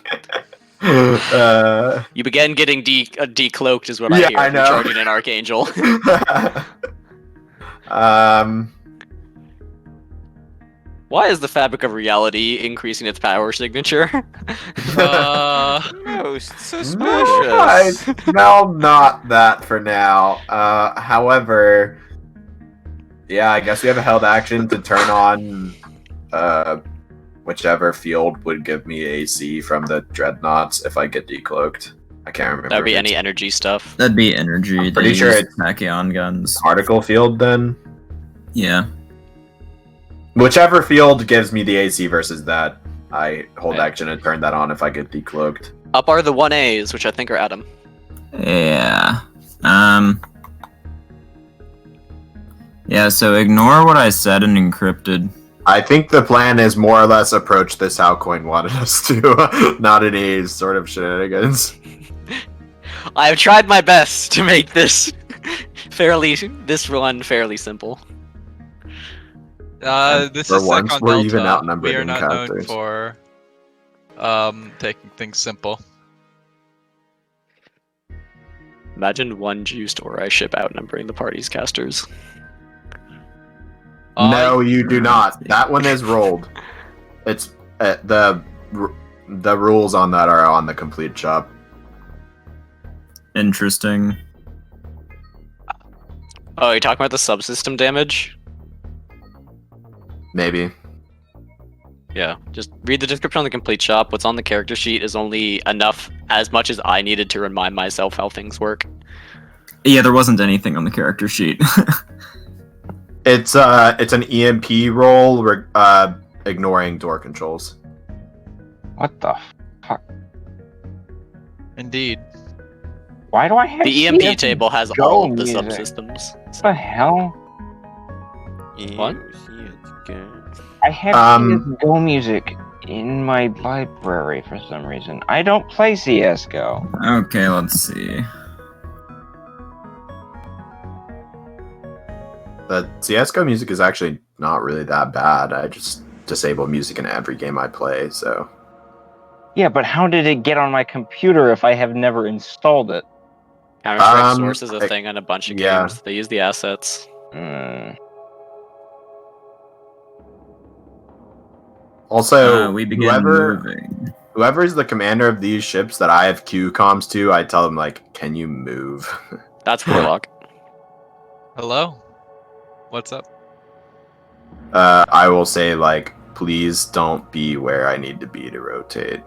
You began getting decloaked, is what Yeah, I hear. I You're know. charging an Archangel. Why is the fabric of reality increasing its power signature? No, suspicious. No, not that for now. However, yeah, I guess we have a held action to turn on whichever field would give me AC from the dreadnoughts if I get decloaked. I can't remember. That'd be if any it's energy stuff. That'd be energy. I'm pretty They sure use it's tachyon guns. particle field then. Yeah. Whichever field gives me the AC versus that, I hold Yeah. action and turn that on if I get decloaked. Up are the 1As, which I think are Adam. Yeah. Yeah, so ignore what I said and encrypted. I think the plan is more or less approach this how Coin wanted us to, not any sort of shenanigans. I've tried my best to make this this run fairly simple. This For is once, Second we're Delta. even outnumbered We are in not known characters. for taking things simple. Imagine one juiced Ori ship outnumbering the party's casters. No, you do not. That one is rolled. It's the rules on that are on the complete shop. Interesting. Oh, you're talking about the subsystem damage? Maybe. Yeah, just read the description on the complete shop. What's on the character sheet is only enough, as much as I needed to remind myself how things work. Yeah, there wasn't anything on the character sheet. It's an EMP roll, ignoring door controls. What the fuck? Indeed. Why do I have The EMP CS table has Go all of the music? subsystems. What the hell? What? I have CSGO music in my library for some reason. I don't play CSGO. Okay, let's see. The CSGO music is actually not really that bad. I just disable music in every game I play, so... Yeah, but how did it get on my computer if I have never installed it? Counter-Strike Source is a thing on a bunch of yeah. games. They use the assets. Also, we begin moving. whoever's the commander of these ships that I have Q comms to, I tell them, like, can you move? That's Warlock. Hello? What's up? I will say, like, please don't be where I need to be to rotate.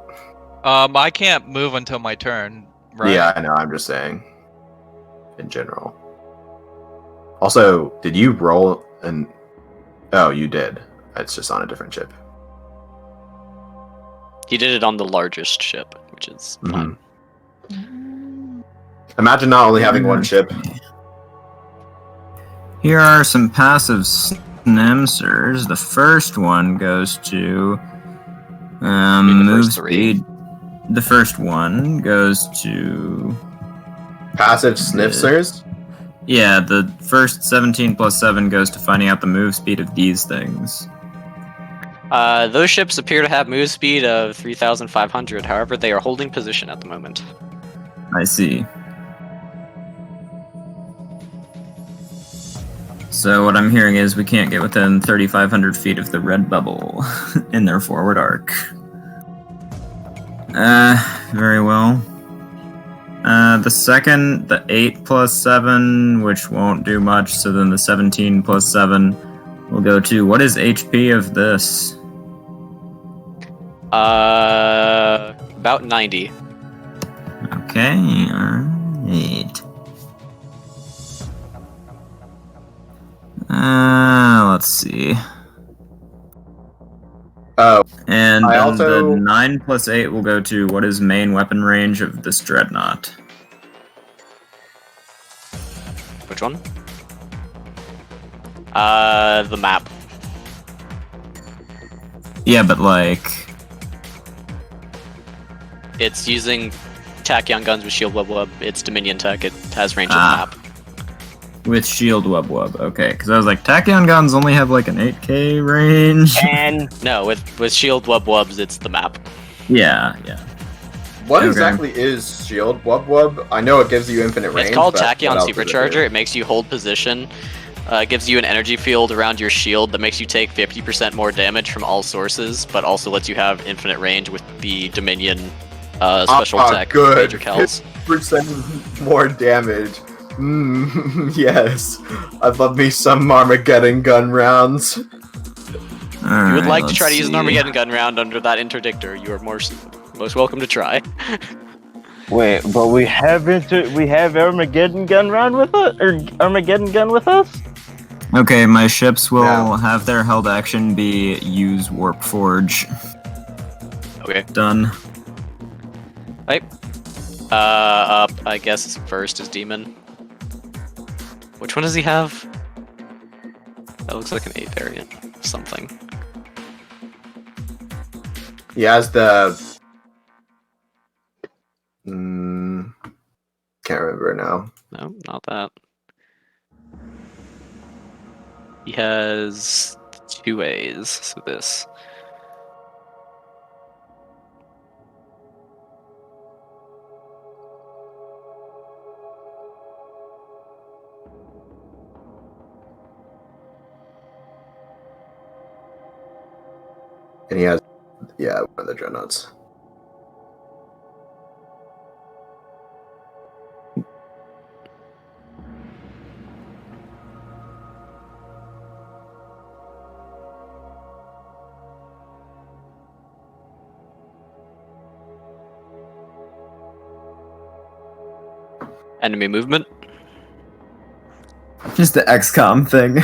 I can't move until my turn, right? Yeah, I know, I'm just saying. In general. Also, did you roll an... Oh, you did. It's just on a different ship. He did it on the largest ship, which is fine. Imagine not only having one ship. Here are some passive snimsers. The first one goes to move speed. The first one goes to Passive sniffsers? Yeah, the first 17 plus 7 goes to finding out the move speed of these things. Those ships appear to have move speed of 3,500. However, they are holding position at the moment. I see. So what I'm hearing is we can't get within 3,500 feet of the red bubble in their forward arc. Very well. The second, the 8 plus 7, which won't do much, so then the 17 plus 7 will go to... What is HP of this? About 90. Okay, alright. Let's see. Oh, and I then also- the 9 plus 8 will go to what is main weapon range of this dreadnought. Which one? The map. Yeah, but like... It's using tachyon guns with shield wub. It's Dominion tech. It has range on the map. With shield wub. Okay, because I was like, tachyon guns only have like an 8k range. And No, with shield wubs, it's the map. Yeah. What Okay. exactly is shield wub? I know it gives you infinite range. It's called but what Tachyon else does it do? Supercharger. It makes you hold position. It gives you an energy field around your shield that makes you take 50% more damage from all sources, but also lets you have infinite range with the Dominion special tech good. Major Kells. Percent more damage. Yes. I'd love me some Armageddon gun rounds. If you would like to try to use an Armageddon gun round under that interdictor, you are most welcome to try. wait, but we have Armageddon gun round with us, or Armageddon gun with us? Okay, my ships will No. have their held action be use Warp Forge. Okay. Done. Up, I guess first is Demon. Which one does he have? That looks like an 8 variant. Something. He has the. Can't remember now. No, not that. He has 2 A's, so this. And he has, one of the dreadnoughts. Enemy movement. Just the XCOM thing.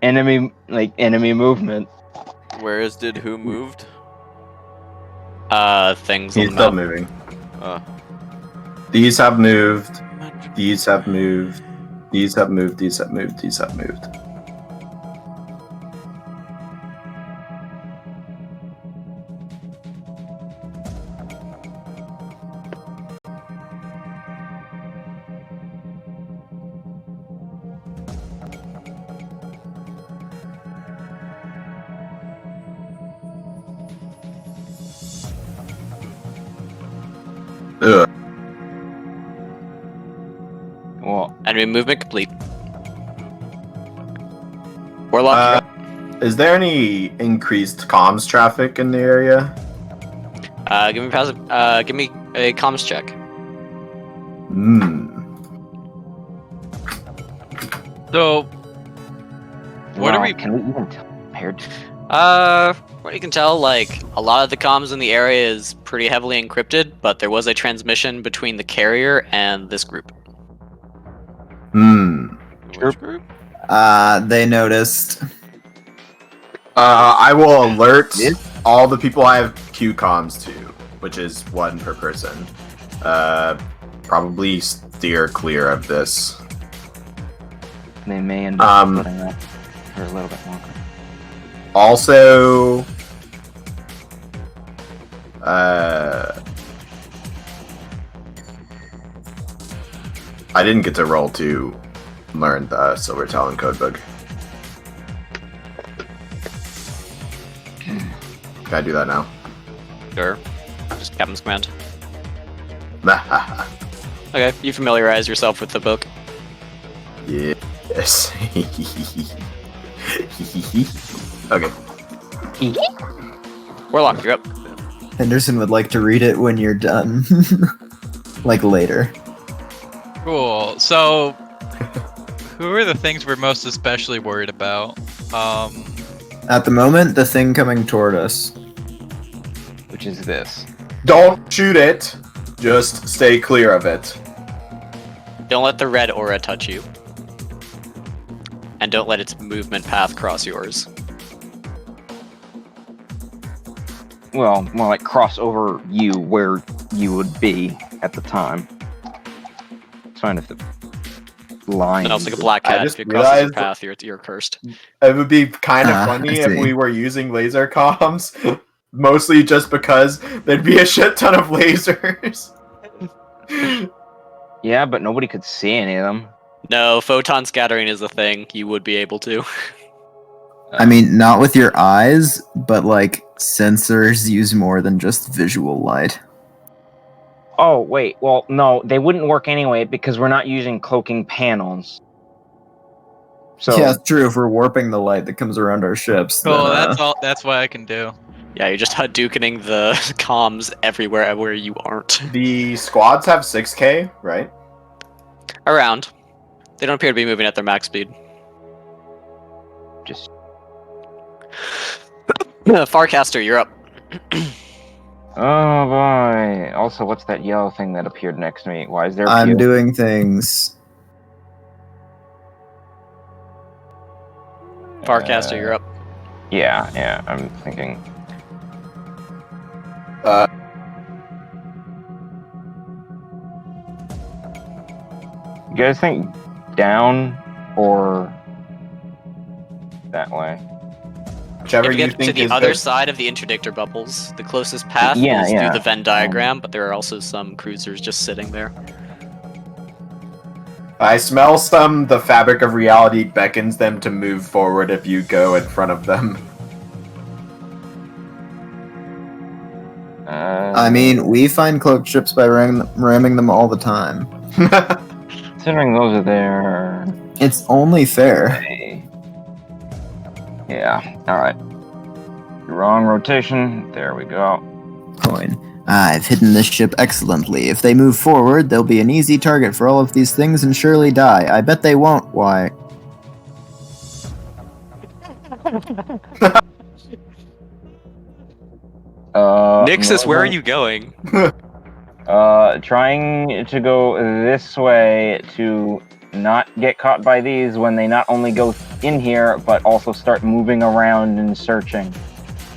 enemy movement. Whereas did who moved? Things He's on the still map. moving. Uh, These have moved. These have moved. These have moved. These have moved. These have moved. Ugh. Well, Enemy movement complete. Warlock, you're up. Is there any increased comms traffic in the area? Give me a comms check. So, what are we? Can we even tell compared to? What you can tell, like, a lot of the comms in the area is pretty heavily encrypted, but there was a transmission between the carrier and this group. which group? They noticed. I will alert all the people I have Q comms to, which is 1 per person. Probably steer clear of this. They may end up splitting up for a little bit longer. Also, I didn't get to roll to learn the Silver Talon codebook. Can I do that now? Sure. Just Captain's command. Okay, you familiarize yourself with the book. Yes. Okay. Warlock, you're up. Henderson would like to read it when you're done. Like later. Cool. So, who are the things we're most especially worried about? At the moment, the thing coming toward us. Which is this. Don't shoot it. Just stay clear of it. Don't let the red aura touch you. And don't let its movement path cross yours. Well, more like cross over you where you would be at the time. It's fine if the line. And also like a black cat, just if it crosses your realized- path, you're cursed. It would be kind of I funny if see. we were using laser comms, mostly just because there'd be a shit ton of lasers. Yeah, but nobody could see any of them. No, photon scattering is a thing. You would be able to. I mean, not with your eyes, but like sensors use more than just visual light. Oh, wait. Well, no, they wouldn't work anyway because we're not using cloaking panels. So, Yeah, it's true. If we're warping the light that comes around our ships, then, Oh, that's all. That's what I can do. Yeah, you're just Hadoukening the comms everywhere where you aren't. The squads have 6K, right? Around. They don't appear to be moving at their max speed. just Farcaster, you're up. oh boy. Also, what's that yellow thing that appeared next to me? Why is there? I'm fuel? doing things. Farcaster, you're up. Yeah. I'm thinking. You guys think down or that way? Whichever If you you get to think the is other the- side of the interdictor bubbles, the closest path Yeah, is yeah. through the Venn diagram, but there are also some cruisers just sitting there. I smell some. The fabric of reality beckons them to move forward if you go in front of them. I mean, we find cloaked ships by ramming them all the time. Considering those are there. It's only fair. Yeah. All right. Wrong rotation. There we go. Coin. I've hidden this ship excellently. If they move forward, they'll be an easy target for all of these things and surely die. I bet they won't. Why? Nixus, where are you going? Trying to go this way to not get caught by these when they not only go in here, but also start moving around and searching.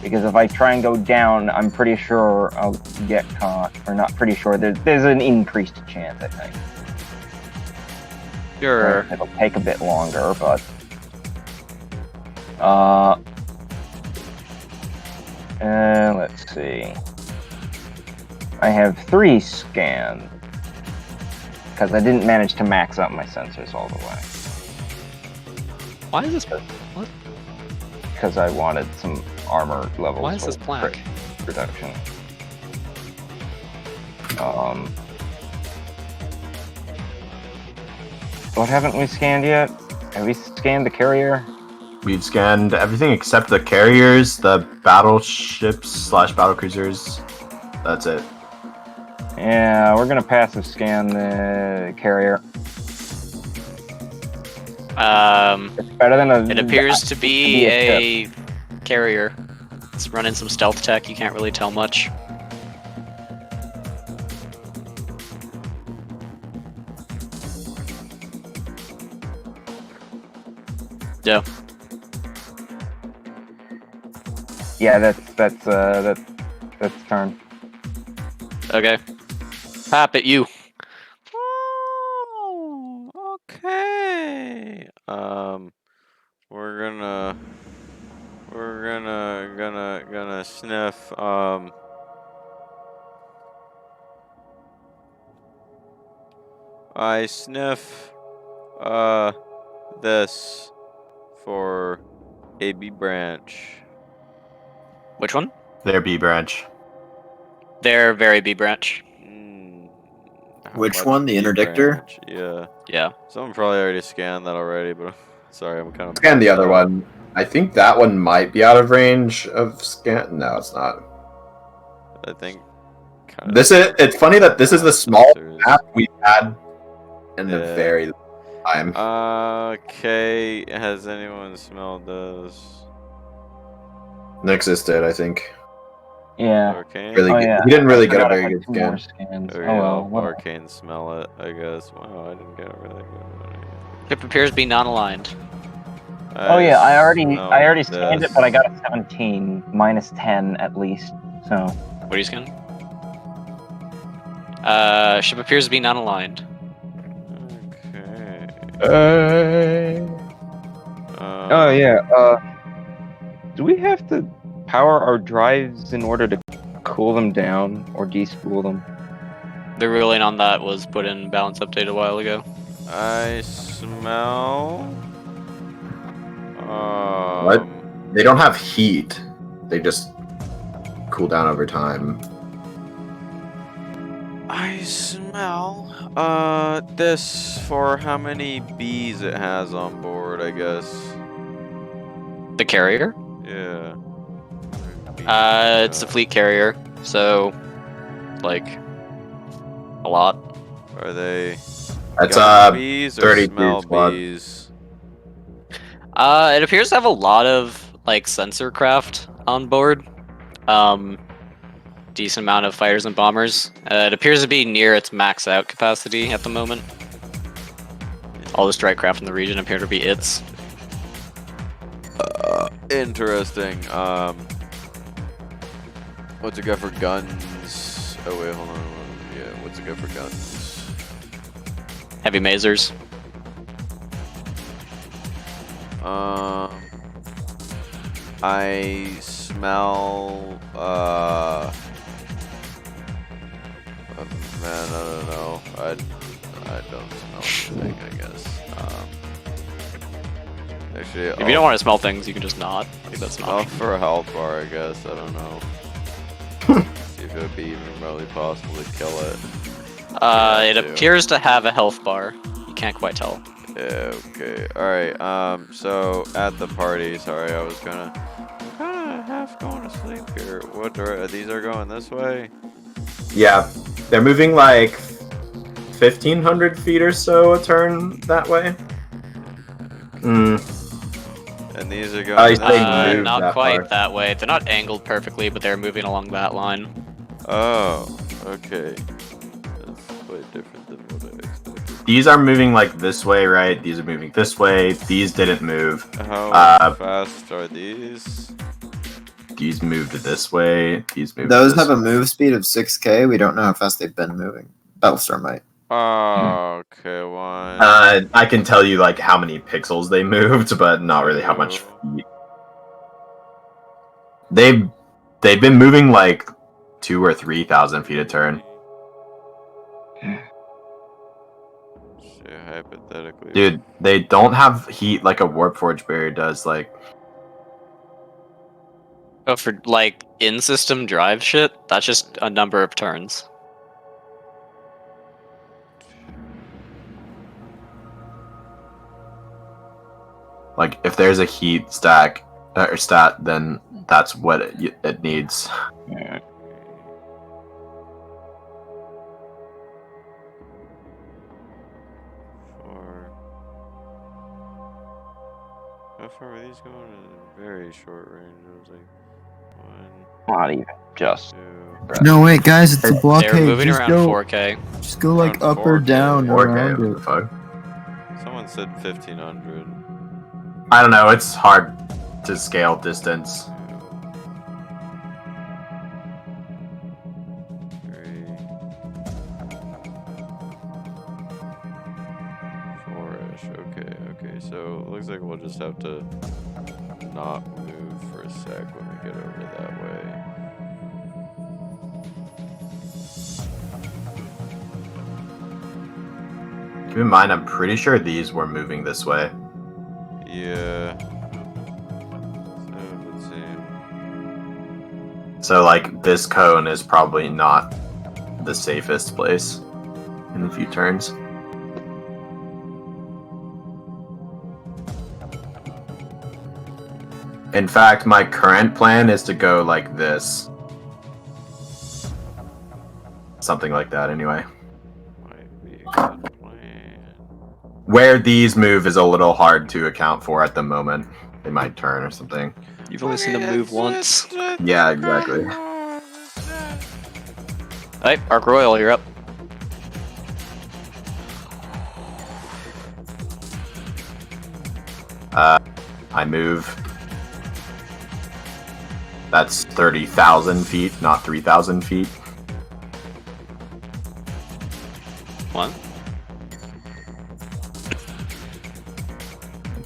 Because if I try and go down, I'm pretty sure I'll get caught. Or not pretty sure, there's an increased chance, I think. Sure. It'll take a bit longer, but... let's see. I have 3 scanned. Because I didn't manage to max out my sensors all the way. Why is this? What? Because I wanted some armor levels. Why is this for black? Reduction. What haven't we scanned yet? Have we scanned the carrier? We've scanned everything except the carriers, the battleships / battlecruisers. That's it. Yeah, we're gonna passive scan the carrier. It's better than a. It appears to be a a carrier. It's running some stealth tech. You can't really tell much. Yeah. Yeah, that's turn. Okay. Pop at you. Oh, okay. We're gonna sniff. I sniff. This for a B branch. Which one? Their B branch. They're very B branch. How Which much one? The B interdictor? branch? Yeah. Yeah. Someone probably already scanned that already, but sorry, I'm kind of. Scan the other one. I think that one might be out of range of scan. No, it's not. I think. This is. It's funny that this is the small map we've had in the Yeah. very time. Okay, has anyone smelled this? Nixus did, I think. Yeah. Arcane? Really, Oh, yeah. he didn't really I get a forgot I very had good 2 scan. more scans. Okay, Oh well. I'll whatever. Arcane smell it, I guess. Wow, I didn't get a really good one. It appears to be non-aligned. Oh yeah, I already smell scanned it, this. but I got a 17 minus 10 at least. So What are you scanning? Ship appears to be non-aligned. Okay. oh yeah. Do we have to power our drives in order to cool them down or despool them? The ruling on that was put in balance update a while ago. I smell. What? They don't have heat. They just cool down over time. I smell. This for how many bees it has on board, I guess. The carrier? Yeah. It's a fleet carrier, so like a lot. Are they? That's gun bees or 32 smell squad. bees? It appears to have a lot of like sensor craft on board. Decent amount of fighters and bombers. It appears to be near its max out capacity at the moment. All the strike craft in the region appear to be its. Interesting. What's it got for guns? Oh wait, hold on. Yeah, what's it got for guns? Heavy masers. I smell. Man, I don't know. I don't smell anything, I guess. Actually, If you don't want to smell things, you can just not. Like, that's not. I'll for a health bar, I guess. I don't know. See if it would be even remotely possible to kill it. It appears to have a health bar. You can't quite tell. Yeah, okay. Alright, so at the party, sorry, I was kinda half going to sleep here. What are these are going this way? Yeah, they're moving like 1,500 feet or so a turn that way. And these are going this way? Not that quite far. that way. They're not angled perfectly, but they're moving along that line. Oh, okay. That's quite different than what I expected. These are moving like this way, right? These are moving this way. These didn't move. How fast are these? These moved this way. These moved Those this have a move speed of 6k. We don't know how fast they've been moving. Battlestar might. Oh, okay, one. I can tell you like how many pixels they moved, but not really how much feet. They've been moving like 2,000 or 3,000 feet a turn. Hypothetically. Dude, they don't have heat like a warp forge barrier does. Like, Oh, for like in-system drive shit, that's just a number of turns. if there's a heat stack or stat, then that's what it needs. Yeah. How far are these going? In a very short range. I was like, Not even just. 2. No, wait, guys, it's a They're blockade. moving Just around go, 4K. just go like Around up or 4K. down around Okay, it. fuck. Someone said 1,500. I don't know. It's hard to scale distance. 3. 4-ish. Okay. So it looks like we'll just have to not move for a sec when we get over that way. Keep in mind, I'm pretty sure these were moving this way. Yeah. So let's see. So, like, this cone is probably not the safest place in a few turns. In fact, my current plan is to go like this. Something like that, anyway. Might be a good plan. Where these move is a little hard to account for at the moment. They might turn or something. You've only seen them move once. Yeah, exactly. Alright, Arc Royal, you're up. I move. That's 30,000 feet, not 3,000 feet. What?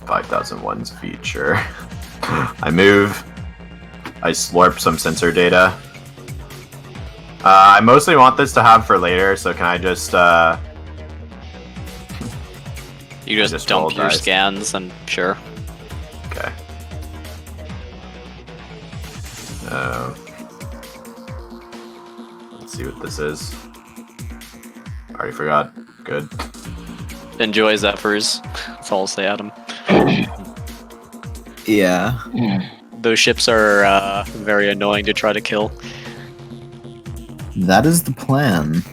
5,001 feet, sure. I move. I slurp some sensor data. I mostly want this to have for later, so can I just You just, just roll dump your dice. scans and sure. Okay. Let's see what this is. Already forgot. Good. Enjoy Zephyrs. That's all I'll say, Adam. Yeah. Those ships are very annoying to try to kill. That is the plan.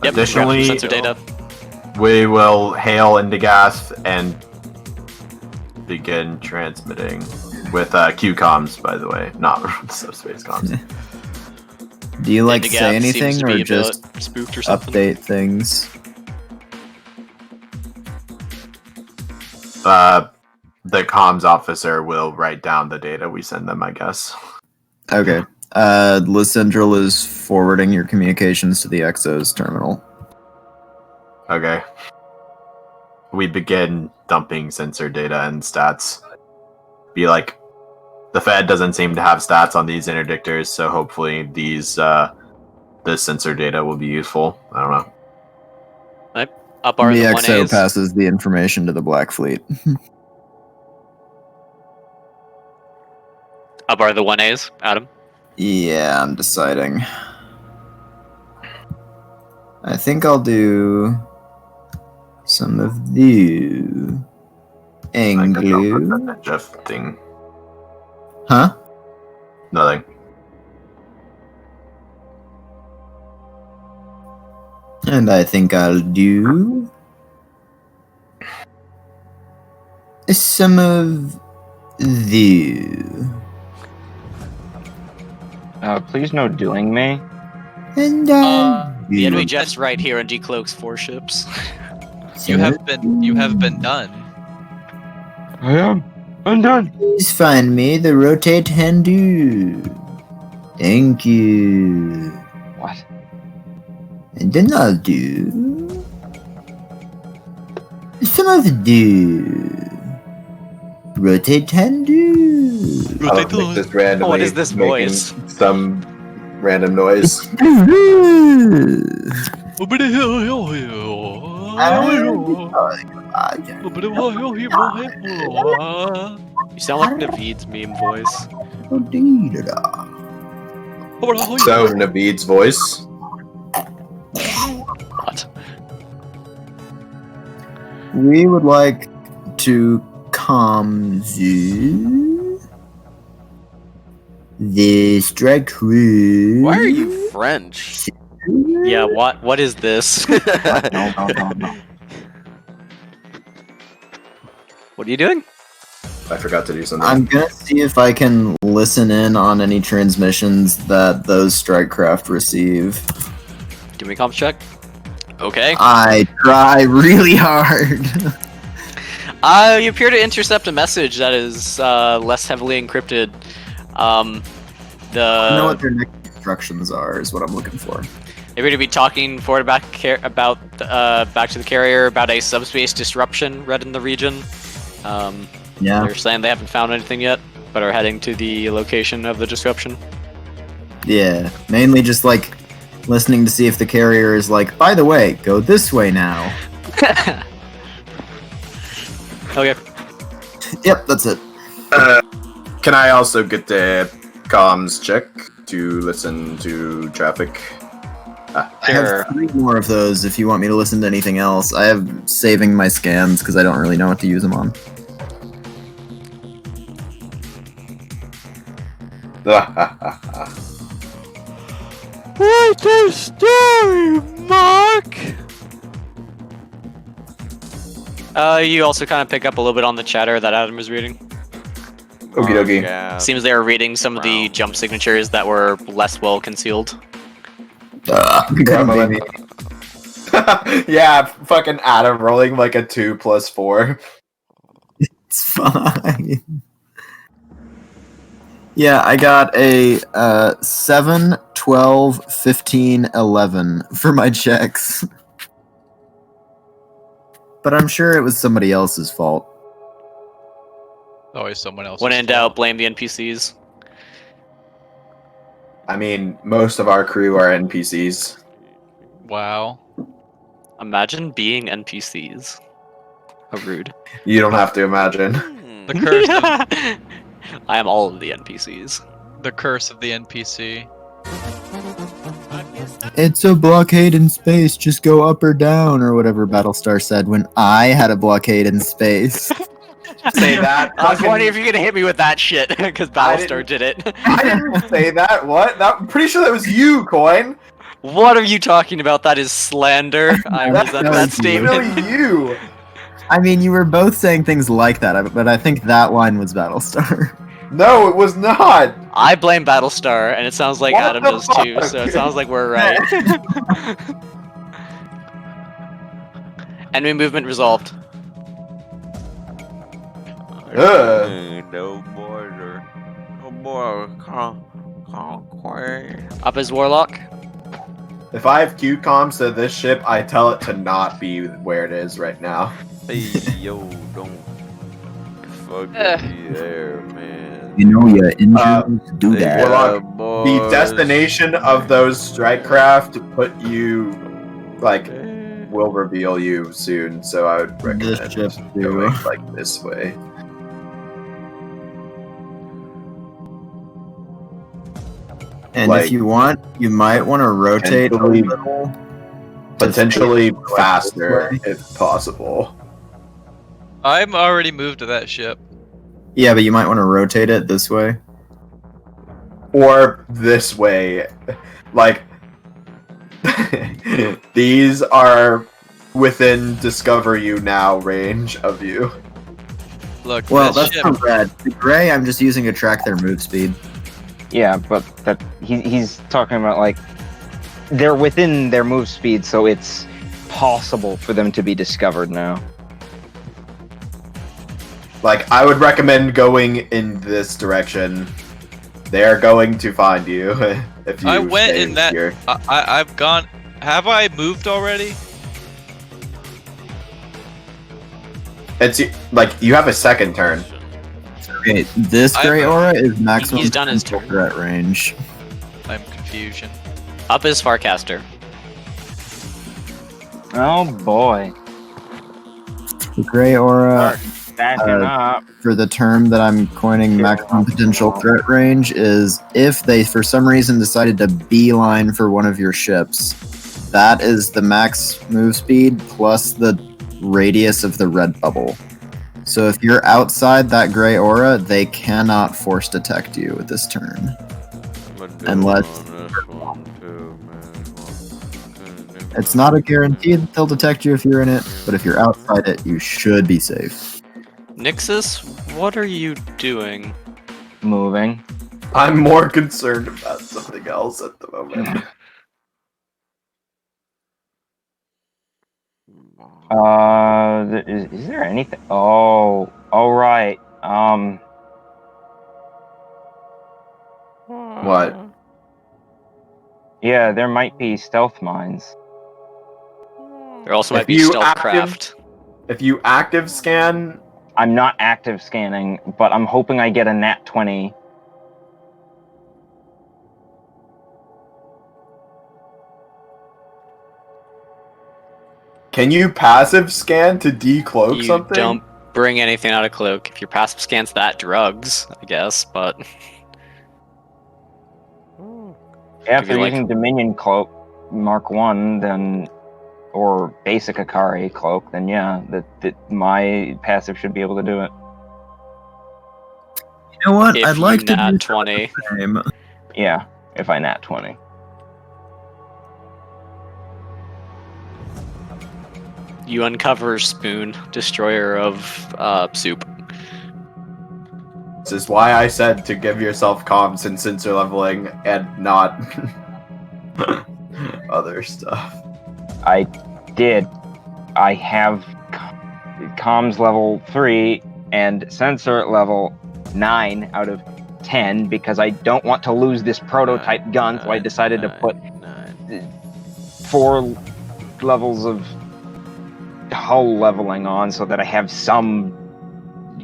Yep, Additionally, grab some sensor data. we will hail into gas and begin transmitting with Q comms, by the way, not subspace comms. Do you like Indigath say seems anything to be or a just bit spooked or something. update things? The comms officer will write down the data we send them, I guess. Okay. Lysandril is forwarding your communications to the Exo's terminal. Okay. We begin dumping sensor data and stats. Be like, the Fed doesn't seem to have stats on these interdictors, so hopefully these this sensor data will be useful. I don't know. Up are The the Exo 1As. passes the information to the Black Fleet. Up are the 1As, Adam. Yeah, I'm deciding. I think I'll do some of the I guess I'll put Anglo. that Jeff thing. Huh? Nothing. And I think I'll do some of the. Please no doing me. And The enemy jet's right here and decloaks 4 ships. You have been done. I am. I'm done. Please find me the rotate Hindu. Thank you. What? And then I'll do some of the rotate Hindu. I'll make this randomly. What is this making noise? Some random noise. You sound like Naveed's meme voice. So Naveed's voice. What? We would like to calm the strike crew. Why are you French? Yeah, what is this? No. What are you doing? I forgot to do something. I'm gonna see if I can listen in on any transmissions that those strike craft receive. Give me a comms check. Okay. I try really hard. You appear to intercept a message that is less heavily encrypted. I know what their next instructions are, is what I'm looking for. They appear to be talking forward back to the carrier about a subspace disruption read in the region. Yeah. They're saying they haven't found anything yet, but are heading to the location of the disruption. Yeah. Mainly just like listening to see if the carrier is like, by the way, go this way now. Okay. Yep, that's it. Can I also get the comms check to listen to traffic? I have 3 more of those if you want me to listen to anything else. I have saving my scans because I don't really know what to use them on. Write the story, Mark! You also kind of pick up a little bit on the chatter that Adam was reading. Okie dokie. Yeah. Seems they were reading some of the jump signatures that were less well concealed. Baby. Yeah, fucking Adam rolling like a 2 + 4. It's fine. Yeah, I got a 7, 12, 15, 11 for my checks. But I'm sure it was somebody else's fault. Always someone else's When in fault. doubt, blame the NPCs. I mean, most of our crew are NPCs. Wow. Imagine being NPCs. How rude. You don't have to imagine. The curse of I am all of the NPCs. the curse of the NPC. It's a blockade in space. Just go up or down, or whatever Battlestar said when I had a blockade in space. Say that. I was fucking- wondering if you're gonna hit me with that shit, because Battlestar did it. I didn't say that. What? I'm pretty sure that was you, Coin. What are you talking about? That is slander. I resent That that was statement. Really, you. I mean, you were both saying things like that, but I think that line was Battlestar. No, it was not. I blame Battlestar, and it sounds like What Adam the does too, fuck? so it sounds like we're right. Enemy movement resolved. No border. No more conquest. Up is Warlock. If I have Q comms to this ship, I tell it to not be where it is right now. Hey, yo, don't fucking be there, man. You know, yeah, engines do Hey, that. Warlock, The boys. destination of those strike craft to put you, like, will reveal you soon. So I would recommend This ship too. going like this way. And like- if you want, you might want to rotate a Potentially- little. Potentially Like faster, this way. if possible. I'm already moved to that ship. Yeah, but you might want to rotate it this way. Or this way. Like, these are within Discover You Now range of you. Look, Well, this that's ship. not red. The gray, I'm just using to track their move speed. Yeah, but that he's talking about like they're within their move speed, so it's possible for them to be discovered now. Like, I would recommend going in this direction. They're going to find you if you I went stay in that. here. I've gone. Have I moved already? It's like you have a second turn. Okay, this gray aura is maximum He's done his potential turn. threat range. I'm confusion. Up is Farcaster. Oh boy, The gray aura, backing up. for the term that I'm coining maximum potential threat range, is if they for some reason decided to beeline for one of your ships. That is the max move speed plus the radius of the red bubble. So if you're outside that gray aura, they cannot force detect you at this turn. Unless- It's not a guarantee that they'll detect you if you're in it, but if you're outside it, you should be safe. Nixus, what are you doing? Moving. I'm more concerned about something else at the moment. Is there anything? Oh, all right. What? Yeah, there might be stealth mines. There also If might be you stealth active- craft. If you active scan, I'm not active scanning, but I'm hoping I get a nat 20. can you passive scan to decloak You something? don't bring anything out of cloak. If your passive scan's that, drugs, I guess, but Yeah, if Maybe you're like- using Dominion Cloak Mark 1, then or basic Akari Cloak, then yeah, that my passive should be able to do it. You know what? if I'd you like to nat do 20. the same. Yeah, if I nat 20. You uncover Spoon, destroyer of soup. This is why I said to give yourself comms and sensor leveling and not other stuff. I did. I have comms level 3 and sensor level 9 out of 10 because I don't want to lose this prototype gun, so I decided to put 4 levels of hull leveling on so that I have some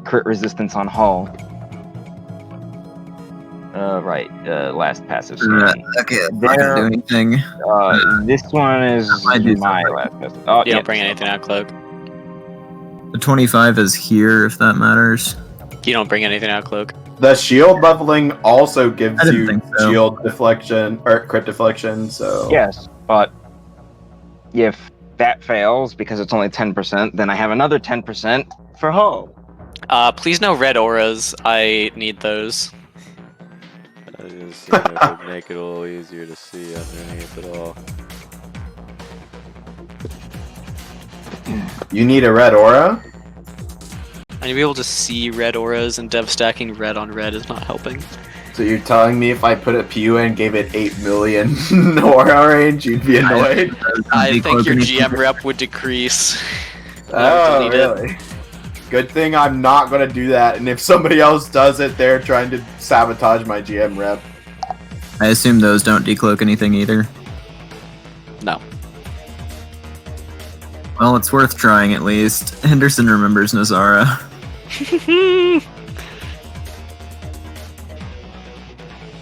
crit resistance on hull. Right. Last passive scan. Okay, I'm not gonna do anything. This one is I do my something. last passive. Oh, You yeah. don't bring anything out, Cloak. The 25 is here, if that matters. You don't bring anything out, Cloak. The shield leveling also gives I didn't you think so. shield deflection or crit deflection. So Yes, but if that fails because it's only 10%, then I have another 10% for hull. Please no red auras. I need those. I was just seeing if it would make it a little easier to see underneath it all. you need a red aura. I need to be able to see red auras, and dev stacking red on red is not helping. So you're telling me if I put a PU and gave it 8 million aura range, you'd be annoyed? I think your GM rep would decrease. Oh, delete it. really? Good thing I'm not gonna do that. And if somebody else does it, they're trying to sabotage my GM rep. I assume those don't decloak anything either. No. Well, it's worth trying at least. Henderson remembers Nazara.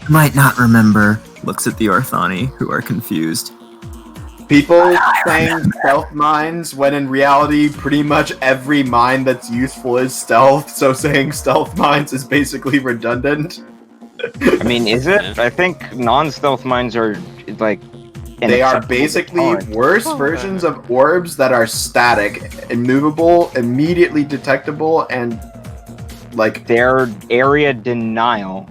Might not remember. Looks at the Orthani, who are confused. People saying stealth mines when in reality pretty much every mine that's useful is stealth, so saying stealth mines is basically redundant. I mean, is it? I think non-stealth mines are like. They are acceptable basically tolerance. worse versions of orbs that are static, immovable, immediately detectable, and like Their area denial.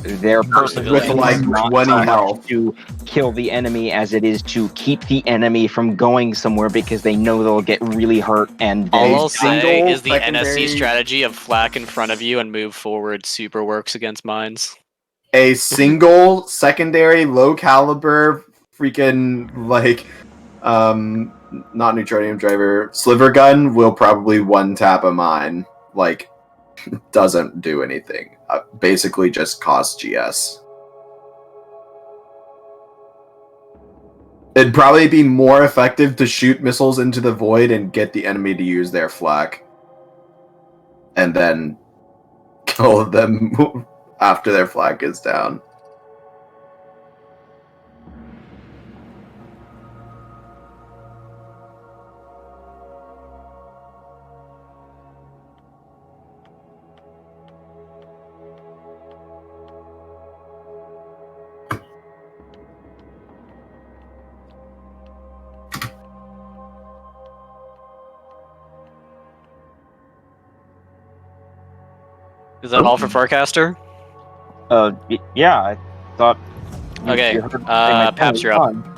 Their person with like 20 health. to kill the enemy as it is to keep the enemy from going somewhere because they know they'll get really hurt and All then I'll say single is the secondary- NSC strategy of flak in front of you and move forward super works against mines. A single secondary low caliber freaking like not neutronium driver sliver gun will probably one tap a mine. Like doesn't do anything. Basically just costs GS. It'd probably be more effective to shoot missiles into the void and get the enemy to use their flak. And then kill them after their flag is down. Is that all for Forecaster? Yeah, I thought. Okay, you heard me say my Paps, turn you're was up. done.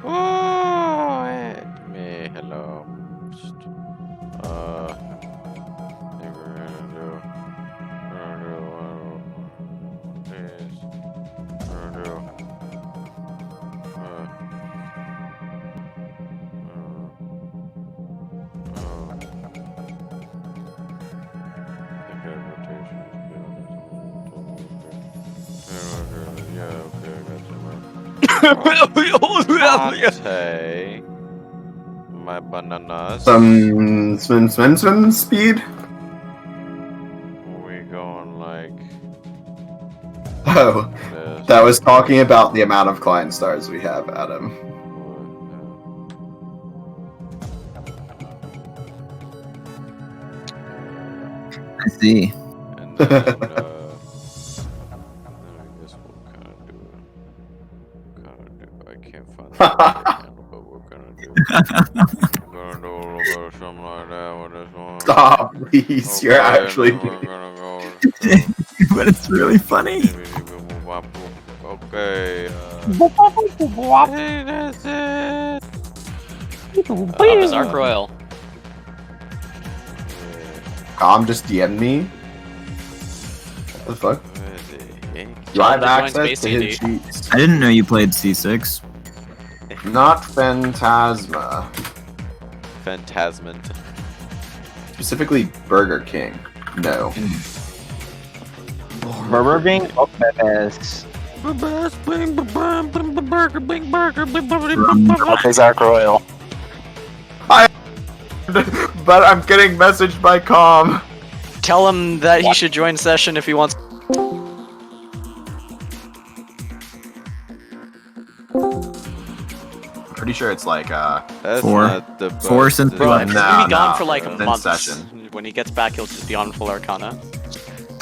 Oh, me, hello. Think we're gonna do this. We're gonna do. Latte, my bananas. Some swim speed. We going like Oh, this. that was talking about the amount of client stars we have, Adam. I see. And then, I guess we'll kind of do I can't find the handle, but we're gonna do. We're gonna do a little bit of something like that with this one. Stop, please. Okay, You're and actually. then we're gonna go. But it's really funny. Okay. Hey, that's it. Zark Royal. Calm just DM'd me. What the fuck? Do I have Join access Space to his D&D. sheets? I didn't know you played C6. Not Phantasma. Phantasmant. Specifically Burger King. No. Burger King? Oh, that's. Okay, Zark Royal. But I'm getting messaged by Com. Tell him that he should join session if he wants. I'm pretty sure it's like That's Four. not the Four best since of- Bro, Nah, he's gonna be gone nah, for like it's a in month. session. When he gets back, he'll just be on full Arcana.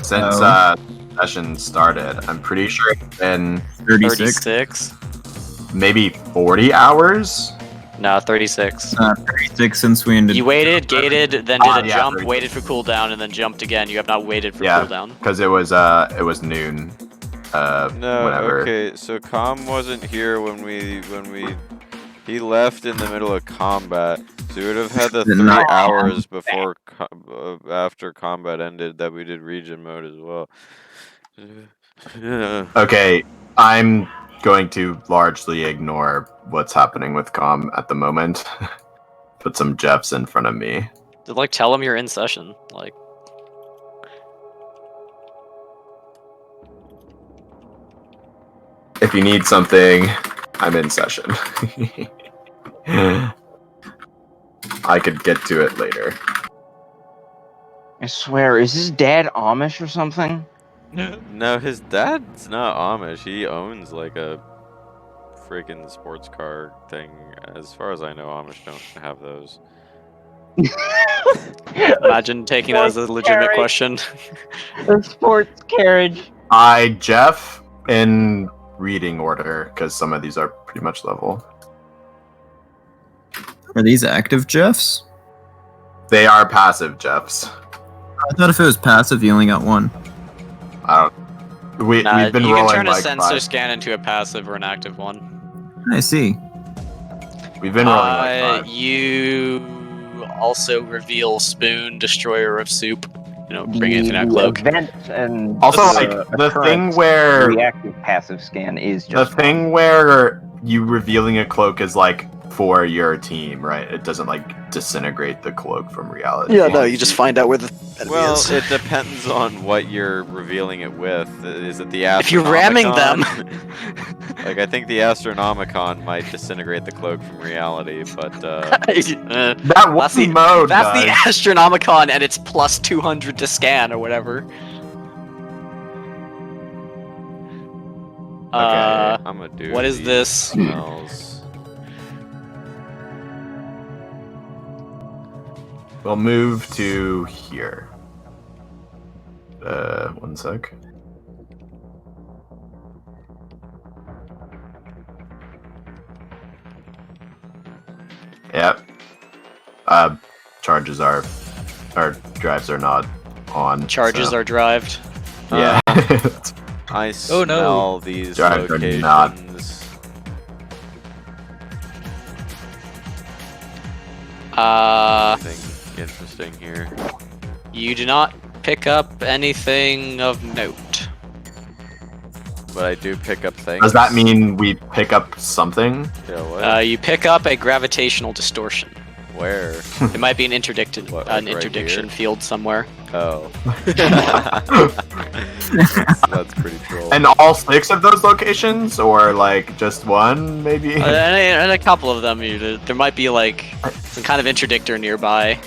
since Oh. session started. I'm pretty sure it's been 36. 36. maybe 40 hours. No, 36. 36 since we ended. You waited, gated, then did Ah, a yeah, jump, 36. waited for cooldown, and then jumped again. You have not waited for Yeah. cooldown. Because it was noon. No, whenever. okay, so Com wasn't here when we he left in the middle of combat. So we would have had the Did 3 not- hours before after combat ended that we did region mode as well. Okay, I'm going to largely ignore what's happening with Com at the moment. Put some Jeffs in front of me. Like, tell him you're in session. Like, If you need something, I'm in session. I could get to it later. I swear, is his dad Amish or something? No, his dad's not Amish. He owns like a freaking sports car thing. As far as I know, Amish don't have those. imagine taking that as a legitimate question. A sports carriage. Jeff in reading order, because some of these are pretty much level. Are these active Jeffs? They are passive Jeffs. I thought if it was passive, you only got one. I don't. We've been you rolling can turn a like sensor 5. scan into a passive or an active one. I see. We've been rolling like 5. You also reveal Spoon, Destroyer of Soup. You know, bring anything out cloak. Event and Also, the like the thing occurrence where reactive passive scan is the just thing where you revealing a cloak is like for your team, right? It doesn't like disintegrate the cloak from reality. Yeah, no, you just find out where the enemy Well, is. it depends on what you're revealing it with. Is it the If you're ramming them. Like, I think the Astronomicon might disintegrate the cloak from reality, but That one That's the- mode. That's the does. Astronomicon, and it's plus 200 to scan or whatever. okay, I'm gonna do. what is these this? Smells. We'll move to here. One sec. Yep. Charges are, or drives are not on. Charges so- are drived. Yeah. I Oh, smell no. these Drives are locations. not- Anything interesting here? You do not pick up anything of note. But I do pick up things. Does that mean we pick up something? Yeah, what? You pick up a gravitational distortion. Where? It might be an interdicted, What, an like right interdiction here? field somewhere. Oh. That's pretty troll. And all 6 of those locations, or like just one, maybe? And a couple of them, there might be like some kind of interdictor nearby.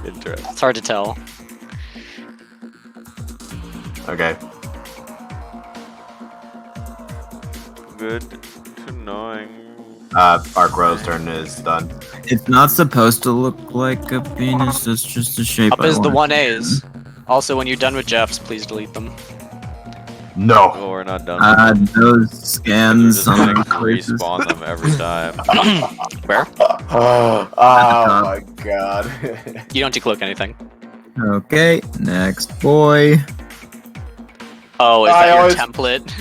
Interesting. It's hard to tell. Okay. Good to knowing. Arc Rose turn is done. It's not supposed to look like a penis. It's just a shape. Up I is the want. 1As. Also, when you're done with Jeffs, please delete them. No. Oh, we're not done. Those We're scans just on gonna those places. respawn them every time. Where? Oh my god. You don't decloak anything. Okay, next boy. Oh, is I that your always- template?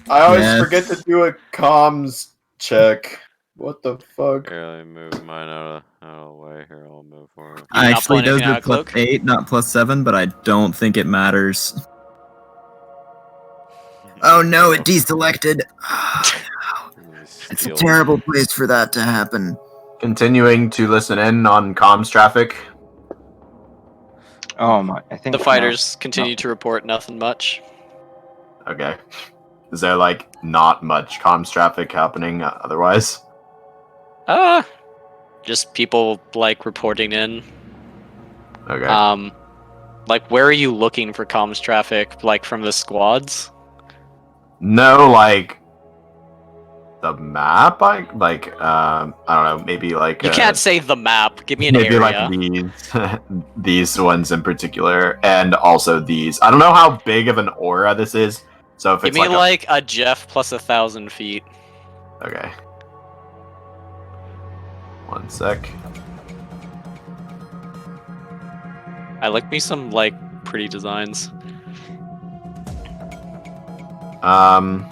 I always Yes. forget to do a comms check. What the fuck? Here, let me move mine out of the way. Here, I'll move forward. not Actually, pulling those anything out are of plus cloak? 8, not plus 7, but I don't think it matters. Oh no, it deselected. It's a terrible place for that to happen. Continuing to listen in on comms traffic. Oh my! I think The fighters continue to report nothing much. Okay. Is there like not much comms traffic happening otherwise? Just people like reporting in. Okay. Like, where are you looking for comms traffic? Like, from the squads? No, like the map. I don't know. Maybe like You can't say the map. Give me an maybe area. like these these ones in particular, and also these. I don't know how big of an aura this is. So if Give it's me like a Jeff plus 1,000 feet. okay. 1 sec. I like me some like pretty designs. Alright,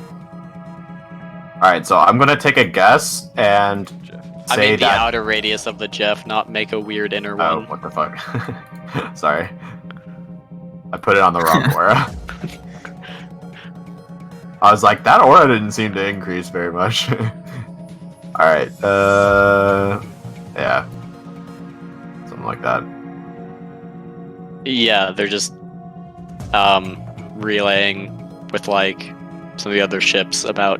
so I'm gonna take a guess and I say mean the that. outer radius of the Jeff, not make a weird inner Oh, one. what the fuck? Sorry. I put it on the wrong aura. I was like, that aura didn't seem to increase very much. Alright, yeah. Something like that. Yeah, they're just relaying with like some of the other ships about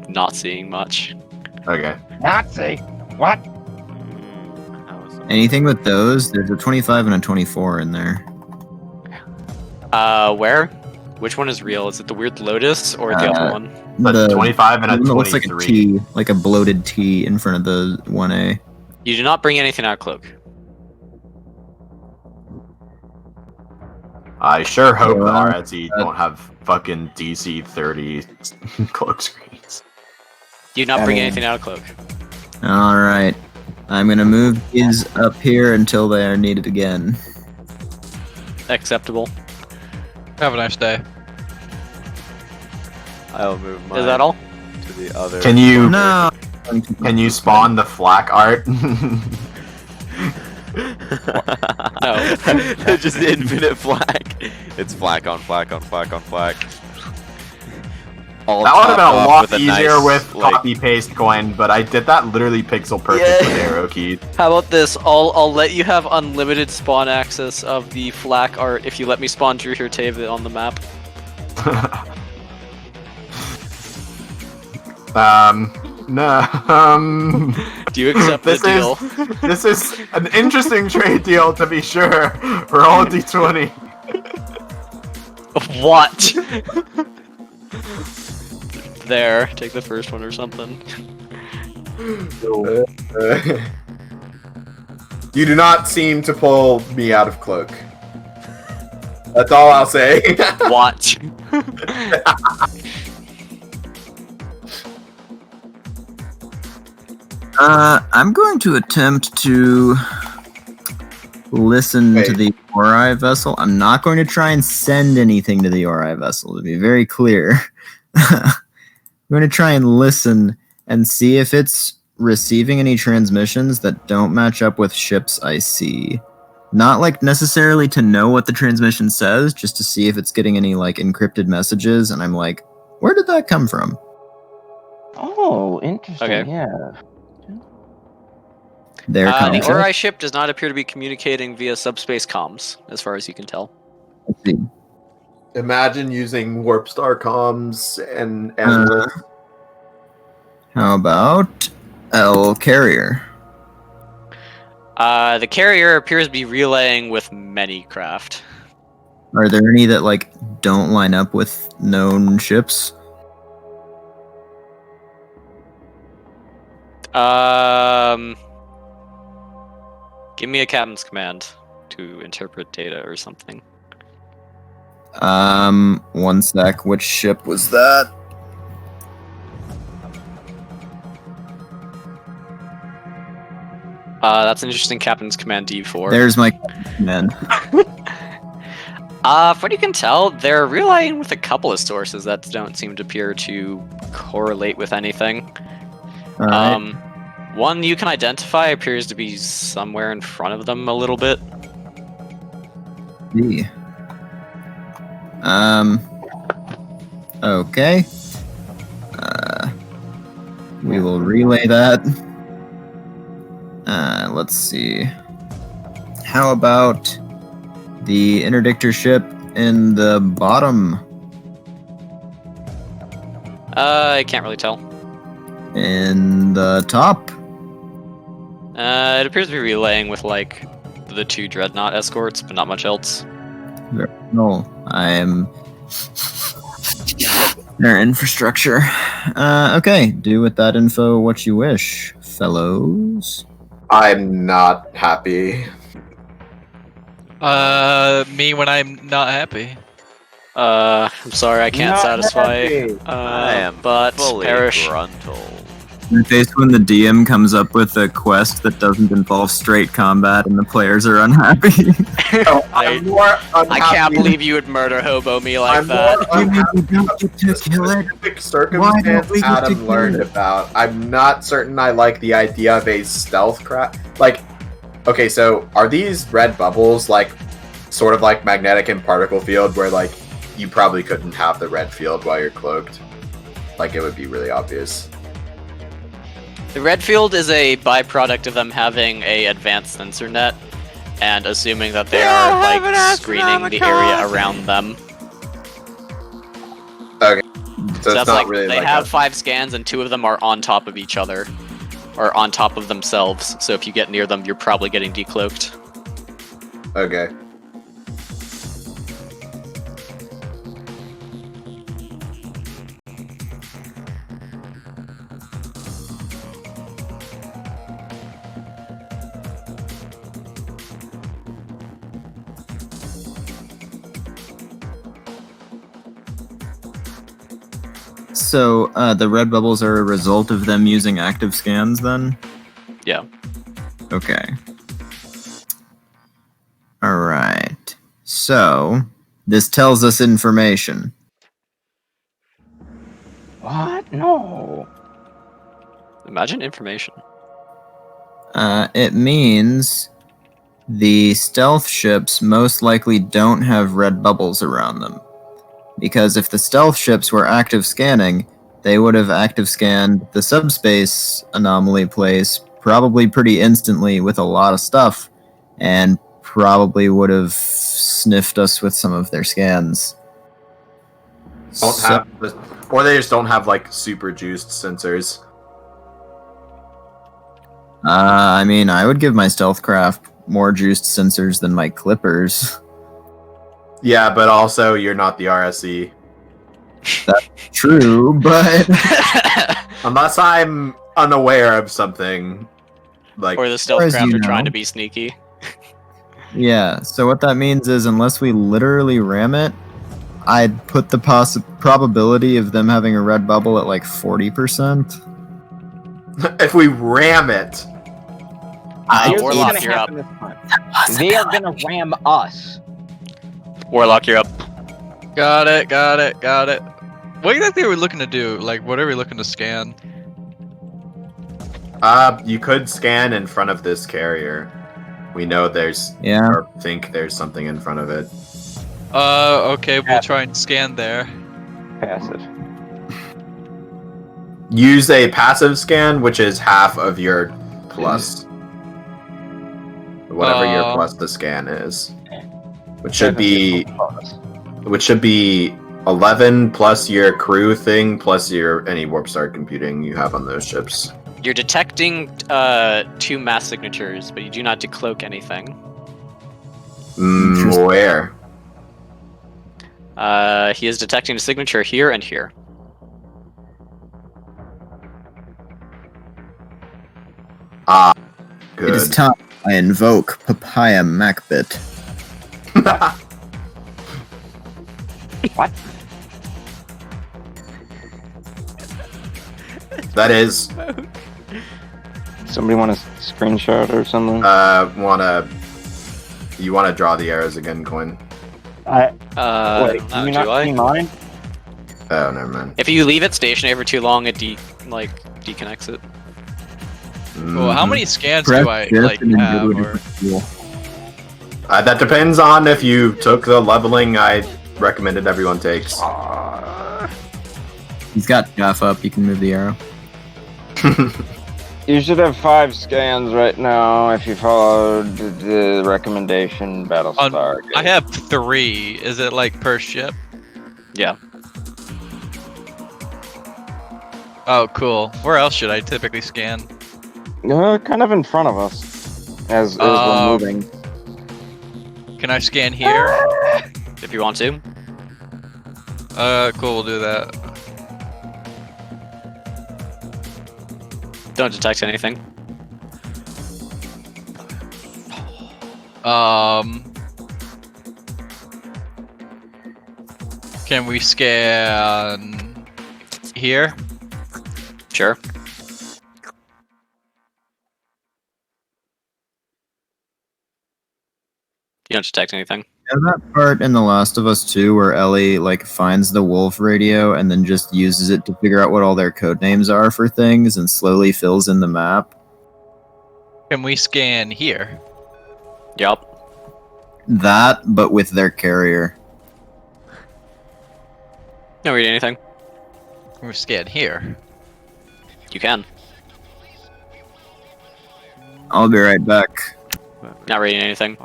not seeing much. Okay. Nazi. What? Anything with those? There's a 25 and a 24 in there. Where? Which one is real? Is it the weird lotus or the other one? The 25 and a one that looks like a 23. T, like a bloated T in front of the 1A. You do not bring anything out of cloak. I sure hope the Yeah. RSE don't have fucking DC 30 cloak screens. You do not bring anything out of cloak. Alright. I'm gonna move these up here until they are needed again. Acceptable. Have a nice day. I'll move mine Is that all? to the other. Can you No! can you spawn the flak art? No. Just infinite flak. It's flak on flak on flak on flak. All That would have been topped a off lot with a easier nice, with like, copy paste coin, but I did that literally pixel perfect with arrow keys. How about this? I'll let you have unlimited spawn access of the flak art if you let me spawn Drew Hirtave on the map. No. Do you accept the This deal? This is an interesting trade deal, to be sure. Roll a d20. What? There, take the first one or something. You do not seem to pull me out of cloak. That's all I'll say. Watch. I'm going to attempt to listen to Wait. the Ori vessel. I'm not going to try and send anything to the Ori vessel, to be very clear. I'm going to try and listen and see if it's receiving any transmissions that don't match up with ships I see. Not like necessarily to know what the transmission says, just to see if it's getting any like encrypted messages, and I'm like, where did that come from? Oh, interesting. Okay. Yeah. Their The concept? Ori ship does not appear to be communicating via subspace comms, as far as you can tell. Let's see. Imagine using Warp Star comms and How about L Carrier? The carrier appears to be relaying with many craft. Are there any that like don't line up with known ships? Give me a captain's command to interpret data or something. 1 sec. Which ship was that? That's an interesting captain's command D4. There's my command. From what you can tell, they're relaying with a couple of sources that don't seem to appear to correlate with anything. All right. One you can identify appears to be somewhere in front of them a little bit. See. Okay. We will relay that. Let's see. How about the interdictor ship in the bottom? I can't really tell. In the top? It appears to be relaying with like the the 2 dreadnought escorts, but not much else. No, I am their infrastructure. Okay, do with that info what you wish, fellows. I'm not happy. Me when I'm not happy. I'm sorry, I can't Not satisfy. happy. I am But fully perish. gruntled. In case when the DM comes up with a quest that doesn't involve straight combat and the players are unhappy. Oh, I'm more unhappy. I can't believe you would murder hobo me like I'm that. more unhappy about the Why specific don't circumstance we get to Adam kill learned it? about. I'm not certain I like the idea of a stealth craft. Like, okay, so are these red bubbles like sort of like magnetic and particle field where like you probably couldn't have the red field while you're cloaked? Like it would be really obvious. The red field is a byproduct of them having a advanced sensor net, and assuming that they Yeah, are have an like screening the area astronomical- around them. So, So it's that's not like really they like have a- 5 scans, and 2 of them are on top of each other, or on top of themselves. So if you get near them, you're probably getting decloaked. Okay. So, the red bubbles are a result of them using active scans, then? Yeah. Okay. Alright. So, this tells us information. What? No. Imagine information. It means the stealth ships most likely don't have red bubbles around them. Because if the stealth ships were active scanning, they would have active scanned the subspace anomaly place probably pretty instantly with a lot of stuff, and probably would have sniffed us with some of their scans. Don't So- have the, or they just don't have like super juiced sensors. I mean, I would give my stealth craft more juiced sensors than my clippers. Yeah, but also you're not the RSE. True, but Unless I'm unaware of something. Like Or the stealth as craft you are trying know. to be sneaky. yeah. So what that means is, unless we literally ram it, I'd put the probability of them having a red bubble at like 40%. if we ram it. Here's what's Warlock, gonna you're up. happen this time. They are gonna ram us. Warlock, you're up. Got it. What exactly are we looking to do? Like, what are we looking to scan? You could scan in front of this carrier. We know there's Yeah. or think there's something in front of it. Okay, we'll try and scan there. Passive. Use a passive scan, which is half of your plus. Whatever your plus the scan is. Which should be 11 plus your crew thing plus your any warp star computing you have on those ships. You're detecting 2 mass signatures, but you do not decloak anything. Interesting. Where? He is detecting a signature here and here. Ah, It is good. time I invoke Papaya Macbit. What? That is Somebody want a screenshot or something? you wanna draw the arrows again, Coin? Wait, No, can you do not I? see mine? Oh, never mind. If you leave it stationary for too long, it deconnects it. Well, how Mhm. many scans Press do I shift like and then have? go to a Or... different tool. That depends on if you took the leveling I recommended everyone takes. He's got Jeff up. You can move the arrow. You should have 5 scans right now if you followed the recommendation Battlestar. I have 3. Is it like per ship? Yeah. Oh, cool. Where else should I typically scan? Kind of in front of us as we're moving. Can I scan here? If you want to. Cool, we'll do that. Don't detect anything. Can we scan here? Sure. You don't detect anything. Yeah, that part in The Last of Us 2 where Ellie like finds the wolf radio and then just uses it to figure out what all their code names are for things and slowly fills in the map. Can we scan here? Yup. That, but with their carrier. Don't read anything. Can we scan here? You can. I'll be right back. Not reading anything.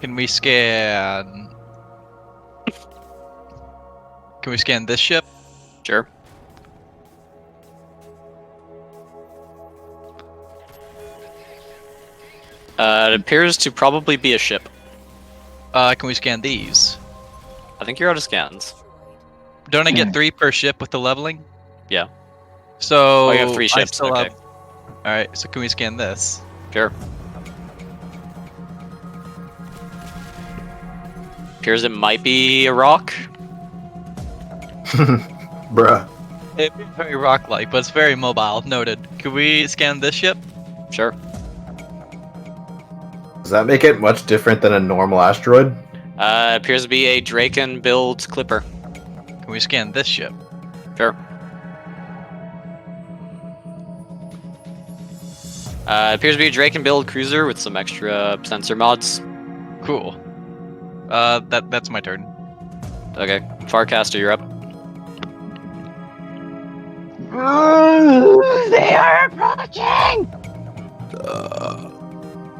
Can we scan... Can we scan this ship? Sure. It appears to probably be a ship. Can we scan these? I think you're out of scans. Don't I get 3 per ship with the leveling? Yeah. So... Oh, you have 3 I ships. still Okay. have... Alright, so can we scan this? Sure. Appears it might be a rock. Bruh. It's very rock-like, but it's very mobile. Noted. Can we scan this ship? Sure. Does that make it much different than a normal asteroid? Appears to be a Draken build clipper. Can we scan this ship? Sure. Appears to be a Draken build cruiser with some extra sensor mods. Cool. That's my turn. Okay. Farcaster, you're up. They are approaching!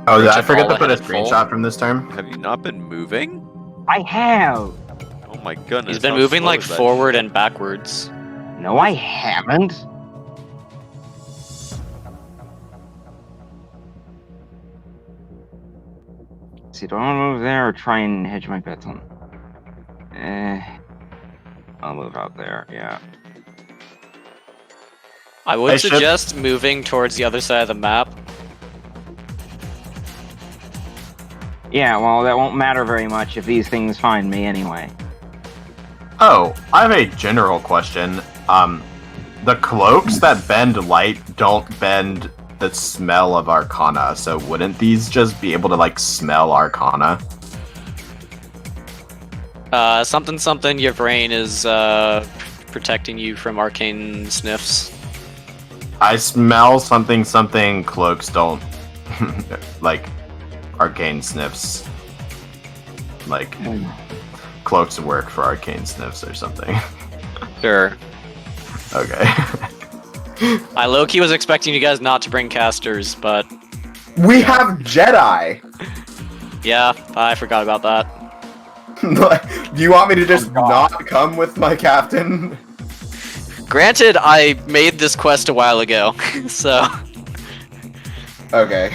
Oh, did I Richard forget to Ball put a ahead full. screenshot from this term? Have you not been moving? I have! Oh my goodness. He's been how moving slow like is that forward ship? and backwards. No, I haven't. See, do I want to move there or try and hedge my bets on? I'll move out there, yeah. I would I should- suggest moving towards the other side of the map. Yeah, well, that won't matter very much if these things find me anyway. Oh, I have a general question. The cloaks that bend light don't bend the smell of Arcana, so wouldn't these just be able to, like, smell Arcana? Something, your brain is protecting you from arcane sniffs. I smell something cloaks don't. Like, arcane sniffs. Like, cloaks work for arcane sniffs or something. Sure. Okay. I low-key was expecting you guys not to bring casters, but We have Jedi! yeah, I forgot about that. Do you want me to just not come with my captain? Granted, I made this quest a while ago, so... Okay.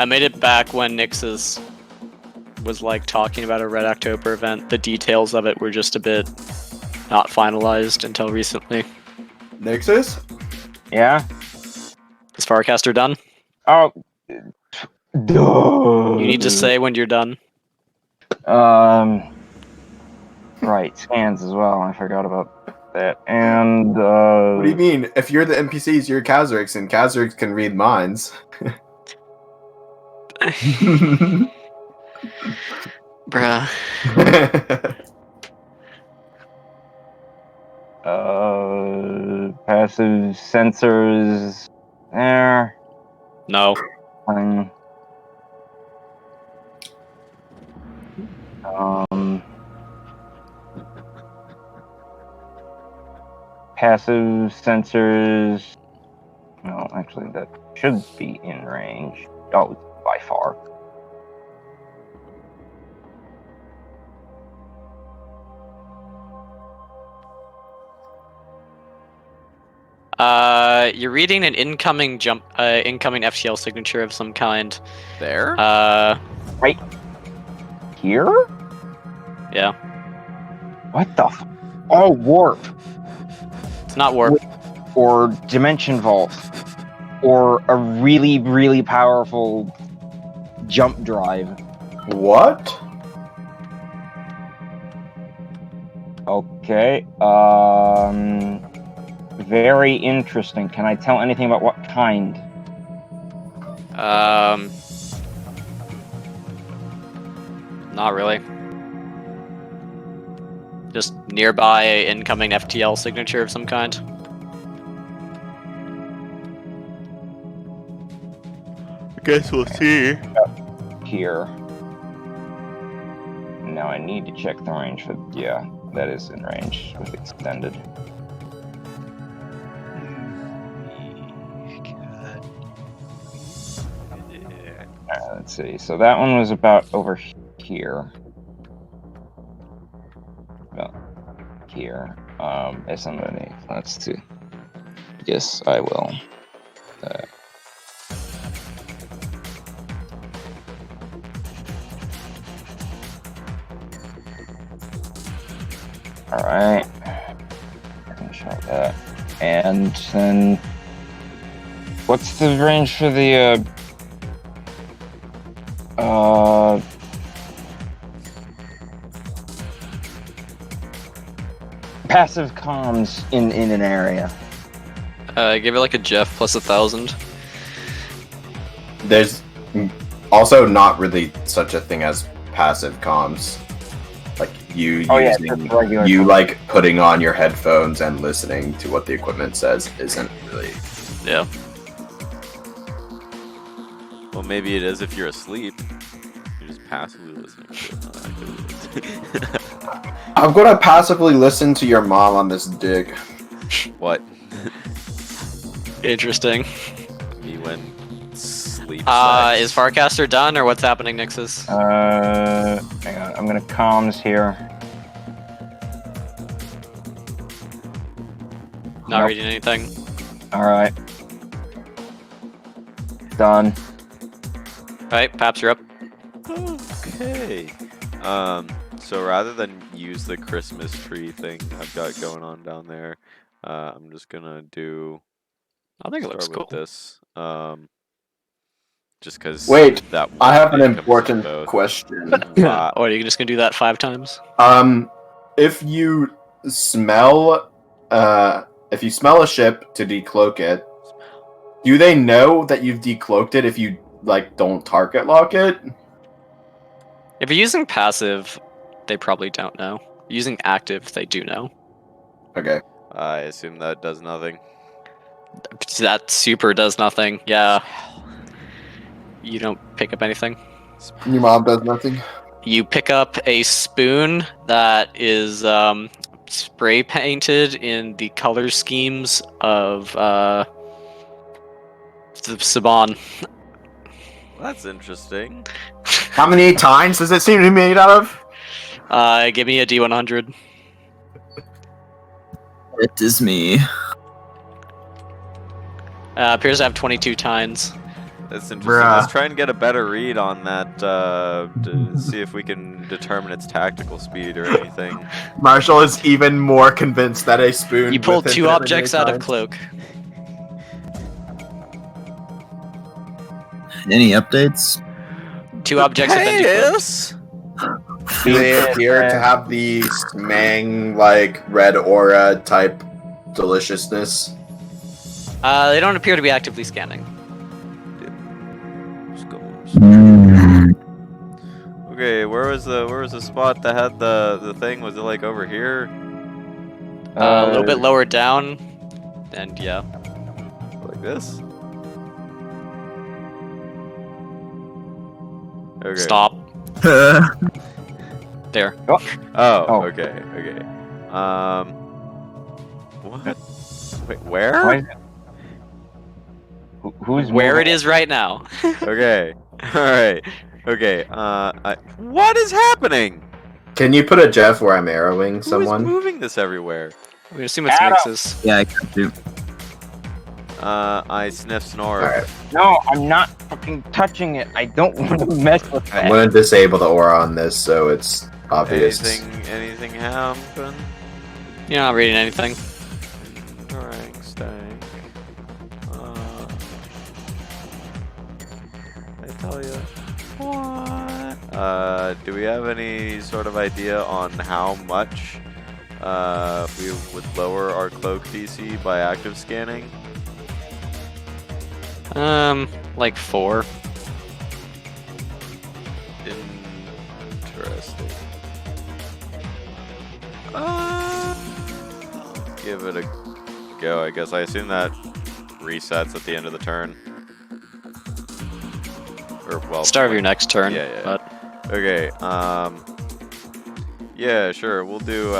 I made it back when Nix's was like talking about a Red October event. The details of it were just a bit not finalized until recently. Nixus? Yeah? Is Farcaster done? Oh. Duh. You need to say when you're done. Right, scans as well. I forgot about that. And, What do you mean? If you're the NPCs, you're Khazrics, and Khazrics can read minds. Bruh. passive sensors there. No. Passive sensors. No, actually, that should be in range. Oh, by far. You're reading an incoming incoming FTL signature of some kind. There? Right here? Yeah. What the? Oh, warp It's not warp. or dimension vault or a really, really powerful jump drive. What? Okay. Very interesting. Can I tell anything about what kind? Not really. Just nearby incoming FTL signature of some kind. I guess we'll see. Here. Now I need to check the range for. Yeah, that is in range with extended. Alright, let's see. So that one was about over here. About here. If somebody wants to. Yes, I will. Alright. I can show that. And then. What's the range for the. Passive comms in an area. Give it like a Jeff plus 1,000. There's also not really such a thing as passive comms. Like you using you like putting on your headphones and listening to what the equipment says isn't really. Yeah. Well, maybe it is if you're asleep. You're just passively listening to it, not actively listening. I'm gonna passively listen to your mom on this dig. What? Interesting. Me when sleep. Is Farcaster done, or what's happening, Nixus? Hang on, I'm gonna comms here. Not reading anything. Alright. Done. Alright, Paps, you're up. Okay. So rather than use the Christmas tree thing I've got going on down there, I'm just gonna do. I think it looks start with cool. this. Just because. Wait, that I have an one important both. question. Oh, are you just gonna do that 5 times? If you smell a ship to decloak it, do they know that you've decloaked it if you like don't target lock it? If you're using passive, they probably don't know. Using active, they do know. Okay. I assume that does nothing. That super does nothing. Yeah. You don't pick up anything. Your mom does nothing. You pick up a spoon that is spray painted in the color schemes of the Saban. That's interesting. How many tines does it seem to be made out of? Give me a D100. It is me. Appears to have 22 tines. That's interesting. Bruh. Let's try and get a better read on that to see if we can determine its tactical speed or anything. Marshall is even more convinced that a spoon. You pulled with 2 infinitely objects many out of tines- cloak. Any updates? 2 objects have been decloaked. Yes. Do they appear to have the smang like red aura type deliciousness? They don't appear to be actively scanning. Okay, where was the spot that had the thing? Was it like over here? A little bit lower down, and yeah. Like this? Okay. Stop. There. Oh, okay. What? Wait, where? Who's Where moving? it is right now. Okay. Alright. Okay. What is happening? Can you put a Jeff where I'm arrowing Who is someone? moving this everywhere? We assume it's Adam! Nixus. Yeah, I can do. I sniff snore. Alright. No, I'm not fucking touching it. I don't want to mess with I'm it. gonna disable the aura on this so it's obvious. Anything happen? You're not reading anything. Rank stank. I tell you. What? Do we have any sort of idea on how much we would lower our cloak DC by active scanning? Like 4. Interesting. Give it a go, I guess. I assume that resets at the end of the turn. Or, well, Start of your next turn. Yeah. But Okay, yeah, sure, we'll do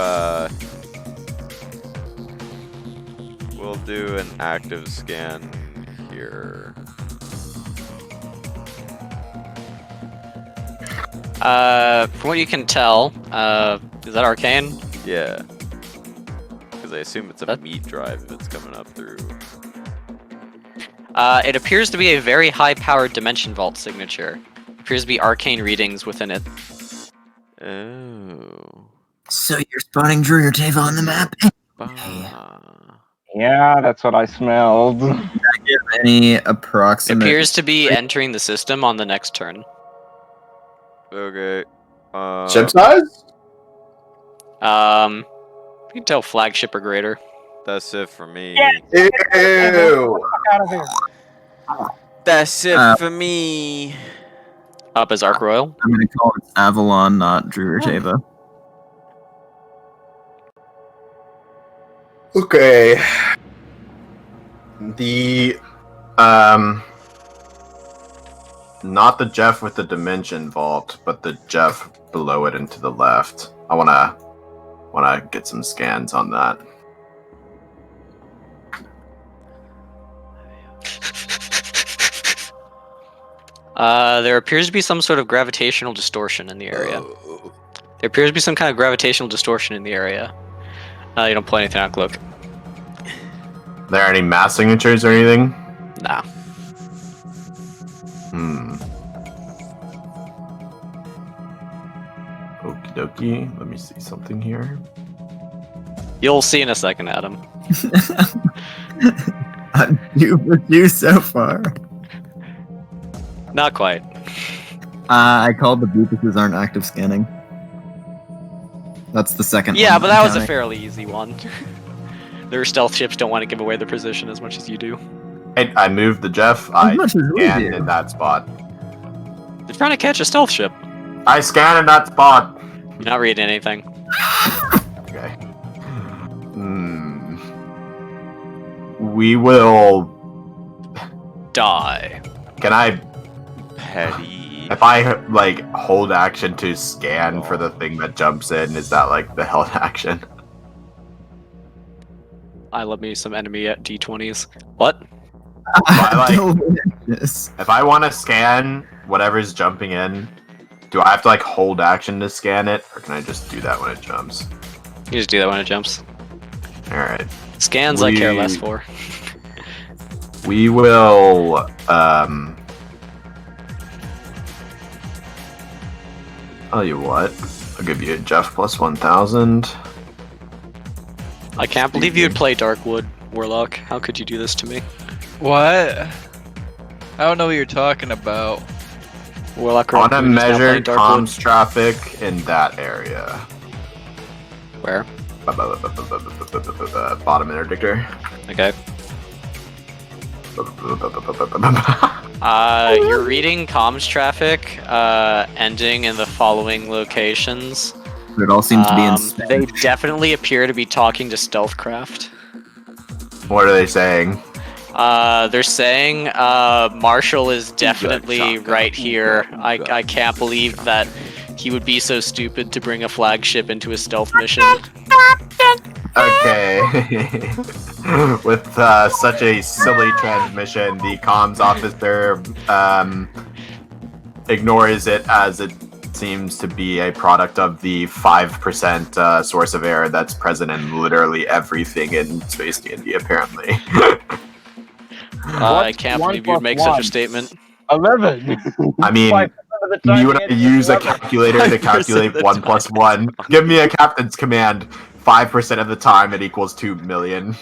an active scan here. from what you can tell, is that arcane? Yeah. Because I assume it's a meat drive if it's coming up through. It appears to be a very high-powered Dimension Vault signature. Appears to be arcane readings within it. Oh. So you're spotting Druid Tava on the map? Yeah, that's what I smelled. Any It approximate? appears to be entering the system on the next turn. Okay. Ship size? You can tell flagship or greater. That's it for me. Ew! Out of here. That's it for me. Up as Arc Royal. I'm gonna call it Avalon, not Druid Tava. Okay. The not the Jeff with the Dimension Vault, but the Jeff below it and to the left. I wanna get some scans on that. There appears to be some sort of gravitational distortion in the area. There appears to be some kind of gravitational distortion in the area. You don't pull anything out, Cloak. Are there any mass signatures or anything? Nah. Okie dokie. Let me see something here. You'll see in a second, Adam. You so far. Not quite. I called the Beakuses aren't active scanning. That's the second one. Yeah, but that was a counting. fairly easy one. Their stealth ships don't want to give away their position as much as you do. I moved the Jeff. I much as we scanned do. in that spot. They're trying to catch a stealth ship. I scanned in that spot. You're not reading anything. Okay. We will. Die. Can I? Petty. If I like hold action to scan for the thing that jumps in, is that like the held action? I love me some enemy at D20s. What? If I want to scan whatever's jumping in, do I have to like hold action to scan it, or can I just do that when it jumps? You just do that when it jumps. All right. Scans I care less for. We will. Tell you what, I'll give you a Jeff plus 1,000. I can't believe you'd play Darkwood, Warlock. How could you do this to me? What? I don't know what you're talking about. Warlock. I want to Rogue is now measure playing Darkwood. comms traffic in that area. Where? Bottom interdictor. Okay. You're reading comms traffic, ending in the following locations. It all seems to be in They definitely appear to be talking to Stealthcraft. What are they saying? They're saying Marshall is definitely right here. I can't believe that he would be so stupid to bring a flagship into a stealth mission. Okay. With such a silly transmission, the comms officer ignores it as it seems to be a product of the 5% source of error that's present in literally everything in Space D&D, apparently. I can't believe you'd make such a statement. 11. I mean, 5% of the time me when the I answer is use a 11. calculator to 5% calculate of the 1 plus time 1. it's Give me a captain's command. 5% of the time it equals 2 million.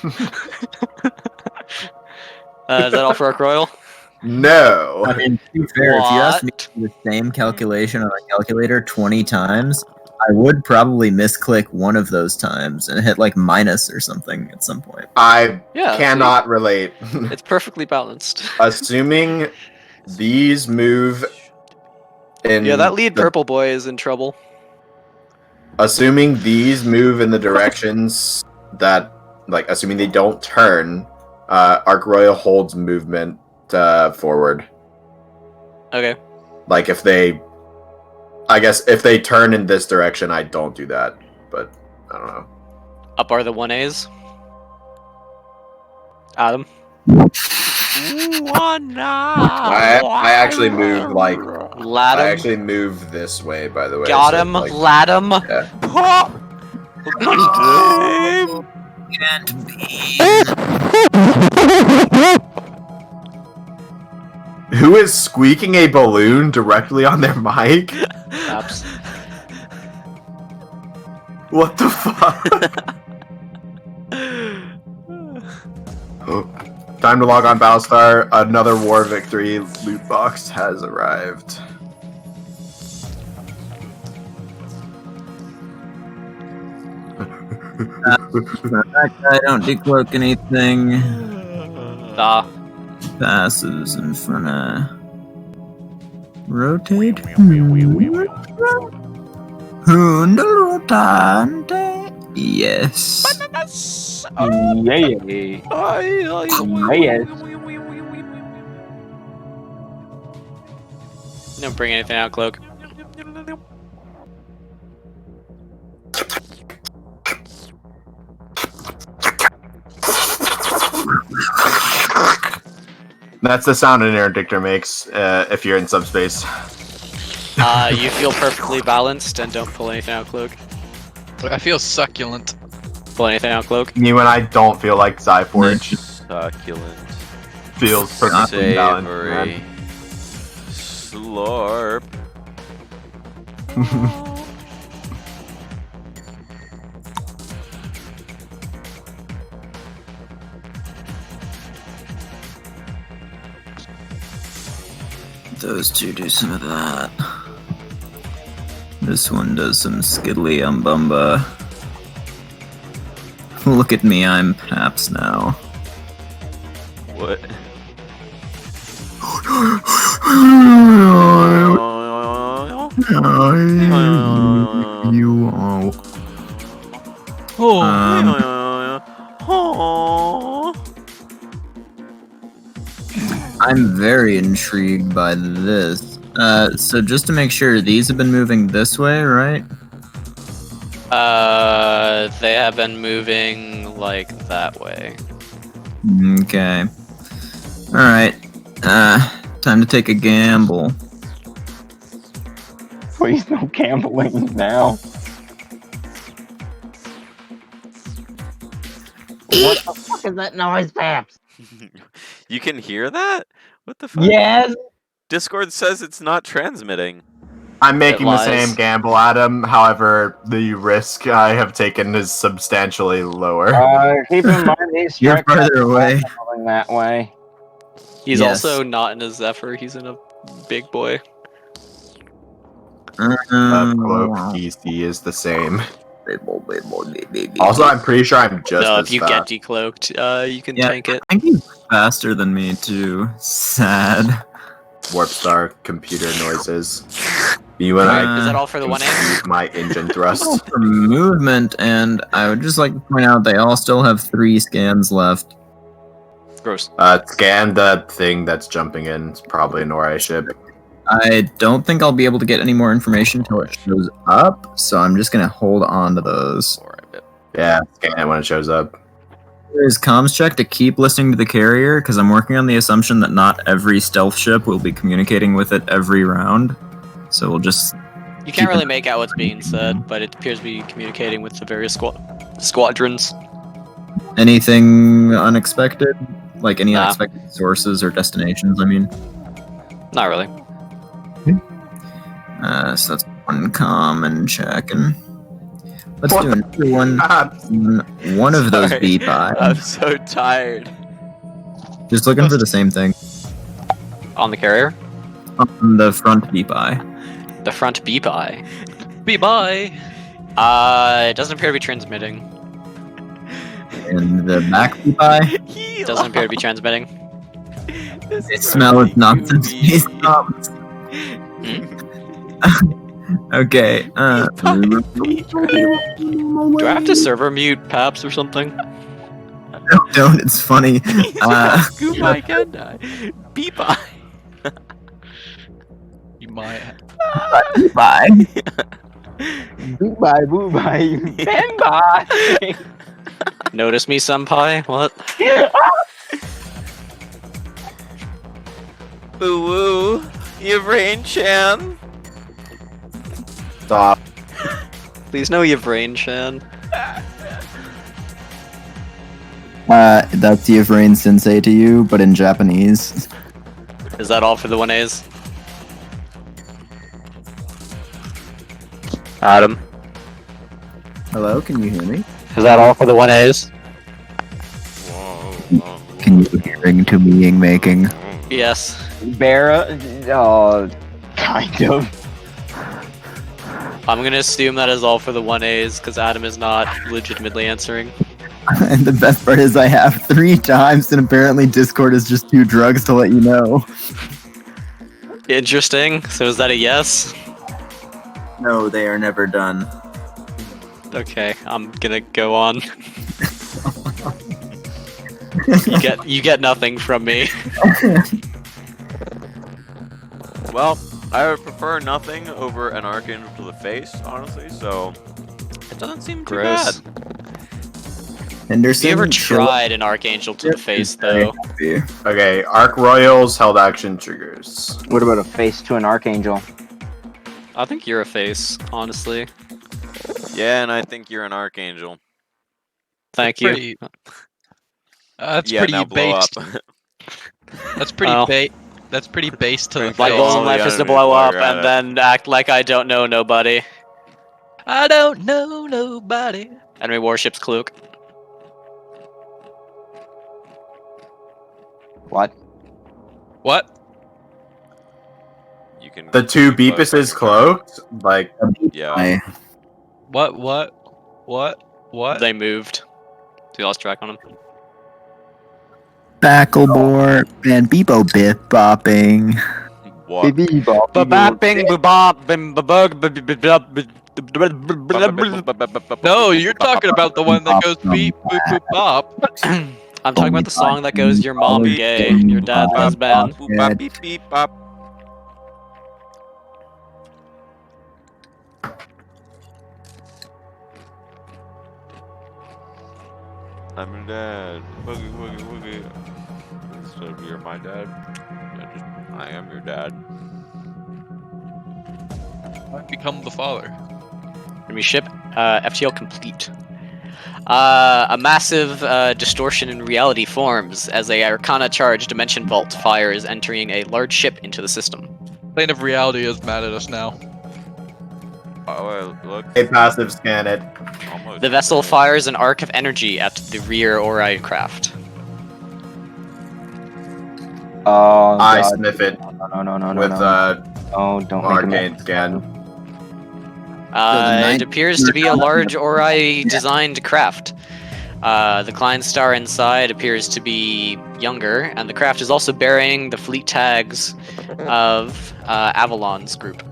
Is that all for Arc Royal? No. I mean, to be fair, if you asked me What? to do the same calculation on a calculator 20 times, I would probably misclick one of those times and hit like minus or something at some point. I Yeah, see? cannot relate. It's perfectly balanced. Assuming these move in Yeah, that lead the- purple boy is in trouble. assuming these move in the directions that, like, assuming they don't turn, Arc Royal holds movement forward. Okay. Like, if they, I guess, if they turn in this direction, I don't do that. But I don't know. Up are the 1As. Adam. I actually move like Lad I him. actually move this way. By the way, Got so, him. like, Lad him. who is squeaking a balloon directly on their mic? Perhaps. What the fuck? Time to log on Battlestar. Another war victory loot box has arrived. I don't decloak anything. Ah. Passes in front of. Rotate. Hundelotante. Yes. Yeah. Don't bring anything out, Cloak. That's the sound an interdictor makes if you're in subspace. You feel perfectly balanced and don't pull anything out, Cloak. I feel succulent. Pull anything out, Cloak. Me when I don't feel like Zyforge Succulent. feels perfectly balanced. Savory. Man. Slurp. Those two do some of that. This one does some skiddly umbumba. Look at me, I'm Paps now. What? You all. I'm very intrigued by this. So just to make sure, these have been moving this way, right? They have been moving like that way. Okay. Alright. Time to take a gamble. Please no gambling now. What the fuck is that noise, Paps? You can hear that? What the fuck? Yes. Discord says it's not transmitting. I'm making the lies. same gamble, Adam. However, the risk I have taken is substantially lower. Keep in mind these You're strike further away. going that way. He's Yes. also not in a Zephyr, he's in a big boy. Cloak PC is the same. Also, I'm pretty sure I'm just No, as if you fast. get decloaked, you can Yeah. tank it. I think he's faster than me too. Sad. Warp Star computer noises. You and I Is that all for the 1A? use my engine thrust. For movement, and I would just like to point out they all still have 3 scans left. Gross. Scan the thing that's jumping in. It's probably an Ori ship. I don't think I'll be able to get any more information until it shows up, so I'm just gonna hold on to those. Yeah, scan it when it shows up. Is comms check to keep listening to the carrier, because I'm working on the assumption that not every stealth ship will be communicating with it every round. So we'll just... You can't really make out what's being said, but it appears to be communicating with the various squadrons. Anything unexpected? Like any Nah. unexpected sources or destinations, I mean. Not really. So that's one common check, and let's do another one. One of those Sorry, beat by. I'm so tired. Just looking for the same thing. On the carrier? On the front beat by. The front beep-eye. Bye. It doesn't appear to be transmitting. And the back beat by. Doesn't appear to be transmitting. They smell of nonsense. These stops. Okay. Do I have to server mute Paps or something? No, don't. It's funny. Goodbye, Beep-eye. You might. Bye. Bye, boo, bye, bang, bye. Notice me, senpai? What? Boo woo. You've rain Chan. Stop. Please no Yvrain-chan. That's Yvrain Sensei to you, but in Japanese. Is that all for the 1As? Adam? Hello, can you hear me? Is that all for the 1As? Can you hearing to being making? Yes. Barra, kind of. I'm gonna assume that is all for the 1As, because Adam is not legitimately answering. And the best part is I have 3 times, and apparently Discord is just 2 drugs to let you know. Interesting. So is that a yes? No, they are never done. Okay, I'm gonna go on. You get nothing from me. Well, I would prefer nothing over an archangel to the face, honestly, so it doesn't seem too Gross. bad. Henderson, Have you ever chill. tried an Archangel to the face, though? Okay, Arc Royals, held action triggers. What about a face to an archangel? I think you're a face, honestly. Yeah, and I think you're an archangel. Thank you. Pretty, that's Yeah, pretty now blow based. up. That's pretty Oh. That's pretty based to the My Kill goal all in the life is to enemies blow while up you're at and it. then act like I don't know nobody. I don't know nobody. Enemy warships, Kluk. What? What? You can The 2 keep close on Beepuses your cloaked, like, Yeah. What? They moved. So you lost track on them. Backleboard and Beepo bip bopping. What? Ba-bap-bing, ba-bop, bim, ba-bug, No, you're talking about the one that goes beep boop boop bop. I'm talking about the song that goes, your mom gay, your dad lesbian. Boop, bop, beep, beep, bop. I'm your dad. Woogie, woogie, woogie. Instead of you're my dad, I am your dad. Become the father. Enemy ship, FTL complete. A massive distortion in reality forms as a Arcana charge dimension vault fires, entering a large ship into the system. Plane of reality is mad at us now. Oh, look. a passive scan it. Almost. The vessel fires an arc of energy at the rear Ori craft. Oh, I God. sniff it No, with Oh, don't make him arcane scan. It appears to be a large Ori designed craft. The Klein star inside appears to be younger, and the craft is also bearing the fleet tags of Avalon's group.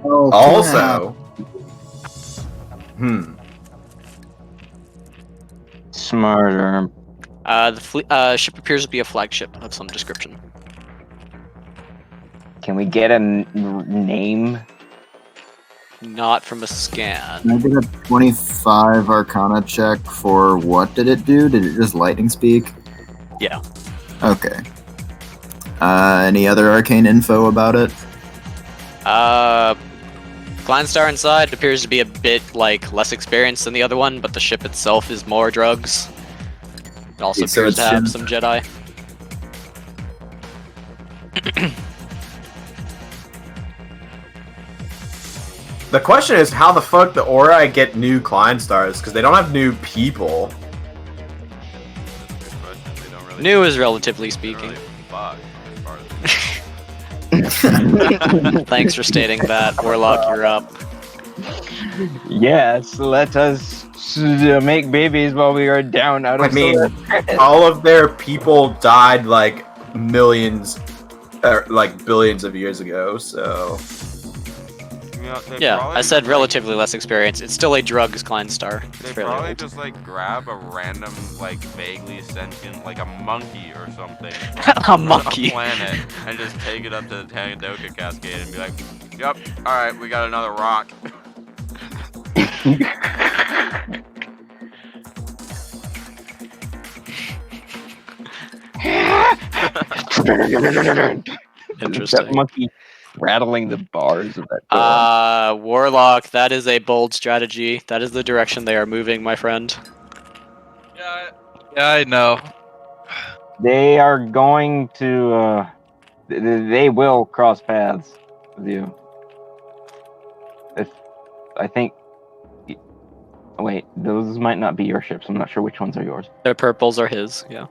Oh, Also, Smarter. The ship appears to be a flagship of some description. Can we get a name? Not from a scan. I did a 25 Arcana check for what did it do? Did it just lightning speak? Yeah. Okay. Any other arcane info about it? Klein star inside appears to be a bit less experienced than the other one, but the ship itself is more drugs. It also So appears it's to have just- some Jedi. The question is how the fuck the Ori get new Klein stars because they don't have new people. They don't really New is relatively they speaking. really fuck as far as Thanks for stating that. Warlock, you're up. Yes, let us make babies while we are down out I of mean, solar. all of their people died like millions, or like billions of years ago. So You know, they Yeah, probably I said just, relatively less experience. It's still a drugs Klein star. It's They fairly probably old. just like grab a random, like vaguely sentient, like a monkey or something, A from monkey. planet, and just take it up to the Tangadoka Cascade and be like, "Yep, all right, we got another rock." Interesting. That monkey rattling the bars of that door. Warlock, that is a bold strategy. That is the direction they are moving, my friend. Yeah, I know. They are going to. They will cross paths with you. I think. Oh, wait, those might not be your ships. I'm not sure which ones are yours. The purples are his, yeah.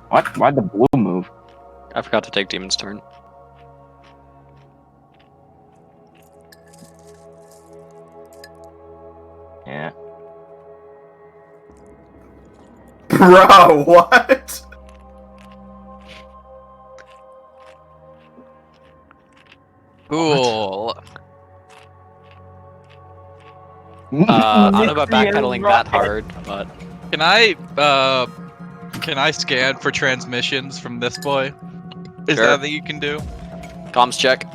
What? Why'd the blue move? I forgot to take Demon's turn. Yeah. bro, what? Cool. I don't know about backpedaling that hard, but Can I scan for transmissions from this boy? Is Sure. that that you can do? comms check.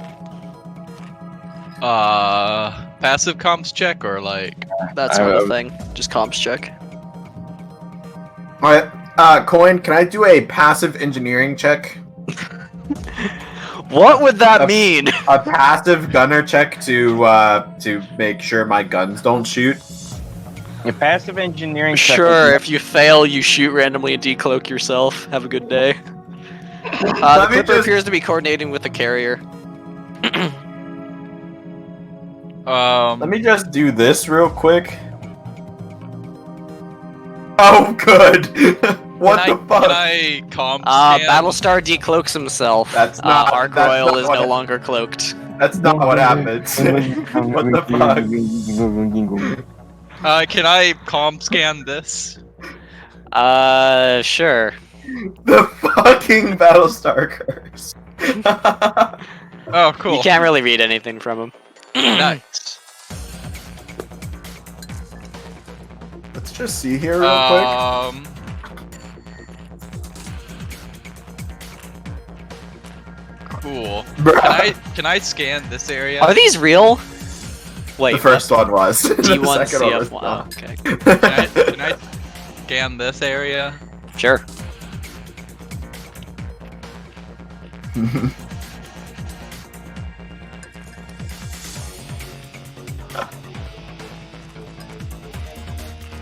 Passive comms check or like? That's not a thing. Just comms check. Alright, Coin, can I do a passive engineering check? What would that mean? A passive gunner check to make sure my guns don't shoot? Your passive engineering. check Sure, is- if you fail, you shoot randomly and decloak yourself. Have a good day. The Let me Clipper just- appears to be coordinating with the carrier. Let me just do this real quick. Oh, good. What the fuck? Can I comms scan? Battlestar decloaks himself. That's not- Arc that's Royal not is what no it- longer cloaked. That's not what happens. What the fuck? Can I comm scan this? Sure. The fucking Battlestar curse. Oh, cool. You can't really read anything from him. Nice. Let's just see here real quick. Cool. Bruh. Can I scan this area? Are these real? Wait, The first one was. The T1 second one was CF1. not. Oh, okay. Can I scan this area? Sure.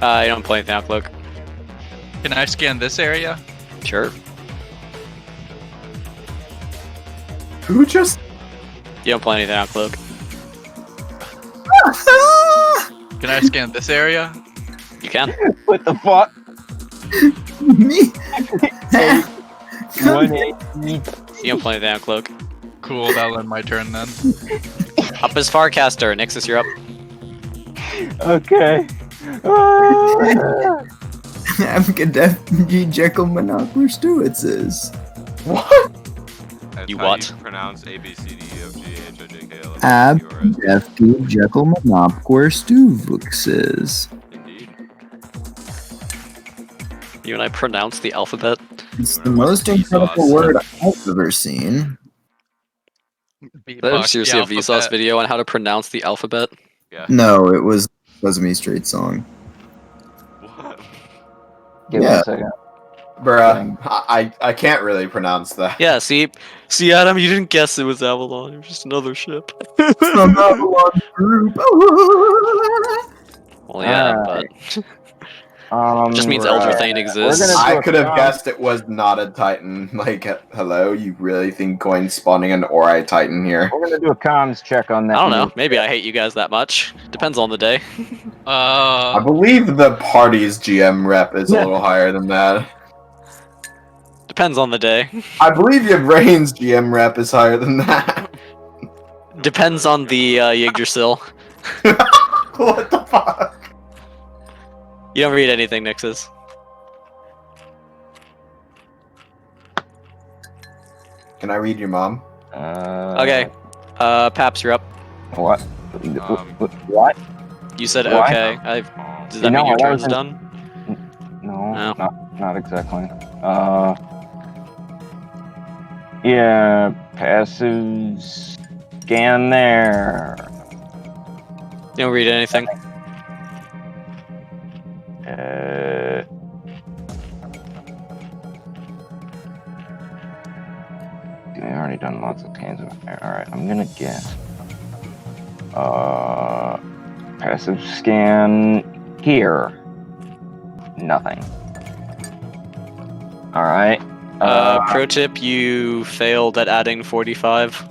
You don't play anything out, Cloak. Can I scan this area? Sure. Who just? You don't play anything out, Cloak. Can I scan this area? You can. What the fuck? Me? You don't play anything out, Cloak. Cool, that'll end my turn then. Up as Farcaster. Nixus, you're up. Okay. Abgadef G Jekyll Monocular Stewart says. What? That's You how what? You pronounce A B C D E F G H I J K L M N O P Q R S. Abgadef G Jekyll Monocular Stewart says. Indeed. You and I pronounce the alphabet. It's the most incredible word I've ever seen. There's seriously a Vsauce video on how to pronounce the alphabet. Yeah. No, it was Sesame Street song. What? Give me Yeah. a second. Bruh, I can't really pronounce that. Yeah, see, Adam, you didn't guess it was Avalon. It was just another ship. From Avalon Group. Well, yeah, Alright. but it just means Eldrathane exists. gonna do I a could have con- guessed it was not a Titan. Like, hello, you really think going spawning an Ori Titan here? We're gonna do a comms check on that. I don't know. new- Maybe I hate you guys that much. Depends on the day. I believe the party's GM rep is a little higher than that. Depends on the day. I believe your brain's GM rep is higher than that. Depends on the Yggdrasil. What the fuck? You don't read anything, Nixes. Can I read your mom? Okay. Paps, you're up. What? Um, What? You said Why? okay. Does that No, mean your I turn's wasn't- done? No, No. not exactly. Yeah, passive scan there. You don't read anything. I've already done lots of scans with there. Alright, I'm gonna guess. Passive scan here. Nothing. Alright. Pro tip, you failed at adding 45.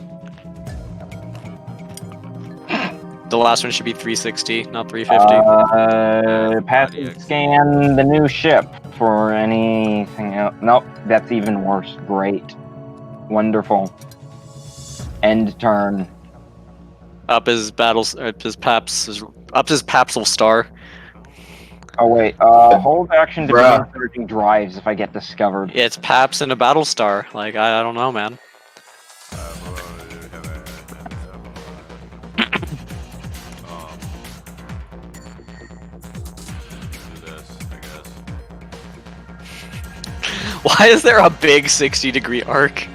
The last one should be 360, not 350. Passive scan the new ship for anything else. Nope, that's even worse. Great. Wonderful. End turn. Up his Papsal star. Oh wait, hold action to Bruh. begin searching drives if I get discovered. It's Paps and a battle star. Like I don't know, man. Why is there a big 60-degree arc?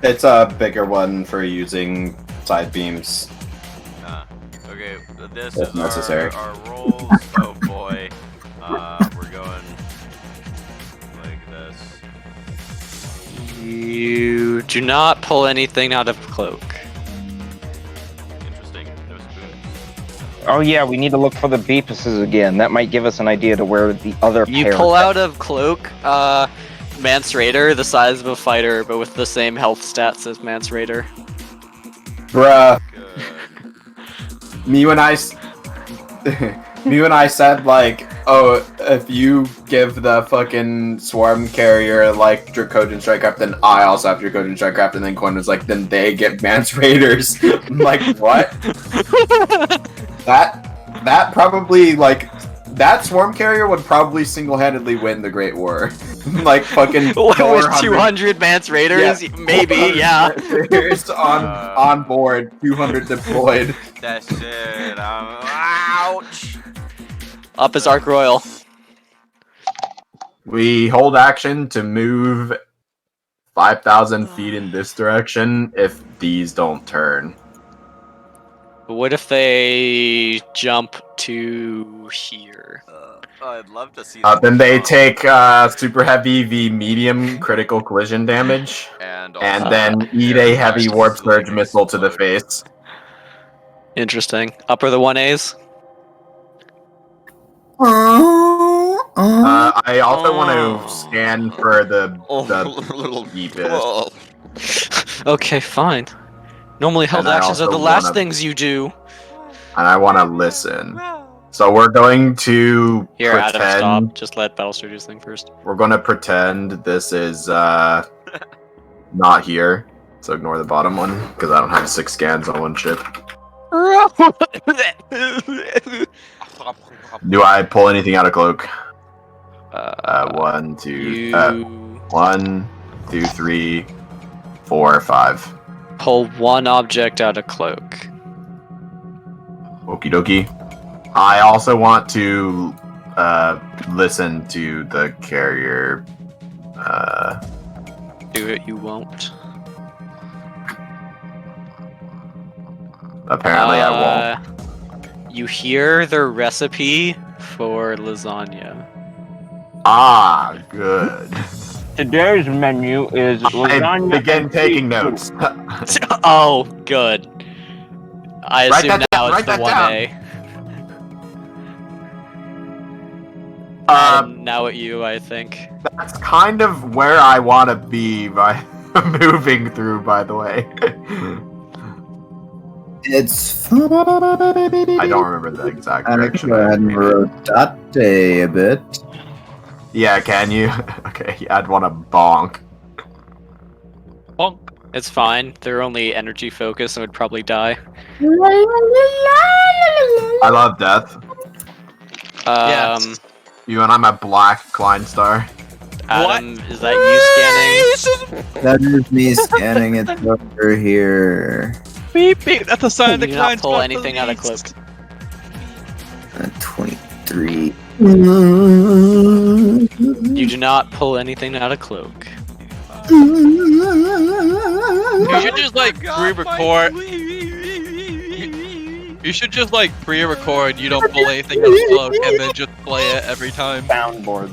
It's a bigger one for using side beams. Okay, this If is necessary. our rolls. Oh boy. We're going like this. You do not pull anything out of cloak. Interesting. No spoon. Oh yeah, we need to look for the beepuses again. That might give us an idea to where the other You pair pull is. out of cloak, Mance Raider, the size of a fighter, but with the same health stats as Mance Raider. Bruh, Good. me when I said, like, oh, if you give the fucking swarm carrier, like, Dracodian Strikecraft, then I also have Dracodian Strikecraft, and then Coin was like, then they get Mance Raiders. I'm like, what? That probably, like, that swarm carrier would probably single-handedly win the Great War. Like, fucking With 400 200 Mance Raiders? Yeah, Maybe, 400 yeah. Raiders on board, 200 deployed. That's it. Ouch. Up is Arc Royal. We hold action to move 5,000 feet in this direction if these don't turn. But what if they jump to here? I'd love to see. Then they take super heavy v medium critical collision damage, and then eat a heavy warp surge missile to the face. Interesting. Up are the 1As? I also want to scan for the little Yeepis. Okay, fine. Normally held And I actions are also the last wanna- things you do. And I want to listen. So we're going to Here, Adam, pretend. stop. Just let Battlestar do his thing first. We're going to pretend this is not here. So ignore the bottom one because I don't have 6 scans on one ship. Do I pull anything out of cloak? 1, 2, 1, 2, 3, 4, 5. Pull one object out of cloak. Okie dokie. I also want to listen to the carrier. Do it, you won't. Apparently, I won't. You hear the recipe for lasagna. Ah, good. Today's menu is I lasagna. begin and taking seafood. notes. Oh, good. I Write assume that now down, it's write the that 1A. Adam, now at you, I think. That's kind of where I want to be by moving through, by the way. It's. I don't remember the exact I'm gonna direction. go ahead and rotate a bit. Yeah, can you? Okay, I'd want to bonk. Bonk. It's fine. They're only energy focused and would probably die. I love death. Yes. You and I'm a black Klein star. Adam, is that you scanning? That is me scanning it over here. Beep beep. That's a sign of You the do not client's pull got anything out of cloak. released. 23. You do not pull anything out of cloak. You should just like pre-record. You should just like pre-record. You don't pull anything out of cloak, and then just play it every time. Soundboard.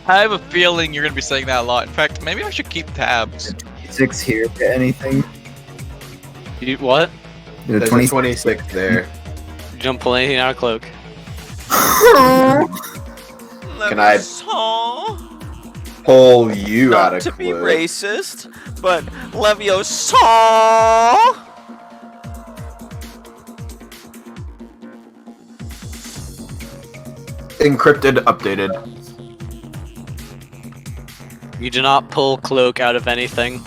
I have a feeling you're gonna be saying that a lot. In fact, maybe I should keep tabs. 26 here to anything. You what? Did a There's 20 a 26 there. You don't pull anything out of cloak. Can I pull you out Not of to be cloak? racist, but Leviosa. Encrypted, updated. You do not pull cloak out of anything.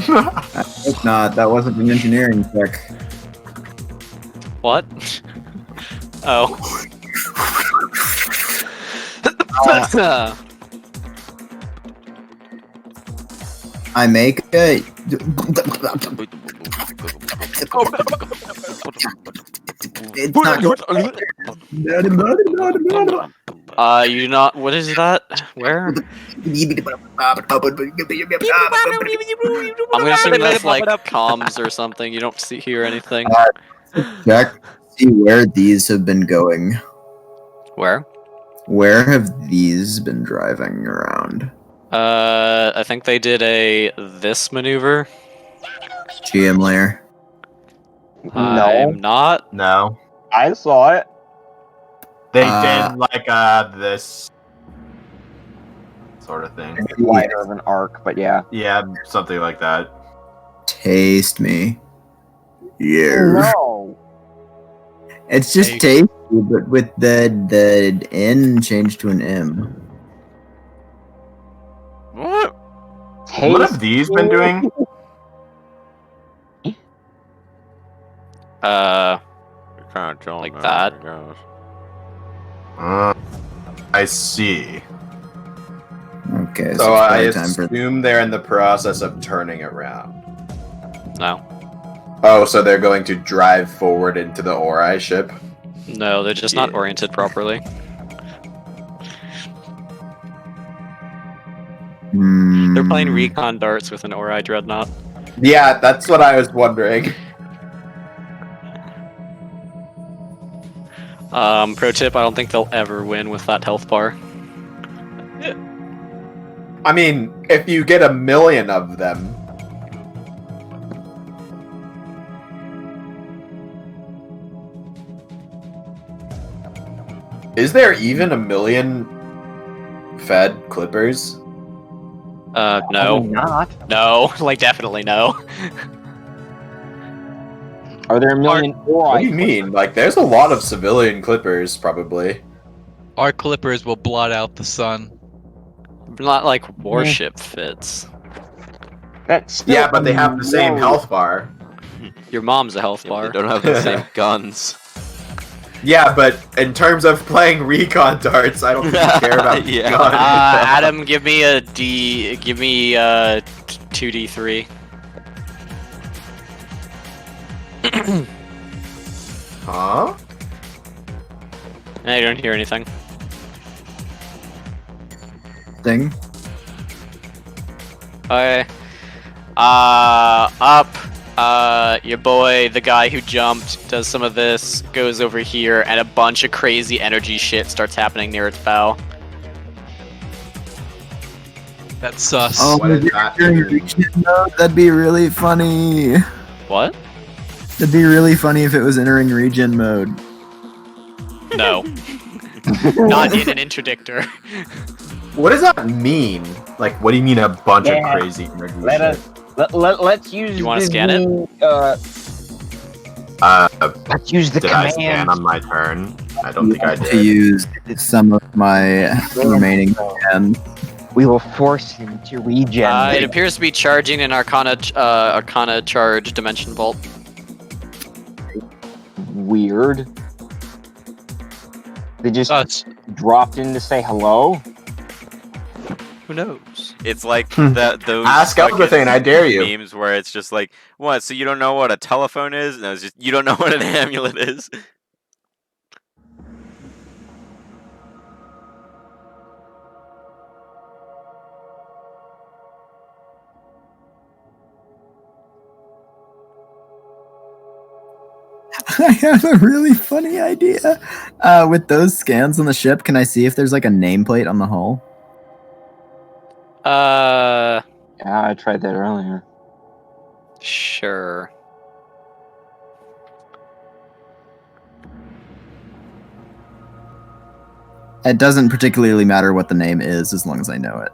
I hope not. That wasn't an engineering check. What? Oh. I make a. It's not. You do not. What is that? Where? I'm gonna assume that's like comms or something. You don't hear anything. Check. See where these have been going. Where? Where have these been driving around? I think they did this maneuver. GM layer. I'm not. No. I saw it. They did like this sort of thing. Maybe wider of an arc, but yeah. Yeah, something like that. Taste me. Yeah. No. It's just tasty, but with the N changed to an M. What? What have these been doing? You're kind of chilling Like there, that. I guess. I see. Okay, So it's I probably time for. assume they're in the process of turning around. No. Oh, so they're going to drive forward into the Ori ship? No, they're just not oriented properly. They're playing recon darts with an Ori dreadnought. Yeah, that's what I was wondering. Pro tip: I don't think they'll ever win with that health bar. I mean, if you get 1 million of them. Is there even 1 million fed clippers? No. Not. No, like definitely no. Are there 1 million? What do you mean? Like, there's a lot of civilian clippers, probably. Our clippers will blot out the sun. Not like warship fits. That's still Yeah, but they have the same no. health bar. Your mom's a health They bar. don't have the same guns. Yeah, but in terms of playing recon darts, I don't really care about Yeah. guns. Adam, give me a D. Give me 2d3. Huh? I don't hear anything. Thing. Okay. Up. Your boy, the guy who jumped, does some of this, goes over here, and a bunch of crazy energy shit starts happening near its bow. That's sus. Oh, What is that during mean? region mode? That'd be really funny. What? That'd be really funny if it was entering region mode. No. Not in an interdictor. What does that mean? Like, what do you mean a bunch of Yeah. crazy energy Let shit? let's use. You wanna the scan it? new, Uh, let's use the did I scan command. on my turn? I don't think I To did. use some of my remaining hand. We will force him to regen. It appears to be charging an Arcana charge dimension vault. Weird. They just Sus. dropped in to say hello. Who knows? It's like those Ask fucking everything, I dare you. memes where it's just like, what? So you don't know what a telephone is? No, it's just you don't know what an amulet is. I have a really funny idea. With those scans on the ship, can I see if there's like a nameplate on the hull? Yeah, I tried that earlier. Sure. It doesn't particularly matter what the name is as long as I know it.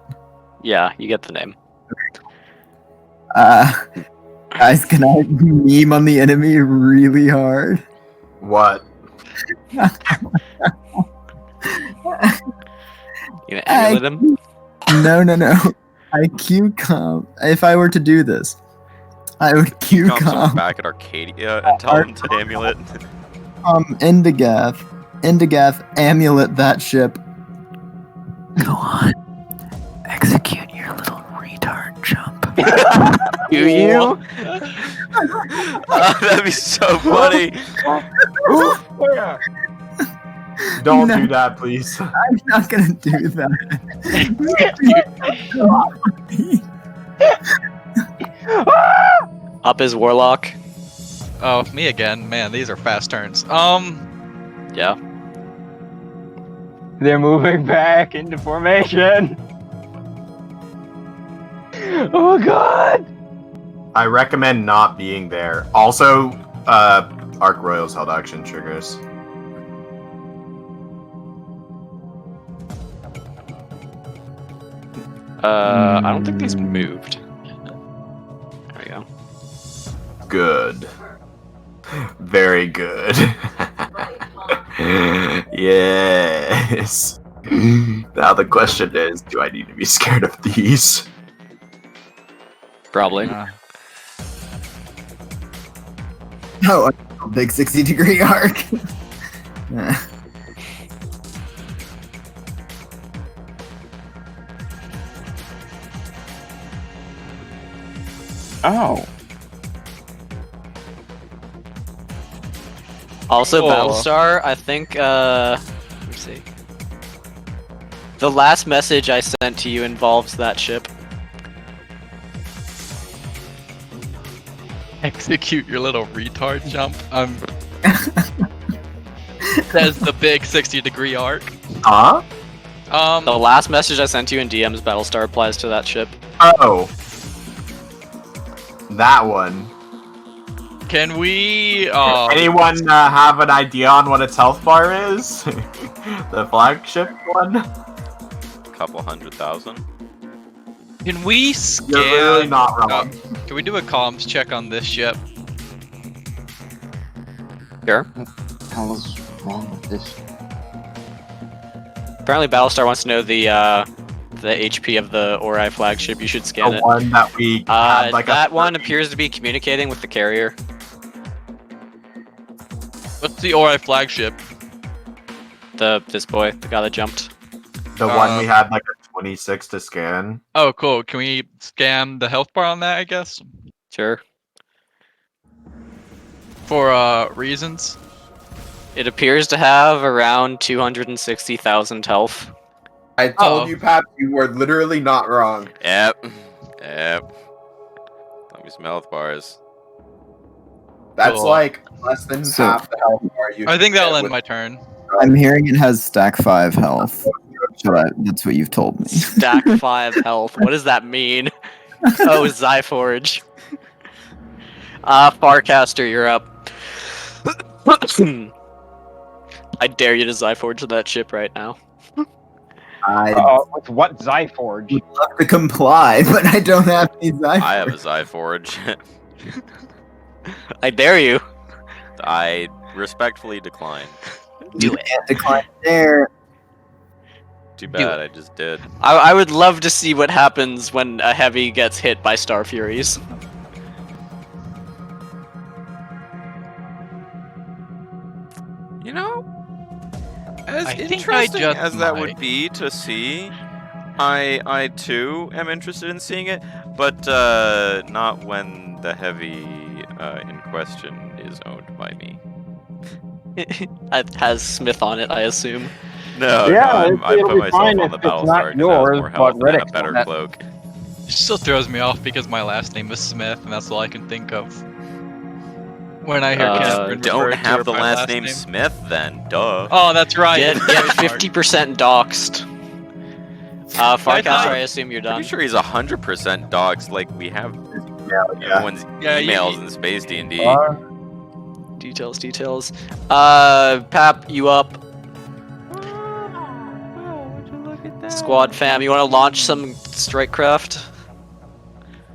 Yeah, you get the name. Guys, can I meme on the enemy really hard? What? You gonna emulate him? No. IQ comp. If I were to do this, I would Q Come someone comp back at Arcadia and tell them to amulet. Indigath. Indigath, amulet that ship. Go on. Execute your little retard jump. Do you? That'd be so funny. Don't No. do that, please. I'm not gonna do that. Up is warlock. Oh, me again. Man, these are fast turns. Yeah. They're moving back into formation. Oh god! I recommend not being there. Also, Arc Royals held action triggers. I don't think these moved. There we go. Good. Very good. Yes. Now the question is, do I need to be scared of these? Probably. Oh, a big 60-degree arc. Oh. Also, Cool. Battlestar, I think, let me see. The last message I sent to you involves that ship. Execute your little retard jump. Says the big 60-degree arc. Huh? The last message I sent you in DM's Battlestar applies to that ship. Oh. That one. Can we? Anyone have an idea on what its health bar is? The flagship one? Couple 100,000. Can we scan? You're really not wrong. Can we do a comms check on this ship? Sure. What the hell is wrong with this? Apparently, Battlestar wants to know the HP of the Ori flagship. You should scan The it. one that we had like That one appears to be communicating with the carrier. What's the Ori flagship? This boy, the guy that jumped. the one we had like a 26 to scan. Oh, cool. Can we scan the health bar on that? I guess Sure. for reasons. It appears to have around 260,000 health. I told you, Pat, you were literally not wrong. Yep. Yep. Let me smell health bars. That's Cool. like less than So- half the health bar you. I think that'll get end with- my turn. I'm hearing it has stack 5 health. That's what you've told me. Stack 5 health. What does that mean? Oh, Zyforge. Farcaster, you're up. I dare you to Zyforge that ship right now. I With what Zyforge? would love to comply, but I don't have any Zyforge. I have a Zyforge. I dare you. I respectfully decline. Do You it. can't decline there. Too bad, I just did. I would love to see what happens when a heavy gets hit by Star Furies. You know, as I think I interesting just as that might. would be to see, I too am interested in seeing it, but not when the heavy in question is owned by me. It has Smith on it, I assume. No, Yeah, no, I it'll put be myself fine on if the it's battle not star because it has yours, more health but and a Riddick's better on it. cloak. It still throws me off because my last name is Smith, and that's all I can think of when I hear Catherine Don't referred to her have the by last name Smith then, duh. Oh, that's right. Get Very smart. 50% doxed. Farcaster, thought- I assume you're done. Pretty sure he's 100% dogs. Like we have Yeah. everyone's Yeah, emails in Space D&D. Details. Pap, you up? Squad fam, you want to launch some Strikecraft?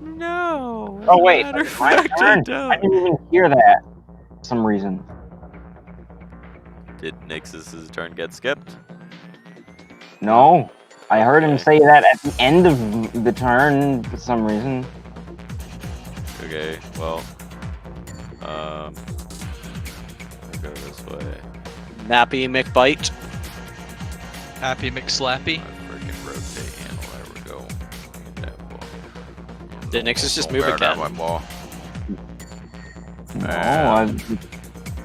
No. Oh wait, matter of my fact, I turn. I don't. didn't even hear that. For some reason. Did Nixus's turn get skipped? No, I heard him Okay. say that at the end of the turn for some reason. Okay, well, I'll go this way. Nappy McBite. Happy McSlappy. I freaking rotate handle. There we go. Get that ball. Did Nixus just Don't move bear down again? my ball. No,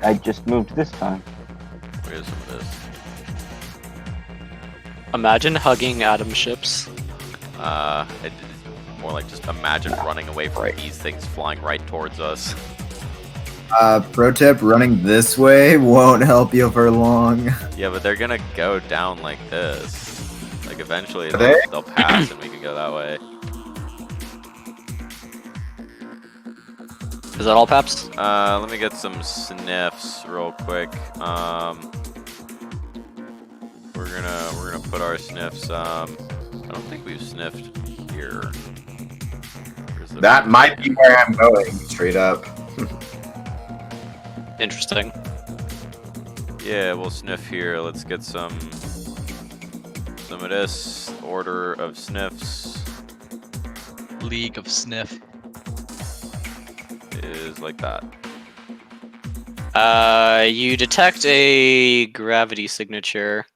I just moved this time. Where's some of this? Imagine hugging atom ships. It's more like just imagine running away from these things flying right towards us. Pro tip, running this way won't help you for long. Yeah, but they're gonna go down like this. Like eventually Are they? they'll pass and we can go that way. Is that all, Paps? Let me get some sniffs real quick. We're gonna put our sniffs. I don't think we've sniffed here. Where's the That big might thing? be where I'm going, straight up. Interesting. Yeah, we'll sniff here. Let's get some of this order of sniffs League of Sniff. is like that. You detect a gravity signature,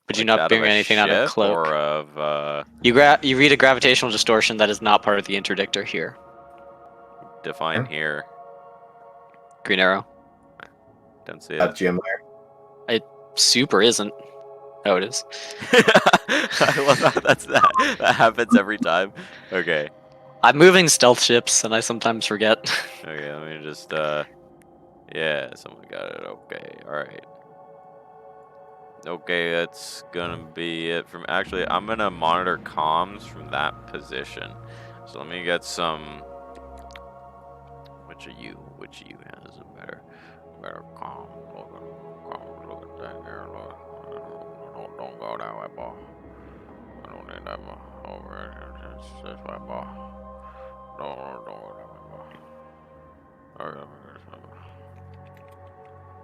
but you Like not that bring of a anything out of ship cloak. or of You read a gravitational distortion that is not part of the interdictor here. define here. Green arrow. Don't see That it. gym there. Super isn't. Oh, it is. I love how that happens every time. Okay. I'm moving stealth ships, and I sometimes forget. Okay, let me just yeah, someone got it. Okay, alright. Okay, that's gonna be it from actually I'm gonna monitor comms from that position. So let me get some which of you has a better comm. Look at that here, look. Don't go that way, boy. I don't need that boy. Over here, this way, boy. Don't go that way, boy. Alright,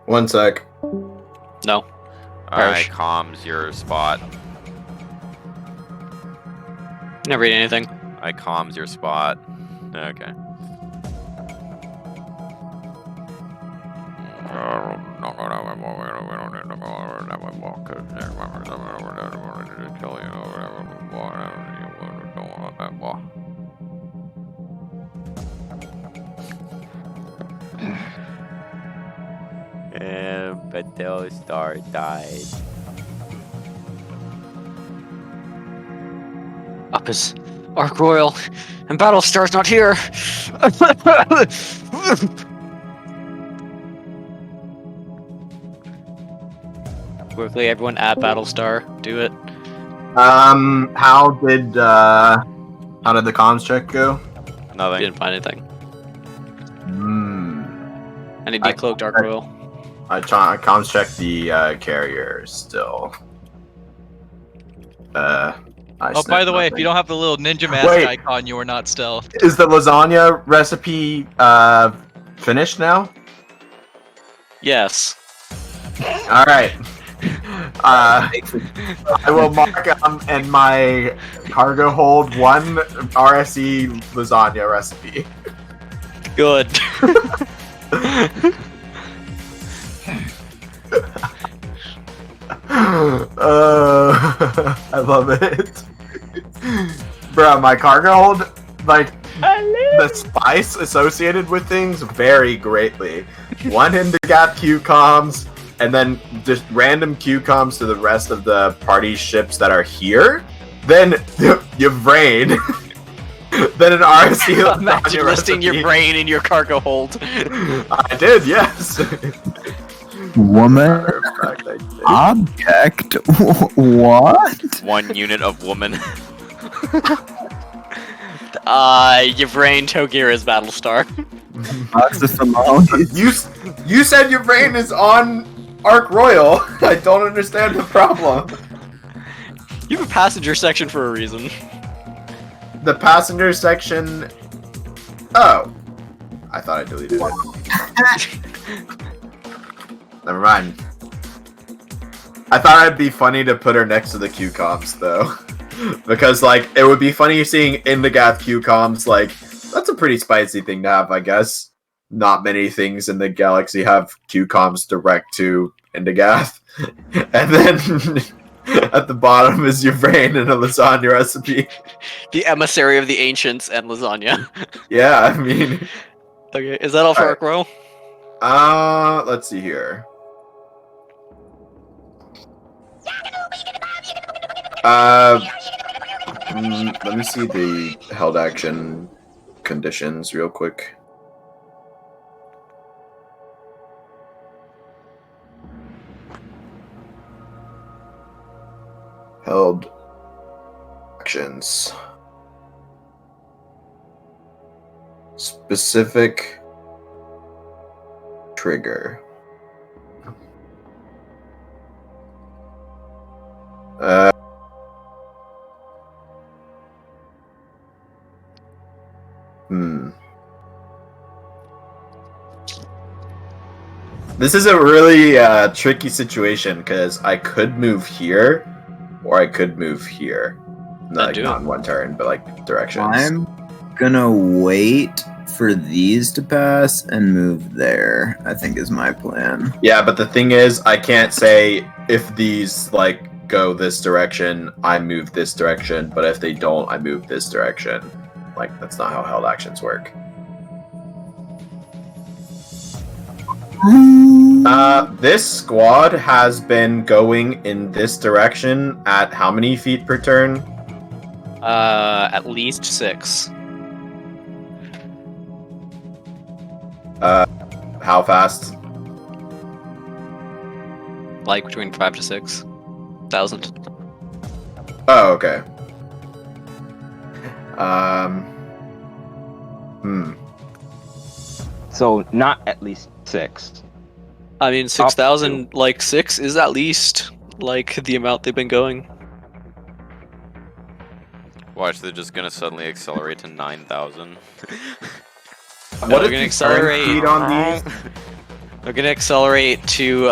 One sec. No. alright, comms your spot. Never read anything. I comms your spot. Okay. Don't go that way, boy. We don't need to go over that way, boy. Cause there's members of it over there that wanted to kill you over there, boy. You don't want that, boy. And Battlestar died. Up is Ark Royal, and Battlestar's not here. Quickly, everyone add Battlestar. Do it. How did the comms check go? Nothing. Didn't find anything. And a I- decloaked Dark Royal. I comms checked the carrier still. I Oh, by sniffed the way, if nothing. you don't have the little ninja mask Wait. icon, you are not stealth. Is the lasagna recipe finished now? Yes. All right. I will mark in my cargo hold 1 RSE lasagna recipe. Good. I love it. Bruh, my cargo hold, like, the spice associated with things vary greatly. 1 Indigath Q-coms, and then just random Q-coms to the rest of the party ships that are here. Then you've raid. Then an RSC. Imagine listing your brain in your cargo hold. I did, yes. Woman. Object. What? 1 unit of woman. Yvrain Togira's Battlestar. You said your brain is on Arc Royal. I don't understand the problem. You have a passenger section for a reason. The passenger section. Oh, I thought I deleted it. Never mind. I thought it'd be funny to put her next to the Q-coms though, because like it would be funny seeing Indigath Q-coms. Like that's a pretty spicy thing to have, I guess. Not many things in the galaxy have Q-coms direct to Indigath, and then. At the bottom is your brain and a lasagna recipe. The emissary of the ancients and lasagna. Yeah, I mean. Okay, is that all for Arc Royal? Let's see here. Let me see the held action conditions real quick. Held actions. Specific trigger. This is a really tricky situation because I could move here, or I could move here. Not in one turn, but like directions. I'm gonna wait for these to pass and move there, I think is my plan. Yeah, but the thing is, I can't say if these like go this direction, I move this direction, but if they don't, I move this direction. Like, that's not how held actions work. This squad has been going in this direction at how many feet per turn? At least 6. How fast? Like between 5 to 6,000. Oh, okay. So not at least 6. I mean, 6,000, like 6 is at least like the amount they've been going. Watch, they're just gonna suddenly accelerate to 9,000. What are gonna accelerate? Speed on these? They're gonna accelerate to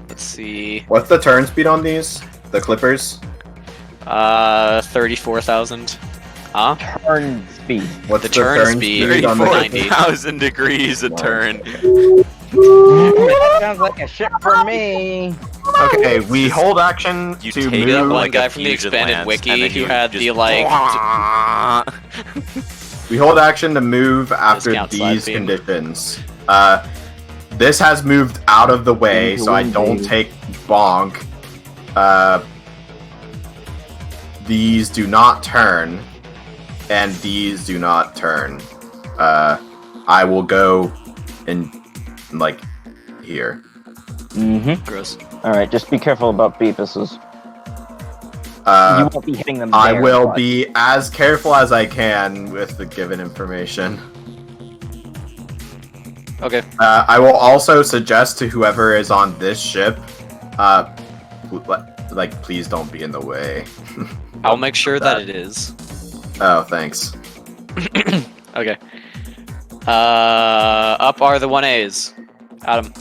let's see. What's the turn speed on these? The Clippers? 34,000. Huh? Turn speed. What's the turn speed? on the 34,000 degrees a turn. That sounds like a ship for me. Okay, we hold action You to take move. up One like guy a from the fusion expanded lance, wiki and then who you had just the like. We hold action to move after Discount slide these beam. conditions. This has moved out of the way, so I don't take bonk. These do not turn, and these do not turn. I will go in, like, here. Mm-hmm. Gross. All right, just be careful about Beepuses. You won't be hitting them. I there, will but- be as careful as I can with the given information. Okay. I will also suggest to whoever is on this ship, like, please don't be in the way. I'll make sure that it is. Oh, thanks. Okay. Up are the 1As. Adam.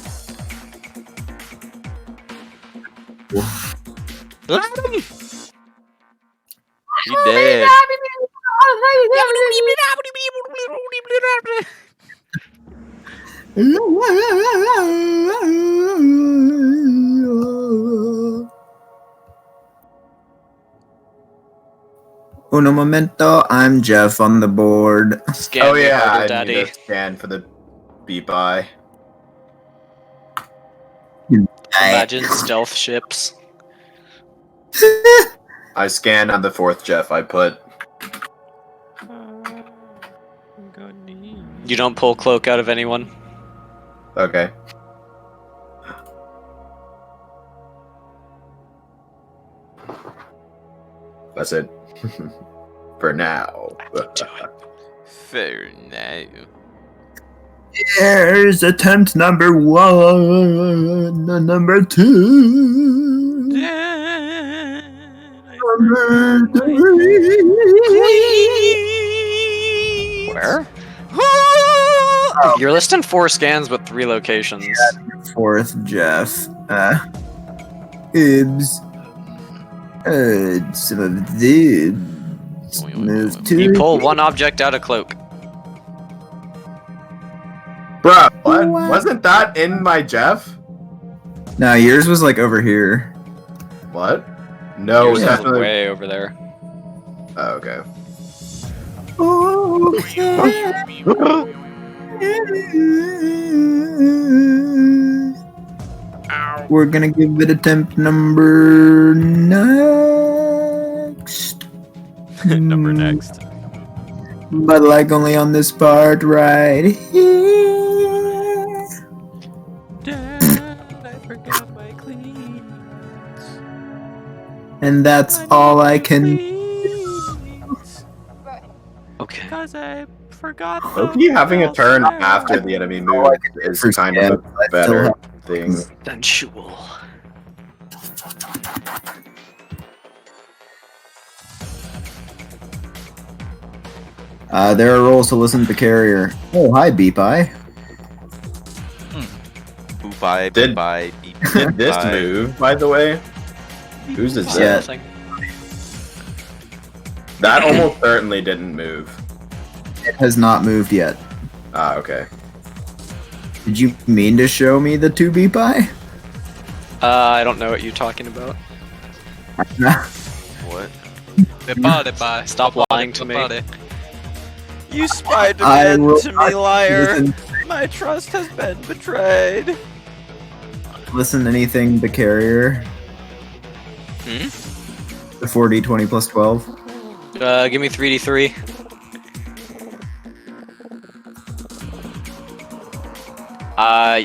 He did. Uno momento, I'm Jeff on the board. Scan Oh me yeah, harder, I Daddy. need to scan for the beep eye. Imagine stealth ships. I scanned on the fourth Jeff I put. You don't pull cloak out of anyone. Okay. That's it. For now. Fair now. Here's attempt number 1, number 2, number 3. Where? You're listing 4 scans with 3 locations. Fourth Jeff. Oops. Some of these. Move to. You pull 1 object out of cloak. Bruh, what? Wasn't that in my Jeff? No, yours was like over here. What? No, Yours it's is definitely. way over there. Oh, okay. We're gonna give it attempt number next. Number next. But like only on this part right here. Dad, I forgot my cleans. And that's all I can. Okay. Cause I forgot. Loki having a turn after the enemy move is kind of a better thing. Sensual. There are rolls to listen to the carrier. Oh, hi, Beep Eye. Bye, Did- bye, Did this move, by the way? Whose is Yeah. that? That almost certainly didn't move. It has not moved yet. Ah, okay. Did you mean to show me the 2 Beep Eye? I don't know what you're talking about. What? Stop lying to me. You spied I man will to me, not liar. listen, My trust has been betrayed. listen to anything the carrier. Hmm? The 4d20 plus 12. Give me 3d3.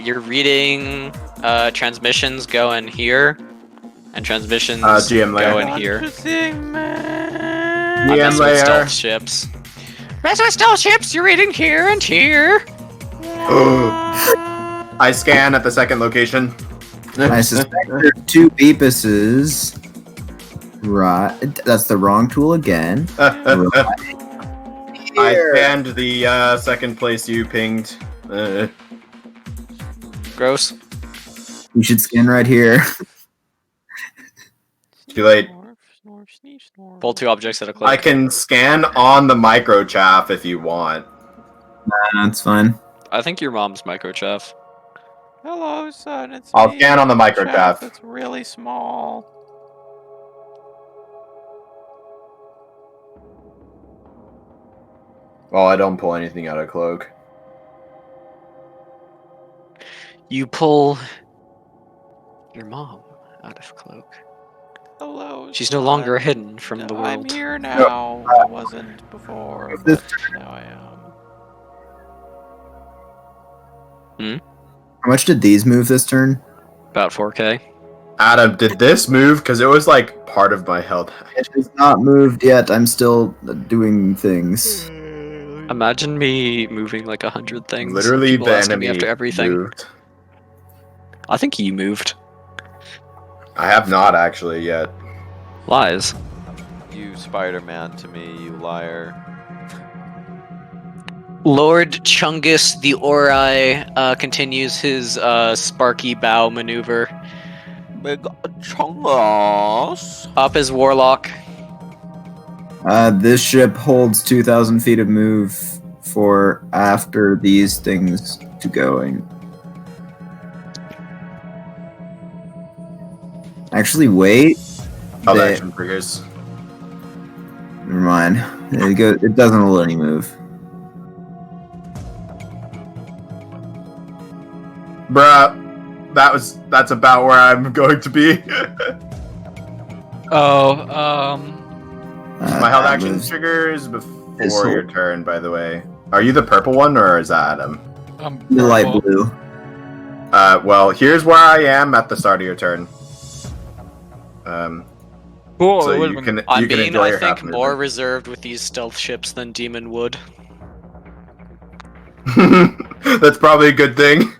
You're reading transmissions go in here, and transmissions GM layer. go in here. I'm GM messing with layer. stealth ships. Messing with stealth ships, you're reading here and here. I scan at the second location. I suspect there are 2 Beepuses. Right. That's the wrong tool again. I scanned the second place you pinged. Gross. You should scan right here. Too late. Pull 2 objects at a cloak. I can scan on the micro chaff if you want. That's fine. I think your mom's microchaff. Hello, son. It's I'll me, scan on the micro Chaff. chaff. It's really small. Well, I don't pull anything out of cloak. You pull your mom out of cloak. Hello. She's no longer hidden from the I'm world. here now. I wasn't before, but now I am. How much did these move this turn? About 4K. Adam, did this move? Because it was like part of my health. It has not moved yet. I'm still doing things. Imagine me moving like 100 things. and Literally, people the asking me enemy after everything. moved. I think you moved. I have not actually yet. Lies. You Spider-Man to me, you liar. Lord Chungus the Ori continues his sparky bow maneuver. Big chungus. Up is Warlock. This ship holds 2,000 feet of move for after these things to going. Actually, wait. Oh, They- action triggers. Never mind. It doesn't hold any move. Bruh, that's about where I'm going to be. My held that action moves- triggers Is before your turn, by the way. Are you the purple one, or is that Adam? The light blue. Well, here's where I am at the start of your turn. Cool. So it you would've can been- I'm you can being, enjoy I your think, half more movement. reserved with these stealth ships than Demon would. That's probably a good thing.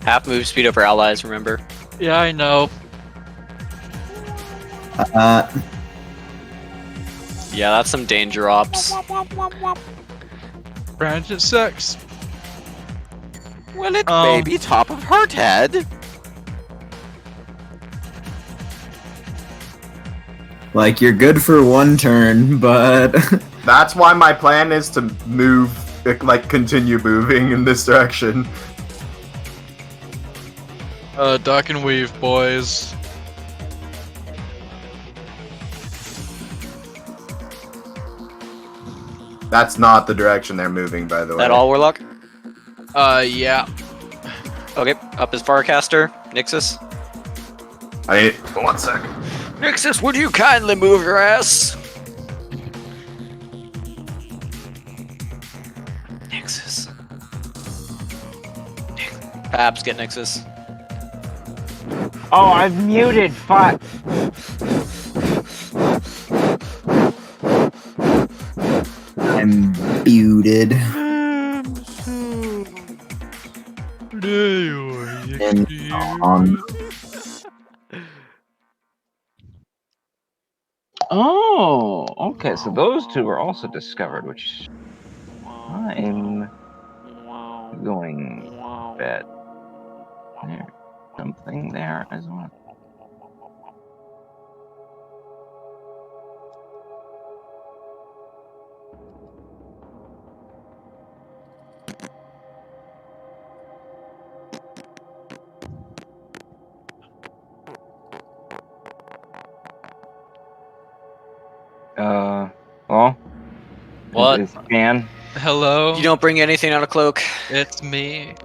Half move speed over allies, remember? Yeah, I know. Yeah, that's some danger ops. Branch at 6. Well, it Um, may be top of her head. Like, you're good for one turn, but That's why my plan is to move, like, continue moving in this direction. Duck and weave, boys. That's not the direction they're moving, by the way. That all, Warlock? Yeah. Okay, up is Farcaster. Nixus. I need 1 sec. Nixus, would you kindly move your ass? Nixus. Pabs, get Nixus. Oh, I've muted. Fuck. I'm muted. And on. Oh, okay. So those two were also discovered, which I'm going bet there's something there as well. Well, What? It's Dan. Hello? You don't bring anything on a cloak. It's me.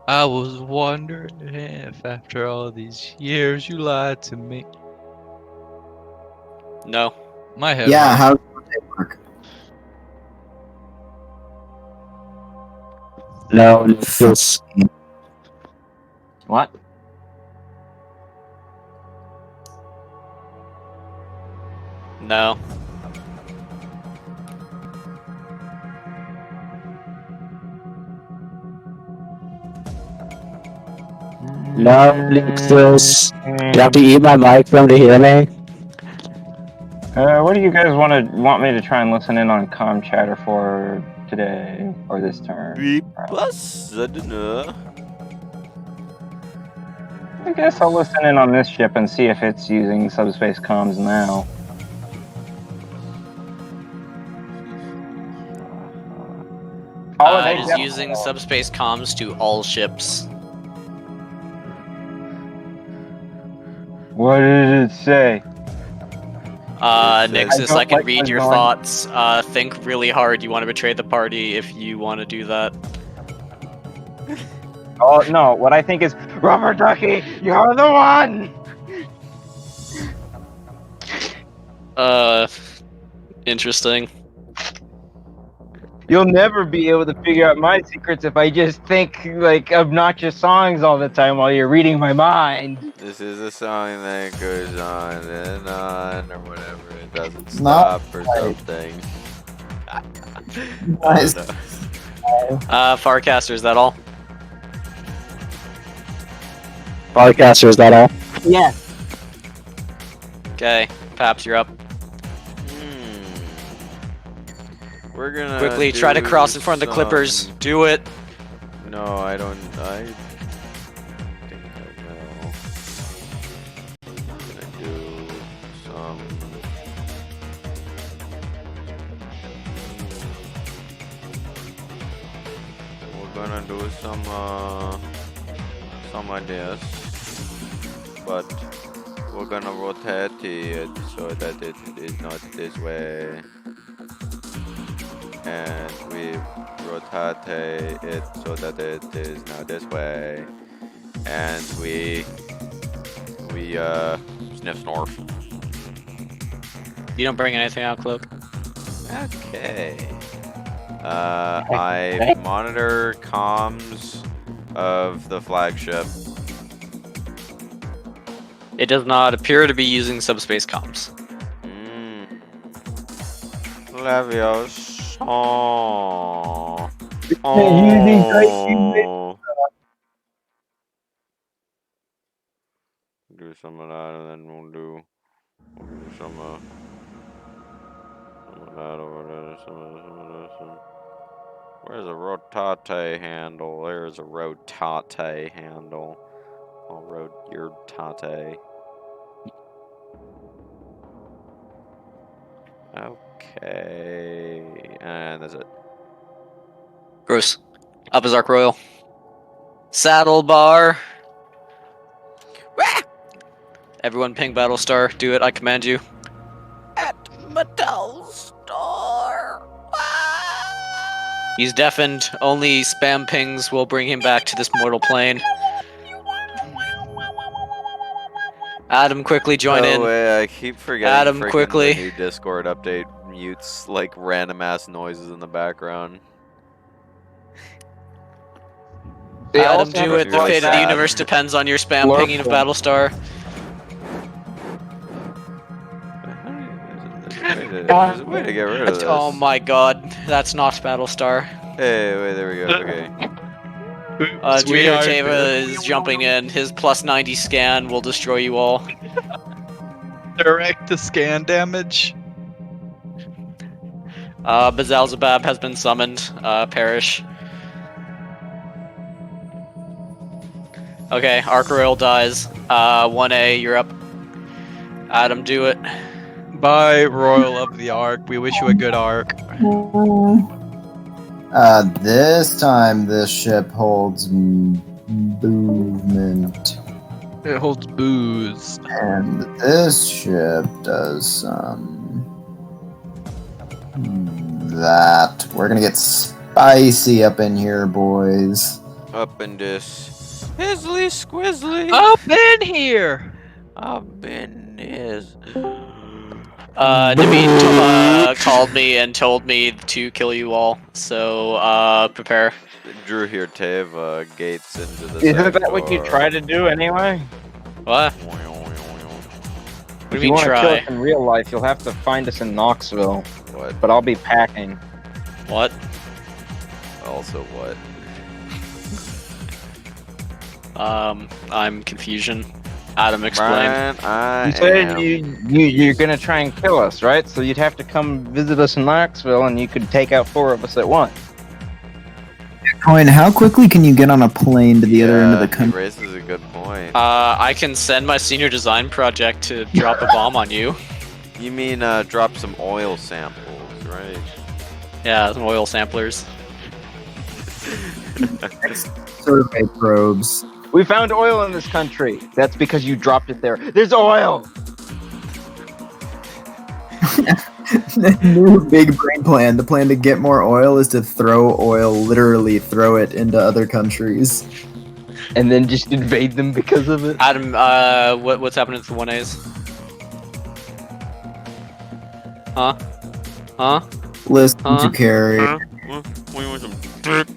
I was wondering if after all these years you lied to me. No. My head. Yeah, hurts. how does it work? No, This what? No. No, Nixus. You have to eat my mic for him to hear me. What do you guys want me to try and listen in on comm chatter for today or this turn? I guess I'll listen in on this ship and see if it's using subspace comms now. It is using subspace comms to all ships. What did it say? Nixus, I I don't can like read my your noise. thoughts. Think really hard. You want to betray the party if you want to do that. Oh no, what I think is, Rubber Ducky, you're the one! Interesting. You'll never be able to figure out my secrets if I just think like obnoxious songs all the time while you're reading my mind. This is a song that goes on and on, or whatever. It doesn't Not stop or right. something. Nice. I don't know. Farcaster, is that all? Podcaster, is that all? Yeah. Okay, Paps, you're up. We're gonna Quickly, try to do cross in front of the Clippers. some- Do it. No, I don't. I think I will. I'm gonna do some. We're gonna do some of this, but we're gonna rotate it so that it is not this way, and we rotate it so that it is now this way, and we sniff snort. You don't bring anything out, Cloak. Okay. I monitor comms of the flagship. It does not appear to be using subspace comms. Leviosa. Oh. Do some of that, and then we'll do some of that over there. Some of this. Where's a rotate handle? There's a rotate handle. I'll rotate. Okay, and that's it. Gross. Up is Arc Royal. Saddle bar. Everyone ping Battlestar. Do it, I command you. At Battlestar. He's deafened. Only spam pings will bring him back to this mortal plane. Adam, quickly join in. Way, I keep forgetting. Adam, freaking quickly. The new Discord update mutes like random ass noises in the background. Adam, do it. The really fate of the sad. universe depends on your spam Blurp pinging of them. Battlestar. There's a way to get rid of this. Oh my god, that's not Battlestar. Hey, wait, there we go. Okay. Drio Teva is jumping in. His plus 90 scan will destroy you all. Direct to scan damage. Bazalzabab has been summoned. Perish. Okay, Arc Royal dies. 1A, you're up. Adam, do it. Bye, Royal of the Ark. We wish you a good arc. This time this ship holds movement, It holds booze. and this ship does that. We're gonna get spicy up in here, boys. Up in this. Hizzly squizzly. Up in here! Up in this. David called me and told me to kill you all, so prepare. Drew here, Tave gates into the. Isn't that what you try to do anyway? What? What do If you you mean want to kill try? us in real life, you'll have to find us in Knoxville. What? But I'll be packing. What? Also what? I'm confusion. Adam, explain. Brian, I You said am. you're gonna try and kill us, right? So you'd have to come visit us in Knoxville, and you could take out 4 of us at once. Coin, how quickly can you get on a plane to the other end of the He country? raises a good point. I can send my senior design project to drop a bomb on you. You mean drop some oil samples, right? Yeah, some oil samplers. Survey probes. We found oil in this country. That's because you dropped it there. There's oil. The new big brain plan. The plan to get more oil is to throw oil, literally throw it into other countries. And then just invade them because of it. Adam, what's happening to the 1As? Huh? Huh? Listen Huh? to carry. Huh? What do you want some dick?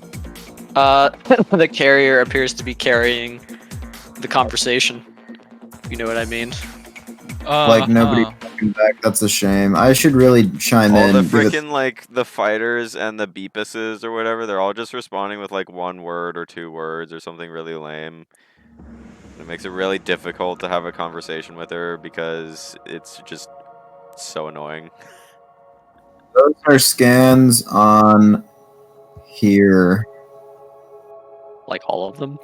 The carrier appears to be carrying the conversation. You know what I mean? Like nobody fucking back. That's a shame. I should really chime All in. the give it- freaking like the fighters and the beepuses or whatever, they're all just responding with like 1 word or 2 words or something really lame. It makes it really difficult to have a conversation with her because it's just so annoying. Those are scans on here. Like all of them.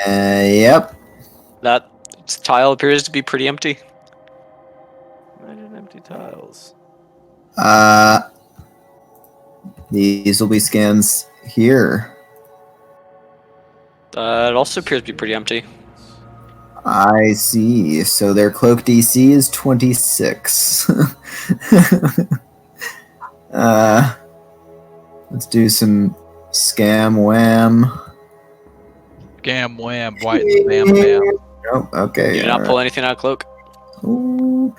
Yep. That tile appears to be pretty empty. Imagine empty tiles. These will be scans here. It also appears to be pretty empty. I see. So their cloak DC is 26. Let's do some scam wham. Gam wham, white and bam bam. Oh, okay. You did not pull anything out of cloak,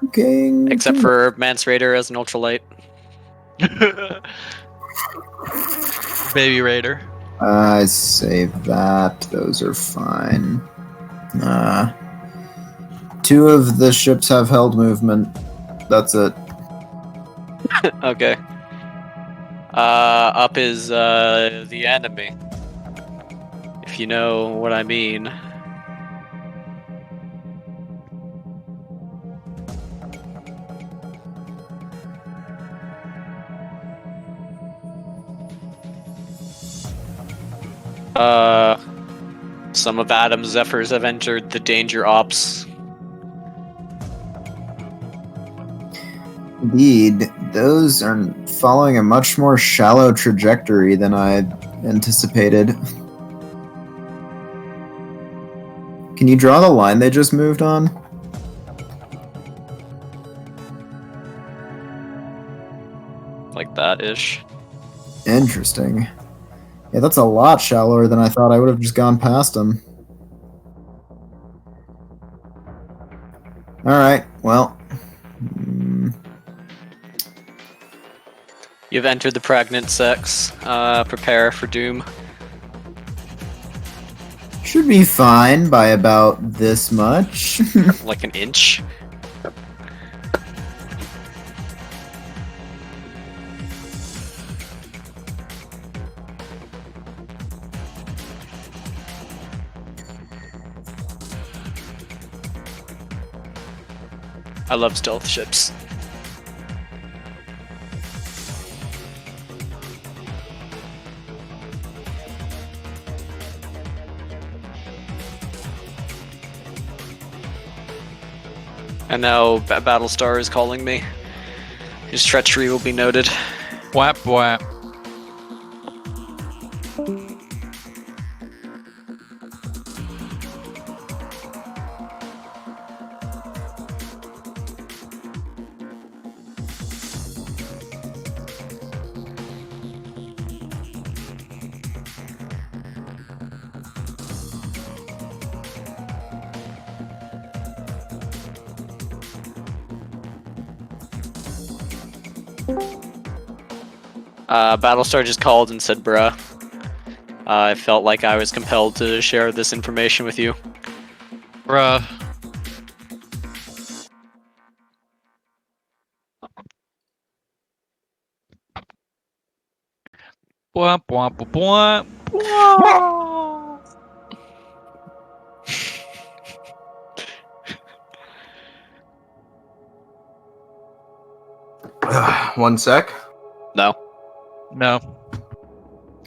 Okay. except for Mance Raider as an ultralight. Baby Raider. I save that. Those are fine. 2 of the ships have held movement. That's it. Okay. Up is the enemy. If you know what I mean. Some of Adam's Zephyrs have entered the danger ops. Indeed, those are following a much more shallow trajectory than I anticipated. Can you draw the line they just moved on? Like that-ish. Interesting. Yeah, that's a lot shallower than I thought. I would have just gone past them. Alright, well. You've entered the pregnant sex. Prepare for doom. Should be fine by about this much. Like an inch. I love stealth ships. And now Battlestar is calling me. His treachery will be noted. Whap whap. Battlestar just called and said, bruh. I felt like I was compelled to share this information with you. Bruh. Bwah, bwah, bwah, bwah. One sec. No. No.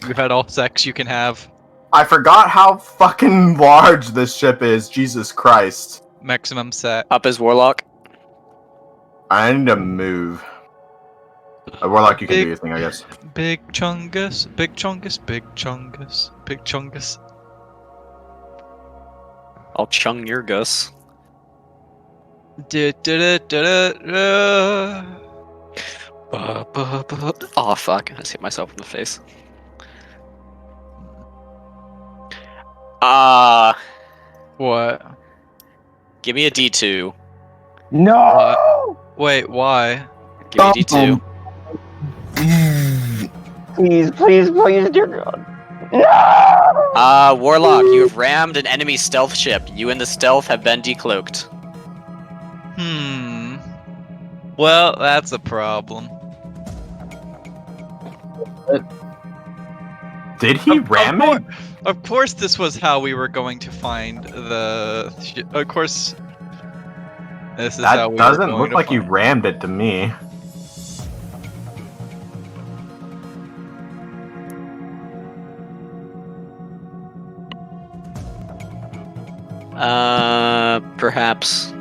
You've had all sex you can have. I forgot how fucking large this ship is. Jesus Christ. Maximum set. Up is Warlock. I need to move. Warlock, you can do Big- your thing, I guess. Big chungus, big chungus, big chungus, big chungus. I'll chung your Gus. Oh fuck, I just hit myself in the face. What? Give me a D2. No! Wait, why? Give me a D2. Please, please, please, dear God. No! Warlock, you have rammed an enemy stealth ship. You and the stealth have been decloaked. Well, that's a problem. Did he ram it? Of course, this was how we were going to find the. Of course, this is how That we doesn't were going look to like you find. rammed it to me. Perhaps.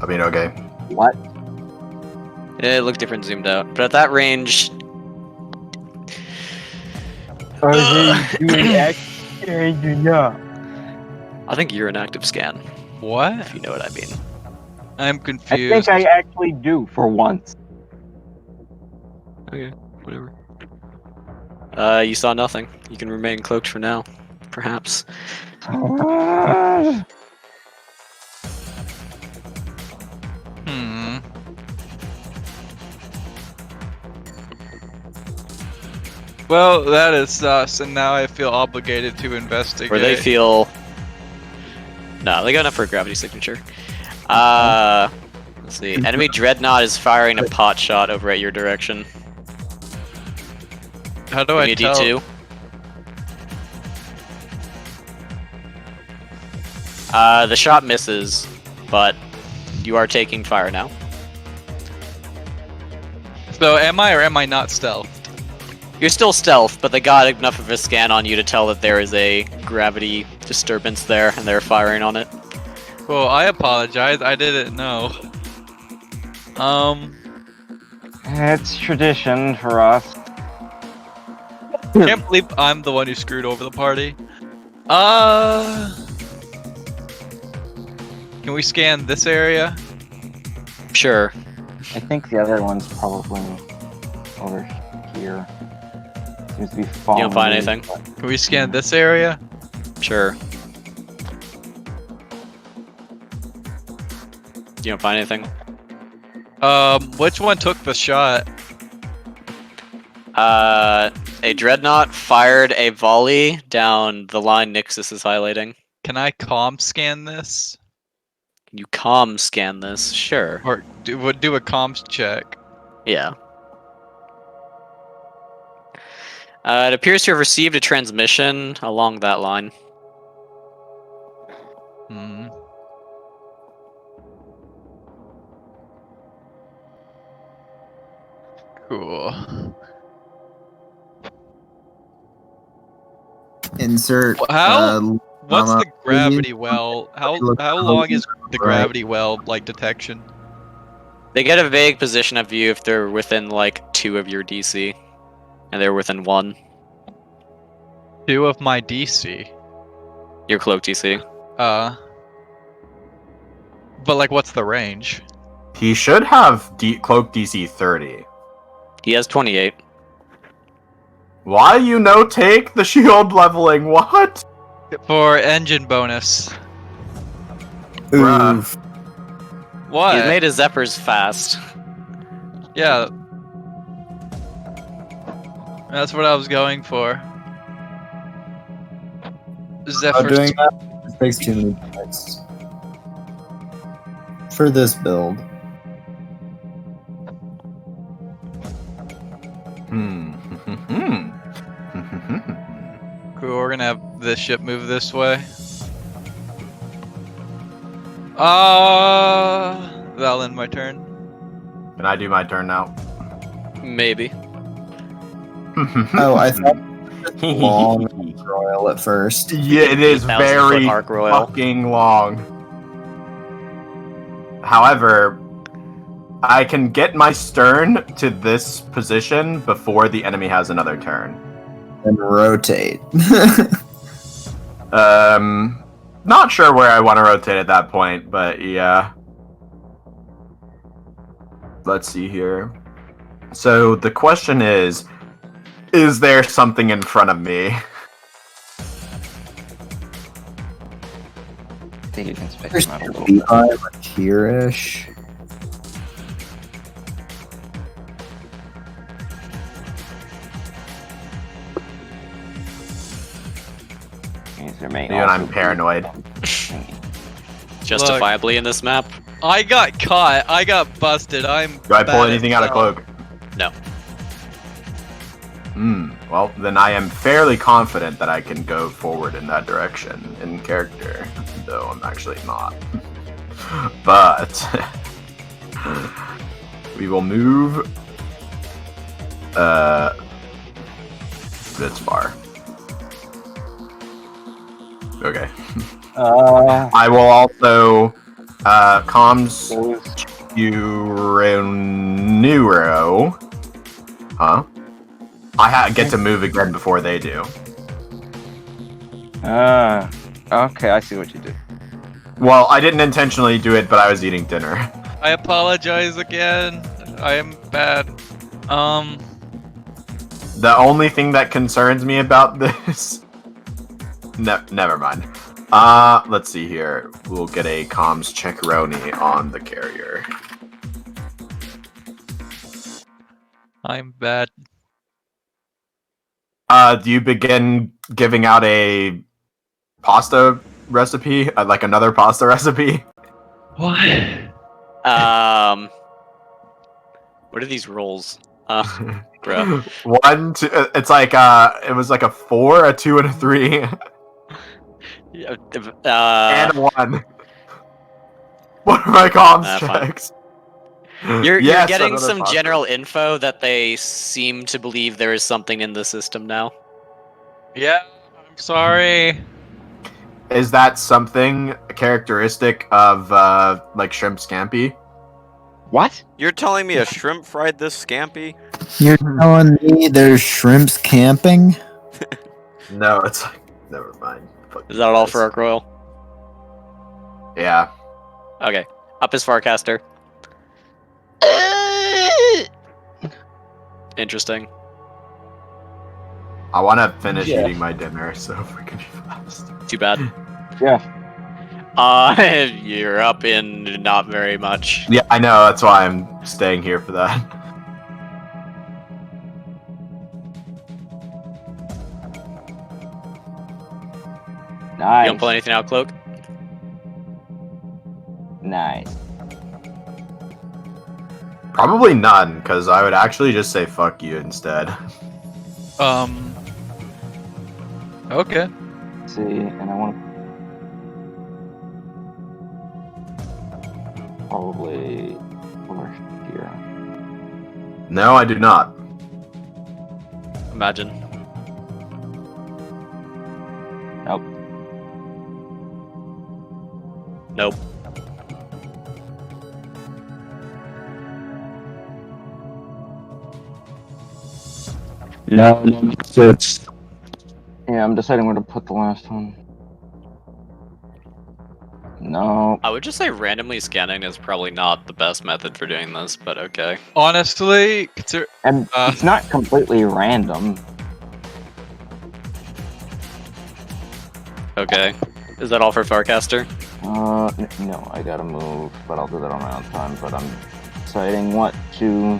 I mean, okay. What? It looked different zoomed out, but at that range, Are they doing X-ray or not? I think you're an active scan, What? if you know what I mean. I'm I confused. think I actually do for once. Okay, whatever. You saw nothing. You can remain cloaked for now, perhaps. Well, that is sus, and now I feel obligated to investigate. Where they feel. No, they got enough for a gravity signature. Let's see. Enemy dreadnought is firing a pot shot over at your direction. How do I Give me a tell? D2. The shot misses, but you are taking fire now. So am I or am I not stealth? You're still stealth, but they got enough of a scan on you to tell that there is a gravity disturbance there, and they're firing on it. Well, I apologize. I didn't know. It's tradition for us. Can't believe I'm the one who screwed over the party. Can we scan this area? Sure. I think the other one's probably over here. Seems to be You falling. don't find anything? Can we scan this area? Sure. You don't find anything? Which one took the shot? A dreadnought fired a volley down the line Nixus is highlighting. Can I comm scan this? Can you comm scan this? Sure. Or do a comms check? Yeah. It appears to have received a transmission along that line. Cool. Insert. What's llama. the gravity well? How long is the gravity well like detection? They get a vague position of view if they're within like 2 of your DC, and they're within 1. 2 of my DC. Your cloak DC. But like, what's the range? He should have cloak DC 30. He has 28. Why you no take the shield leveling? What? For engine bonus. Bruh. What? He's made his Zephyrs fast. Yeah. That's what I was going for. Zephyr. Doing that it takes too many points. For this build. Cool, we're gonna have this ship move this way. That'll end my turn. Can I do my turn now? Maybe. Oh, I thought it was long royal at first. Yeah, it is 8,000 very foot arc royal. fucking long. However, I can get my stern to this position before the enemy has another turn. And rotate. Not sure where I want to rotate at that point, but yeah. Let's see here. So the question is there something in front of me? I think you can space There's them out a little bit. behind like here-ish. may Even also I'm be paranoid. Justifiably in this map. I got caught. I got busted. I'm. Do I pull bad anything as out of hell. cloak? No. Well, then I am fairly confident that I can go forward in that direction in character, though I'm actually not. But we will move this far. Okay. I will also comms Neuro. Huh? I get to move again before they do. Okay, I see what you did. Well, I didn't intentionally do it, but I was eating dinner. I apologize again. I am bad. The only thing that concerns me about this... never mind. Let's see here. We'll get a comms checkeroni on the carrier. I'm bad. Do you begin giving out a pasta recipe? Like another pasta recipe? What? What are these rolls? Bro. 1, 2. It's like it was like a 4, a 2, and a 3, and a 1. What are my comms fine. checks? You're Yes, getting another some pasta. general info that they seem to believe there is something in the system now. Yeah, I'm sorry. Is that something characteristic of like shrimp scampi? What? You're telling me a shrimp fried this scampi? You're telling me there's shrimps camping? No, it's like never mind. Fuck Is that all for Arc Royal? Yeah. Okay. Up is Farcaster. Interesting. I want to finish Yeah. eating my dinner, so if we can be fast. Too bad. Yeah. You're up in not very much. Yeah, I know. That's why I'm staying here for that. Nice. You don't pull anything out, Cloak? Nice. Probably none, because I would actually just say fuck you instead. Okay. Let's see, and I want to probably over here. No, I do not. Imagine. Nope. Nope. No, no, it's Yeah, I'm deciding where to put the last one. No. I would just say randomly scanning is probably not the best method for doing this, but okay. Honestly, And it's not completely random. Okay. Is that all for Farcaster? No, I gotta move, but I'll do that on my own time. But I'm deciding what to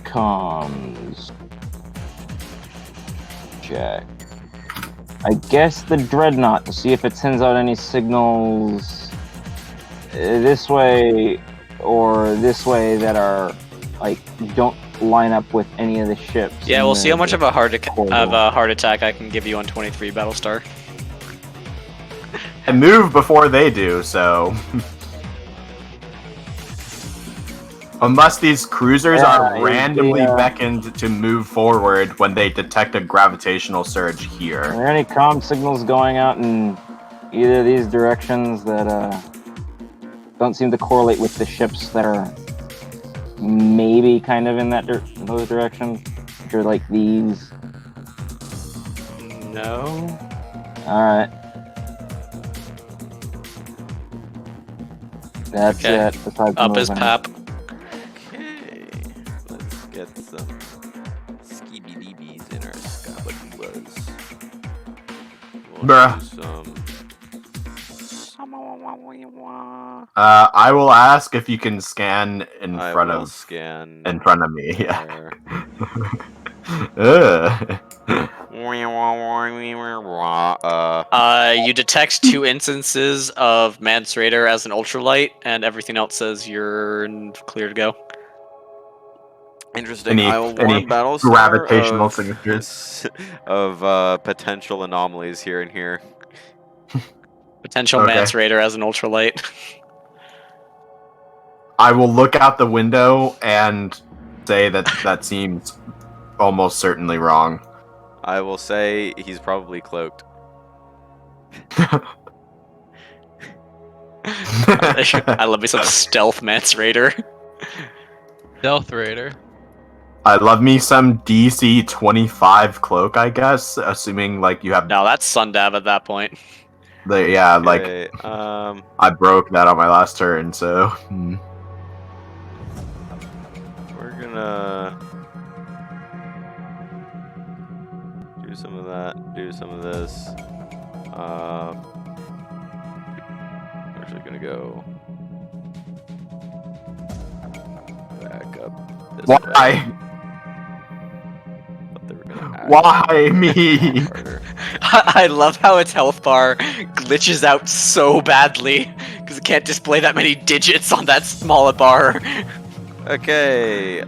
comms check. I guess the Dreadnought to see if it sends out any signals this way or this way that are like don't line up with any of the ships. Yeah, in we'll see how much the of a heart corridor. heart attack I can give you on 23 Battlestar. I move before they do, so... Unless these cruisers are randomly beckoned to move forward when they detect a gravitational surge here. Are there any comm signals going out in either of these directions that don't seem to correlate with the ships that are maybe kind of in that those directions? Which are like these. No. Alright. That's Okay. it. Besides Up is moving. Pap. Okay, let's get some skibby-deebies in our scabadoobas. We'll Bruh. do some... I will ask if you can scan in I front will of scan in front of me. Yeah. there. Ugh. You detect 2 instances of Mance Raider as an ultralight, and everything else says you're clear to go. Interesting. I will Any warn Battlestar gravitational of, signatures? of potential anomalies here and here. Potential Okay. Mance Raider as an ultralight. I will look out the window and say that seems almost certainly wrong. I will say he's probably cloaked. I love me some stealth Mance Raider. Stealth Raider. I love me some DC 25 cloak, I guess, assuming like you have No, that's Sundav at that point. Okay, I broke that on my last turn, so we're gonna do some of that, do some of this. We're actually gonna go back up this way. why? But they were gonna act Why me? harder. I love how its health bar glitches out so badly because it can't display that many digits on that small a bar. Okay,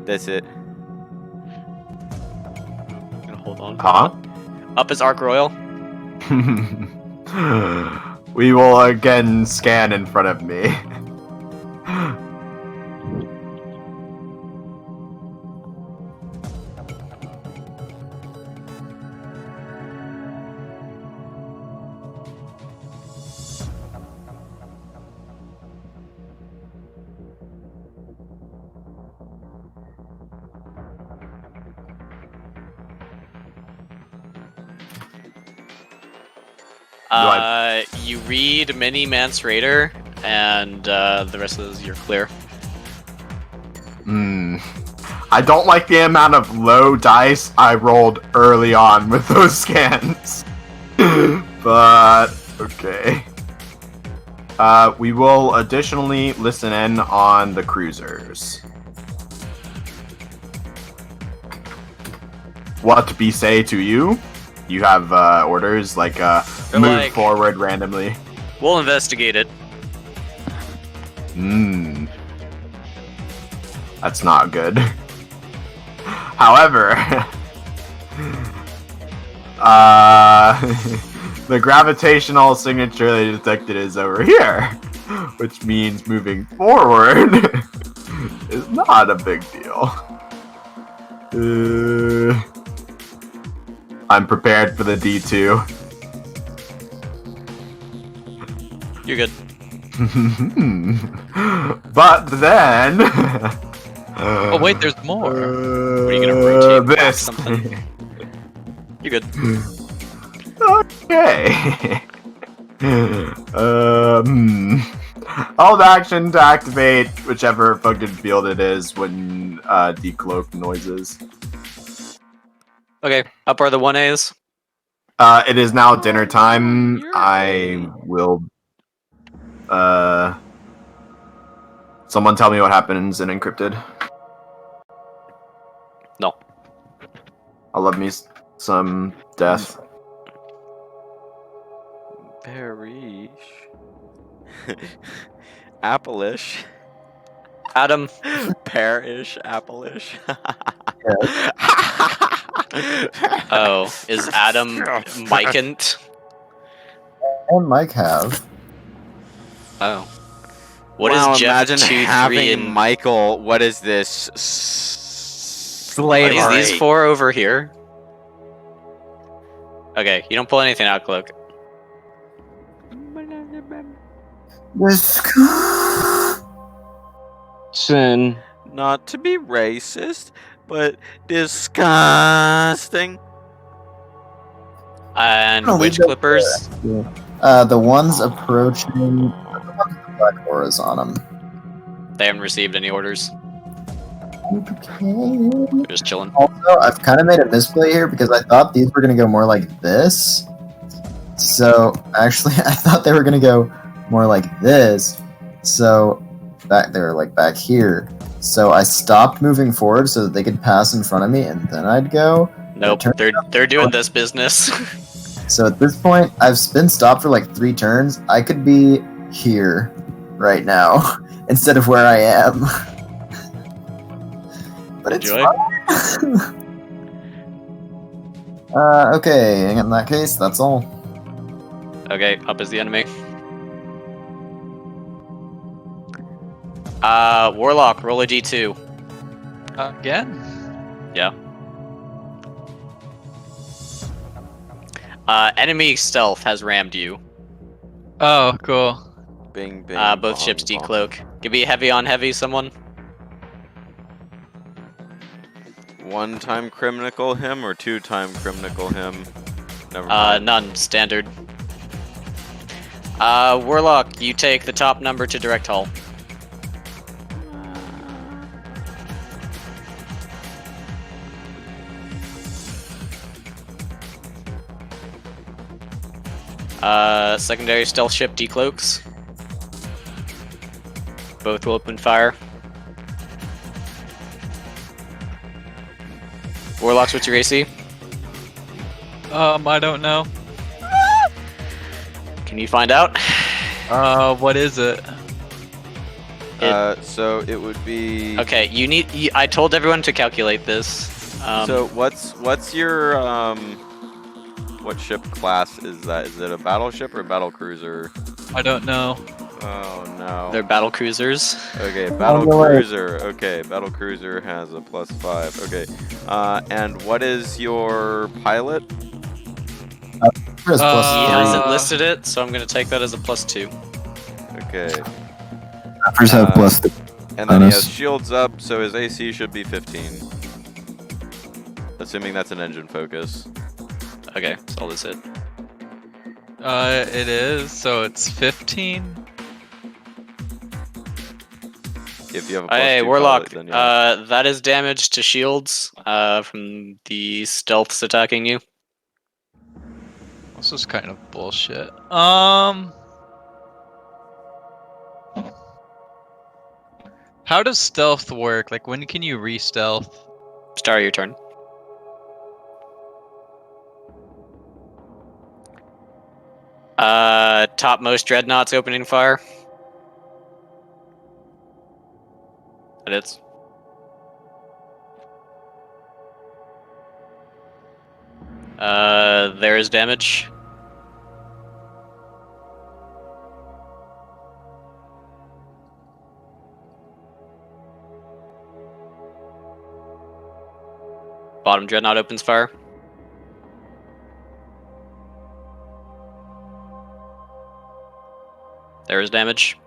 that's it. Hold on. Huh? Up is Arc Royal. We will again scan in front of me. You read Mini Mance Raider, and the rest of those you're clear. I don't like the amount of low dice I rolled early on with those scans. But, okay. We will additionally listen in on the cruisers. What be say to you? You have orders like They're move like- forward randomly. We'll investigate it. That's not good. However, the gravitational signature they detected is over here, which means moving forward is not a big deal. I'm prepared for the D2. You're good. But then... Oh wait, there's more. What are you gonna rotate back this. something? You're good. Okay. Hold action to activate whichever fucking field it is when decloak noises. Okay, up are the 1As. It is now dinner time. I will. Someone tell me what happens in encrypted. No. I love me some death. Perish. Appleish. Adam. Perish. Appleish. Oh, is Adam Micant? And Mike have. Oh. What wow, is Jeff imagine 2, 3, having and... Michael. What is this? What Slavery. is these 4 over here? Okay, you don't pull anything out, Cloak. Sin. Not to be racist, but disgusting. And No, witch leave clippers? The ones approaching. The black auras on them. They haven't received any orders. Okay. They're just chilling. Also, I've kind of made a misplay here because I thought these were going to go more like this. So, actually, I thought they were going to go more like this. So, they were like back here. So I stopped moving forward so that they could pass in front of me, and then I'd go. Nope, they're doing this business. So at this point, I've been stopped for like 3 turns. I could be here right now instead of where I am. But it's Enjoy. fine. Okay, in that case, that's all. Okay, up is the enemy. Warlock, roll a d2. Again? Yeah. Enemy stealth has rammed you. Oh, cool. Bing, bing. Both bong, ships bong. decloak. Give me a heavy on heavy, someone. 1-time critical him or 2-time critical him? Never mind. None. Standard. Warlock, you take the top number to direct hull. Secondary stealth ship decloaks. Both will open fire. Warlocks, what's your AC? I don't know. Can you find out? What is it? So it would be. Okay, I told everyone to calculate this. So what's your what ship class is that? Is it a battleship or a battle cruiser? I don't know. Oh no. They're battle cruisers. Okay, battle cruiser. Okay, battle cruiser has a +5. Okay, and what is your pilot? He hasn't listed it, so I'm gonna take that as a +2. Okay. First have plus the And then he has bonus. shields up, so his AC should be 15. Assuming that's an engine focus. Okay, so I'll just hit. It is, so it's 15. If you have a Hey, +2 Warlock, pilot, then yeah. that is damage to shields from the stealths attacking you. This is kind of bullshit. How does stealth work? Like, when can you re-stealth? Start your turn. Topmost dreadnoughts opening fire. That hits. There is damage. Bottom dreadnought opens fire. There is damage.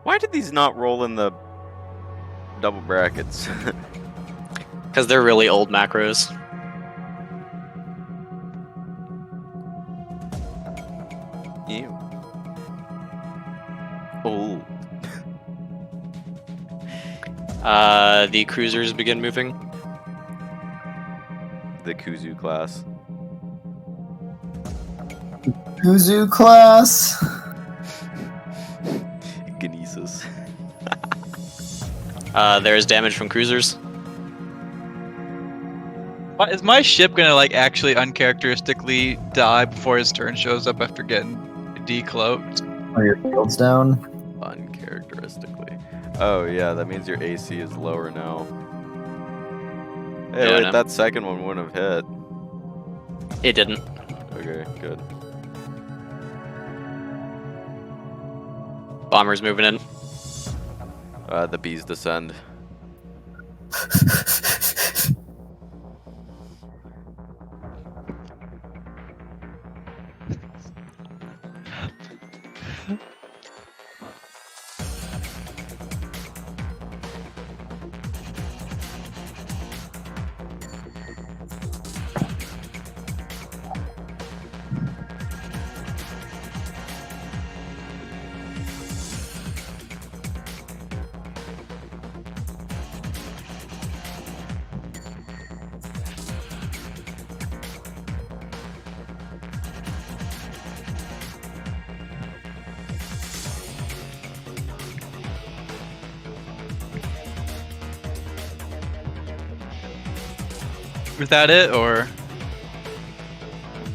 Why did these not roll in the double brackets? Because they're really old macros. Ew. Oh. The cruisers begin moving. The Kuzu class. Kuzu class. Genesis. There is damage from cruisers. Is my ship gonna, like, actually uncharacteristically die before his turn shows up after getting decloaked? Are your shields down? Uncharacteristically. Oh yeah, that means your AC is lower now. Hey, Yeah, I wait, know. that second one wouldn't have hit. It didn't. Okay, good. Bombers moving in. The bees descend. Is that it, or?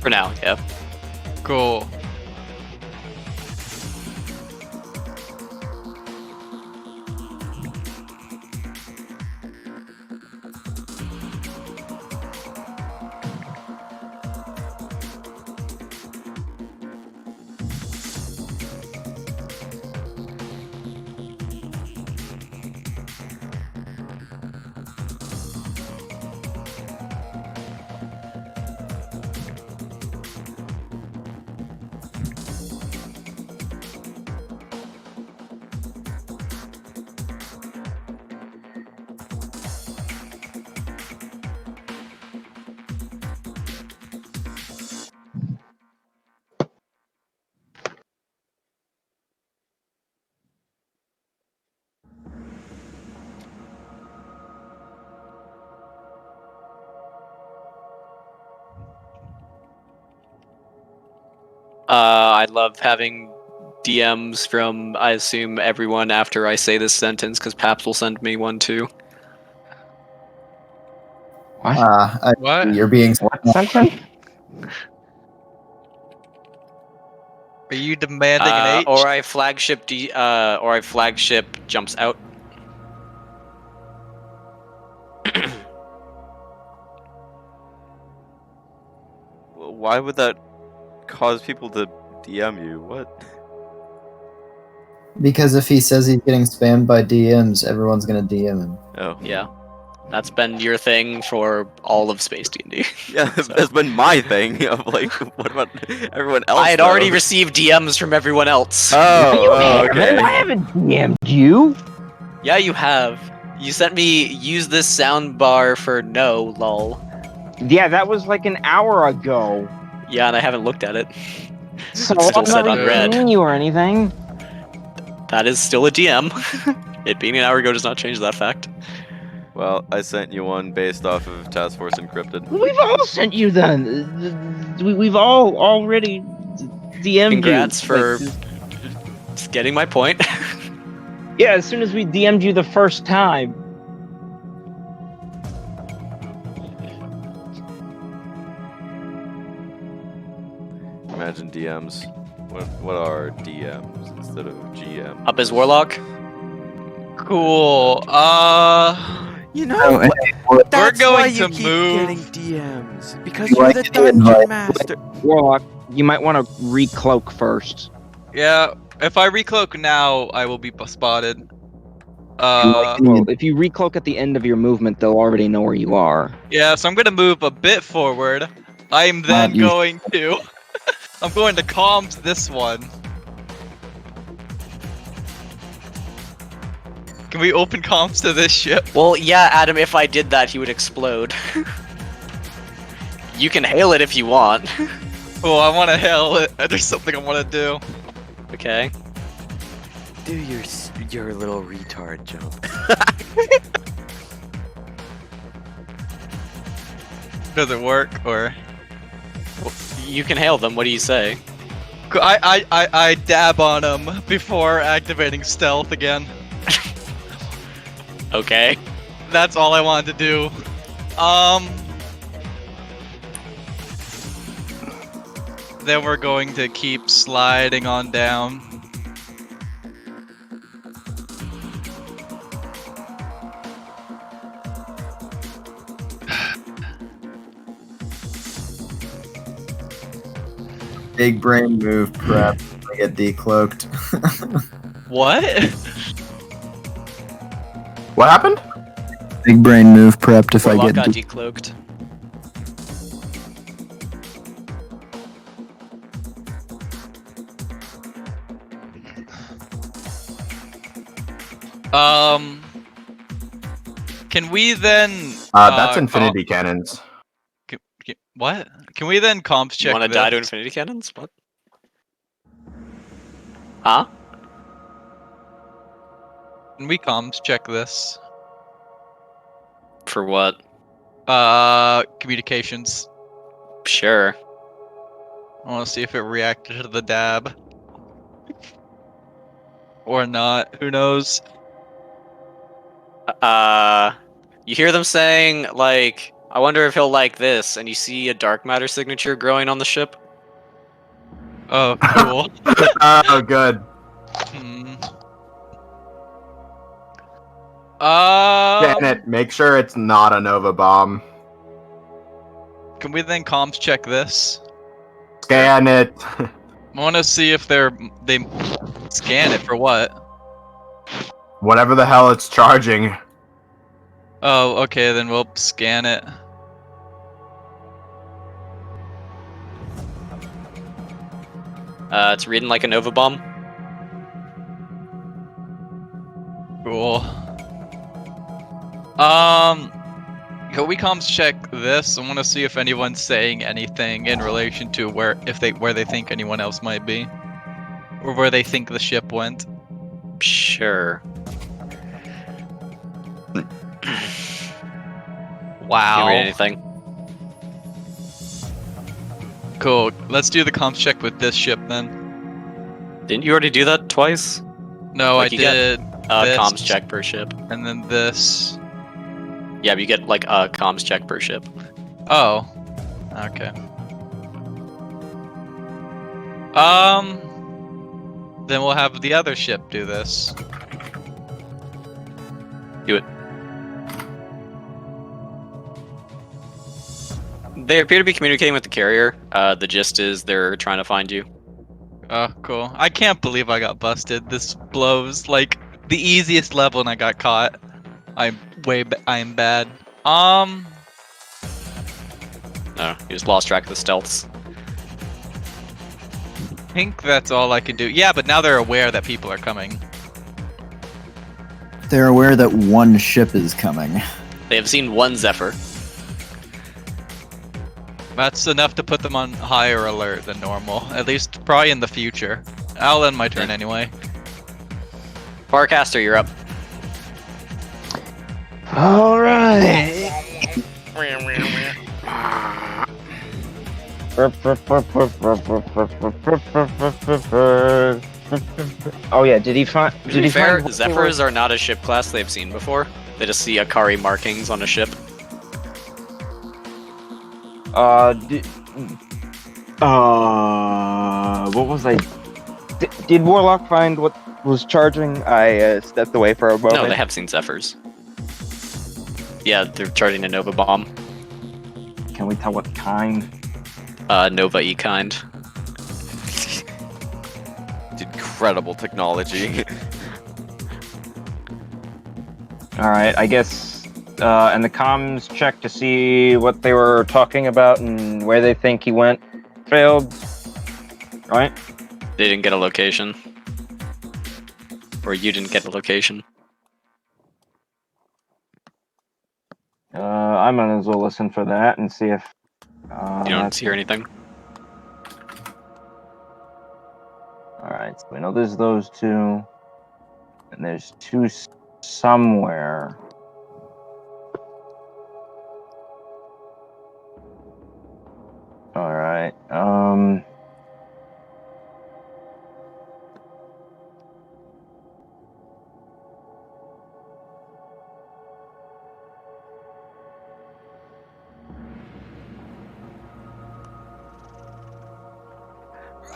For now, yeah. Cool. I love having DMs from, I assume, everyone after I say this sentence, because Paps will send me one too. What? What? You're being What sentence? Are you demanding an H? Or I flagship jumps out. Why would that cause people to DM you? What? because if he says he's getting spammed by DMs, everyone's gonna DM him. Oh. Yeah. That's been your thing for all of Space D&D. Yeah, So- that's been my thing. Of like, what about everyone else? I had already though? received DMs from everyone else. Oh, okay. I haven't DM'd you. Yeah, you have. You sent me use this soundbar for no, lol. Yeah, that was like an hour ago. Yeah, and I haven't looked at it. So It's still I'm set not unread. reading you or anything. That is still a DM. It being an hour ago does not change that fact. Well, I sent you one based off of Task Force Encrypted. We've all sent you then. We've all already DM'd Congrats you. for Like, getting my point. yeah, as soon as we DM'd you the first time. Imagine DMs. What are DMs instead of GM? Up as Warlock. Cool. You know, We're that's going why you to keep move. getting DMs because You you're like the to dungeon invite- master. Warlock, you might want to recloak first. Yeah, if I recloak now, I will be spotted. Well, if you recloak at the end of your movement, they'll already know where you are. Yeah, so I'm gonna move a bit forward. I'm then you- going to... I'm going to comms this one. Can we open comms to this ship? Well, yeah, Adam, if I did that, he would explode. You can hail it if you want. Oh, I want to hail it. There's something I want to do. Okay. Do your little retard jump. Does it work, or... You can hail them, what do you say? I dab on him before activating stealth again. Okay. That's all I wanted to do. Then we're going to keep sliding on down. Big brain move prep. I get decloaked. What? What happened? Big brain move prepped if Warlock I got get decloaked. Can we then? That's infinity cannons. What? Can we then comps check? You want to this? die to infinity cannons? What? Huh? Can we comms check this? For what? Communications. Sure. I want to see if it reacted to the dab. Or not. Who knows? You hear them saying, like, I wonder if he'll like this, and you see a dark matter signature growing on the ship. Oh, cool. Oh, good. Hmm. Scan it. Make sure it's not a Nova bomb. Can we then comms check this? Scan it. I want to see if they scan it for what. Whatever the hell it's charging. Oh, okay, then we'll scan it. It's reading like a Nova bomb. Cool. Can we comms check this? I want to see if anyone's saying anything in relation to where they think anyone else might be, or where they think the ship went. Sure. Wow. Can't read anything. Cool. Let's do the comms check with this ship then. Didn't you already do that twice? No, Like I you get, did. This, comms check per ship. and then this. Yeah, but you get like a comms check per ship. Oh. Okay. Then we'll have the other ship do this. Do it. They appear to be communicating with the carrier. The gist is they're trying to find you. Oh, cool. I can't believe I got busted. This blows. Like, the easiest level and I got caught. I'm bad. No, you just lost track of the stealths. I think that's all I can do. Yeah, but now they're aware that people are coming. They're aware that one ship is coming. They have seen one Zephyr. That's enough to put them on higher alert than normal. At least probably in the future. I'll end my turn anyway. Farcaster, you're up. All right. Oh yeah, did he find? To be fair, Zephyrs are not a ship class they've seen before. They just see Akari markings on a ship. What was I? Did Warlock find what was charging? I stepped away for a moment. No, they have seen Zephyrs. Yeah, they're charging a Nova bomb. Can we tell what kind? Nova E kind. Incredible technology. All right, I guess. And the comms check to see what they were talking about and where they think he went failed. Right? They didn't get a location. Or you didn't get a location. I might as well listen for that and see if. You don't hear anything? Alright, so we know there's those two. And there's two somewhere. Alright,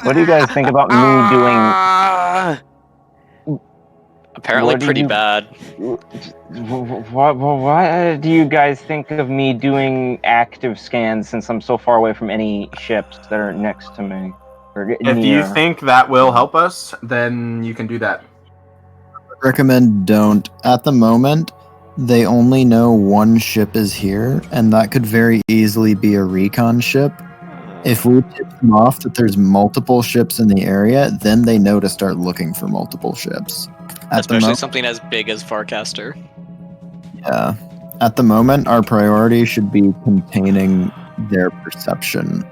what do you guys think about me doing? Apparently pretty bad. What do you guys think of me doing active scans since I'm so far away from any ships that are next to me? Or If near? you think that will help us, then you can do that. Recommend don't. At the moment, they only know one ship is here, and that could very easily be a recon ship. If we tip them off that there's multiple ships in the area, then they know to start looking for multiple ships. Especially something as big as Farcaster. Yeah. At the moment, our priority should be containing their perception.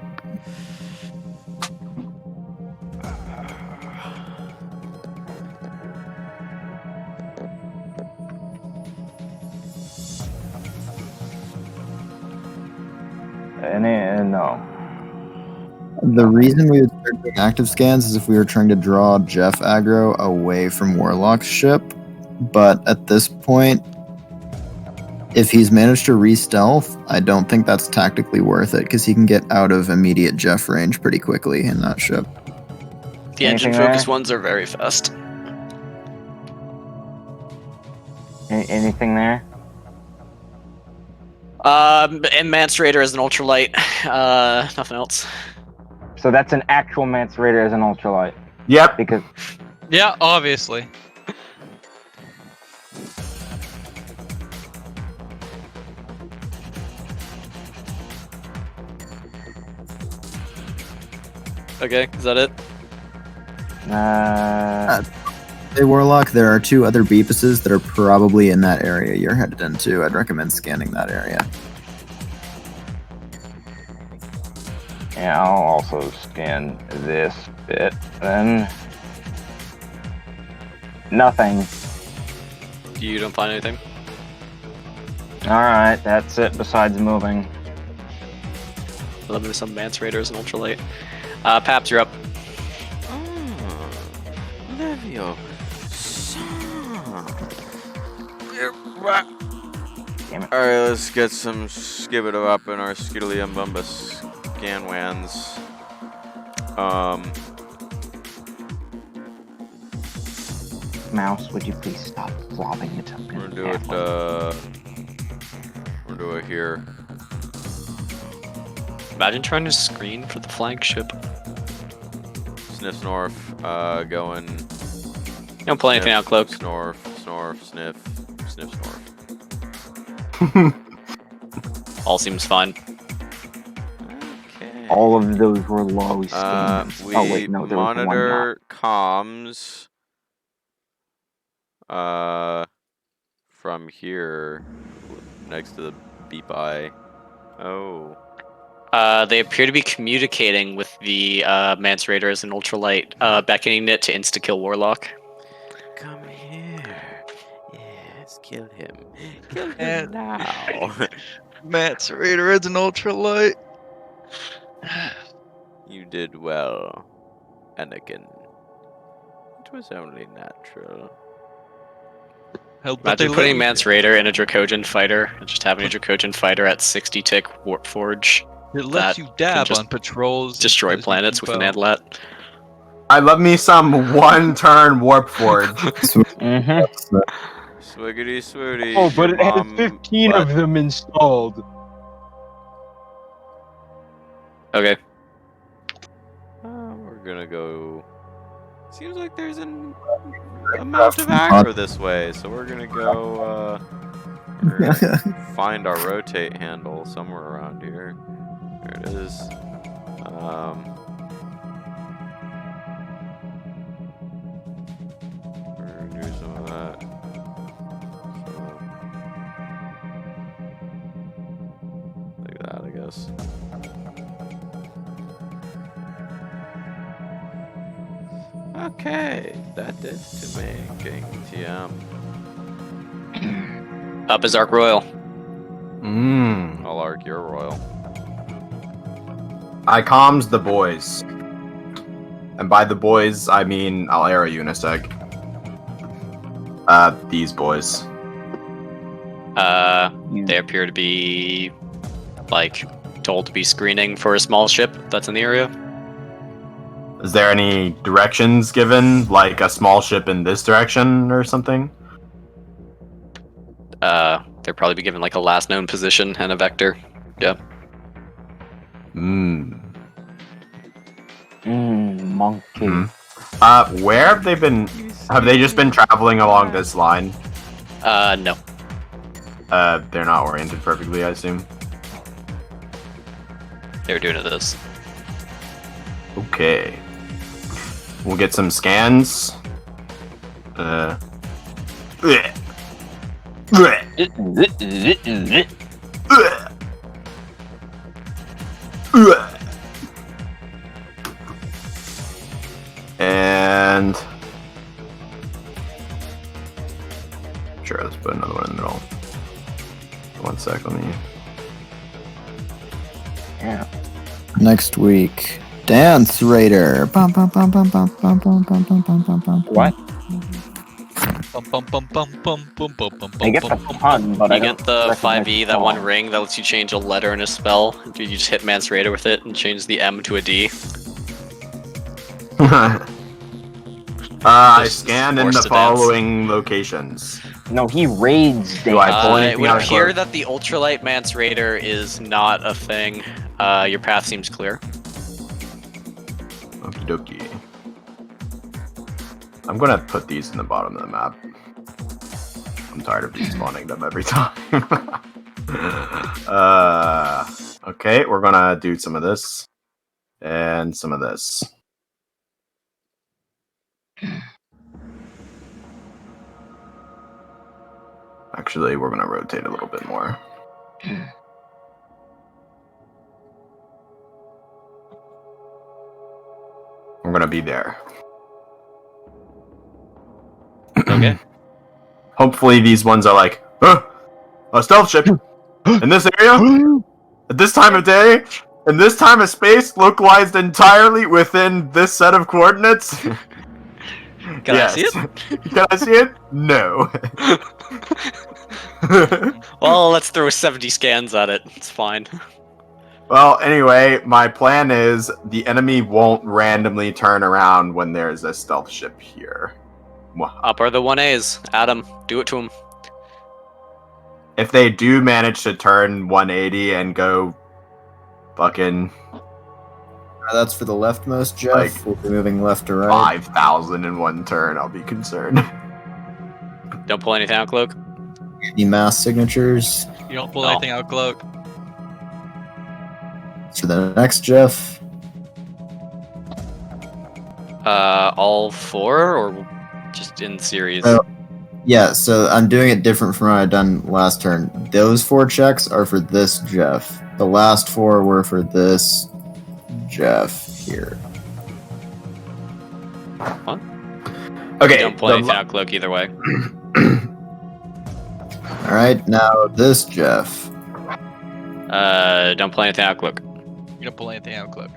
No. The reason we would start doing active scans is if we were trying to draw Jeff aggro away from Warlock's ship, but at this point, If he's managed to re-stealth, I don't think that's tactically worth it because he can get out of immediate Jeff range pretty quickly in that ship. The engine-focused ones are very fast. Anything there? And Mance Raider is an ultralight. Nothing else. So that's an actual Mance Raider as an ultralight. Yep. Because Yeah, obviously. Okay, is that it? Hey Warlock, there are 2 other Beepuses that are probably in that area you're headed into. I'd recommend scanning that area. yeah, I'll also scan this bit. Then nothing. You don't find anything? All right, that's it. Besides moving. Limited some Mance Raiders and ultralight. Paps, you're up. Livio. Damn it. Alright, let's get some skibidi up in our skiddly umbumbus scanwans. Mouse, would you please stop flopping it up? We're gonna do it, we're gonna do it here. Imagine trying to screen for the flagship. Sniff north, going. You don't pull anything out, Cloak. Snorf, sniff, snorf. All seems fine. Okay. All of those were low scans. We Oh wait, no, there was one not. monitor comms. From here, next to the beep eye. Oh. They appear to be communicating with the Mance Raider as an ultralight, beckoning it to insta-kill Warlock. Come here. Yes, kill him. Kill him now. Mance Raider is an ultralight. You did well, Anakin. It was only natural. Imagine putting Mance Raider in a Dracogen fighter and just having a Dracogen fighter at 60 tick warp forge. It lets you dab just on patrols. Destroy planets with an Adlat. I love me some 1-turn warp forge. Swiggity swooty. Oh, but your it has mom 15 butt. of them installed. Okay. We're gonna go. Seems like there's an amount of aggro this way, so we're gonna go. We're gonna find our rotate handle somewhere around here. There it is. We're gonna do some of that. So, like that, I guess. Okay, that did to me, King TM. Up is Arc Royal. I'll arc your royal. I comms the boys. And by the boys, I mean I'll air a uniseg. These boys. They appear to be, like, told to be screening for a small ship that's in the area. Is there any directions given, like a small ship in this direction or something? They'll probably be given, like, a last known position and a vector. Yeah. Monkey. Where have they been? Have they just been traveling along this line? No. They're not oriented perfectly, I assume. They were doing it this. Okay. We'll get some scans. And sure, let's put another one in the middle. 1 sec, let me. Yeah. Next week, Dance Raider. Bum, bum, bum, bum, bum, bum, bum, bum, bum, bum, bum, bum. What? I get the pun, but I You don't get the recognize 5e, the that one song. ring that lets you change a letter in a spell. You just hit Mance Raider with it and change the M to a D. I Just scan in forced the to dance. following locations. No, he raids Do I pull It anything would out of appear cloak? that the Ultralight Mance Raider is not a thing. Your path seems clear. Okie dokie. I'm gonna put these in the bottom of the map. I'm tired of despawning them every time. Okay, we're gonna do some of this. And some of this. Actually, we're gonna rotate a little bit more. We're gonna be there. Okay. Hopefully these ones are like, a stealth ship in this area, at this time of day, in this time of space, localized entirely within this set of coordinates. Can I see it? Can I see it? No. Well, let's throw 70 scans at it. It's fine. Well, anyway, my plan is the enemy won't randomly turn around when there's a stealth ship here. Up are the 1As. Adam, do it to him. If they do manage to turn 180 and go fucking That's for the leftmost, Jeff. Like, We'll be moving left to right. 5,000 in one turn, I'll be concerned. Don't pull anything out, Cloak. The mass signatures. You don't pull No. anything out, Cloak. For the next, Jeff. All 4 or just in series? Yeah, so I'm doing it different from what I'd done last turn. Those 4 checks are for this Jeff. The last 4 were for this Jeff here. Okay, Don't pull anything out, Cloak, either way. Alright, now this Jeff. Don't pull anything out, Cloak. You don't pull anything out, Cloak.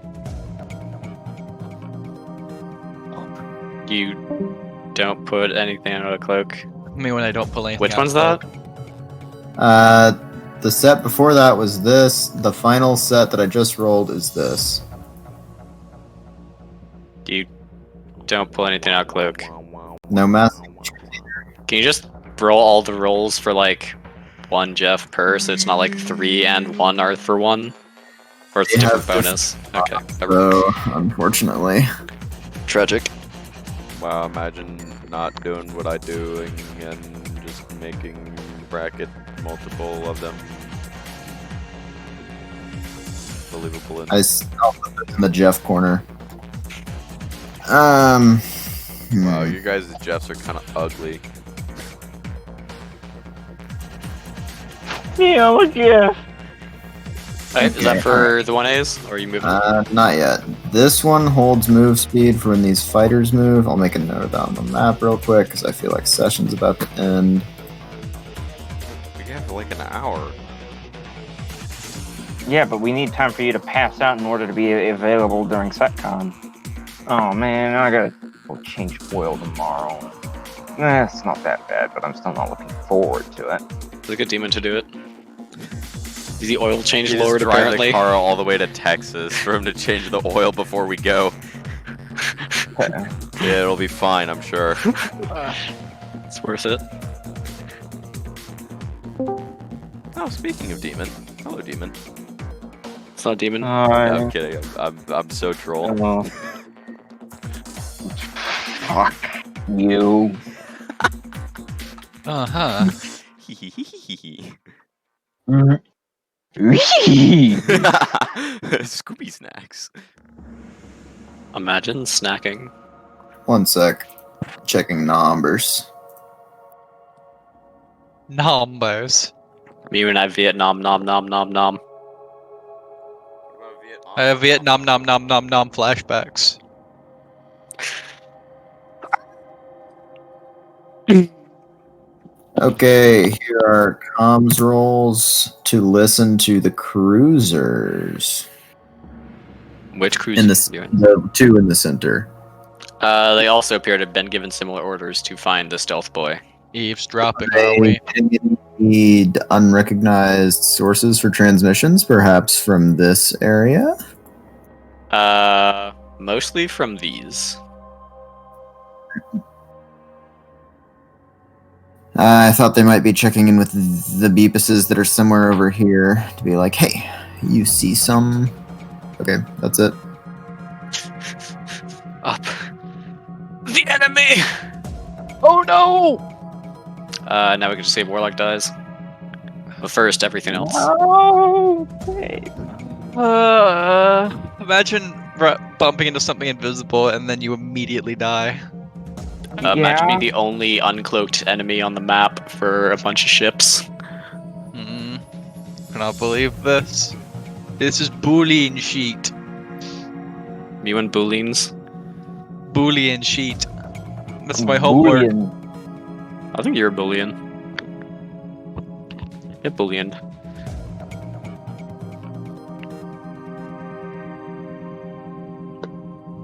You don't put anything out of Cloak. I mean, when I don't pull anything Which out, one's Cloak. that? The set before that was this. The final set that I just rolled is this. You don't pull anything out, Cloak. No mass. Can you just roll all the rolls for like 1 Jeff per, so it's not like 3 and 1 are for 1? Or it's a They different have bonus? Okay. So, unfortunately. Tragic. Wow, imagine not doing what I do and just making bracket multiple of them. Believable. I'll put it in the Jeff corner. Wow, hmm. you guys' Jeffs are kind of ugly. Yeah, look, yeah. Alright, is that for the 1As? Or are you moving? Not yet. This one holds move speed for when these fighters move. I'll make a note of that on the map real quick because I feel like session's about to end. We have like an hour. Yeah, but we need time for you to pass out in order to be available during SetCon. Oh man, I gotta go change oil tomorrow. It's not that bad, but I'm still not looking forward to it. It's a good demon to do it. Is the oil change You just lowered drive apparently? the car all the way to Texas for him to change the oil before we go. Yeah, it'll be fine, I'm sure. It's worth it. Oh, speaking of demon. Hello, demon. It's not a demon. I'm kidding. I'm so troll. Fuck you. Uh-huh. Scooby snacks. Imagine snacking. 1 sec. Checking numbers. Numbers. Me and I Vietnam nom nom nom nom. I have Vietnam nom nom nom nom flashbacks. Okay, here are comms rolls to listen to the cruisers. Which cruise In are the, you doing? the 2 in the center. They also appear to have been given similar orders to find the stealth boy. Eavesdropping, are we? They need unrecognized sources for transmissions, perhaps from this area. Mostly from these. I thought they might be checking in with the Beepuses that are somewhere over here to be like, hey, you see some? Okay, that's it. Up. The enemy! Oh no! Now we can just say Warlock dies. But first, everything else. Oh, babe. Imagine bumping into something invisible and then you immediately die. Imagine being the only uncloaked enemy on the map for a bunch of ships. Cannot believe this. This is Boolean sheet. You and Booleans? Boolean sheet. That's my homework. Boolean. I think you're a Boolean. Yeah, Boolean.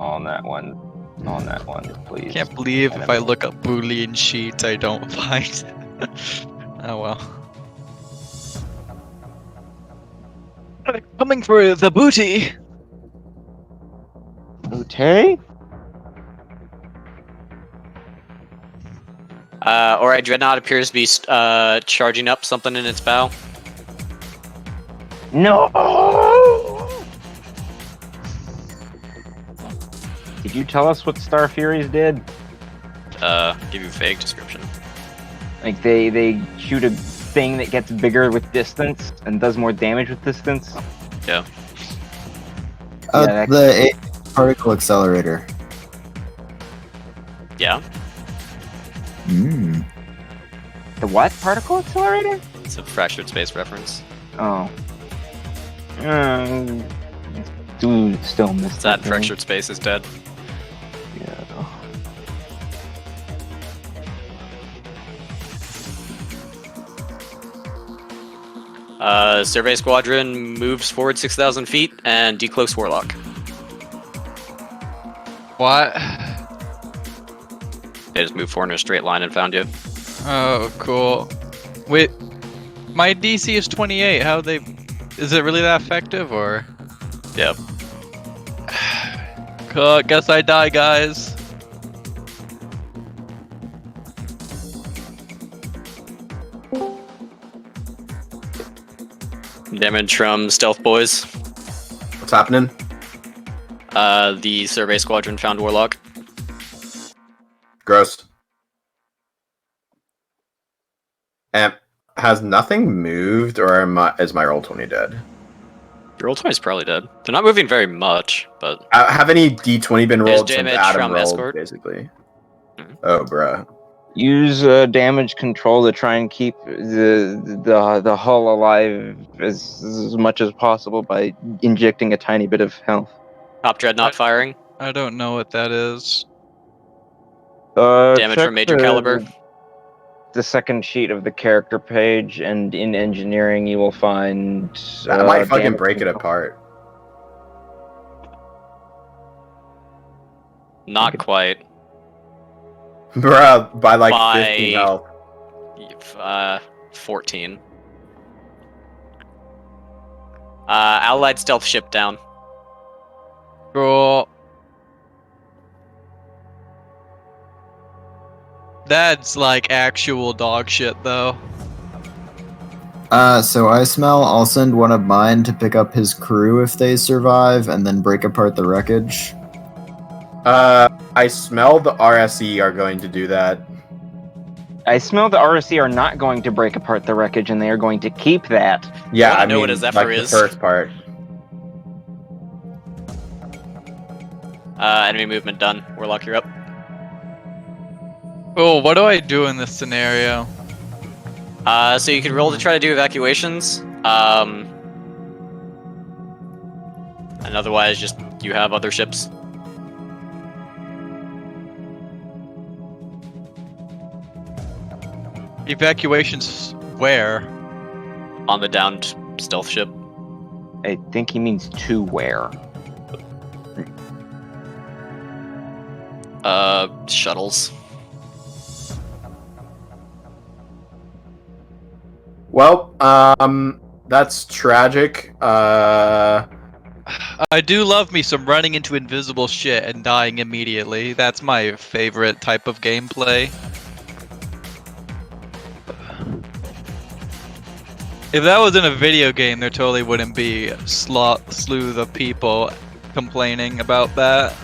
On that one. On that one, please. Can't believe if I look up Boolean sheet, I don't find. Oh well. Coming for the booty. Booty? Alright, Dreadnought appears to be charging up something in its bow. No! Did you tell us what Star Furies did? Give you a vague description. Like they shoot a thing that gets bigger with distance and does more damage with distance? Yeah. The particle accelerator. Yeah. The what? Particle accelerator? It's a fractured space reference. Oh. Do still miss That fractured space is dead. Survey Squadron moves forward 6,000 feet and decloaks Warlock. What? They just moved forward in a straight line and found you. Oh, cool. Wait, my DC is 28. How they? Is it really that effective, or? Yeah. Cool. Guess I die, guys. Damage from Stealth Boys. What's happening? The Survey Squadron found Warlock. Gross. Has nothing moved, or is my Roll20 dead? Your Roll20 is probably dead. They're not moving very much, but... Have any D20 been rolled since damage Adam from rolled, Escort. basically? Mhm. Oh, bruh. Use damage control to try and keep the hull alive as much as possible by injecting a tiny bit of health. Top Dreadnought firing. I don't know what that is. Damage Check from Major Caliber. The second sheet of the character page, and in engineering you will find That might fucking damage break it control. apart. Not quite. Bruh, by like 15 health. 14. Allied stealth ship down. Cool. That's like actual dog shit, though. So I smell I'll send one of mine to pick up his crew if they survive, and then break apart the wreckage. I smell the RSE are going to do that. I smell the RSC are not going to break apart the wreckage, and they are going to keep that. Yeah, I I know mean, what a Zephyr like is. the first part. Enemy movement done. Warlock, you're up. Oh, what do I do in this scenario? So you can roll to try to do evacuations. And otherwise, just you have other ships. Evacuations where? On the downed stealth ship. I think he means to where. Shuttles. Well, that's tragic. I do love me some running into invisible shit and dying immediately. That's my favorite type of gameplay. If that was in a video game, there totally wouldn't be a slew of people complaining about that.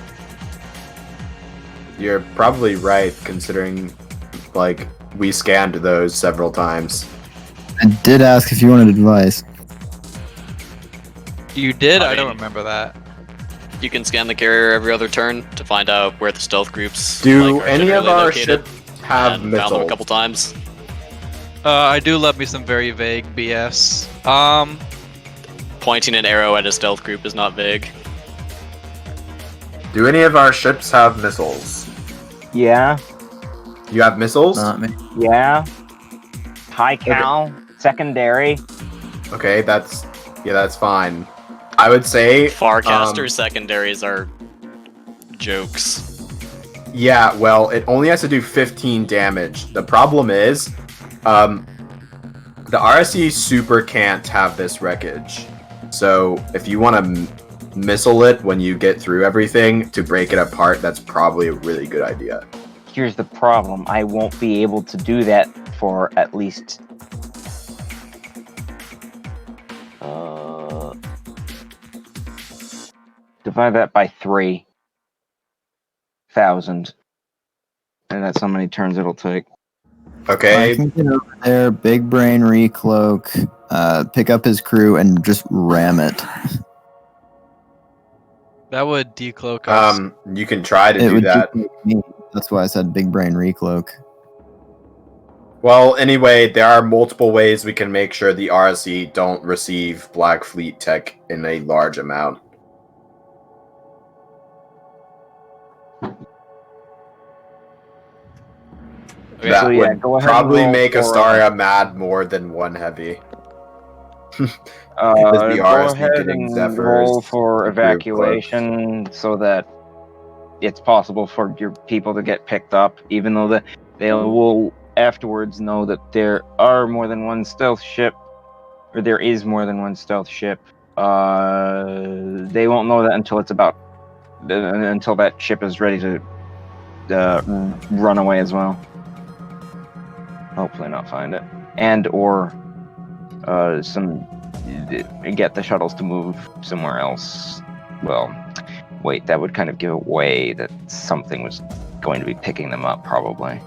You're probably right, considering, like, we scanned those several times. I did ask if you wanted advice. You did? I I don't mean- remember that. You can scan the carrier every other turn to find out where the stealth groups Do like, are any of generally our located, ships have and found them a missiles? couple times. I do love me some very vague BS. Pointing an arrow at a stealth group is not vague. Do any of our ships have missiles? Yeah, You have missiles? Not me. yeah. High cal, secondary. Okay, that's fine. I would say Farcaster secondaries are jokes. yeah, well, it only has to do 15 damage. The problem is, the RSE super can't have this wreckage. So if you want to missile it when you get through everything to break it apart, that's probably a really good idea. Here's the problem. I won't be able to do that for at least... divide that by 3,000. And that's how many turns it'll take. I Okay, can get over there, big brain recloak, pick up his crew, and just ram it. That would decloak us. you can try to It do would that. just be me. That's why I said big brain recloak. Well, anyway, there are multiple ways we can make sure the RSE don't receive Black Fleet tech in a large amount. Okay, That so yeah, would go ahead and probably roll make for, Astaria mad more than one heavy. Go RSE ahead getting and Zephyrs roll for to prove evacuation so that it's possible for your people to get picked up, even though they will afterwards know that there are more than one stealth ship, or there is more than one stealth ship. They won't know that until until that ship is ready to run away as well. Hopefully not find it. And or get the shuttles to move somewhere else. Well, wait, that would kind of give away that something was going to be picking them up, probably.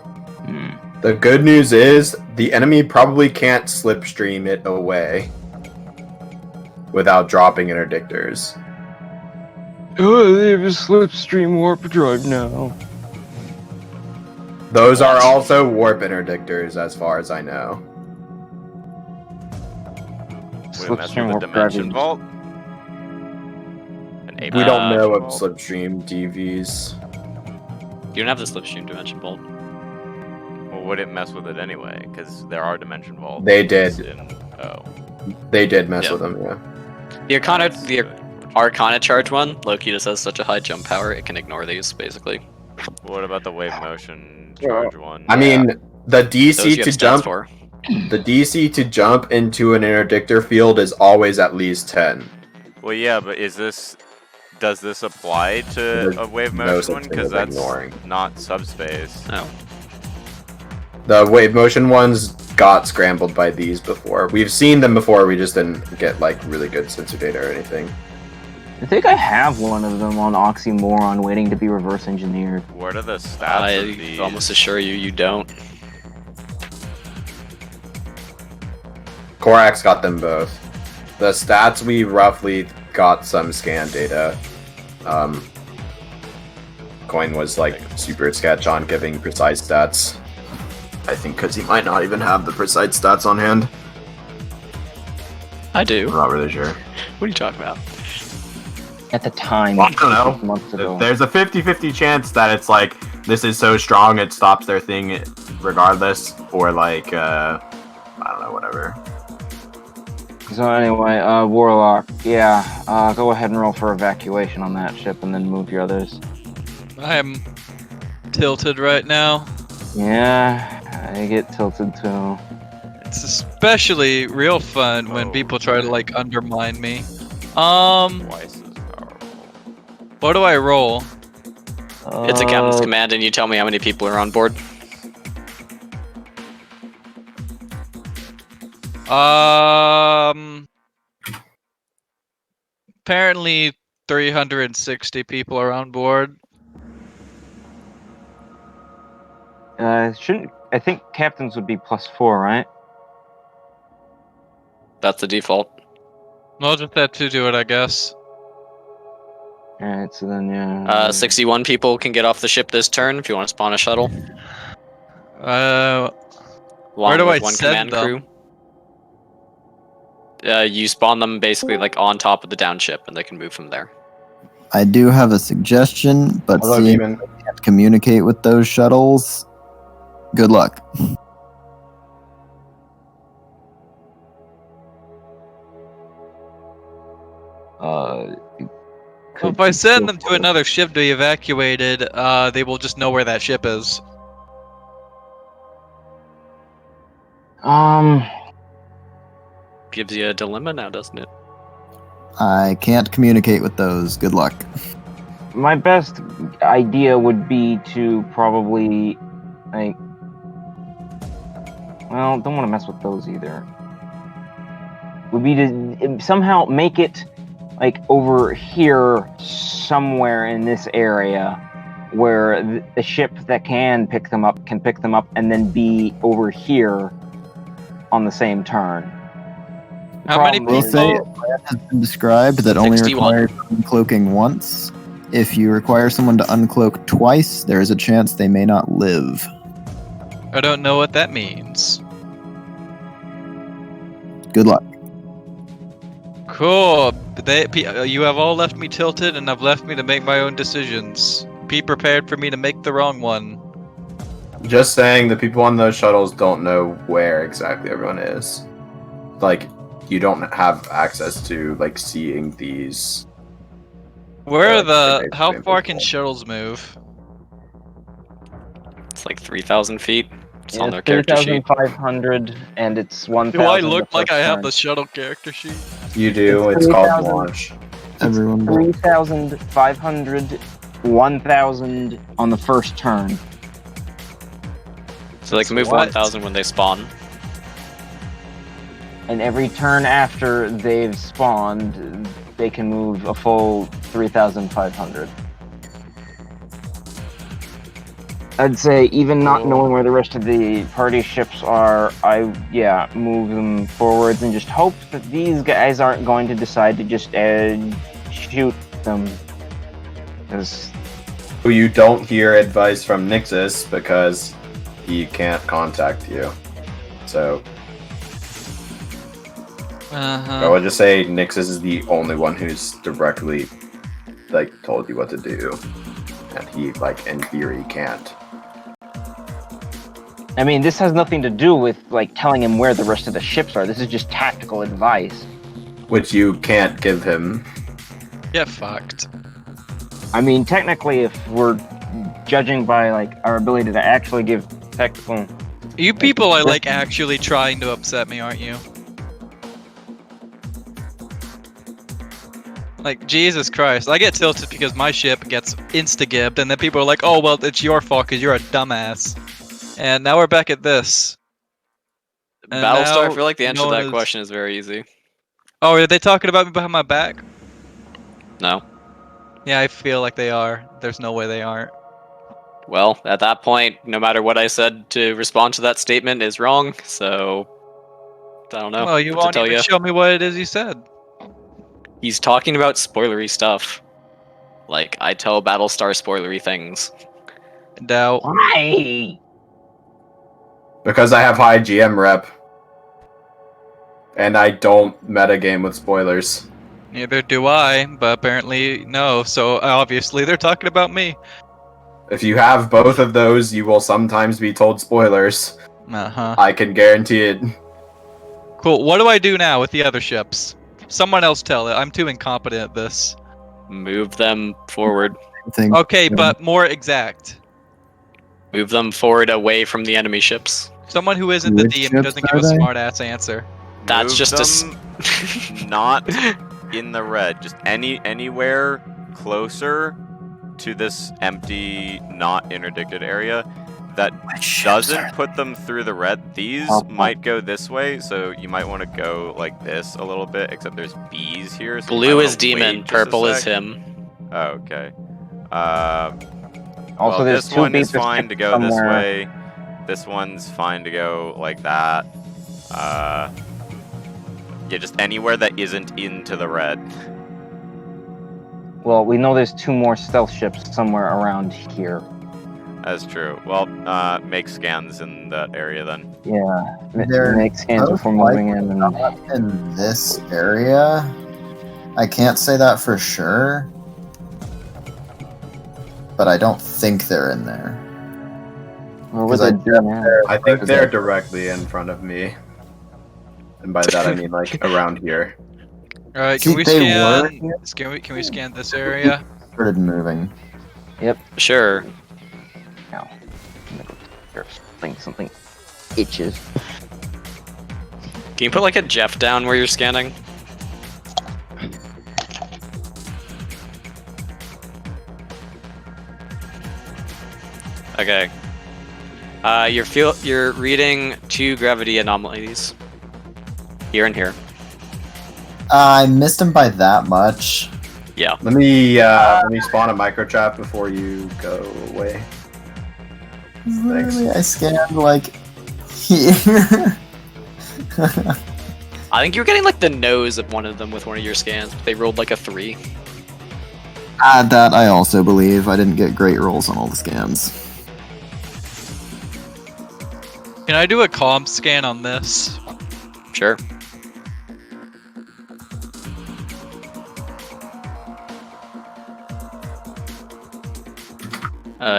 The good news is the enemy probably can't slipstream it away without dropping interdictors. Oh, they have a slipstream warp drive now. Those are also warp interdictors, as far as I know. Would it mess Slipstream with the warp drive. dimension vault? We don't know of Vault? slipstream DVs. You don't have the slipstream dimension bolt. Well, would it mess with it anyway? Because there are dimension vaults. They did. Oh. They did mess Yeah. with them, yeah. The Arcana charge one, Loki just has such a high jump power, it can ignore these, basically. What about the wave motion charge one? I mean, the Those DC you to have stats jump for. the DC to jump into an interdictor field is always at least 10. Well, yeah, but does this apply to There's a wave no motion such one? thing Because as that's ignoring. not subspace. Oh. The wave motion ones got scrambled by these before. We've seen them before, we just didn't get like really good sensor data or anything. I think I have one of them on Oxymoron waiting to be reverse engineered. What are the stats of I these? almost assure you don't. Korax got them both. The stats, we roughly got some scan data. Coin was like super sketch on giving precise stats. I think because he might not even have the precise stats on hand. I do. I'm not really sure. What are you talking about? At the time, Well, I don't know. 6 months ago. There's a 50-50 chance that it's like, this is so strong it stops their thing regardless, or like, I don't know, whatever. So anyway, Warlock, yeah, go ahead and roll for evacuation on that ship and then move your others. I am tilted right now. Yeah, I get tilted too. It's especially real fun when people try to like undermine me. Twice as powerful. What do I roll? It's a captain's command, and you tell me how many people are on board. Apparently 360 people are on board. Shouldn't I think captains would be +4, right? That's the default. I'll just have to do it, I guess. Alright, so then yeah. 61 people can get off the ship this turn if you want to spawn a shuttle. Where Along do with I one send command them? crew. You spawn them basically like on top of the down ship, and they can move from there. I do have a suggestion, but Hello, seeing Demon. I can't communicate with those shuttles, good luck. Well, if I send them to another ship to be evacuated, they will just know where that ship is. Gives you a dilemma now, doesn't it? I can't communicate with those. Good luck. My best idea would be to probably, like, well, don't want to mess with those either. Would be to somehow make it, like, over here somewhere in this area where the ship that can pick them up and then be over here on the same turn. How many We'll people? say a plan has been described that only 61. requires uncloaking once. If you require someone to uncloak twice, there is a chance they may not live. I don't know what that means. Good luck. Cool. You have all left me tilted, and have left me to make my own decisions. Be prepared for me to make the wrong one. Just saying, the people on those shuttles don't know where exactly everyone is. Like, you don't have access to, like, seeing these. Where are they're how basically far can invisible. shuttles move? It's like 3,000 feet. It's on Yeah, their character sheet. 3,500, and it's 1,000. Do I the look like first I have turn. the shuttle character sheet? You do. It's It's called 3,000. launch. Everyone will. 3,500, 1,000 on the first turn. So they can move What? 1,000 when they spawn. And every turn after they've spawned, they can move a full 3,500. I'd say even not knowing where the rest of the party ships are, move them forwards and just hope that these guys aren't going to decide to just shoot them. Because You don't hear advice from Nixus because he can't contact you. So I would just say Nixus is the only one who's directly, like, told you what to do, and he, like, in theory, can't. I mean, this has nothing to do with like telling him where the rest of the ships are. This is just tactical advice. Which you can't give him. Get fucked. I mean, technically, if we're judging by like our ability to actually give technical, You people are like actually trying to upset me, aren't you? Like, Jesus Christ. I get tilted because my ship gets insta-gibbed, and then people are like, oh, well, it's your fault because you're a dumbass. And now we're back at this. And Battlestar, I now feel like the answer no to one that is- question is very easy. Oh, are they talking about me behind my back? No. Yeah, I feel like they are. There's no way they aren't. Well, at that point, no matter what I said to respond to that statement is wrong, so I don't know Well, you what to won't tell even you. show me what it is you said. He's talking about spoilery stuff. Like, I tell Battlestar spoilery things. Doubt. why? Because I have high GM rep. And I don't metagame with spoilers. Neither do I, but apparently no, so obviously they're talking about me. If you have both of those, you will sometimes be told spoilers. Uh-huh. I can guarantee it. Cool, what do I do now with the other ships? Someone else tell it, I'm too incompetent at this. Move them forward. I think Okay, but more exact. Move them forward away from the enemy ships. Someone who isn't the Which DM ships doesn't give are a they? smart ass answer. That's Move just them not in the red. Just anywhere closer to this empty, not interdicted area that doesn't put them through the red. These might go this way, so you might want to go like this a little bit, except there's bees here. So Blue is demon, purple is him. Oh, okay. Also, Well, there's this two one is beepers fine to go this somewhere. way. This one's fine to go like that. Yeah, just anywhere that isn't into the red. Well, we know there's 2 more stealth ships somewhere around here. That's true. Well, make scans in that area then. Yeah, They're make scans both before moving in. And Not in this area. I can't say that for sure, but I don't think they're in there. what would 'Cause I they do now? I think they're directly in front of me. And by that I mean like around here. All right, See, can we they scan? Can we scan this area? Started moving. Sure. Ow. Something itches. Can you put like a Jeff down where you're scanning? Okay. You're reading 2 gravity anomalies. Here and here. I missed him by that much. Yeah. Let me spawn a microtrap before you go away. Literally, I scanned like here. I think you're getting like the nose of one of them with one of your scans, but they rolled like a 3. That I also believe. I didn't get great rolls on all the scans. Can I do a comm scan on this? Sure.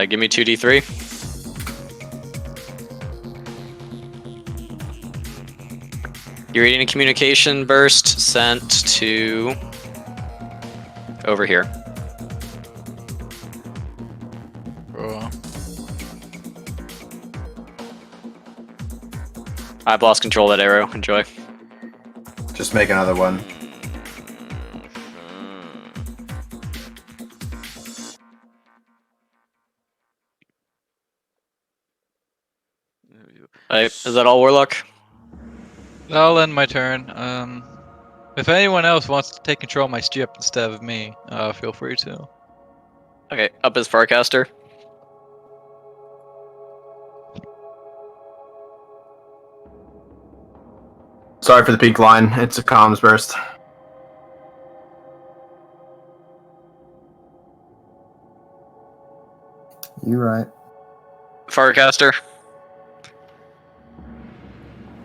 Give me 2d3. You're reading a communication burst sent to over here. I've lost control of that arrow. Enjoy. Just make another one. Is that all, Warlock? I'll end my turn. If anyone else wants to take control of my ship instead of me, feel free to. Okay, up is Farcaster. Sorry for the pink line. It's a comms burst. You right. Farcaster.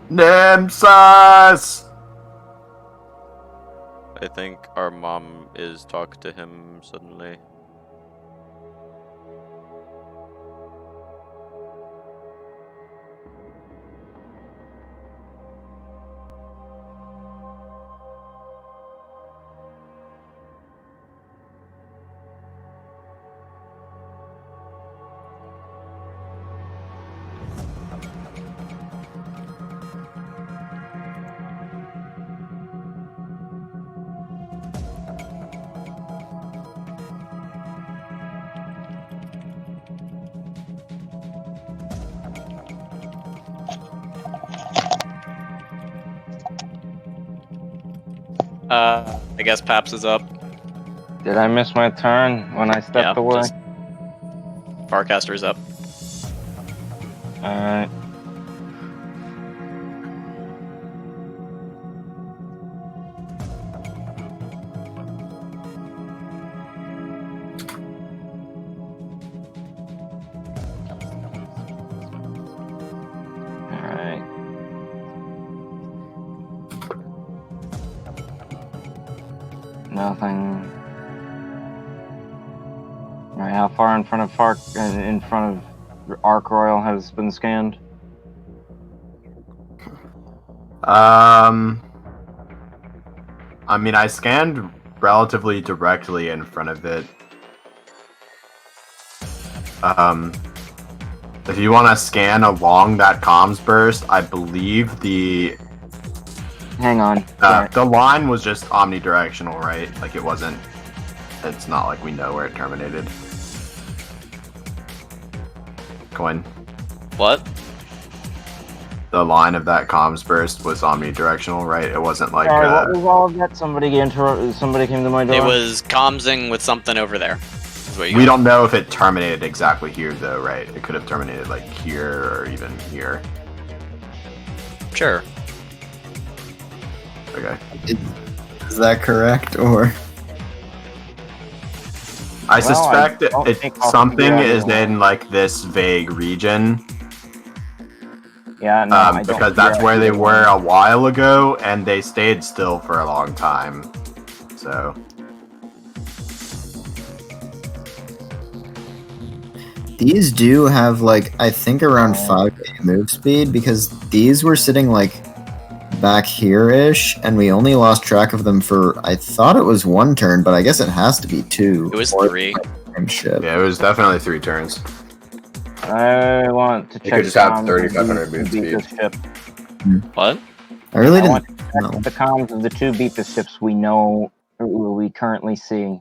Nemesis! I think our mom is talking to him suddenly. I guess Paps is up. Did I miss my turn when I stepped away? just- Farcaster is up. Alright. Alright. Nothing. Alright, how far in front of Arc Royal has been scanned? I mean, I scanned relatively directly in front of it. If you want to scan along that comms burst, I believe the Hang on. the line was just omnidirectional, right? Like it wasn't. It's not like we know where it terminated. Coin. What? The line of that comms burst was omnidirectional, right? It wasn't like. Sorry, what was all of that? Somebody came to my door. It was commsing with something over there. Is what you We got. don't know if it terminated exactly here, though, right? It could have terminated like here or even here. Sure. Okay. Is that correct, or? I Well, suspect I don't think I'll something figure out is anymore. in like this vague region. Yeah, no, I don't Because figure that's out where they anymore. were a while ago, and they stayed still for a long time. So These do have like I think around Oh. 5 move speed because these were sitting like back here-ish, and we only lost track of them for I thought it was 1 turn, but I guess it has to be 2. It was or 3. same ship. yeah, it was definitely 3 turns. I want to check could just have comms 3,500 of the move two speed. Beepus ship. What? I really I didn't want to check know. the comms of the 2 Beepus ships we know or we currently see.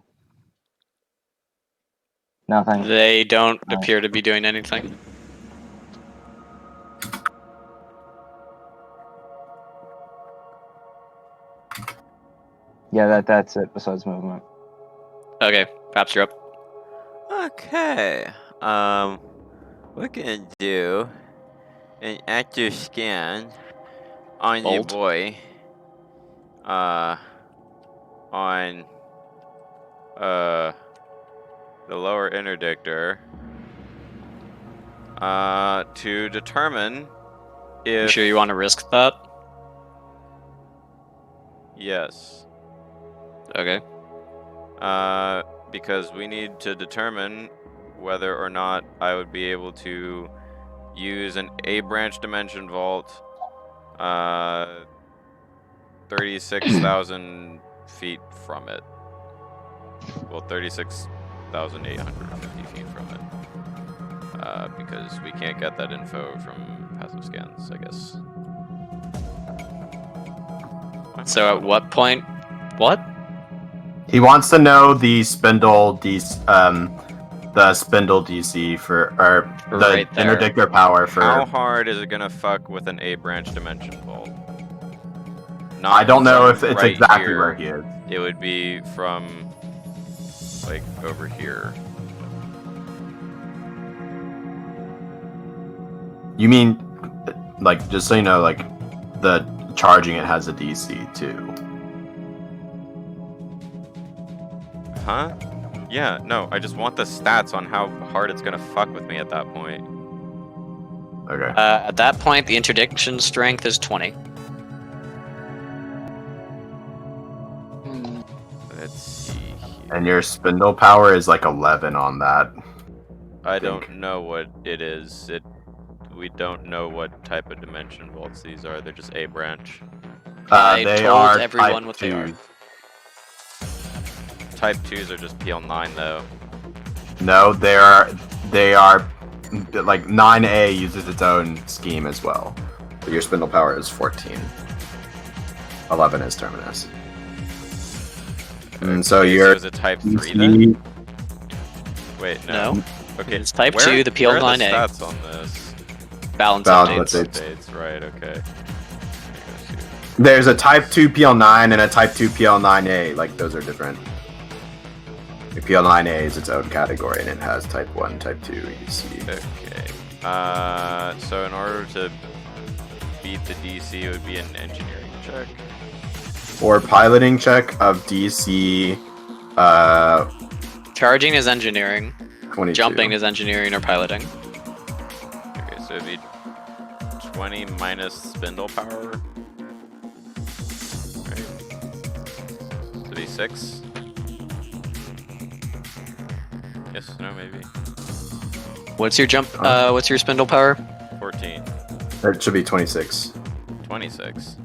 Nothing. They don't Oh. appear to be doing anything. Yeah, that's it. Besides movement. Okay, perhaps you're up. Okay. We're gonna do an active scan on the Bolt. boy. On the lower interdictor. To determine You if sure you want to risk that? yes. Okay. Because we need to determine whether or not I would be able to use an A branch dimension vault 36,000 feet from it. Well, 36,850 feet from it. Because we can't get that info from passive scans, I guess. So at what point? What? He wants to know the spindle DC for or the Right there. interdictor power for. How hard is it gonna fuck with an A branch dimension vault? Not I don't know if from it's right exactly here. where he is. It would be from like over here. You mean, like, just so you know, like, the charging it has a DC too. Huh? Yeah, no, I just want the stats on how hard it's gonna fuck with me at that point. Okay. At that point, the interdiction strength is 20. Let's see here. And your spindle power is like 11 on that. I don't know what it is. We don't know what type of dimension vaults these are. They're just A branch. I They told are everyone type what they are. 2. Type 2s are just PL9 though. No, they are like 9A uses its own scheme as well. But your spindle power is 14. 11 is Terminus. And so Okay, your is it type 3 then? Wait, no. No. Okay. It's type where- 2, the where are PL9A. the stats on this? Balance Balance updates. updates. Right, okay. There's a Type 2 PL9 and a Type 2 PL9A. Like, those are different. The PL9A is its own category, and it has Type 1, Type 2, you see. Okay. So in order to beat the DC, it would be an engineering check. Or piloting check of DC, Charging is engineering. 22. Jumping is engineering or piloting. Okay, so it'd be 20 minus spindle power. Right. So it'd be 6. Yes, no, maybe. What's your jump? What's your spindle power? 14. It should be 26. 26.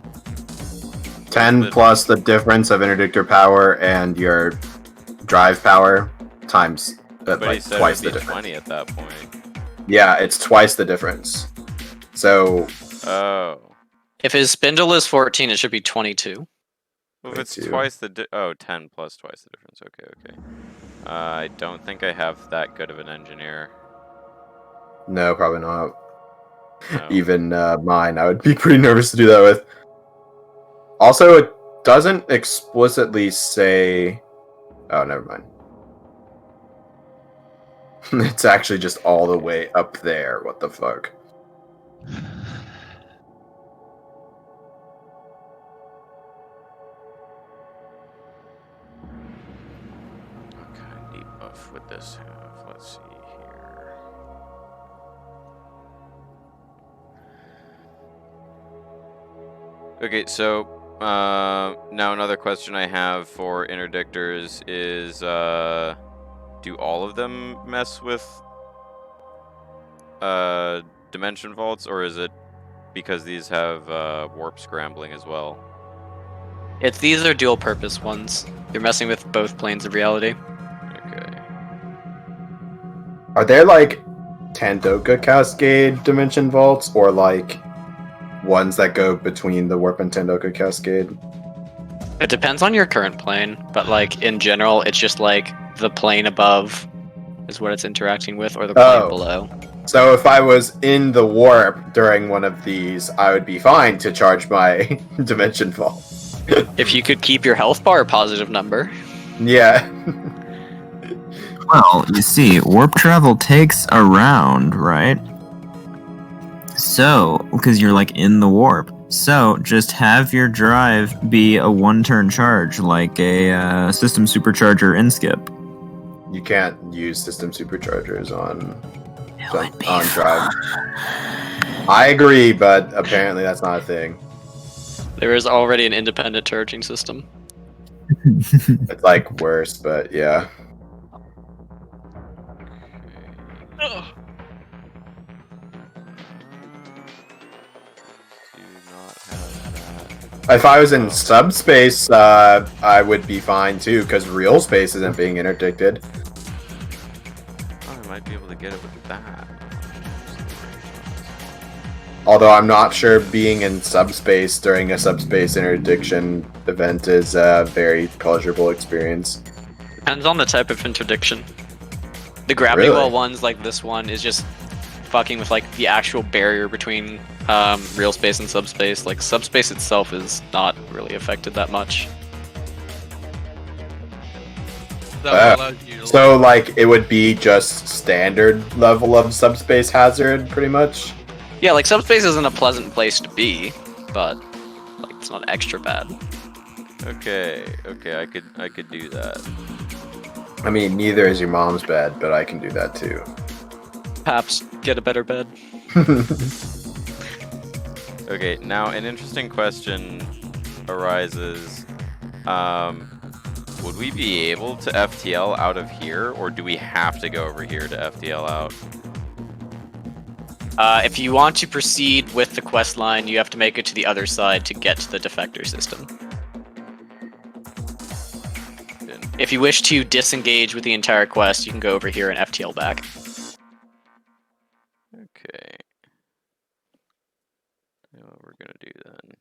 10 plus the difference of interdictor power and your drive power times But he like said twice it'd the be difference. 20 at that point. Yeah, it's twice the difference. So Oh. If his spindle is 14, it should be 22. Well, if it's 22. twice the 10 plus twice the difference. Okay. I don't think I have that good of an engineer. no, probably not. No. Even mine, I would be pretty nervous to do that with. Also, it doesn't explicitly say. Oh, never mind. It's actually just all the way up there. What the fuck? Okay, debuff with this half. Let's see here. Okay, so now another question I have for interdictors is do all of them mess with dimension vaults, or is it because these have warp scrambling as well? These are dual purpose ones. You're messing with both planes of reality. Okay. Are there like Tandoka Cascade dimension vaults, or like ones that go between the warp and Tandoka Cascade? It depends on your current plane, but like in general, it's just like the plane above is what it's interacting with, or the plane below. So if I was in the warp during one of these, I would be fine to charge my dimension vault. If you could keep your health bar a positive number. Yeah. Well, you see, warp travel takes a round, right? So, because you're like in the warp. So, just have your drive be a one-turn charge, like a system supercharger in skip. You can't use system superchargers on drive. I agree, but apparently that's not a thing. There is already an independent charging system. It's like worse, but yeah. If I was in subspace, I would be fine too, because real space isn't being interdicted. Oh, I might be able to get it with that. Although I'm not sure being in subspace during a subspace interdiction event is a very pleasurable experience. Depends on the type of interdiction. The gravity Really? well ones, like this one, is just fucking with like the actual barrier between real space and subspace. Like subspace itself is not really affected that much. That allows you to So like it would be just standard level of subspace hazard, pretty much. Yeah, like subspace isn't a pleasant place to be, but like it's not extra bad. Okay, I could do that. I mean, neither is your mom's bed, but I can do that too. Perhaps get a better bed. Okay, now an interesting question arises. Would we be able to FTL out of here, or do we have to go over here to FTL out? If you want to proceed with the quest line, you have to make it to the other side to get to the defector system. If you wish to disengage with the entire quest, you can go over here and FTL back. Okay. That's what we're gonna do then.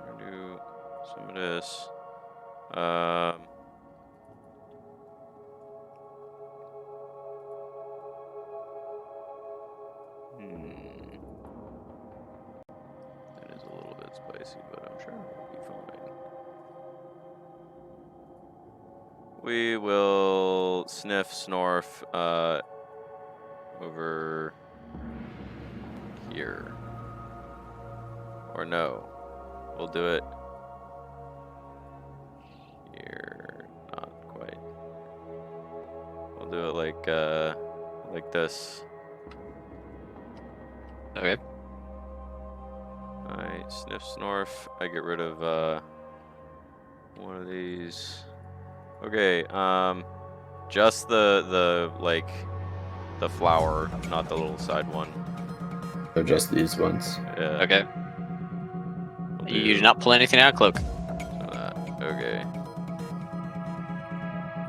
We're gonna do some of this. That is a little bit spicy, but I'm sure we'll be fine. We will sniff, snorf, over here. Or no, we'll do it here. Not quite. We'll do it like this. Okay. Alright, sniff, snorf. I get rid of one of these. Okay, just the flower, not the little side one. So just these ones. Yeah. Okay. You do not pull anything out of cloak. Okay.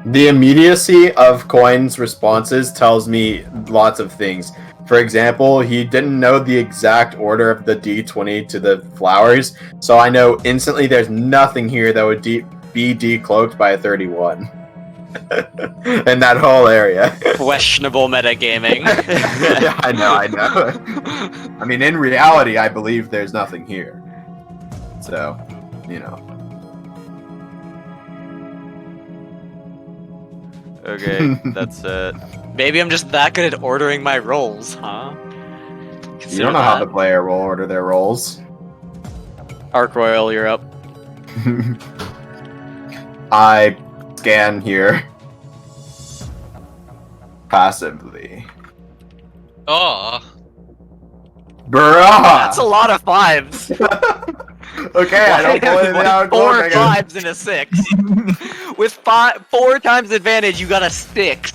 The immediacy of Coin's responses tells me lots of things. For example, he didn't know the exact order of the D20 to the flowers, so I know instantly there's nothing here that would be decloaked by a 31. In that whole area. Questionable metagaming. Yeah, I know. I mean, in reality, I believe there's nothing here. So, you know. Okay, that's it. Maybe I'm just that good at ordering my rolls, huh? You don't know how the player will order their rolls. Arc Royal, you're up. I scan here. Passively. Oh, Bruh! That's a lot of 5s. Okay, I don't pull anything out of Four cloak, I guess. 5s and a 6. With 4 times advantage, you got a 6.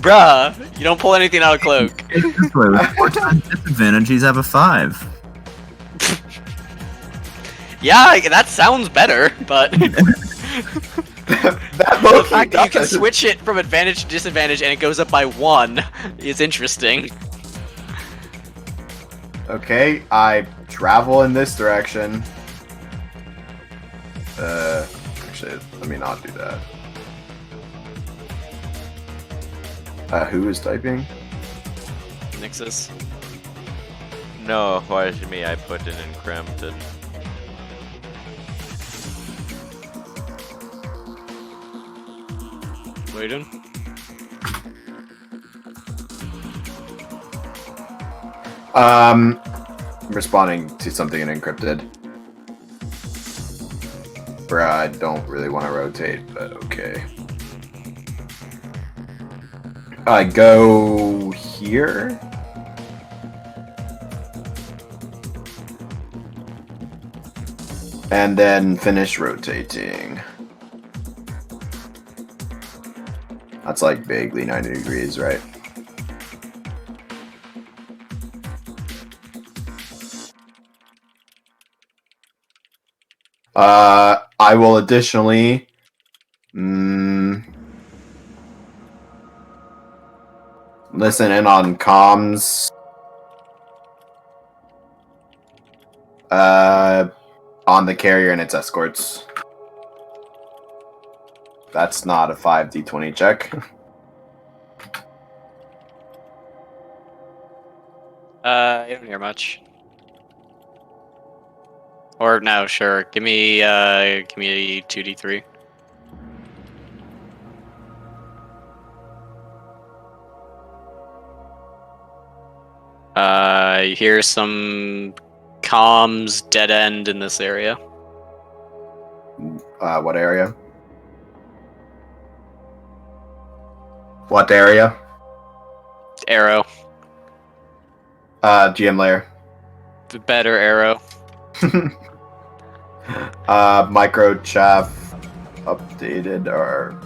Bruh, you don't pull anything out of cloak. This way, with 4 times disadvantage, he's have a 5. Yeah, that sounds better, but That the Loki fact that you can does. switch it from advantage to disadvantage and it goes up by 1 is interesting. Okay, I travel in this direction. Actually, let me not do that. Who is typing? Nixus. No, why is it me? I put in encrypted. What are you doing? Responding to something in encrypted. Bruh, I don't really want to rotate, but okay. I go here. And then finish rotating. That's like vaguely 90 degrees, right? I will additionally listen in on comms. On the carrier and its escorts. That's not a 5d20 check. I don't hear much. Or no, sure. Give me 2d3. You hear some comms dead end in this area. What area? What area? Arrow. GM layer. The better arrow. Micro chaff updated or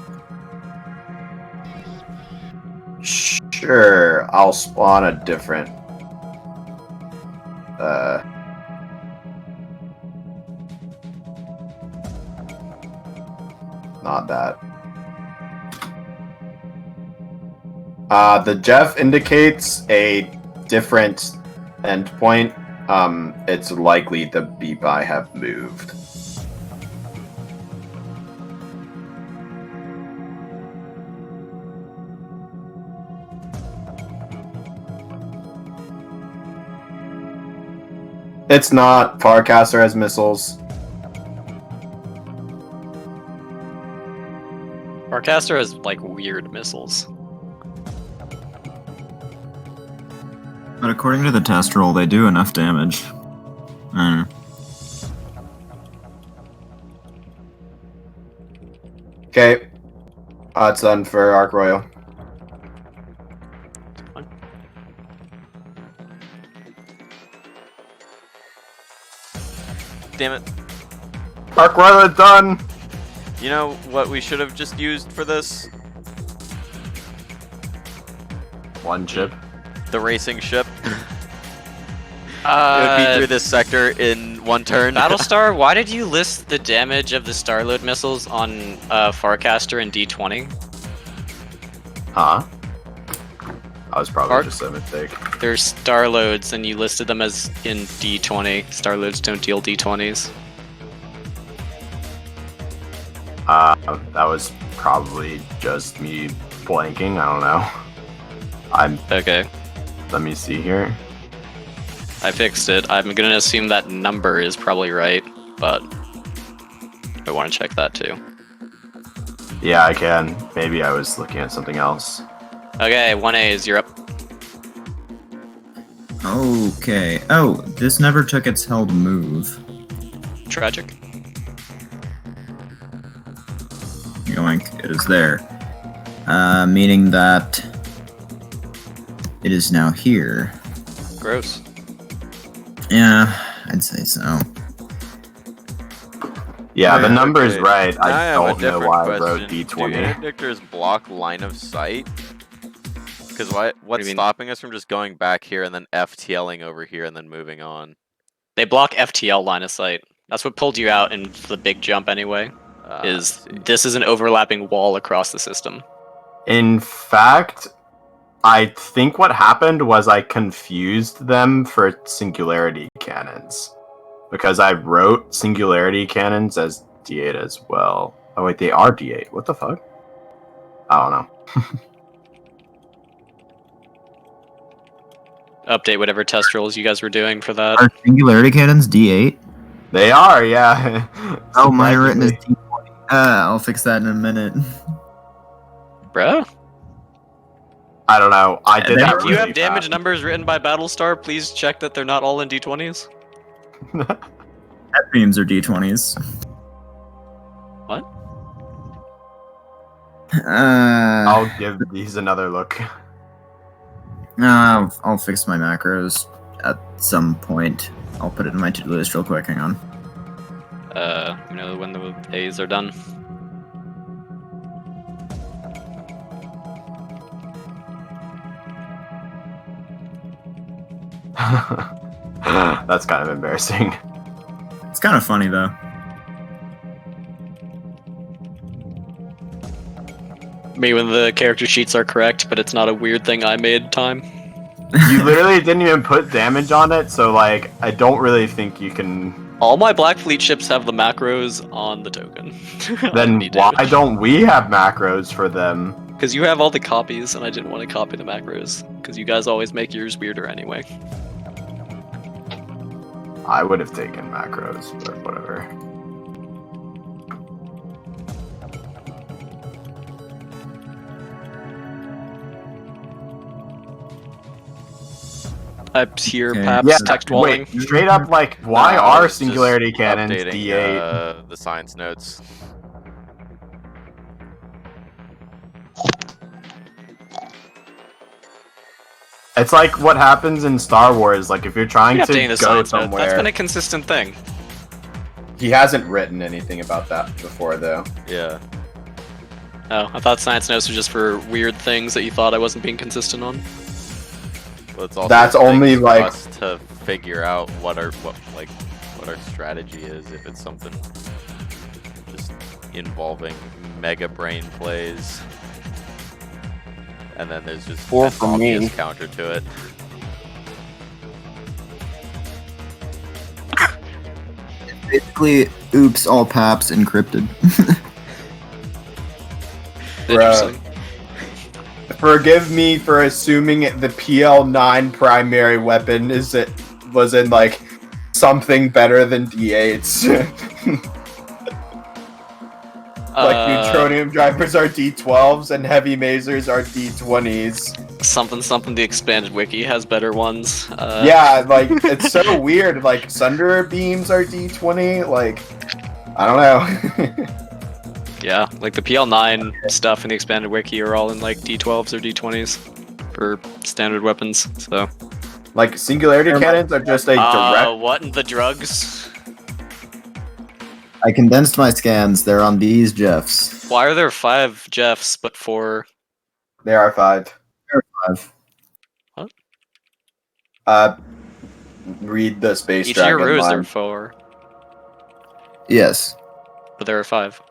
sure, I'll spawn a different not that. The Jeff indicates a different endpoint. It's likely the beep-I have moved. It's not. Farcaster has missiles. Farcaster has like weird missiles. But according to the test roll, they do enough damage. I don't know. Okay. It's done for Arc Royal. Damn it. Arc Royal is done! You know what we should have just used for this? One chip. The racing ship. It would be through this sector in one turn. Battlestar, why did you list the damage of the Starload missiles on Farcaster and D20? Huh? I was probably Arc- just a mistake. They're Starloads, and you listed them as in D20. Starloads don't deal D20s. That was probably just me blanking. I don't know. Okay. Let me see here. I fixed it. I'm gonna assume that number is probably right, but I want to check that too. Yeah, I can. Maybe I was looking at something else. Okay, 1A's, you're up. Okay. Oh, this never took its held move. Tragic. Yoink, it is there. Meaning that it is now here. Gross. Yeah, I'd say so. Yeah, the Okay, number's okay. right. Now I have a don't know different why I question. wrote Do D20. interdictors block line of sight? Because what's mean? stopping us from just going back here and then FTLing over here and then moving on? They block FTL line of sight. That's what pulled you out in the big jump anyway. I Is see. this is an overlapping wall across the system. In fact, I think what happened was I confused them for singularity cannons. Because I wrote singularity cannons as D8 as well. Oh wait, they are D8. What the fuck? I don't know. Update whatever test rolls you guys were doing for that. Are singularity cannons D8? They are, yeah. Oh, mine are written as Surprisingly. D20. I'll fix that in a minute. Bruh? I don't know. I did that If you really have damage fast. numbers written by Battlestar, please check that they're not all in D20s. Head beams are D20s. What? I'll give these another look. I'll fix my macros at some point. I'll put it in my to-do list real quick. Hang on. You know when the A's are done. That's kind of embarrassing. It's kind of funny though. Me when the character sheets are correct, but it's not a weird thing I made time. You literally didn't even put damage on it, so like I don't really think you can. All my Black Fleet ships have the macros on the token. Then why don't we have macros for them? Because you have all the copies, and I didn't want to copy the macros. Because you guys always make yours weirder anyway. I would have taken macros, but whatever. Types here, Okay. Paps, Yeah, text walling. wait, straight up, like, why No, are it's just singularity cannons updating, D8? the science notes. It's like what happens in Star Wars. Like if you're trying You're to updating the go science note. somewhere, That's been a consistent thing. he hasn't written anything about that before, though. Yeah. Oh, I thought science notes were just for weird things that you thought I wasn't being consistent on. But it's also That's only, things for like- us to figure out what our strategy is, if it's something just involving mega brain plays. And then there's just Or an for me. obvious counter to it. Basically, oops, all paps encrypted. Interesting. Forgive me for assuming the PL9 primary weapon was in like something better than D8s. Like neutronium drivers are D12s and heavy masers are D20s. Something. The expanded wiki has better ones. Yeah, like it's so weird. Like Sunder beams are D20. Like I don't know. Yeah, like the PL9 stuff in the expanded wiki are all in like D12s or D20s for standard weapons. So. Like singularity cannons are just a direct. What in the drugs? I condensed my scans. They're on these Jeffs. Why are there 5 Jeffs but 4? There are 5. There are 5. What? read the space Each of your dragon rows there are line. 4, Yes. but there are 5.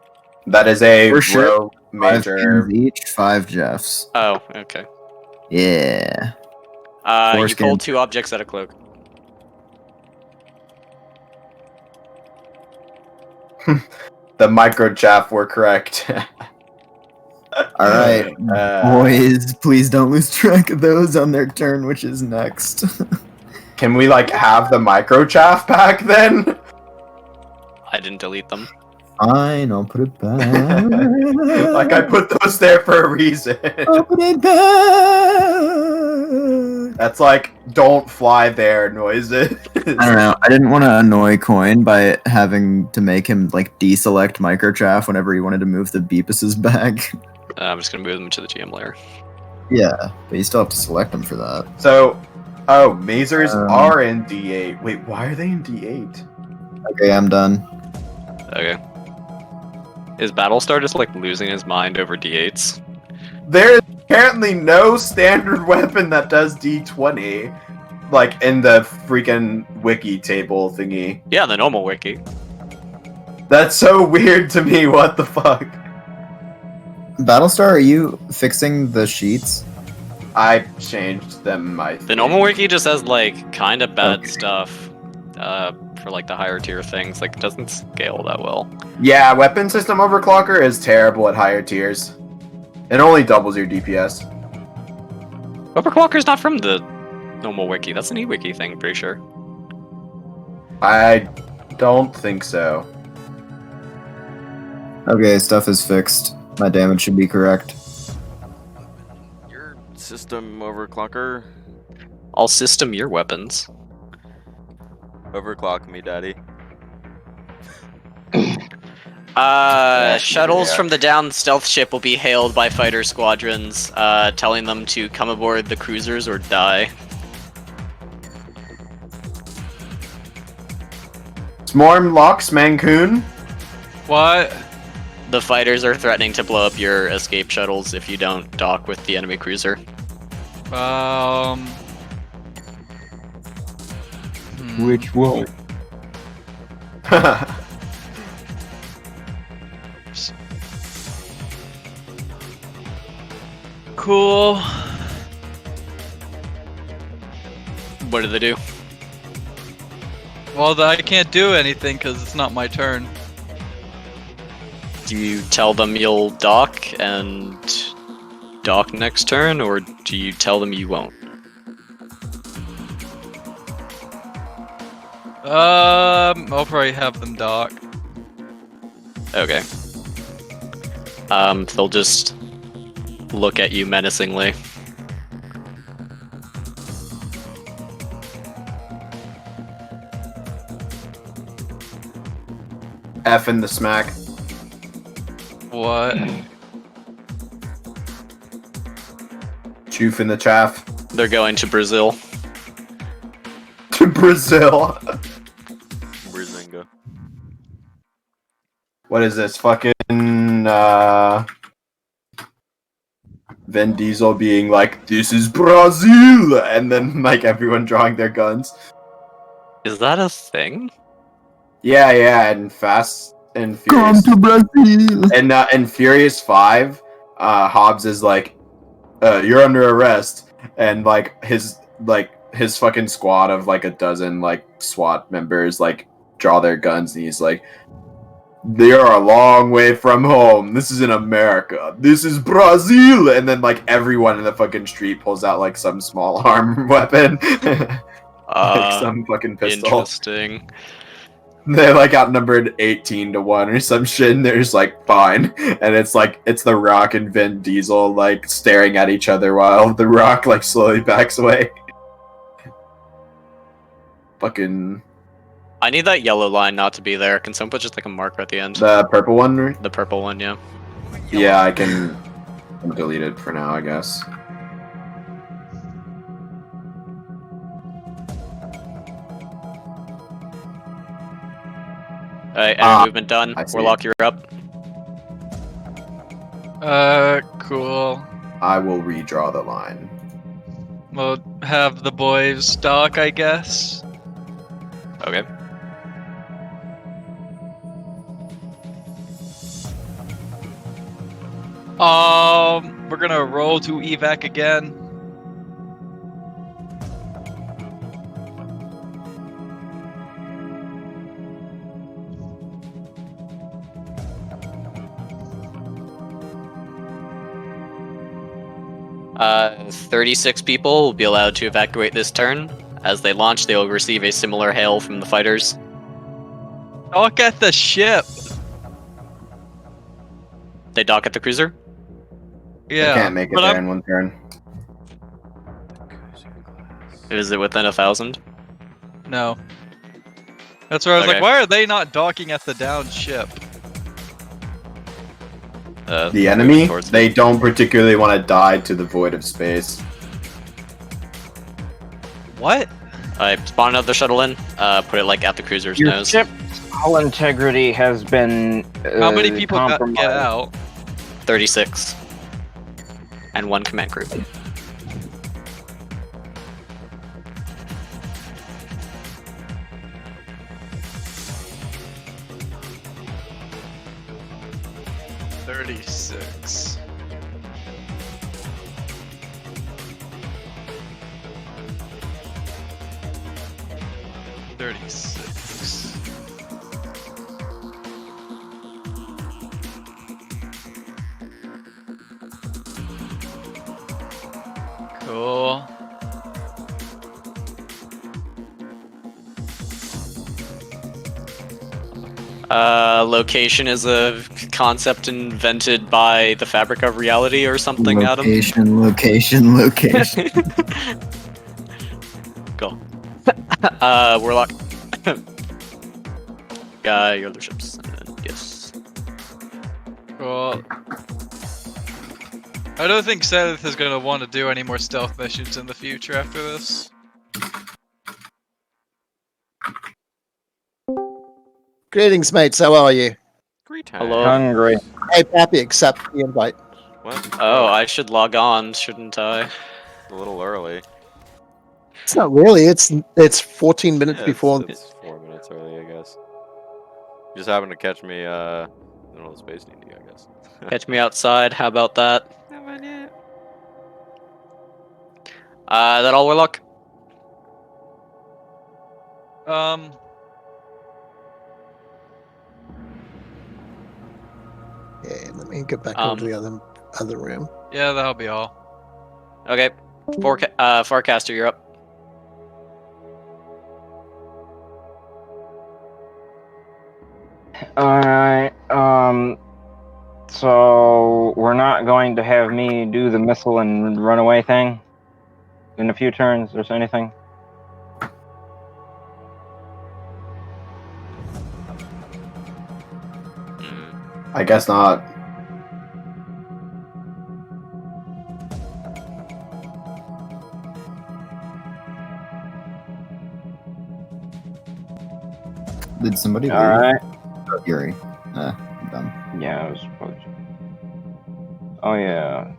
That is a For sure. row 5 major. cans each, 5 Jeffs. Oh, okay. Yeah. You Foreskin. pulled 2 objects out of cloak. The micro chaff were correct. All right, Uh, boys, please don't lose track of those on their turn, which is next. Can we like have the micro chaff back then? I didn't delete them. Fine, I'll put it back. Like I put those there for a reason. I'll put it back. That's like don't fly there noises. I don't know. I didn't want to annoy Coin by having to make him like deselect microchaff whenever he wanted to move the Beepuses back. I'm just gonna move them to the GM layer. Yeah, but you still have to select them for that. So, oh, Mazers are in D8. Wait, why are they in D8? Okay, I'm done. Okay. Is Battlestar just like losing his mind over D8s? There is apparently no standard weapon that does D20, like in the freaking wiki table thingy. Yeah, the normal wiki. That's so weird to me. What the fuck? Battlestar, are you fixing the sheets? I changed them. The normal wiki just has like kind of bad stuff for like the higher tier things. Like it doesn't scale that well. Yeah, weapon system overclocker is terrible at higher tiers. It only doubles your DPS. Overclocker's not from the normal wiki. That's an e-wiki thing, I'm pretty sure. I don't think so. Okay, stuff is fixed. My damage should be correct. Your system overclocker. I'll system your weapons. Overclock me, daddy. Shuttles from the downed stealth ship will be hailed by fighter squadrons, telling them to come aboard the cruisers or die. Smorm locks Mancoon. What? The fighters are threatening to blow up your escape shuttles if you don't dock with the enemy cruiser. Which one? Cool. What do they do? Well, I can't do anything because it's not my turn. Do you tell them you'll dock and dock next turn, or do you tell them you won't? I'll probably have them dock. Okay. They'll just look at you menacingly. F in the smack. What? Choof in the chaff. They're going to Brazil. To Brazil. Brazinga. What is this? Fucking Vin Diesel being like, "This is Brazil," and then like everyone drawing their guns. Is that a thing? Yeah, and Fast and Come Furious. to Brazil! And in Furious 5, Hobbs is like, "You're under arrest," and like his fucking squad of like a dozen like SWAT members like draw their guns, and he's like, "They are a long way from home. This is in America. This is Brazil." And then like everyone in the fucking street pulls out like some small arm weapon, like some fucking pistol. Interesting. They're like outnumbered 18-1 or some shit, and they're just like, fine. And it's like, it's The Rock and Vin Diesel like staring at each other while The Rock like slowly backs away. Fucking. I need that yellow line not to be there. Can someone put just like a marker at the end? The purple one? Right? The purple one, yeah. Yeah, I can delete it for now, I guess. Alright, enemy movement done. I see. Warlock, you're up. Cool. I will redraw the line. We'll have the boys dock, I guess. Okay. We're gonna roll to evac again. Uh, 36 people will be allowed to evacuate this turn. As they launch, they will receive a similar hail from the fighters. Look at the ship. They dock at the cruiser. Yeah. They can't make it but there I'm- in one turn. Is it within 1,000? No. That's where I was Okay. like, why are they not docking at the downed ship? The enemy, towards they don't particularly want to die to the void of space. What? I spawn another shuttle in. Put it like at the cruiser's Your nose. ship's hull integrity has been. How many people got compromised. get out? 36. And 1 command crew. $36. Cool. Location is a concept invented by the Fabric of Reality or something, Adam. Location. Cool. Warlock. Your other ships. Yes. Cool. I don't think Seth is going to want to do any more stealth missions in the future after this. Greetings, mates. How are you? Greetings. Hello. Hungry. Hey, Pappy, accept the invite. What? Oh, I should log on, shouldn't I? A little early. It's not really. It's 14 minutes Yeah, before. It's 4 minutes early, I guess. You just happened to catch me, in the middle of Space DnD, I guess. Catch me outside, how about that? That all, Warlock? Yeah, let me get back over to the other room. Yeah, that'll be all. Okay. Forecaster, you're up. Alright, so we're not going to have me do the missile and runaway thing in a few turns or anything? I guess not. Did somebody leave? Alright. Oh, Yuri. I'm done. Yeah, I was supposed to. Oh, yeah.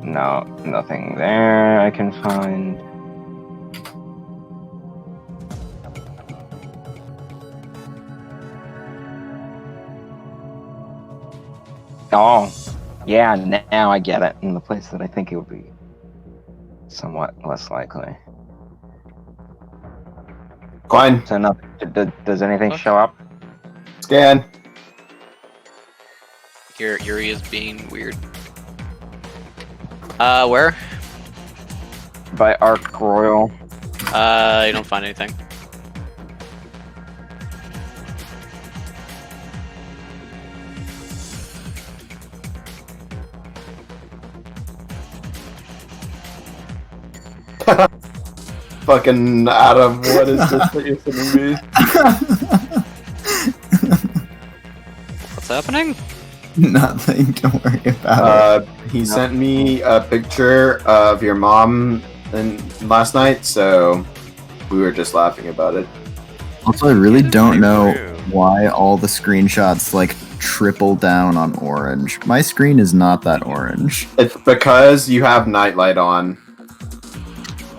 No, nothing there I can find. Oh, yeah, now I get it. In the place that I think it would be somewhat less likely. Klein, So, does anything show up? scan. Yuri is being weird. Where? By Arc Royal. You don't find anything. Fucking Adam, what is this that you're sending me? What's happening? Nothing to worry about. He sent me a picture of your mom last night, so we were just laughing about it. Also, I really don't know true. why all the screenshots like triple down on orange. My screen is not that orange. It's because you have nightlight on.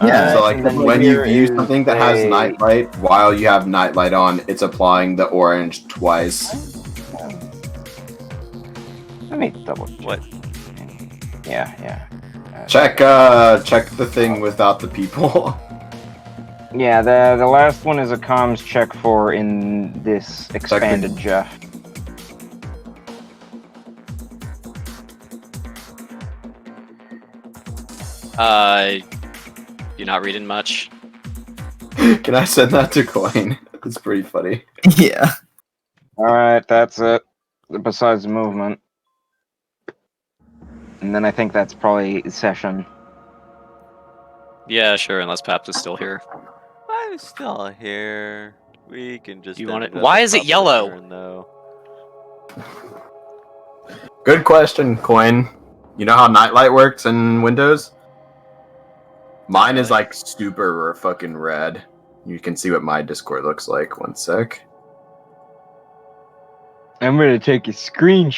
Yeah, So like and then when you here view is something that has a- nightlight while you have nightlight on, it's applying the orange twice. Let me double check. What? Yeah. Check the thing without the people. Yeah, the last one is a comms check for in this expanded Jeff. You're not reading much. Can I send that to Coin? It's pretty funny. yeah. Alright, that's it. Besides movement. And then I think that's probably session. Yeah, sure, unless Paps is still here. I'm still here. We can just. You want end it? at Why the is it top of the yellow? turn, though. Good question, Coin. You know how nightlight works in Windows? Mine is like super fucking red. You can see what my Discord looks like. One sec. I'm gonna take a screenshot.